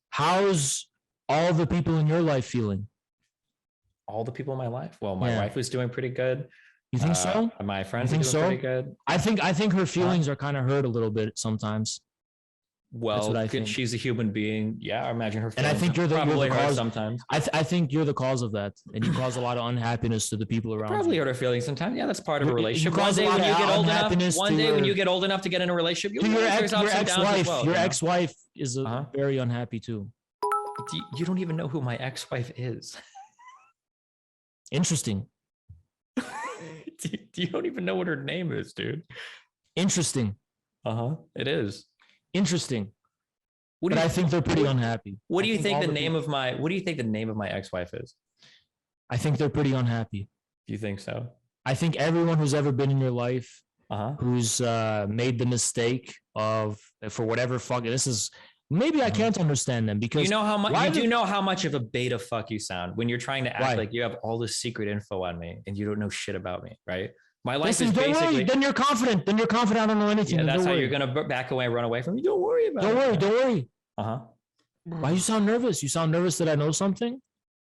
How's all the people in your life feeling? All the people in my life? Well, my wife was doing pretty good. You think so? My friends are doing pretty good. I think her feelings are kind of hurt a little bit sometimes. Well, she's a human being. Yeah, I imagine her feelings. And I think you're the cause sometimes. I think you're the cause of that, and you cause a lot of unhappiness to the people around. Probably hurt her feelings sometimes. Yeah, that's part of a relationship. One day when you get old enough to get in a relationship, your ex-wife is very unhappy too. You don't even know who my ex-wife is. Interesting. You don't even know what her name is, dude. Interesting. It is. Interesting. But I think they're pretty unhappy. What do you think the name of my ex-wife is? I think they're pretty unhappy. Do you think so? I think everyone who's ever been in your life, who's made the mistake of, for whatever fuck, this is, maybe I can't understand them because you know how much you do know how much of a beta fuck you sound when you're trying to act like you have all this secret info on me and you don't know shit about me, right? My life is basically. Worry, then you're confident. Then you're confident. I don't know anything. Yeah, that's how you're gonna back away and run away from me. Don't worry about it. Don't worry. Why you sound nervous? You sound nervous that I know something?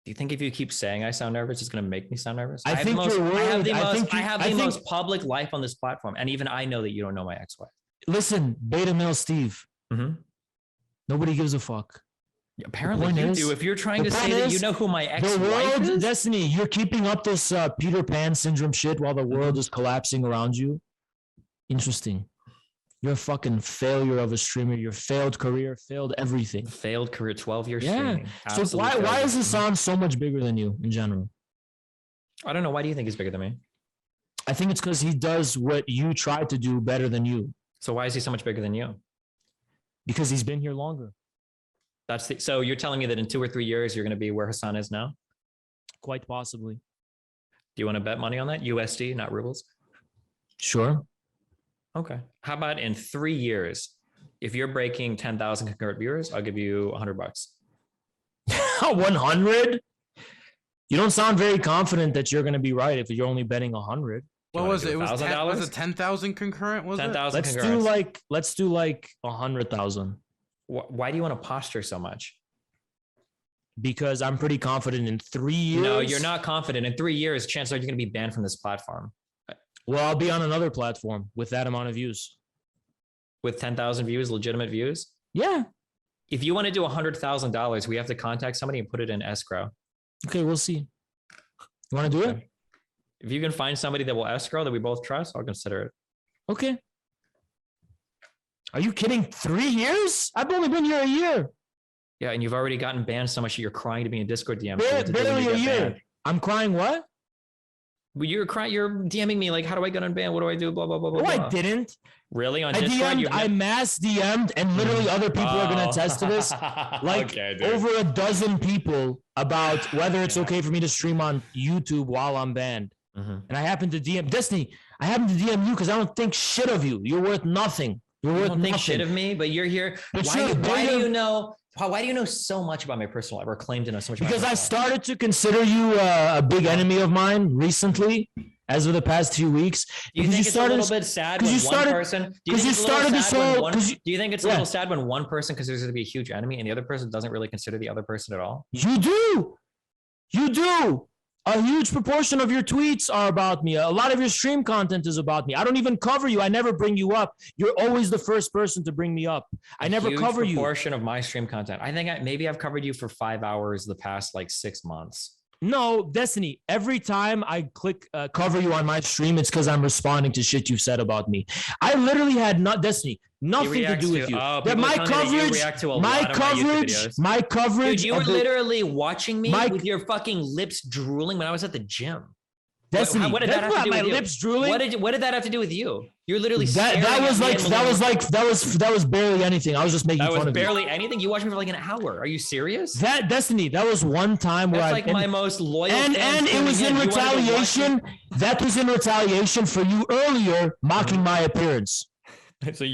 Do you think if you keep saying I sound nervous, it's going to make me sound nervous? I think you're worried. I have the most public life on this platform. And even I know that you don't know my ex-wife. Listen, beta male Steve. Nobody gives a fuck. Apparently you do. If you're trying to say that you know who my ex-wife is. Destiny, you're keeping up this Peter Pan syndrome shit while the world is collapsing around you. Interesting. You're a fucking failure of a streamer. Your failed career, failed everything. Failed career, 12 years streaming. So why is Hassan so much bigger than you in general? I don't know. Why do you think he's bigger than me? I think it's because he does what you try to do better than you. So why is he so much bigger than you? Because he's been here longer. So you're telling me that in 2 or 3 years, you're going to be where Hassan is now? Quite possibly. Do you want to bet money on that? USD, not rubles? Sure. Okay. How about in 3 years, if you're breaking 10,000 concurrent viewers, I'll give you $100. 100? You don't sound very confident that you're going to be right if you're only betting 100. What was it? It was 10,000 concurrent? Was 10,000 concurrent. Let's do like 100,000. Why do you want to posture so much? Because I'm pretty confident in 3 years. No, you're not confident. In 3 years, chances are you're going to be banned from this platform. Well, I'll be on another platform with that amount of views. With 10,000 views, legitimate views? Yeah. If you want to do $100,000, we have to contact somebody and put it in escrow. Okay, we'll see. You want to do it? If you can find somebody that will escrow that we both trust, I'll consider it. Okay. Are you kidding? 3 years? I've only been here a year. Yeah, and you've already gotten banned so much that you're crying to be in Discord DM. Barely a year. Banned. I'm crying what? You're crying. You're DMing me like, how do I get unbanned? What do I do? Blah blah blah blah. No, I didn't. Really? On Discord? I mass DM'd, and literally other people are going to attest to this. Like over a dozen people about whether it's okay for me to stream on YouTube while I'm banned. And I happen to DM Destiny. I happen to DM you because I don't think shit of you. You're worth nothing. You don't think shit of me, but you're here. Why do you know? Why do you know so much about my personal life, or claim to know so much? Because I started to consider you a big enemy of mine recently, as of the past few weeks. Do you think it's a little bit sad when one person? Do you think it's a little sad when one person considers it to be a huge enemy and the other person doesn't really consider the other person at all? You do. You do. A huge proportion of your tweets are about me. A lot of your stream content is about me. I don't even cover you. I never bring you up. You're always the first person to bring me up. I never cover you. A proportion of my stream content. I think maybe I've covered you for 5 hours the past like 6 months. No, Destiny, every time I click cover you on my stream, it's because I'm responding to shit you've said about me. I literally had nothing to do with you. My coverage. Dude, you were literally watching me with your fucking lips drooling when I was at the gym. Destiny, what did that have to do with you? Lips drooling? What did that have to do with you? You're literally that was barely anything. I was just making fun of you. That was barely anything. You watched me for like an hour. Are you serious? That Destiny, that was one time where my most loyal. And it was in retaliation. That was in retaliation for you earlier mocking my appearance. So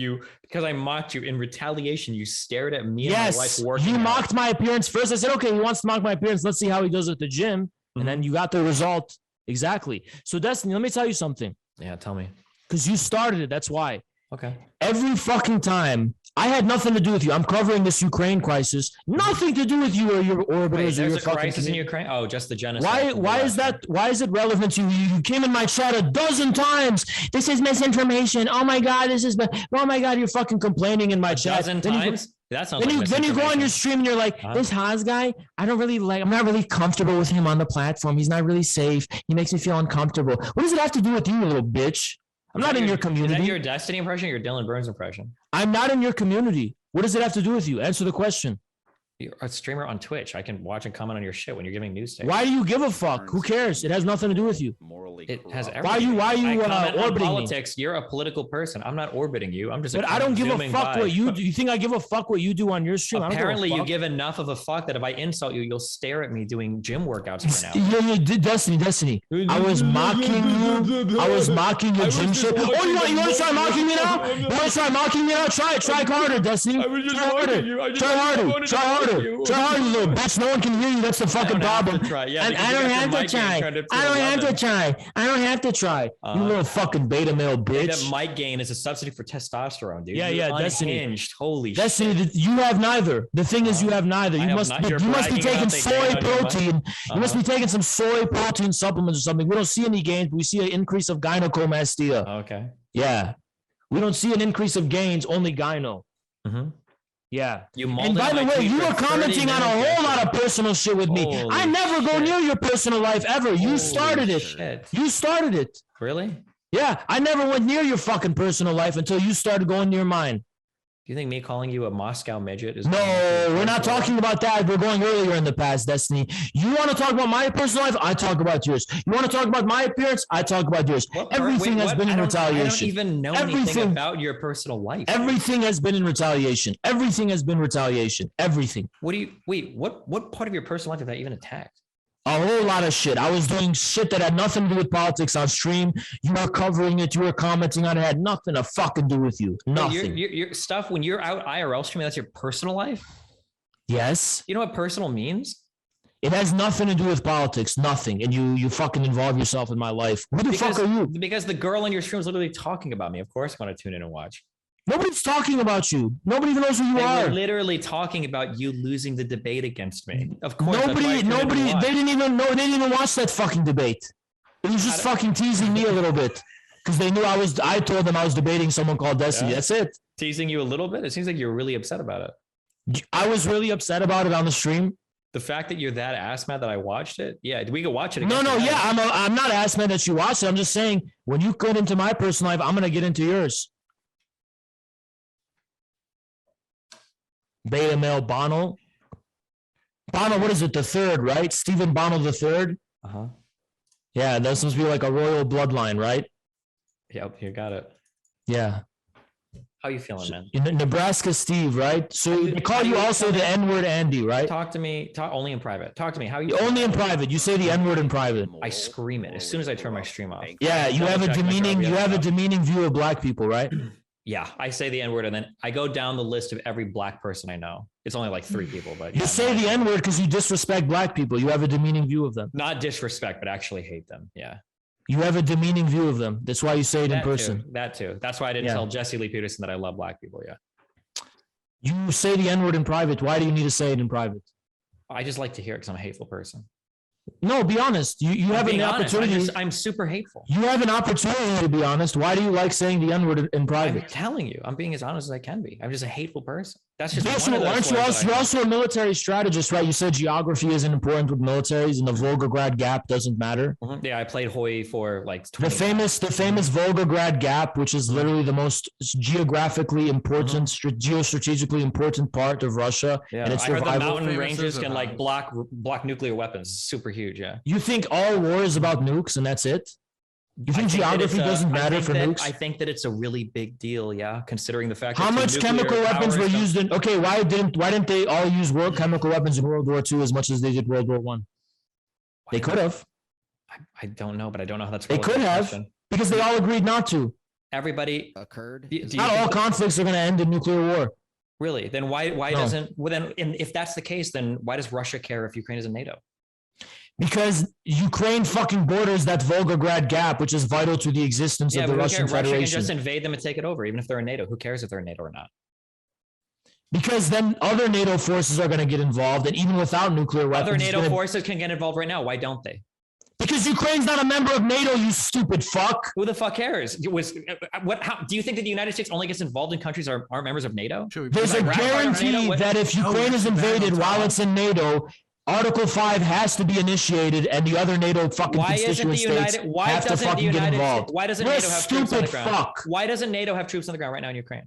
because I mocked you in retaliation, you stared at me and my wife working. You mocked my appearance first. I said, okay, he wants to mock my appearance. Let's see how he does at the gym. And then you got the result. Exactly. So Destiny, let me tell you something. Yeah, tell me. Because you started it. That's why. Okay. Every fucking time, I had nothing to do with you. I'm covering this Ukraine crisis. Nothing to do with you or your orbiters or your fucking crisis in Ukraine. Oh, just the genocide. Why is that? Why is it relevant to you? You came in my chat a dozen times. This is misinformation. Oh my god, this is. Oh my god, you're fucking complaining in my chat. Dozen times. Then you go on your stream and you're like, this Haas guy, I'm not really comfortable with him on the platform. He's not really safe. He makes me feel uncomfortable. What does it have to do with you, you little bitch? I'm not in your community. Is that your Destiny impression or your Dylan Burns impression? I'm not in your community. What does it have to do with you? Answer the question. You're a streamer on Twitch. I can watch and comment on your shit when you're giving news takes. Why do you give a fuck? Who cares? It has nothing to do with you. It has everything. Why are you orbiting politics? Me? You're a political person. I'm not orbiting you. I'm just. But I don't give a fuck what you do. You think I give a fuck what you do on your stream? Apparently, you give enough of a fuck that if I insult you, you'll stare at me doing gym workouts for now. Yeah, Destiny. I was mocking you. I was mocking your gym shit. Oh, you want to try mocking me now? You want to try mocking me now? Try harder, Destiny. Try harder. Try harder, you little bitch. No one can hear you. That's the fucking problem. I don't have to try. You little fucking beta male bitch. That mic gain is a substitute for testosterone, dude. Yeah, Destiny. Holy Destiny, shit. You have neither. The thing is, you have neither. You must be taking soy protein. You must be taking some soy protein supplements or something. We don't see any gains, but we see an increase of gynecomastia. Okay. Yeah. We don't see an increase of gains, only gyno. Mm-hmm. Yeah. And by the way, you were commenting on a whole lot of personal shit with me. Holy I never go shit. near your personal life ever. You started it. Shit. You started it. Really? Yeah. I never went near your fucking personal life until you started going near mine. Do you think me calling you a Moscow midget is? No, we're not talking about that. We're going earlier in the past, Destiny. You want to talk about my personal life? I talk about yours. You want to talk about my appearance? I talk about yours. Everything has been in retaliation. I don't even know anything about your personal life. Everything has been in retaliation. Everything has been retaliation. Everything. What part of your personal life have I even attacked? A whole lot of shit. I was doing shit that had nothing to do with politics on stream. You were covering it. You were commenting on it. It had nothing to fucking do with you. Nothing. Your stuff, when you're out IRL streaming, that's your personal life? Yes. You know what personal means? It has nothing to do with politics. Nothing. And you fucking involve yourself in my life. Who the fuck are you? Because the girl on your stream is literally talking about me. Of course I'm going to tune in and watch. Nobody's talking about you. Nobody even knows who you are. They were literally talking about you losing the debate against me. Of course. Nobody, they didn't even watch that fucking debate. It was just fucking teasing me a little bit. Because they knew I told them I was debating someone called Destiny. Yeah. That's it. Teasing you a little bit? It seems like you're really upset about it. I was really upset about it on the stream. The fact that you're that ass mad that I watched it? Yeah, we could watch it again. No, yeah, I'm not ass mad that you watched it. I'm just saying, when you get into my personal life, I'm going to get into yours. Beta male Bono. Bono, what is it? The third, right? Stephen Bono the third. Uh-huh. Yeah, that's supposed to be like a royal bloodline, right? Yep, you got it. Yeah. How you feeling, man? In Nebraska Steve, right? So they call you also the N-word Andy, right? Talk to me. Talk only in private. Talk to me. How you? Only in private. You say the N-word in private. I scream it as soon as I turn my stream off. Yeah, you have a demeaning view of black people, right? Yeah, I say the N-word and then I go down the list of every black person I know. It's only like 3 people, but you say the N-word because you disrespect black people. You have a demeaning view of them. Not disrespect, but actually hate them. Yeah. You have a demeaning view of them. That's why you say it in person. That too. That's why I didn't tell Jesse Lee Peterson that I love black people. Yeah. You say the N-word in private. Why do you need to say it in private? I just like to hear it because I'm a hateful person. No, be honest. You have an opportunity. I'm super hateful. You have an opportunity to be honest. Why do you like saying the N-word in private? I'm telling you, I'm being as honest as I can be. I'm just a hateful person. That's just you're also a military strategist, right? You said geography isn't important with militaries and the Volgograd Gap doesn't matter. Mm-hmm. Yeah, I played Hoi for like 20 the famous Volgograd Gap, which is literally the most geographically important, geostrategically important part of Russia. Yeah, and it's I heard the mountain ranges can like block nuclear weapons. It's super huge. Yeah. You think all war is about nukes and that's it? You think geography doesn't matter for nukes? I think that it's a really big deal, yeah, considering the fact how much chemical weapons were used in why didn't they all use chemical weapons in World War II as much as they did World War I? They could have. I don't know, but I don't know how that's they could have because they all agreed not to. Everybody occurred. Not all conflicts are going to end in nuclear war. Really? Then why doesn't if that's the case, then why does Russia care if Ukraine is in NATO? Because Ukraine fucking borders that Volgograd Gap, which is vital to the existence of the Russian Federation. Russia can just invade them and take it over, even if they're in NATO. Who cares if they're in NATO or not? Because then other NATO forces are going to get involved, and even without nuclear weapons, other NATO forces can get involved right now. Why don't they? Because Ukraine's not a member of NATO, you stupid fuck. Who the fuck cares? How do you think that the United States only gets involved in countries that aren't members of NATO? There's a guarantee that if Ukraine is invaded while it's in NATO, Article 5 has to be initiated, and the other NATO fucking constituent states have to fucking get involved. Why doesn't NATO have troops on the ground? Why doesn't NATO have troops on the ground right now in Ukraine?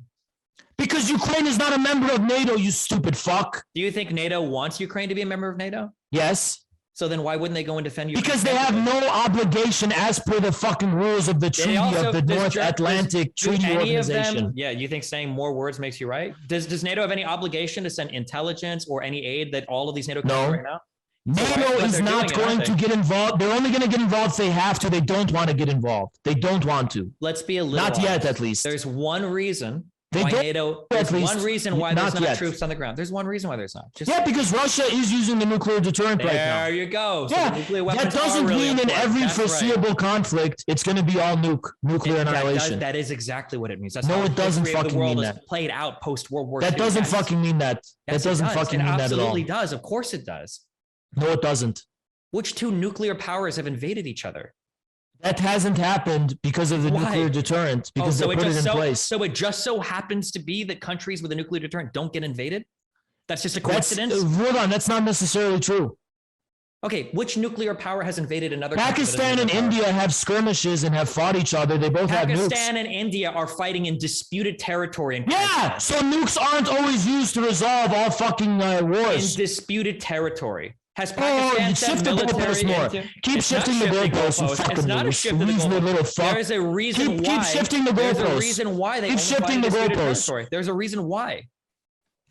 Because Ukraine is not a member of NATO, you stupid fuck. Do you think NATO wants Ukraine to be a member of NATO? Yes. So then why wouldn't they go and defend Ukraine? Because they have no obligation as per the fucking rules of the Treaty of the North Atlantic Treaty Organization. Yeah, you think saying more words makes you right? Does NATO have any obligation to send intelligence or any aid that all of these NATO countries right now? NATO is not going to get involved. They're only going to get involved if they have to. They don't want to get involved. They don't want to. Let's be a little not yet, at least. There's one reason why NATO. There's one reason why there's not troops on the ground. There's one reason why there's not. Yeah, because Russia is using the nuclear deterrent right now. There you go. So yeah, that doesn't mean in every foreseeable conflict it's going to be all nuclear annihilation. That is exactly what it means. That's no, it doesn't fucking mean that. Played out post World War II. That doesn't fucking mean that. That doesn't fucking mean that at all. It absolutely does. Of course it does. No, it doesn't. Which two nuclear powers have invaded each other? That hasn't happened because of the nuclear deterrent, because they put it in place. So it just so happens to be that countries with a nuclear deterrent don't get invaded? That's just a coincidence? Hold on, that's not necessarily true. Okay, which nuclear power has invaded another Pakistan and India have skirmishes and have fought each other. They both have nukes. Pakistan and India are fighting in disputed territory. Yeah, so nukes aren't always used to resolve all fucking wars. In disputed territory. Has Pakistan sent military into... Keep shifting the goalposts. It's not a shift of the goalposts. There is a reason why. Keep shifting the goalposts. There's a reason why they keep shifting the goalposts. There's a reason why.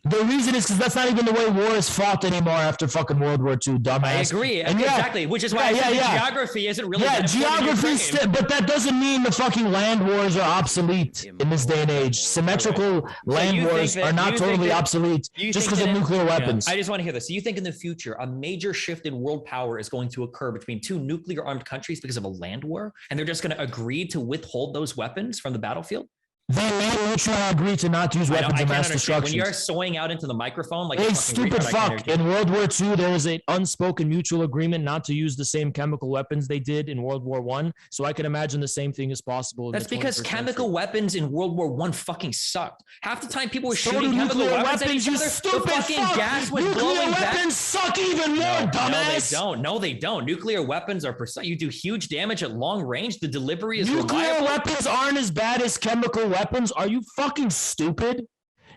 The reason is because that's not even the way war is fought anymore after fucking World War II, dumbass. I agree. And exactly. Which is why I said geography isn't really geography, but that doesn't mean the fucking land wars are obsolete in this day and age. Symmetrical land wars are not totally obsolete just because of nuclear weapons. I just want to hear this. So you think in the future, a major shift in world power is going to occur between two nuclear armed countries because of a land war? And they're just going to agree to withhold those weapons from the battlefield? They may mutually agree to not use weapons of mass destruction. When you're soying out into the microphone like a stupid fuck. In World War II, there was an unspoken mutual agreement not to use the same chemical weapons they did in World War I. So I can imagine the same thing is possible. That's because chemical weapons in World War I fucking sucked. Half the time people were shooting chemical weapons at each other. Stupid the fucking gas was nuclear blowing back. Weapons suck even more, dumbass. No, they don't. Nuclear weapons are you do huge damage at long range. The delivery is reliable. Nuclear weapons aren't as bad as chemical weapons. Are you fucking stupid?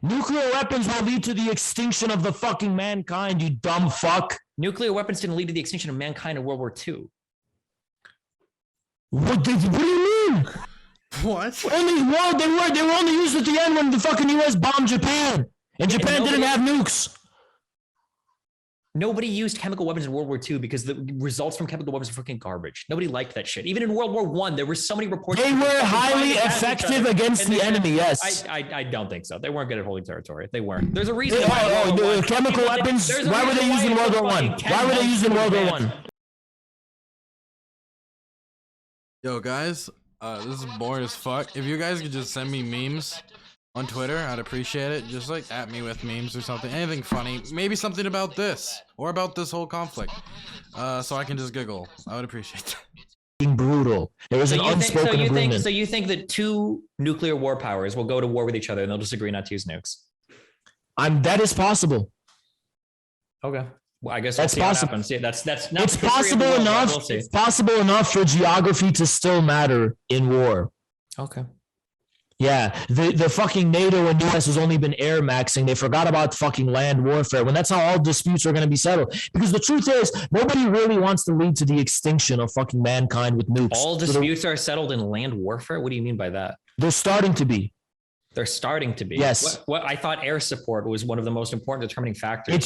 Nuclear weapons will lead to the extinction of the fucking mankind, you dumb fuck. Nuclear weapons didn't lead to the extinction of mankind in World War II. What do you mean? What? They were only used at the end when the fucking US bombed Japan. And Japan didn't have nukes. Nobody used chemical weapons in World War II because the results from chemical weapons are fucking garbage. Nobody liked that shit. Even in World War I, there were so many reports. They were highly effective against the enemy, yes. I don't think so. They weren't good at holding territory. They weren't. There's a reason chemical weapons, why were they used in World War I? Why were they used in World War I? Yo, guys, this is boring as fuck. If you guys could just send me memes on Twitter, I'd appreciate it. Just like at me with memes or something, anything funny, maybe something about this or about this whole conflict, so I can just giggle. I would appreciate that. Brutal. There was an unspoken agreement. So you think that two nuclear war powers will go to war with each other and they'll just agree not to use nukes? That is possible. Okay. Well, I guess that's possible. Yeah, that's not. It's possible enough. It's possible enough for geography to still matter in war. Okay. Yeah, the fucking NATO and US has only been air maxing. They forgot about fucking land warfare when that's how all disputes are going to be settled. Because the truth is, nobody really wants to lead to the extinction of fucking mankind with nukes. All disputes are settled in land warfare? What do you mean by that? They're starting to be. They're starting to be. Yes. What I thought air support was one of the most important determining factors. It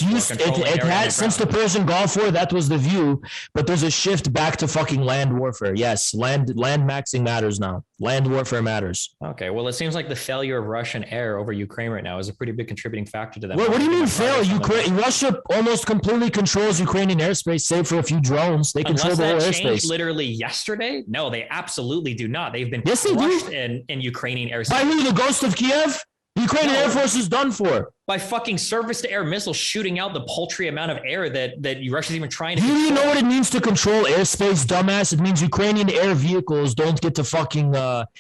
had since the Persian Gulf War, that was the view, but there's a shift back to fucking land warfare. Yes, land maxing matters now. Land warfare matters. Okay, well, it seems like the failure of Russian air over Ukraine right now is a pretty big contributing factor to that. What do you mean fail? Russia almost completely controls Ukrainian airspace, save for a few drones. They control the whole airspace. Literally yesterday? No, they absolutely do not. They've been crushed in Ukrainian airspace. By who? The ghost of Kiev? The Ukrainian Air Force is done for. By fucking surface-to-air missiles shooting out the paltry amount of air that Russia's even trying to control. Do you know what it means to control airspace, dumbass? It means Ukrainian air vehicles don't get to fucking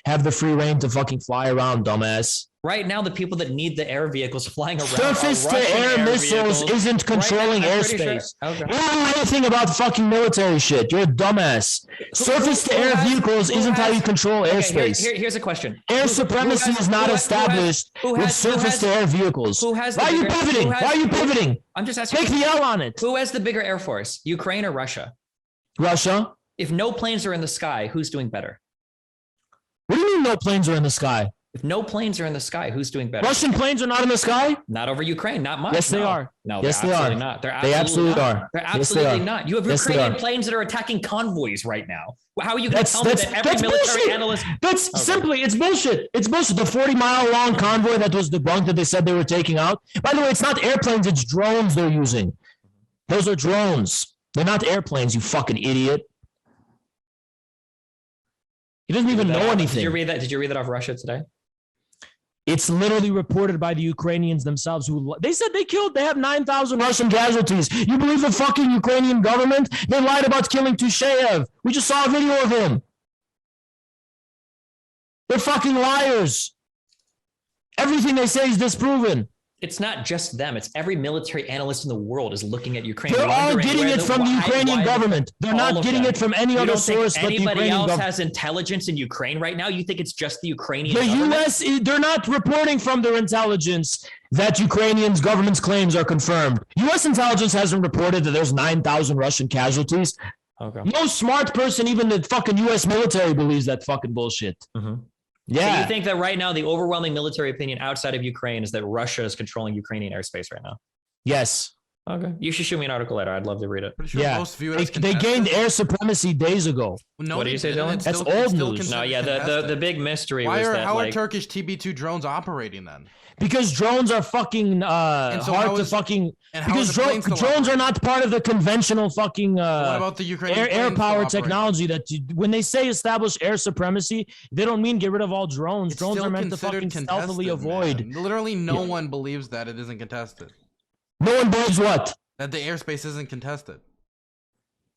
have the free reign to fucking fly around, dumbass. Right now, the people that need the air vehicles flying around surface-to-air missiles isn't controlling airspace. Sure. Okay. You don't know anything about fucking military shit. You're a dumbass. Surface-to-air vehicles isn't how you control airspace. Here's a question. Air supremacy is not established with surface-to-air vehicles. Why are you pivoting? Why are you pivoting? I'm just asking. Take the L on it. Who has the bigger air force, Ukraine or Russia? Russia. If no planes are in the sky, who's doing better? What do you mean no planes are in the sky? If no planes are in the sky, who's doing better? Russian planes are not in the sky? Not over Ukraine, not much. Yes, they are. No, yes, they're absolutely are. not. They're absolutely not. They're absolutely not. You have yes, Ukrainian planes that are attacking convoys right now. How are you going to tell me that every military bullshit. analyst? That's simply, it's bullshit. It's bullshit. The 40-mile long convoy that was debunked that they said they were taking out. By the way, it's not airplanes, it's drones they're using. Those are drones. They're not airplanes, you fucking idiot. He doesn't even know anything. Did you read that? Did you read that off Russia today? It's literally reported by the Ukrainians themselves who they said they have 9,000 Russian casualties. You believe the fucking Ukrainian government? They lied about killing Tusheyev. We just saw a video of him. They're fucking liars. Everything they say is disproven. It's not just them. It's every military analyst in the world is looking at Ukraine. They're all getting it from the Ukrainian government. They're not getting it from any other source but the Ukrainian government. Anybody else has intelligence in Ukraine right now? You think it's just the Ukrainian government? The U.S., they're not reporting from their intelligence that Ukrainian government's claims are confirmed. U.S. intelligence hasn't reported that there's 9,000 Russian casualties. Okay. No smart person, even the fucking U.S. military, believes that fucking bullshit. Mm-hmm. Yeah. So you think that right now the overwhelming military opinion outside of Ukraine is that Russia is controlling Ukrainian airspace right now? Yes. Okay. You should shoot me an article later. I'd love to read it. Pretty sure yeah. most view it as they gained air supremacy days ago. No, what do you say, Dylan? That's old news. No, yeah. The big mystery was that how are Turkish TB2 drones operating then? Because drones are fucking hard to fucking. Because drones are not part of the conventional fucking what about the Ukrainian air power technology that when they say establish air supremacy, they don't mean get rid of all drones. Drones are meant to fucking stealthily avoid. Man. Literally no one believes that it isn't contested. No one believes what? That the airspace isn't contested.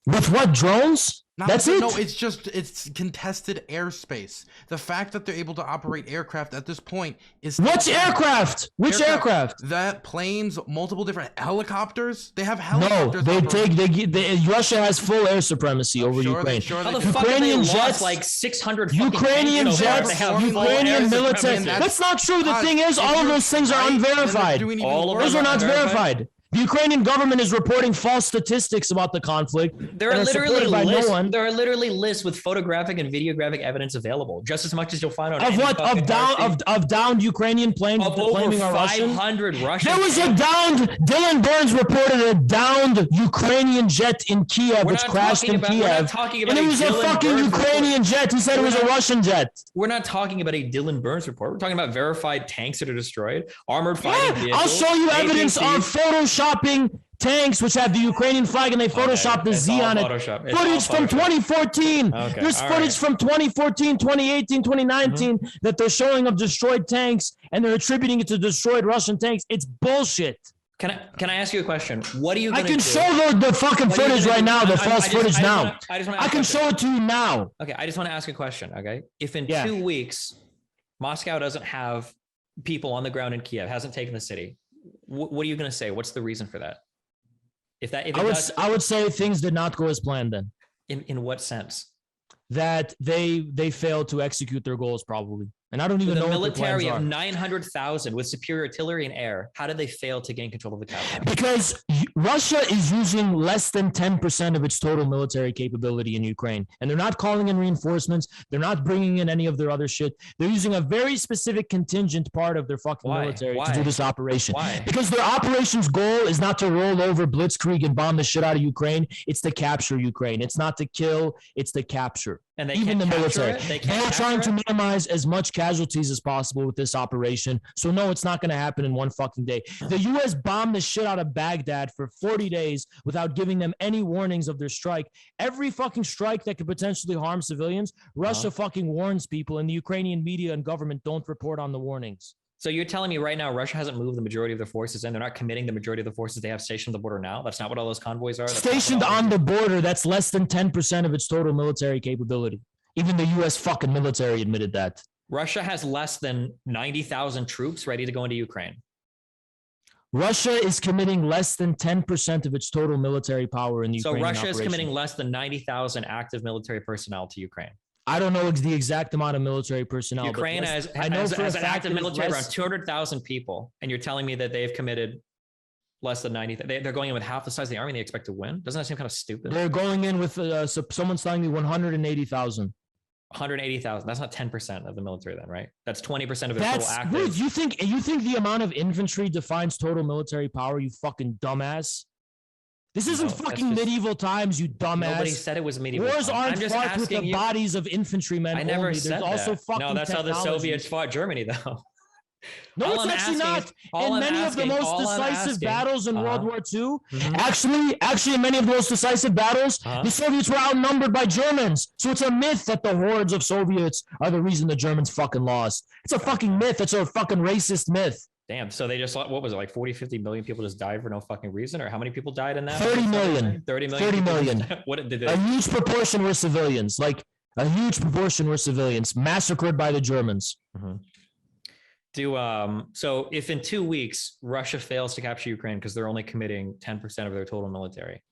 With what, drones? That's it? No, it's contested airspace. The fact that they're able to operate aircraft at this point is... What's aircraft? Which aircraft? That planes, multiple different helicopters. They have helicopters. No, Russia has full air supremacy over Ukraine. How the fuck have they lost like 600 Ukrainian jets, Ukrainian military. That's not true. The thing is, all of those things are unverified. Those are not verified. The Ukrainian government is reporting false statistics about the conflict. There are literally lists with photographic and videographic evidence available, just as much as you'll find on of downed Ukrainian planes claiming are Russian. 500 Russian. There was a downed. Dylan Burns reported a downed Ukrainian jet in Kiev, which crashed in Kiev, and it was a fucking Ukrainian jet. He said it was a Russian jet. We're not talking about a Dylan Burns report. We're talking about verified tanks that are destroyed, armored fighting vehicles. I'll show you evidence of photoshopping tanks which have the Ukrainian flag and they photoshopped the Z on it. Footage from 2014. There's footage from 2014, 2018, 2019 that they're showing of destroyed tanks and they're attributing it to destroyed Russian tanks. It's bullshit. Can I ask you a question? What are you going to do? I can show the fucking footage right now, the false footage now. I can show it to you now. Okay, I just want to ask a question, okay? If in 2 weeks, Moscow doesn't have people on the ground in Kiev, hasn't taken the city, what are you going to say? What's the reason for that? I would say things did not go as planned then. In what sense? That they failed to execute their goals probably. And I don't even know what the military of 900,000 with superior artillery and air. How did they fail to gain control of the capital? Because Russia is using less than 10% of its total military capability in Ukraine. And they're not calling in reinforcements. They're not bringing in any of their other shit. They're using a very specific contingent part of their fucking military to do this operation. Why? Because their operation's goal is not to roll over blitzkrieg and bomb the shit out of Ukraine. It's to capture Ukraine. It's not to kill. It's to capture. And even the military. They're trying to minimize as much casualties as possible with this operation. So no, it's not going to happen in one fucking day. The U.S. bombed the shit out of Baghdad for 40 days without giving them any warnings of their strike. Every fucking strike that could potentially harm civilians, Russia fucking warns people, and the Ukrainian media and government don't report on the warnings. So you're telling me right now Russia hasn't moved the majority of their forces in? They're not committing the majority of the forces they have stationed on the border now? That's not what all those convoys are? Stationed on the border, that's less than 10% of its total military capability. Even the U.S. fucking military admitted that. Russia has less than 90,000 troops ready to go into Ukraine. Russia is committing less than 10% of its total military power in the Ukrainian So Russia operation. is committing less than 90,000 active military personnel to Ukraine. I don't know the exact amount of military personnel. Ukraine has an active military around 200,000 people, and you're telling me that they've committed less than 90. They're going in with half the size of the army and they expect to win? Doesn't that seem kind of stupid? They're going in with, so someone's telling me 180,000. 180,000. That's not 10% of the military then, right? That's 20% of their total active. Wait, you think the amount of infantry defines total military power, you fucking dumbass? This isn't fucking medieval times, you dumbass. Nobody said it was medieval. Wars aren't fought with the bodies of infantrymen. I never only. said There's also that. fucking No, that's technology. how the Soviets fought Germany, though. No, it's actually not. In many of the most decisive battles in World War II, actually, in many of the most decisive battles, the Soviets were outnumbered by Germans. So it's a myth that the hordes of Soviets are the reason the Germans fucking lost. It's a fucking myth. It's a fucking racist myth. Damn. So they just, what was it, like 40, 50 million people just died for no fucking reason? Or how many people died in that? 30 million. 30 million. 30 million. What did they? A huge proportion were civilians. Like a huge proportion were civilians massacred by the Germans. So if in 2 weeks Russia fails to capture Ukraine because they're only committing 10% of their total military,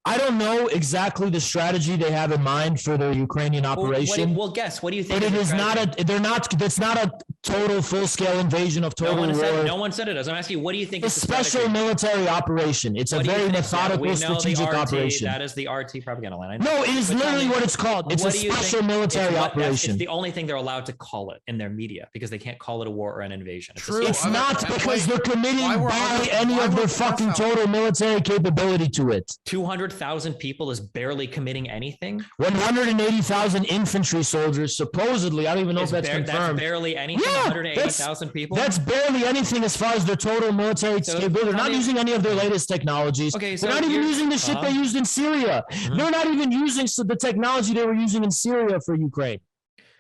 I don't know exactly the strategy they have in mind for their Ukrainian operation. Well, guess. What do you think? But it is not a. They're not. It's not a total full-scale invasion of total war. No one said it. I'm asking you, what do you think? It's a special military operation. It's a very methodical, strategic operation. That is the RT propaganda line. No, it is literally what it's called. It's a special military operation. It's the only thing they're allowed to call it in their media because they can't call it a war or an invasion. It's not because they're committing barely any of their fucking total military capability to it. 200,000 people is barely committing anything. 180,000 infantry soldiers, supposedly. I don't even know if that's confirmed. That's barely anything. Yeah, 180,000 people. That's barely anything as far as their total military capability. They're not using any of their latest technologies. Okay, so they're not even using the shit they used in Syria. They're not even using the technology they were using in Syria for Ukraine.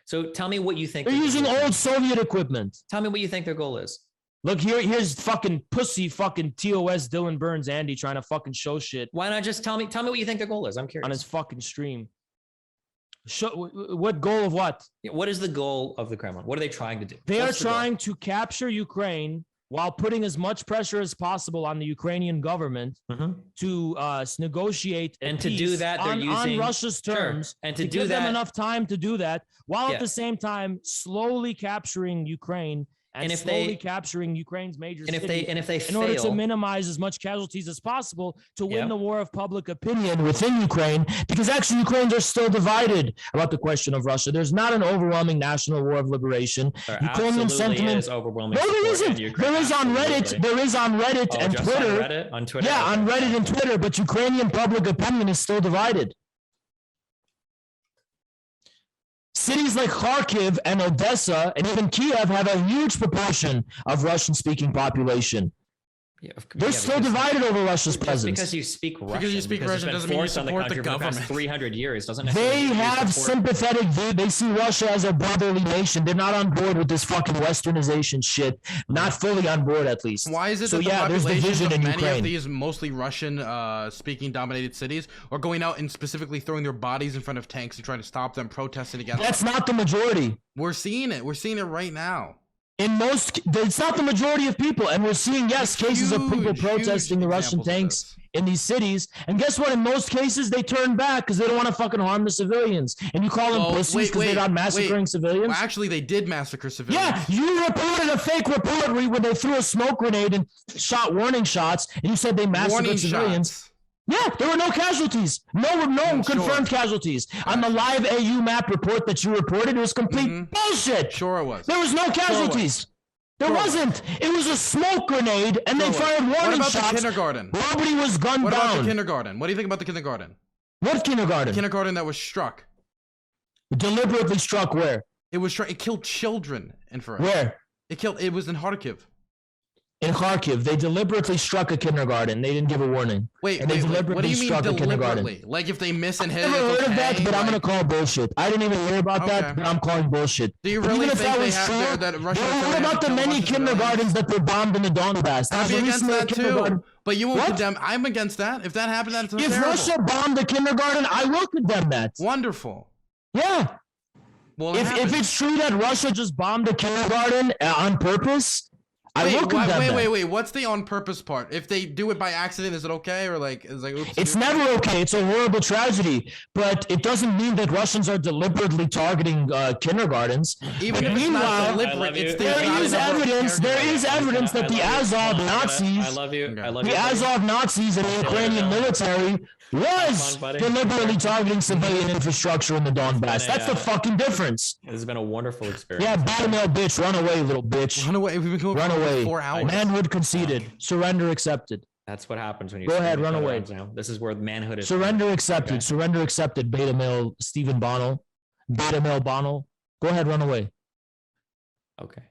So tell me what you think. They're using old Soviet equipment. Tell me what you think their goal is. Look, here's fucking pussy fucking TOS Dylan Burns Andy trying to fucking show shit. Why not just tell me what you think their goal is? I'm curious. On his fucking stream. What goal of what? What is the goal of the Kremlin? What are they trying to do? They are trying to capture Ukraine while putting as much pressure as possible on the Ukrainian government to negotiate and to do that they're using on Russia's terms, and to give them enough time to do that, while at the same time slowly capturing Ukraine and slowly capturing Ukraine's major cities. If they in order to minimize as much casualties as possible to win the war of public opinion within Ukraine, because actually Ukrainians are still divided about the question of Russia. There's not an overwhelming national war of liberation. Ukrainian sentiment is overwhelming. No, there isn't. There is on Reddit. There is on Reddit and Twitter. On Twitter. Yeah, on Reddit and Twitter, but Ukrainian public opinion is still divided. Cities like Kharkiv and Odessa and even Kiev have a huge proportion of Russian-speaking population. They're still divided over Russia's presence. Because you speak Russian. Because you speak Russian doesn't mean you support the government. For the past 300 years doesn't necessarily. They have sympathetic view. They see Russia as a brotherly nation. They're not on board with this fucking westernization shit. Not fully on board, at least. Why is it that the population of many of these mostly Russian-speaking dominated cities are going out and specifically throwing their bodies in front of tanks and trying to stop them, protesting against them? That's not the majority. We're seeing it. We're seeing it right now. It's not the majority of people, and we're seeing cases of people protesting the Russian tanks in these cities. And guess what? In most cases, they turn back because they don't want to fucking harm the civilians. And you call them pussies because they're not massacring civilians. Well, actually, they did massacre civilians. Yeah, you reported a fake report where they threw a smoke grenade and shot warning shots, and you said they massacred civilians. Yeah, there were no casualties. No confirmed casualties. On the live AU map report that you reported, it was complete bullshit. Sure it was. There was no casualties. There wasn't. It was a smoke grenade, and they fired warning shots. What about the kindergarten? Nobody was gunned down. What about the kindergarten? What do you think about the kindergarten? What kindergarten? The kindergarten that was struck. Deliberately struck where? It was struck. It killed children in Farah. Where? It was in Kharkiv. In Kharkiv, they deliberately struck a kindergarten. They didn't give a warning. Wait, what do you mean deliberately? Like if they miss and hit it, I've never heard of that, but I'm going to call bullshit. I didn't even hear about that, but I'm calling bullshit. Do you really think that Russia... What about the many kindergartens that were bombed in the Donbass? I'd be against that too. But you won't condemn... I'm against that. If that happened, that's terrible. If Russia bombed the kindergarten, I will condemn that. Wonderful. Yeah. Well, if it's true that Russia just bombed a kindergarten on purpose, I will condemn that. Wait. What's the on purpose part? If they do it by accident, is it okay? Or like, is like, oops, it's never okay. It's a horrible tragedy, but it doesn't mean that Russians are deliberately targeting kindergartens. Even if it's not deliberate, there is evidence. There is evidence that the Azov Nazis, I love you. the Azov Nazis and the Ukrainian military was deliberately targeting civilian infrastructure in the Donbass. That's the fucking difference. This has been a wonderful experience. Yeah, beta male bitch, run away, little bitch. Run away. We've been going run away. 4 hours. Manhood conceded. Surrender accepted. That's what happens when you go ahead, run away. This is where manhood is. Surrender accepted. Okay. Surrender accepted. Beta male Stephen Bonnell. Beta male Bonnell. Go ahead, run away. Okay.